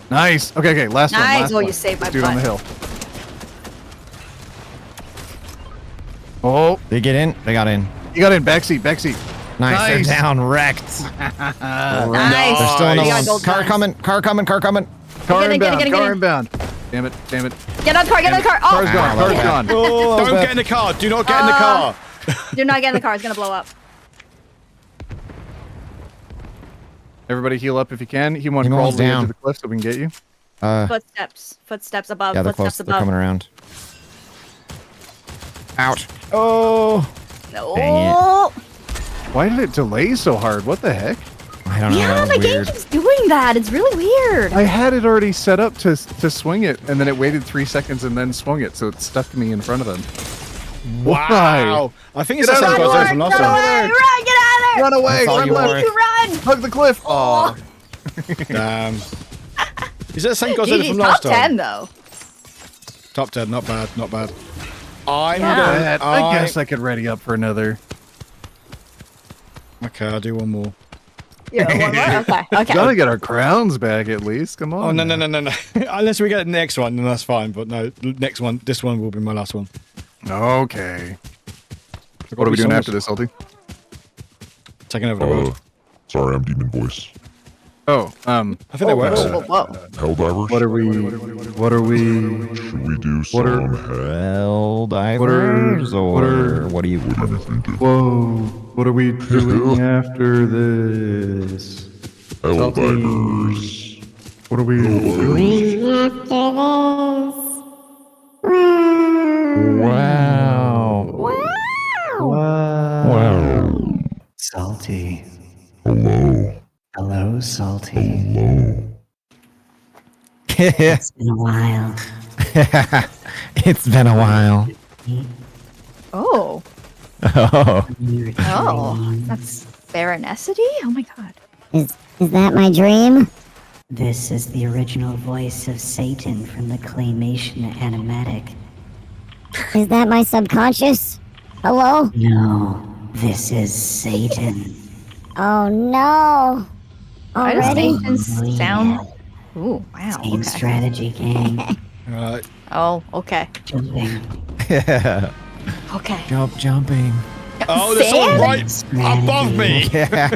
Nice. Okay, okay, last one. Nice. Last Oh, one. you saved my Dude on the butt. hill. Oh, They get in. They got in. you got in. Backseat, backseat. Nice. Nice. They're down wrecked. Nice. There's still We another got one. gold Car guns. coming. Car coming. Car coming. Car Get in, get in, inbound, get in, car get in. inbound. Damn it, damn it. Get on the car. Get on the car. Car's Oh, gone, car's gone. Don't get in the car. Do not get in the car. do not get in the car. It's gonna blow up. Everybody heal up if you can. He wants to He crawl wants to the edge down. of the cliff so we can get you. Footsteps. Footsteps above. Yeah, they're Footsteps close. They're above. coming around. Ouch. Oh. No. Dang Why did it delay so hard? What the heck? I don't know. Yeah, that my was game weird. keeps doing that. It's really weird. I had it already set up to swing it, and then it waited 3 seconds and then swung it, so it stuck me in front of them. Wow. I think it's Get the same out of guys the as from last Run time. away! Run! Get out of there! Run away! That's all Run you left! want. You run! Hug the cliff! Oh, Damn. Is that the same guys as GG, from top last 10 time? though. Top 10. Not bad. Not bad. I'm Yeah. gonna. I guess I could ready up for another. Okay, I'll do one more. Yeah, one more? Okay. Okay. Gotta get our crowns back at least. Come on. Oh no! Unless we get the next one, then that's fine. But no, next one. This one will be my last one. Okay. What are we doing after this, Salty? Taking over the world. Sorry, I'm Demon Voice. Oh, I think that works. Whoa, whoa, whoa. Helldivers? what are we? Should we do some Hell divers or what do you? Whoa! What are we doing after this? Helldivers? What are we doing? Wow. Wow. Salty. Hello. Hello, Salty. Hello. It's been a while. It's been a while. Oh. Oh. You're Oh. dreaming. That's Baronessity? Oh my god. Is that my dream? This is the original voice of Satan from the claymation animatic. Is that my subconscious? Hello? No, this is Satan. Oh no. Why does Already? Satan sound... Ooh, wow. Same Okay. strategy, gang. Right. Oh, okay. Jumping. Yeah. Okay. Jumping. Oh, there's someone right Strategy. above me. Yeah.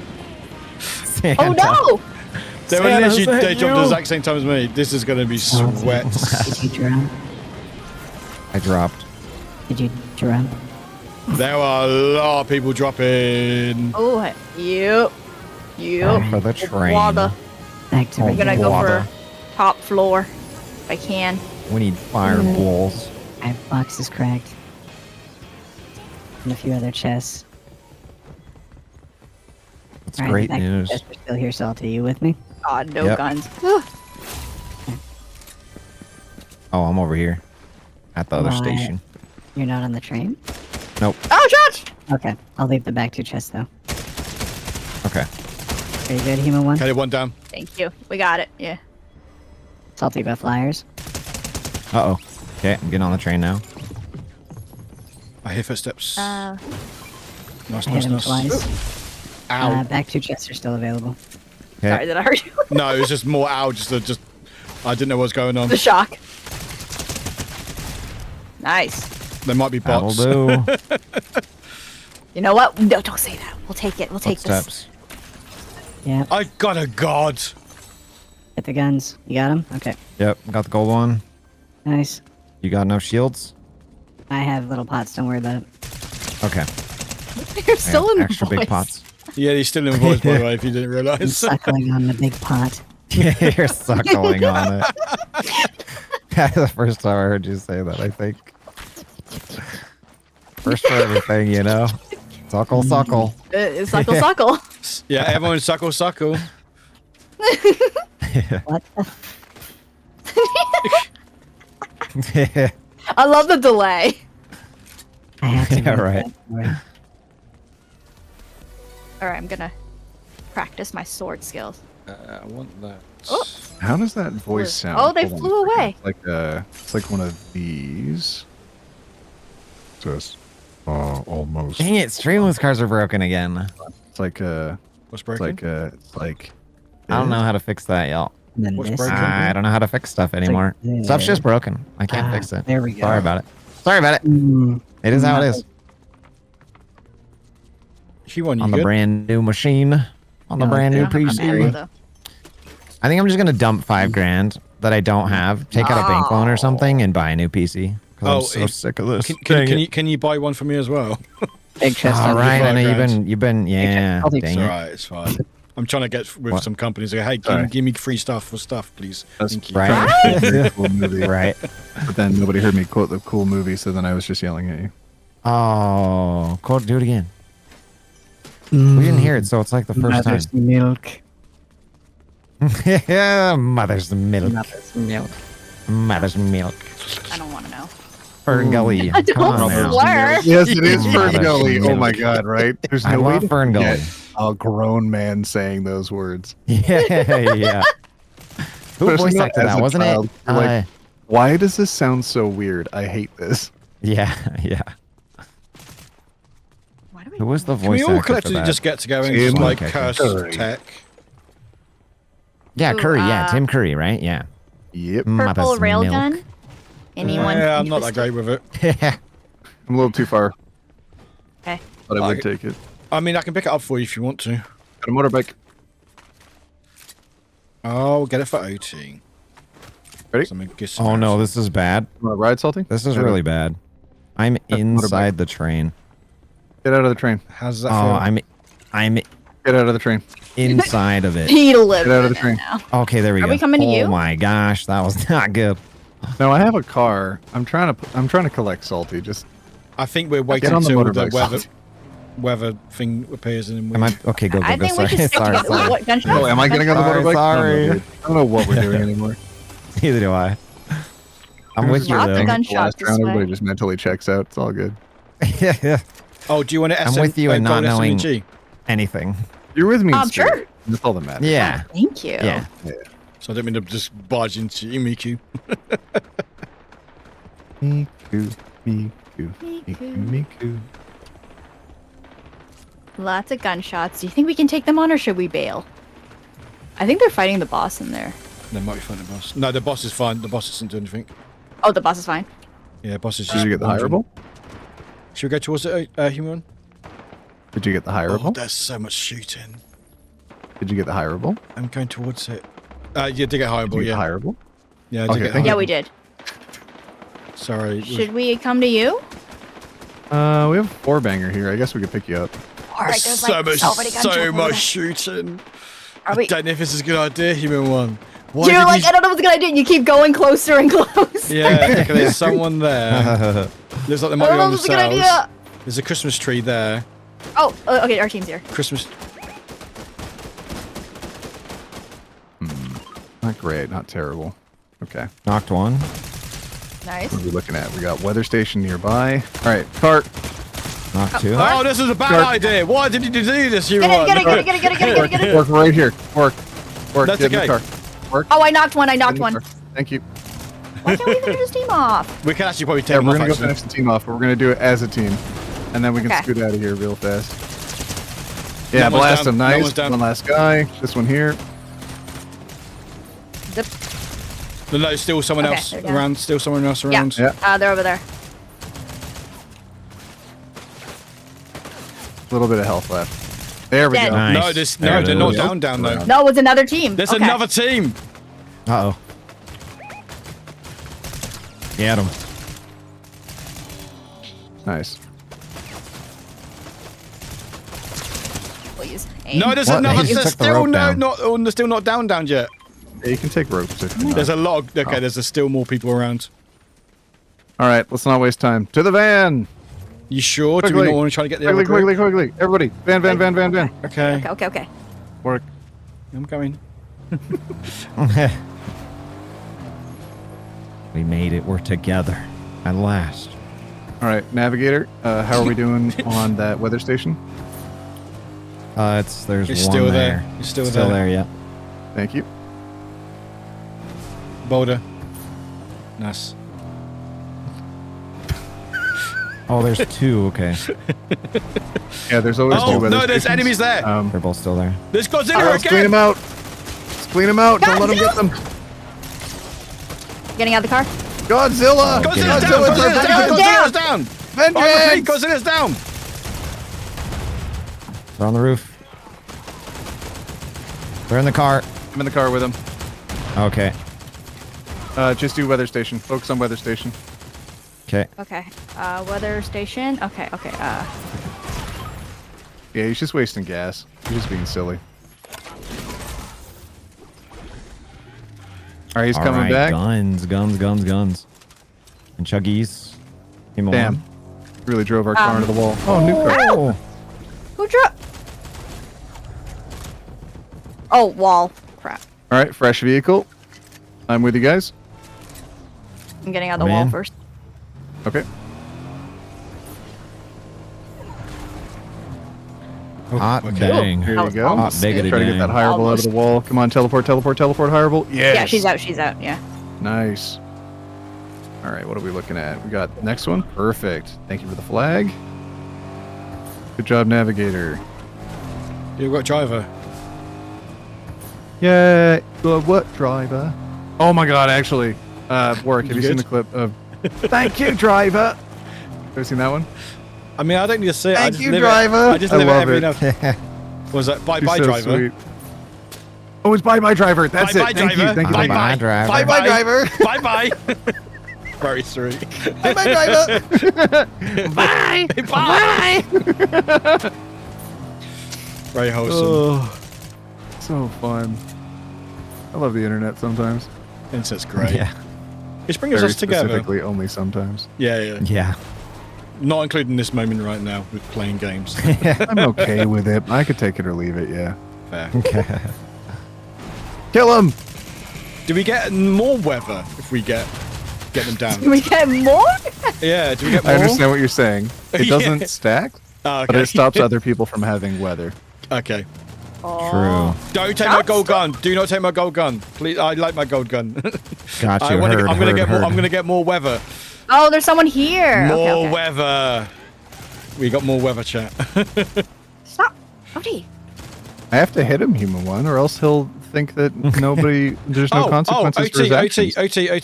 Oh no! They were Santa, literally, is that they jumped at the you? exact same time as me. This is going to be sweat. Did you jump? I dropped. Did you jump? There are a lot of people dropping. Oh, yep. Yep. For the train. Water. Back to Oh, I'm gonna go water. for top floor if I can. We need fireballs. I have boxes cracked. And a few other chests. It's Alright, great back to the news. chests are still here, Salty. You with me? God, no Yep. guns. Oh, I'm over here. At the other Why? station. You're not on the train? Nope. Oh, Josh! Okay, I'll leave the back two chests though. Okay. Very good, Hema 1. Okay, one down. Thank you. We got it. Yeah. Salty about flyers. Uh-oh. Okay, I'm getting on the train now. I hear footsteps. Uh, Nice, I nice, hit him nice. twice. Ow. Back two chests are still available. Okay. sorry, did I hurt you? No, it was just more ow. Just I didn't know what was going on. The shock. Nice. There might be That'll bots. do. You know what? No, don't say that. We'll take it. We'll take this. Footsteps. Yeah, I got a god. hit the guns. You got them? Okay, Yep, got the gold one. nice. You got no shields? I have little pots, don't worry about it. Okay. You're I still got in extra big voice. pots. Yeah, he's still in voice, by the way, if you didn't I'm realise. suckling on the big pot. You're suckling on it. That's the first time I heard you say that, I think. First for everything, you know. Suckle, suckle. Suckle, suckle. Yeah, everyone suckle, suckle. What the I love the delay. I have to Yeah, make right. that noise. All right, I'm gonna practice my sword skills. I want that. Oh. How does that voice sound? Oh, they Hold on flew a second. away. It's like one of these. Just, almost. Dang it, Streamless cars are broken again. It's like What's it's broken? like I don't know how to fix that, y'all. And then What's this. broken? I don't know how to fix stuff anymore. this. Stuff's just broken. I can't fix it. There we go. Sorry about it. Sorry about it. Mm, It is how it is. Human, you On the good? brand new machine. On the No, brand new I don't have an arrow, PC. though. I think I'm just gonna dump $5,000 that I don't have, take out a bank loan or something, and buy a new PC. Because I'm so sick of this. Can you buy one for me as well? big chest. All on right, I know $5,000. you've been, yeah. I'll take Dang It's it. alright, it's fine. I'm trying to get with What? some companies. Like, hey, Sorry. give me free stuff for stuff, please. Thank you. Right. cool movie. Right. But then nobody heard me quote the cool movie, so then I was just yelling at you. Oh, cool. Do it again. We didn't hear it, so it's like the first time. Mother's milk. Yeah, mother's milk. Mother's milk. Mother's milk. I don't want to know. Fern Gully. I Come on don't now. swear. Yes, it is Mother's Fern Gully. Oh milk. my god, right? There's I no way love to Fern Gully. forget a grown man saying those words. Yeah, yeah. Who Especially voice not acted as that? a Wasn't child. it? You're like, why does this sound so weird? I hate this. Yeah, yeah. Why do we? Who was the Can we voice all actor for collectively that? just get together and Tim just like Curry. curse tech? Yeah, Ooh, Curry. Yeah, Tim Curry, right? Yeah. Yep. Purple Mother's railgun. milk. Anyone? Yeah, I'm not that interested? great with it. I'm a little too far, Okay. but I would I- take it. I mean, I can pick it up for you if you want to. Got a motorbike. Oh, get it for OT. Ready? Something good some Oh no, action. this is bad. You want to ride, Salty? This is Get really out- bad. I'm inside the train. Get out of the train. How does that Oh, feel? I'm Get out of the train. inside of it. He lives Get out of the in train. it now. Okay, there we Are go. we coming to oh you? my gosh, that was not good. No, I have a car. I'm trying to collect Salty. Just I think we're waiting get on the until the motorbike. weather Salty. weather thing appears and then Am we... I okay? Go, go, I go. think we Sorry, should stick sorry, together. sorry. What, gunshot? Oh, am I getting on the Sorry, motorbike? sorry. I don't know what we're doing anymore. Neither do I. I'm with you Lots of though. gunshots Last this round, way. everybody just mentally checks out. It's all good. Oh, do you want to I'm with you in not knowing- SMG? Anything. You're with me. in Sure. spirit. That's all that matters. Yeah. Thank you. Yeah. So I don't mean to just barge into you, Miku. Miku, Miku, Miku, Miku. Lots of gunshots. Do you think we can take them on, or should we bail? I think they're fighting the boss in there. They might be fighting the boss. No, the boss is fine. The boss doesn't do anything. Oh, the boss is fine. Yeah, the boss is Did just... you get the wandering. hireable? Should we go towards the human? Did you get the Oh, hireable? there's so much shooting. Did you get the hireable? I'm going towards it. Yeah, did get Did hireable, you get yeah. the hireable? Yeah, I Okay, did get thank Yeah, hireable. we did. Sorry. Should we come to you? We have a 4-banger here. I guess we could pick you up. All right, There's there's like so many much gunshots over there. shooting. Are I we? don't know if this is a good idea, human one. Why You're did like, you... I don't know what's a good idea. You keep going closer and closer. Yeah, okay, there's someone there. Looks like they I might don't be know on if it's a good themselves. idea. There's a Christmas tree there. Oh, okay, our team's here. Christmas. Not great, not terrible. Okay. Knocked one. Nice. What are we looking at? We got weather station nearby. All right, cart. Knocked two. Oh, this is a bad Shark. idea. Why did you do this, human Get it, one? get it, get it, get it, get it, get it, get it, get it. Work right here. Work. That's Get in okay. the car. Work. Oh, I knocked one. I Get knocked in the one. car. Thank you. Why can't we finish this team off? We can actually probably take Yeah, them we're off, gonna go actually. finish the team off, but we're gonna do it as a team, and then we can Okay. scoot out of here real fast. Yeah, That one's blast down. him. That Nice. one's down. One last guy. This one here. Zip. No, no, still someone Okay, else they're down. around. Still someone else around. Yeah. They're over there. A little bit of health left. There we Dead. go. Nice. No, There they're it not is. down though. No, it was another team. There's Okay. another team. Uh oh. Get him. Nice. Please. Aim. No, there's What? another. He just There's took the still rope no, down. not. Oh, they're still not down yet. Yeah, you can take ropes if you want. There's a lot. Of, okay, there's still more people around. All right, let's not waste time. To the van. You sure? Do we Quickly. not want to try to get the Quickly, other group? quickly. Everybody. Van. Okay. Okay. Work. I'm coming. We made it. We're together. At last. All right, Navigator. How are we doing on that weather station? There's It's one still there. there. It's still Still there. there, yeah. Thank you. Boulder. Nice. Oh, there's two. Okay. Yeah, there's always two Oh, weather no, there's stations. enemies there. They're both still there. There's Godzilla Let's clean again. them out. Let's clean them out. Don't let them get them. Getting out of the car. Godzilla! Godzilla's down. Godzilla's Godzilla's down. Godzilla's down. Vengeance! Godzilla's down. They're on the roof. They're in the car. I'm in the car with him. Okay. Just do weather station. Focus on weather station. Okay. Okay. Weather station. Okay. Yeah, he's just wasting gas. He's just being silly. All right, he's coming Alright, back. Guns. And chuggies. Came Damn. on. Really drove our car into the wall. Oh, new car. Who drew? Oh, wall. Crap. All right, fresh vehicle. I'm with you guys. I'm getting out of the wall Man. first. Okay. Hot dang. Here That you was go. almost Hot biggity Try to get that dang. hireable out of the wall. Come on, teleport, hireable. Yes. Yeah, she's out. Yeah. Nice. All right, what are we looking at? We got next one. Perfect. Thank you for the flag. Good job, Navigator. You've got driver. Yeah. What driver? Oh my God! Actually, Warwick, have you seen the clip of? Thank you, driver. Have you seen that one? I mean, I don't need to say it. I Thank just you, live driver. It. I just I live it love every it. enough. Was that bye bye He's so driver? sweet. Oh, it's bye driver. That's Bye-bye, it. Thank you. driver. Thank you. Bye-bye. Bye, driver. Bye bye driver. Bye bye. Very sweet. Bye bye driver. Bye. Bye. Very wholesome. Oh, so fun. I love the internet sometimes. It's great. Yeah. It's bringing Very us together. specifically, only sometimes. Yeah. Yeah. Not including this moment right now with playing games. I'm okay with it. I could take it or leave it. Yeah. Fair. Okay. Kill him. Do we get more weather if we get them down? Do we get more? Yeah. Do we get more? I understand what you're saying. It Yeah. doesn't stack, Oh, okay. but it stops other people from having weather. Okay. True. Don't take my gold gun. Do not take my gold gun. Please. I like my gold gun. Got you. I'm gonna Heard. get more. I'm gonna get more weather. Oh, there's someone here. More Okay. weather. We got more weather, chat. Stop. OD. I have to hit him, human one, or else he'll think that there's no consequences for his actions. OT. Do you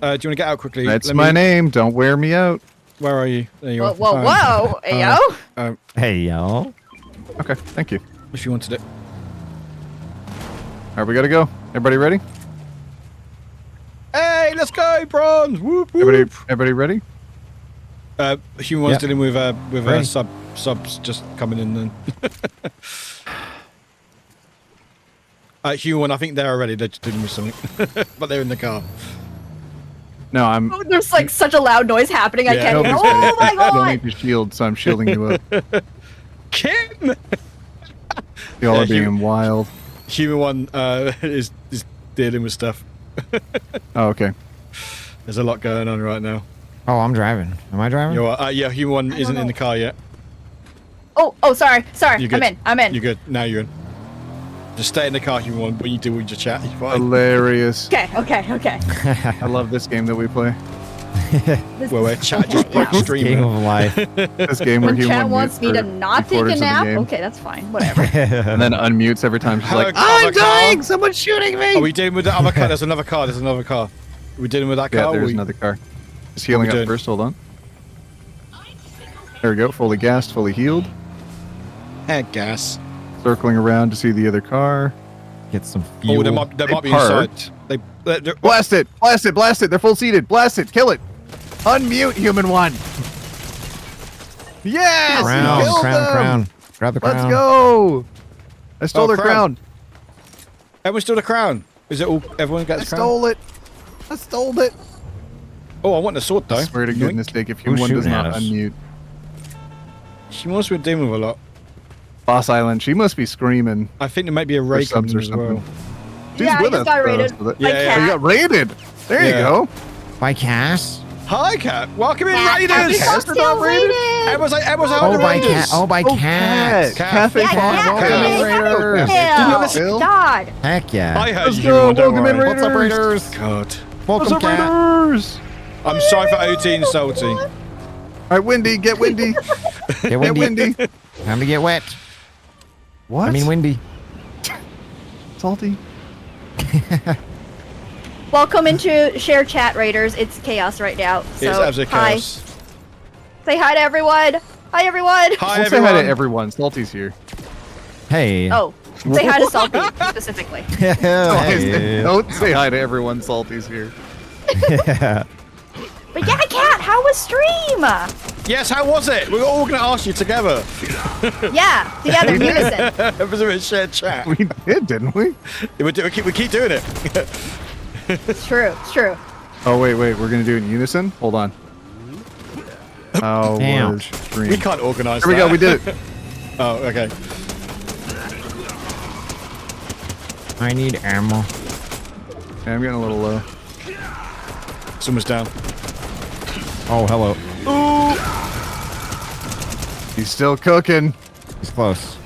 want to get out quickly? That's my name. Don't wear me out. Where are you? There you are. Whoa. Hey, yo. Hey, yo. Okay, thank you. If you wanted it. All right, we gotta go. Everybody ready? Hey, let's go, bronze. Whoop, whoop. Everybody ready? Human one's Yep. dealing with Ready. subs just coming in then. Human one, I think they're already. They're just dealing with something, but they're in the car. No, I'm. Oh, there's like such a loud noise happening. I Yeah. can't. Nobody's Oh my You'll god. need to shield, so I'm shielding you up. Kim. Y'all Yeah, are being wild. Human one is dealing with stuff. Oh, okay. There's a lot going on right now. Oh, I'm driving. Am I driving? Yeah, human one isn't in the car yet. Oh, sorry. You're good. I'm in. You're good. Now you're in. Just stay in the car, human one. What you do with your chat, you're fine. Hilarious. Okay. I love this game that we play. Where we're chat just like Game streaming. of life. This game where When human chat mutes wants me to for not take a 3/4 of the nap, game, okay, that's fine. Whatever. and then unmutes every time. She's like, I'm dying! Someone's shooting me! Are we dealing with the other car? There's another car. Are we dealing with that Yeah, car? there's another car. Just healing we up doing? first. Hold on. There we go. Fully gassed, fully healed. Head gas. Circling around to see the other car. Get some fuel. Oh, there might be parked. inside. They're- Blast it! Blast it! Blast it! They're full seated. Blast it! Kill it! Unmute, human one. Yes! Crown, Killed them! crown. Grab the crown. Let's go! I stole Oh, their crown. crown. Everyone stole the crown. Is it all? Everyone I gets the crown. stole it. I stole it. Oh, I want the sword though. I swear to Yoink. goodness, Dick, if Who's human one does shooting not at us? unmute. She must be dealing with a lot. Boss Island. She must be screaming. I think there might be a raid subs coming or as something. well. She's Yeah, I with just us, got though, raided. so that- by Yeah, You Cat. got raided. There you Yeah. go. By Cass? Hi, Cat. Welcome in, Cat, Raiders. Cat, Cat, not raided. Everyone's like, Oh, by Raiders. Cat. Oh, by Cat. Cafe Yeah, Farm. Cat, welcome Cat, in, Raiders. Cat, Bill? God. Heck yeah. I heard Let's you. go. Don't Welcome in, worry. Raiders. What's up, Raiders? God. Welcome, What's up, Cat. Raiders? I'm sorry for OT and Salty. All right, Windy, get Windy. Get Get windy. Windy. Time to get wet. What? I mean windy. Salty. Welcome into Share Chat, Raiders. It's chaos right now. So, It's absolute hi. chaos. Say hi to everyone. Hi, everyone. Hi, Don't say everyone. hi to everyone. Salty's here. Hey. Oh, say hi to Salty specifically. Hey. Don't say hi to everyone. Salty's here. But yeah, Cat, how was stream? Yes, how was it? We were all going to ask you together. Yeah, together, in unison. It was a shared chat. We did, didn't we? We keep doing it. It's true. It's true. Oh, wait. We're going to do it in unison? Hold on. How Damn. was stream? We can't organise Here we go. We did it. Oh, okay. I need ammo. Yeah, I'm getting a little low. Someone's down. Oh, hello. He's still cooking. He's close.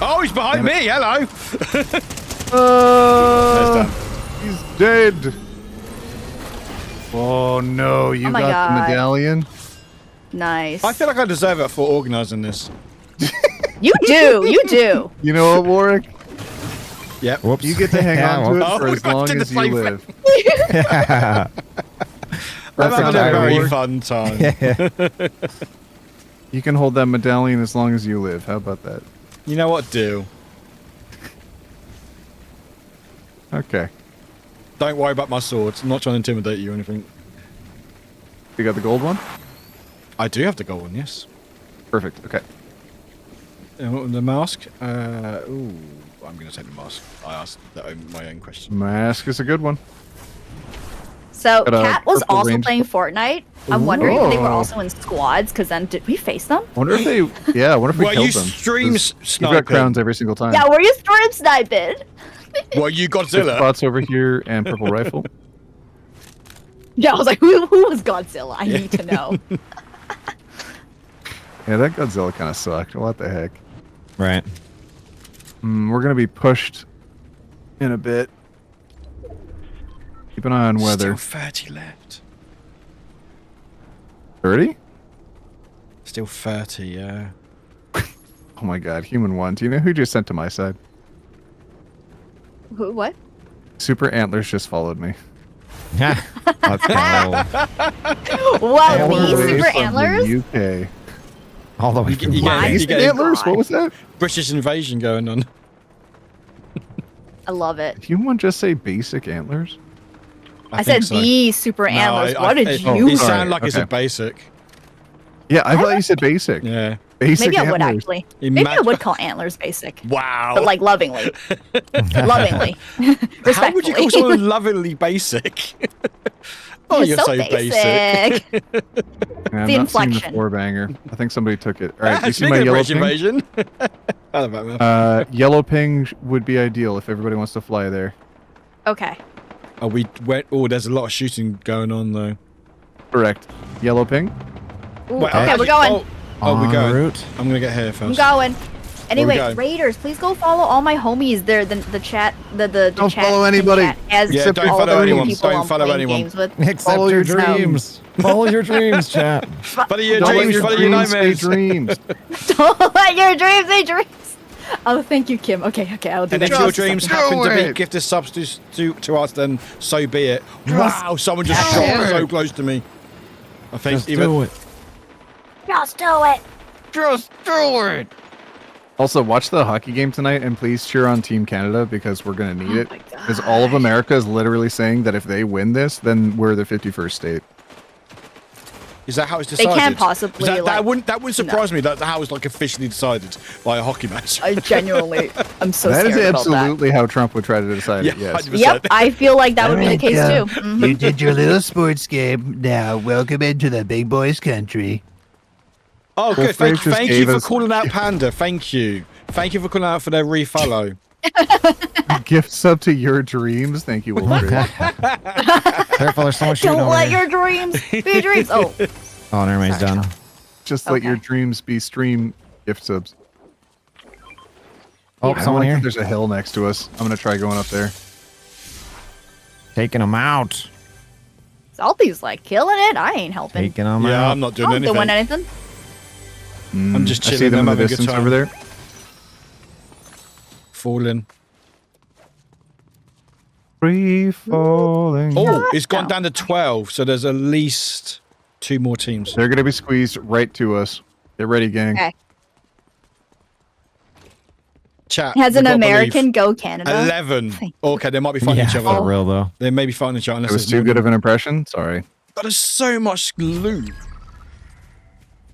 Oh, he's behind me. Hello. There's done. He's dead. Oh, no. You Oh my got the God. medallion? Nice. I feel like I deserve it for organising this. You do. You do. You know what, Warwick? Yep. Whoops. You get to hang on to it Oh, for we as long did the as you same live. I'm having a Perfect very timing. fun time. You can hold that medallion as long as you live. How about that? You know what? Do. Okay. Don't worry about my swords. I'm not trying to intimidate you or anything. You got the gold one? I do have the gold one, yes. Perfect. Okay. And what was the mask? Ooh, I'm going to take the mask. I asked my own question. Mask is a good one. So, Got a Kat was purple also range- playing Fortnite. I'm wondering if they were Ooh. also in squads, because then did we face them? Wonder if they. Yeah. I wonder if we Well, killed you them. stream 'cause You've sniping. got crowns every single time. Yeah, were you stream sniping? Well, you Six Godzilla. spots over here and purple rifle. Yeah, I was like, who was Godzilla? I need to know. Yeah, that Godzilla kind of sucked. What the heck? Right. We're gonna be pushed in a bit. Keep an eye on weather. Still 30 left. 30? Still 30, yeah. Oh my god, human one. Do you know who just sent to my side? Who? What? Super Antlers just followed me. Let's go. Wow, All me, the way Super from Antlers? the UK. All the way You from get- Why? you get Antlers? God. What was that? British invasion going on. I love it. Did human one just say basic antlers? I think said so. the Super Antlers. What did oh, you It sorry. sounded like it's a Okay. basic. Yeah, I thought you said basic. Yeah. Basic Maybe I would antlers. actually. Maybe I Imagine- would call antlers basic, Wow. but like lovingly, lovingly, How respectfully. would you call someone lovingly basic? Oh, you're so basic. Yeah, I'm The not seeing inflection. the four banger. I think somebody took it. All right, you see Speaking my of yellow British ping? invasion. How about that? Yellow ping would be ideal if everybody wants to fly there. Okay. Oh, there's a lot of shooting going on though. Correct. Yellow ping. Ooh, Wait, okay, we're going. Oh, we're En going. route. I'm gonna get here I'm first. going. Anyway, going? Raiders, please go follow all my homies. They're the chat, the Don't chat. follow the anybody. chat As Yeah, don't all follow the anyone. people Don't I'm follow playing anyone. games with. Except Follow your your dreams. dreams. Follow your dreams, chat. Follow your Don't let dreams, your follow your dreams nightmares. stay dreams. Don't let your dreams be dreams. Oh, thank you, Kim. Okay, I'll do And that. if your Just a dreams second. happen to be it. gifted subs to us, then so be it. Wow, someone just shot so close to me. I think Just do it. Just do it. Just do it. Also, watch the hockey game tonight and please cheer on Team Canada because we're going to need it. my Because all of America is literally saying that if they win this, then we're the 51st state. Is that how it's They decided? can't possibly, That like- wouldn't surprise me. That how it's like officially decided by a hockey match. I genuinely, I'm so That scared is about that. absolutely how Trump would try to decide Yeah, it, yes. 100%. Yep, I feel like that would be the case too. Mhm. You did your little sports game. Now, welcome into the big boys' country. Oh, good. Wolfgrave just Thank you gave for us- calling out Panda. Thank you. Thank you for calling out for their refollow. Gift sub to your dreams. Thank you, Wolfgrave. Careful, there's so much shooting Don't over let here. your dreams be your dreams. Oh, Oh, never mind, he's done. Just let your Okay. dreams be stream gift subs. Oh, I someone don't here. think there's a hill next to us. I'm gonna try going up there. Taking him out. Salty's like killing it. I ain't helping. Taking him Yeah, out. I'm not doing I'm not doing anything. anything. I'm just I see chilling, them in I'm the having a good distance time. over there. Falling. Free falling. Oh, it's gone No. down to 12, so there's at least 2 more teams. They're gonna be squeezed right to us. Get ready, gang. Okay. Chat. Has we've an got to American go Canada? believe. 11. Okay, they might be fighting Yeah, each for other. real though. They may be fighting each other. It Unless was there's too more good than- of an impression. Sorry. But there's so much loot.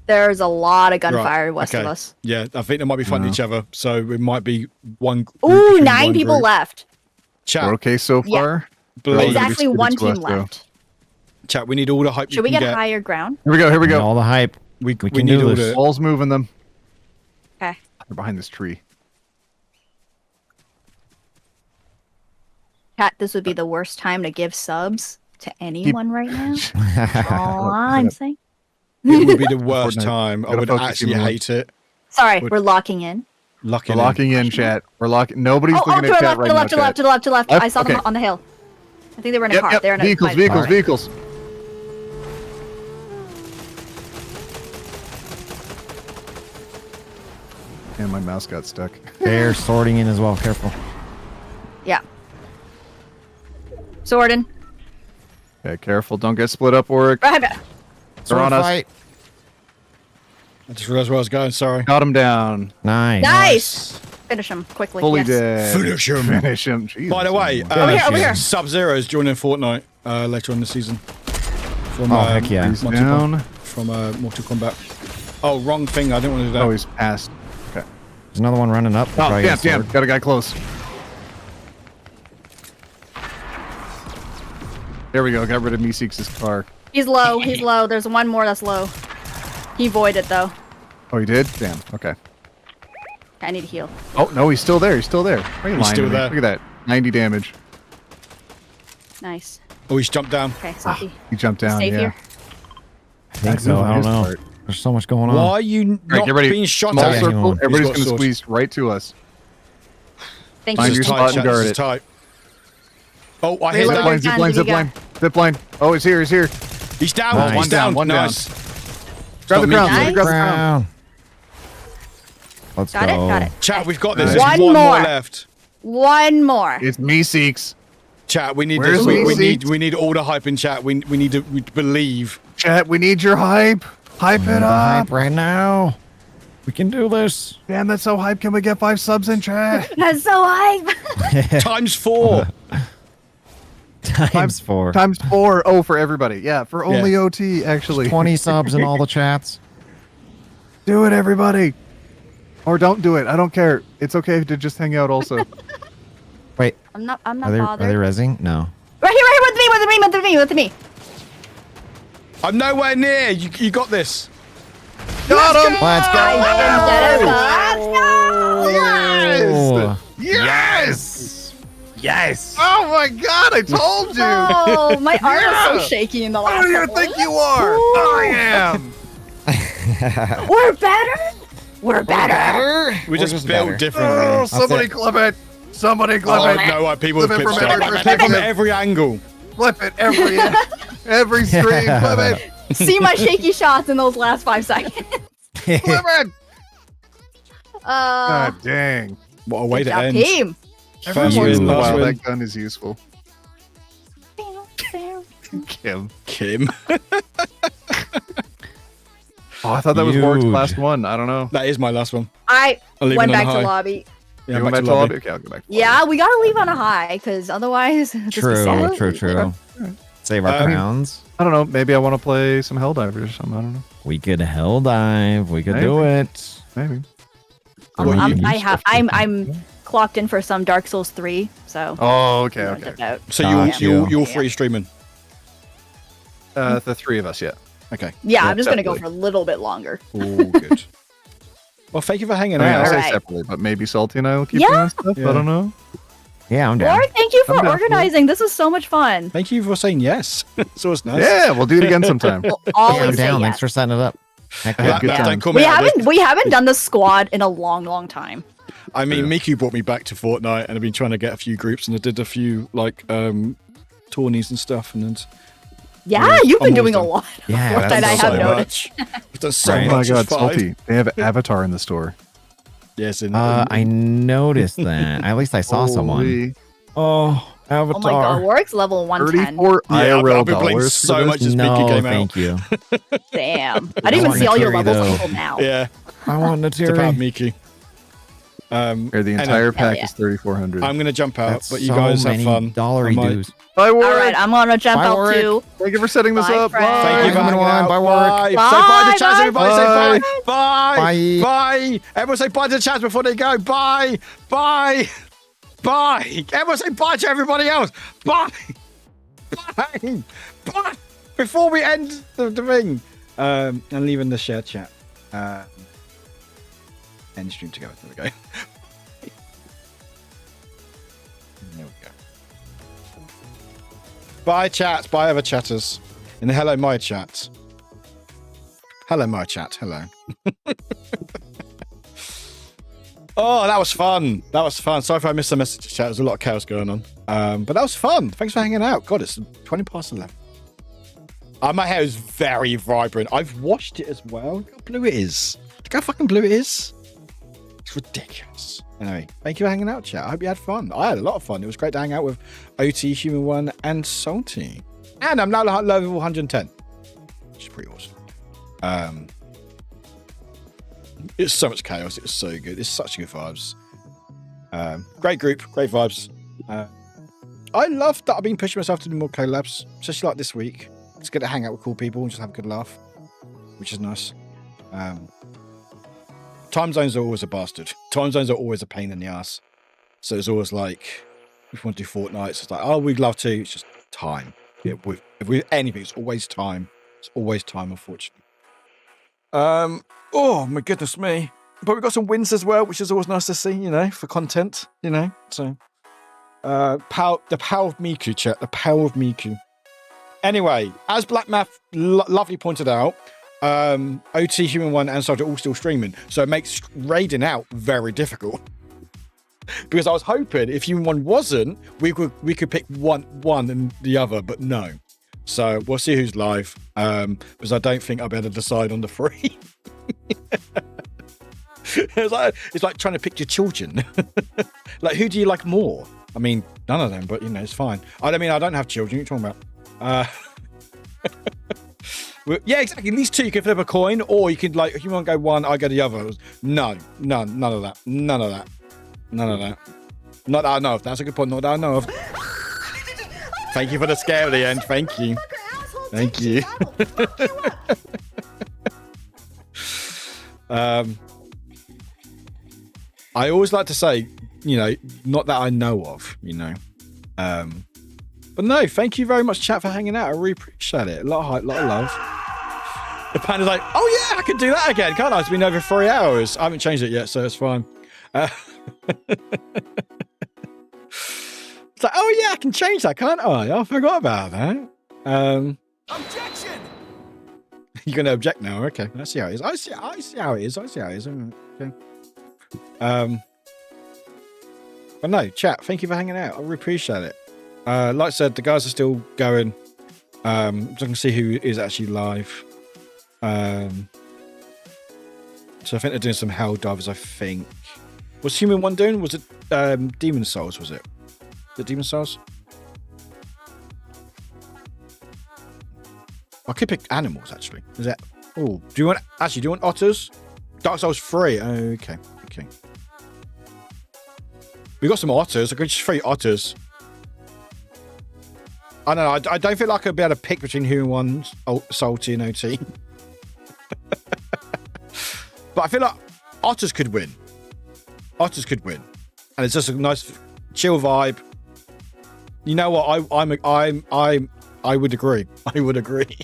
There's a lot of gunfire west of okay. us. Yeah, I think they might be fighting No. each other. So it might be one. group Ooh, between 9 one people group. left. Chat. We're okay so Yeah. far. Believe. Exactly. Exactly split one to us, team though. left. Chat. We need all the hype Should we can get higher ground? Here we go. Here we And go. all the hype. We can need do all this. the. Wall's moving them. Okay. They're behind this tree. Cat, this would be the worst time to give subs to anyone right now. All I'm saying. It would be the worst Fortnite. time. I Gotta would focus actually even more. hate it. Sorry, Would- we're locking in. Locking We're locking in, chat. We're locking. Nobody's Oh, looking to at our chat left, right to the now. left, to the left, chat. to the left, to the left. Left? I saw them Okay. on the hill. I think they were in a Yep, car. yep. They're in a Vehicles, my- vehicles, Alright. vehicles. And my mouse got stuck. They're sorting in as well. Careful. Yeah. Sworden. Okay, careful. Don't get split up, Warwick. Right back. They're on us. fight. I just realized where I was going. Sorry. Got him down. Nice. Nice. Finish him quickly. Fully yes. dead. Finish him. Finish him. Jesus. By the way, Over here. Sub-Zero is joining Fortnite later on in the season. From, Oh, heck yeah. He's Mortal down. Kombat, from Mortal Kombat. Oh, wrong thing. I didn't want to do that. Oh, he's passed. Okay. There's another one running up. Oh, Probably damn, got a damn. sword. Got a guy close. There we go. Got rid of Meeseeks' car. He's low. He's low. There's one more that's low. He voided though. Oh, he did? Damn. Okay. I need to heal. Oh, no, he's still there. He's still there. Why are you He's lying still to me? there. Look at that. 90 damage. Nice. Oh, he's jumped down. Okay, Salty. He jumped down, Stay yeah. here. I think Nice so. move on I don't his know. part. There's so much going on. Why are you All right, not get ready. being shot Small at? Yeah, circle. anyone. Everybody's He's got going to sword. squeeze right to us. Thank Find you. your This is spot tight, and chat. guard This is it. tight. Oh, I Wait, hit look, that. wait. Zip line, zip line, Did you zip line. Zip line. Oh, he's here. He's here. He's down. Nice. He's One down, down. one down. Nice. Grab the me. crown. Nice. Grab the crown. Crown. Let's Got go. it? Got it. Chat, we've got this. Nice. There's One one more more. left. One more. It's Meeseeks. Chat, we need Where's this. We Meeseeks? need all the hype in chat. We need to believe. Chat, we need your hype. Hype it up. Hype right now. We can do this. Damn, that's so hype. Can we get 5 subs in chat? That's so hype. Times 4. Times 4. Times 4. Oh, for everybody. Yeah, for only Yeah. OT, actually. 20 subs in all the chats. Do it, everybody. Or don't do it. I don't care. It's okay to just hang out also. Wait, I'm not are they bothered. rezzing? No. Right here, with me. I'm nowhere near. You got this. Got him! Let's Let's go. Yes! Yes! Oh my god, I told you! Oh, my arm is Yeah. so shaky in the I last don't even couple. think you are! I am! We're better. We're better. We just just built better. differently. Oh, somebody it. clip it! Somebody clip Oh, it! no, people Flip have it from pitched every it. Clip from perspective. every angle. Flip it every stream! Flip it! See my shaky shots in those last 5 seconds. Flip it! Uh, God dang. What a way good to job, end. team. Every First once in win, a last while, win. that gun is useful. Kim. Kim. Oh, I thought that was Warwick's Huge. last one. I don't know. That is my last one. I I'll leave went it on back a to high. lobby. Yeah, You back went to to lobby. Okay, I'll go back. to Yeah, we gotta leave on a high, because otherwise, it'll just be sad. True. Save our crowns. I don't know. Maybe I want to play some Helldivers or something. I don't know. We could hell dive. We could do it. Maybe. I'm clocked in for some Dark Souls 3, so. Oh, okay, I'll okay. dip out. So Got you're you. free streaming. The 3 of us, yeah. Okay. Yeah, I'm just gonna go definitely. for a little bit longer. Oh, good. Well, thank you for hanging I mean, I out. say Alright. separately, but maybe Salty and I will keep Yeah. doing stuff. Yeah. I don't know. Yeah, I'm down. Warwick, thank you for I'm down for it. organizing. This is so much fun. Thank you for saying yes. It's always nice. Yeah, we'll do it again sometime. We'll Yeah, always I'm say down. yes. Thanks for setting it up. Heck Yeah, yeah. good Yeah. time. Don't call We me out. haven't done the squad in a long time. I mean, Yeah. Miku brought me back to Fortnite, and I've been trying to get a few groups, and I did a few like tourneys and stuff, and then Yeah, Yeah, you've been almost doing a done. lot. Yeah, Fortnite, that's I have so noticed. I've done so Right. Oh my much. god, it's fine. Salty. They have Avatar in the store. Yes, in I noticed that. At least I saw someone. Holy Oh, Avatar. Oh my god, Warwick's level 110. 34 Yeah, I've IRL been playing dollars. so for this? much as No, Mickey came out. thank you. Damn. I didn't even want see all your Naturi, levels though. until now. Yeah, I want it's about Naturi. Miku. Here, the entire pack yeah. is 3,400. I'm gonna jump out, That's but you so guys have many fun. dollary I might- dues. Bye, Warwick. Alright, I'm gonna jump Bye, out Warwick. too. Thank you for setting this Bye, up. friends. Bye. Thank you for Bye, hanging out. bye, Warwick. Bye. Say bye to the chat, Bye, everybody. Say bye. bye. Bye. Bye. Bye. Everyone say bye to the chat before they go. Bye. Bye. Bye. Everyone say bye to everybody else. Bye. Bye. Bye. Before we end the thing, and leaving the share chat. End stream together. There we go. There we go. Bye, chats. Bye, other chatters. And hello, my chat. Hello, my chat. Hello. Oh, that was fun. That was fun. Sorry if I missed the message chat. There's a lot of chaos going on. But that was fun. Thanks for hanging out. God, it's 20 past 11. My hair is very vibrant. I've washed it as well. Look how blue it is. Look how fucking blue it is. It's ridiculous. Anyway, thank you for hanging out, chat. I hope you had fun. I had a lot of fun. It was great to hang out with OT, Human One, and Salty. And I'm now level 110, which is pretty awesome. It's so much chaos. It was so good. It's such good vibes. Great group, great vibes. I love that I've been pushing myself to do more collabs, especially like this week. It's good to hang out with cool people and just have a good laugh, which is nice. Time zones are always a bastard. Time zones are always a pain in the ass. So it's always like, if we want to do Fortnite, it's like, oh, we'd love to. It's just time. Yeah, if we anything, it's always time. It's always time, unfortunately. Oh my goodness me! But we got some wins as well, which is always nice to see. You know, for content. You know, so the power of Miku, chat. The power of Miku. Anyway, as Black Math lovely pointed out, OT, Human One, and Soldier are all still streaming, so it makes raiding out very difficult. Because I was hoping if Human One wasn't, we could pick one and the other, but no. So we'll see who's live. Because I don't think I'll be able to decide on the three. It's like trying to pick your children. Like, who do you like more? I mean, none of them, but you know, it's fine. I mean, I don't have children. What are you talking about? Yeah, exactly. These two, you can flip a coin, or you can, like, if you want to go one, I go the other. No, none of that. None of that. None of that. Not that I know of. That's a good point. Not that I know of. Thank you for the scare at the end. Thank you. Thank you. I always like to say, you know, not that I know of, you know. But no, thank you very much, chat, for hanging out. I really appreciate it. A lot of hype, a lot of love. The panda's like, oh yeah, I can do that again, can't I? It's been over 3 hours. I haven't changed it yet, so it's fine. It's like, oh yeah, I can change that, can't I? I forgot about that. Objection! You're going to object now? Okay, I see how it is. I see how it is. Okay. But no, chat, thank you for hanging out. I really appreciate it. Like I said, the guys are still going. I'm just going to see who is actually live. So I think they're doing some Hell Divers, I think. What's Human One doing? Was it Demon Souls, was it? The Demon Souls? I could pick animals, actually. Is that... Oh, do you want otters? Dark Souls 3. Oh, okay. We got some otters. I could just 3 otters. I don't know. I don't feel like I'd be able to pick between Human One, Salty, and OT. But I feel like otters could win. Otters could win, and it's just a nice, chill vibe. You know what? I would agree. I would agree.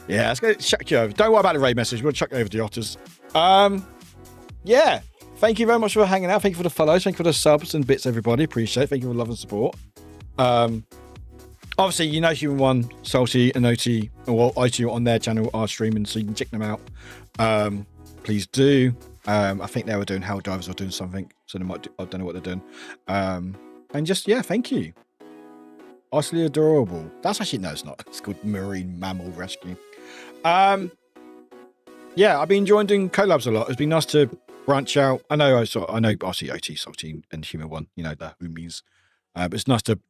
Yeah, let's go chuck you over. Don't worry about the raid message. We'll chuck you over the otters. Yeah. Thank you very much for hanging out. Thank you for the follows. Thank you for the subs and bits, everybody. Appreciate it. Thank you for love and support. Obviously, you know Human One, Salty, and OT, or ITU on their channel are streaming, so you can check them out. Please do. I think they were doing Hell Divers or doing something, so they might do, I don't know what they're doing. And just, yeah, thank you. Utterly adorable. That's actually, no, it's not. It's called Marine Mammal Rescue. Yeah, I've been enjoying doing collabs a lot. It's been nice to branch out. I know obviously OT, Salty, and Human One, you know, the homies. But it's nice to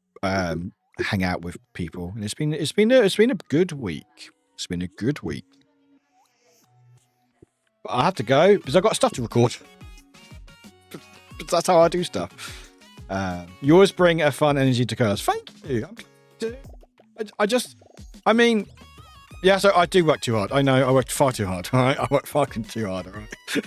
hang out with people, and it's been a good week. It's been a good week. But I have to go because I've got stuff to record. But that's how I do stuff. You always bring a fun energy to collabs. Thank you. I mean, yeah, so I do work too hard. I know I worked far too hard. All right, I work fucking too hard. All right.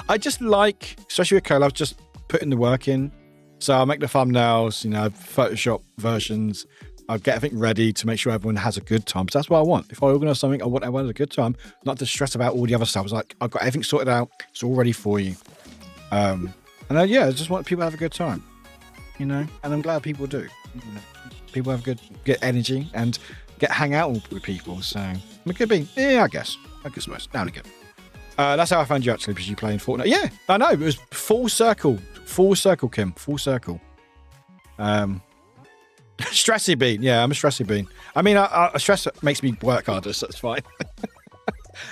I just like, especially with collabs, just putting the work in. So I'll make the thumbnails, you know, Photoshop versions. I'll get everything ready to make sure everyone has a good time. So that's what I want. If I organize something, I want everyone to have a good time, not to stress about all the other stuff. I was like, I've got everything sorted out. It's all ready for you. And I just want people to have a good time, you know, and I'm glad people do. You know, people have good energy and hang out with people. So it could be, yeah, I guess most now and again. That's how I found you actually, because you playing Fortnite. Yeah, I know. It was full circle, Kim, full circle. Stressy bean. Yeah, I'm a stressy bean. I mean, stress makes me work harder, so it's fine.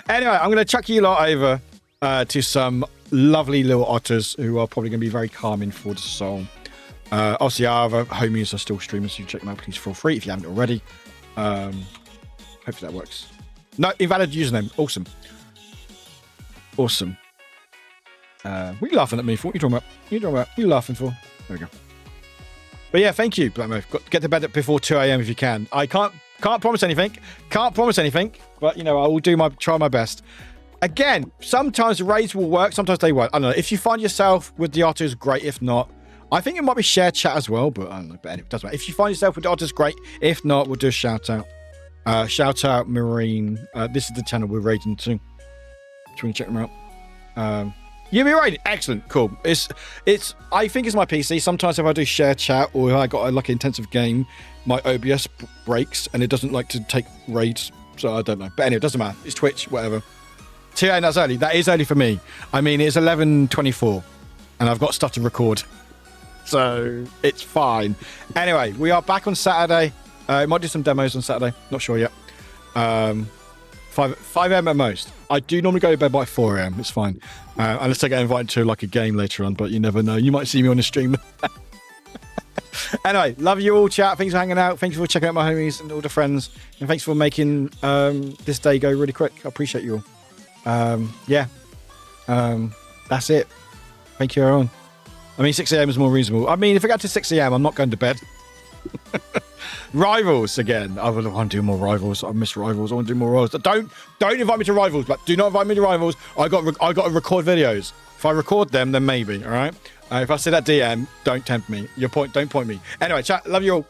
Anyway, I'm going to chuck you lot over to some lovely little otters who are probably going to be very calming for the soul. Obviously, our other homies are still streaming, so you check them out. Please feel free if you haven't already. Hopefully that works. No, invalid username. Awesome. What are you laughing at me for? What are you talking about? What are you laughing for? There we go. But yeah, thank you, Black Move. Get to bed before 2 a.m. if you can. I can't promise anything. But you know, I will try my best. Again, sometimes the raids will work, sometimes they won't. I don't know. If you find yourself with the otters, great. If not, I think it might be shared chat as well, but I don't know. But anyway, it doesn't matter. If you find yourself with the otters, great. If not, we'll do a shout out. Shout out Marine. This is the channel we're raiding to. Should we check them out? Yeah, we're raiding. Excellent, cool. It's. I think it's my PC. Sometimes if I do share chat or if I got a like intensive game, my OBS breaks and it doesn't like to take raids. So I don't know. But anyway, it doesn't matter. It's Twitch, whatever. 2 a.m. That's early. That is early for me. I mean, it's 11:24, and I've got stuff to record, so it's fine. Anyway, we are back on Saturday. Might do some demos on Saturday. Not sure yet. 5 a.m. at most. I do normally go to bed by 4 a.m. It's fine. Unless I get invited to like a game later on, but you never know. You might see me on the stream. Anyway, love you all, chat. Thanks for hanging out. Thank you for checking out my homies and all the friends. And thanks for making this day go really quick. I appreciate you all. That's it. Thank you, everyone. I mean, 6 a.m. is more reasonable. I mean, if I get to 6 a.m., I'm not going to bed. Rivals again. I want to do more Rivals. I miss Rivals. I want to do more Rivals. Don't invite me to Rivals, but do not invite me to Rivals. I got to record videos. If I record them, then maybe. All right. If I see that DM, don't tempt me. Don't point me. Anyway, chat. Love you all.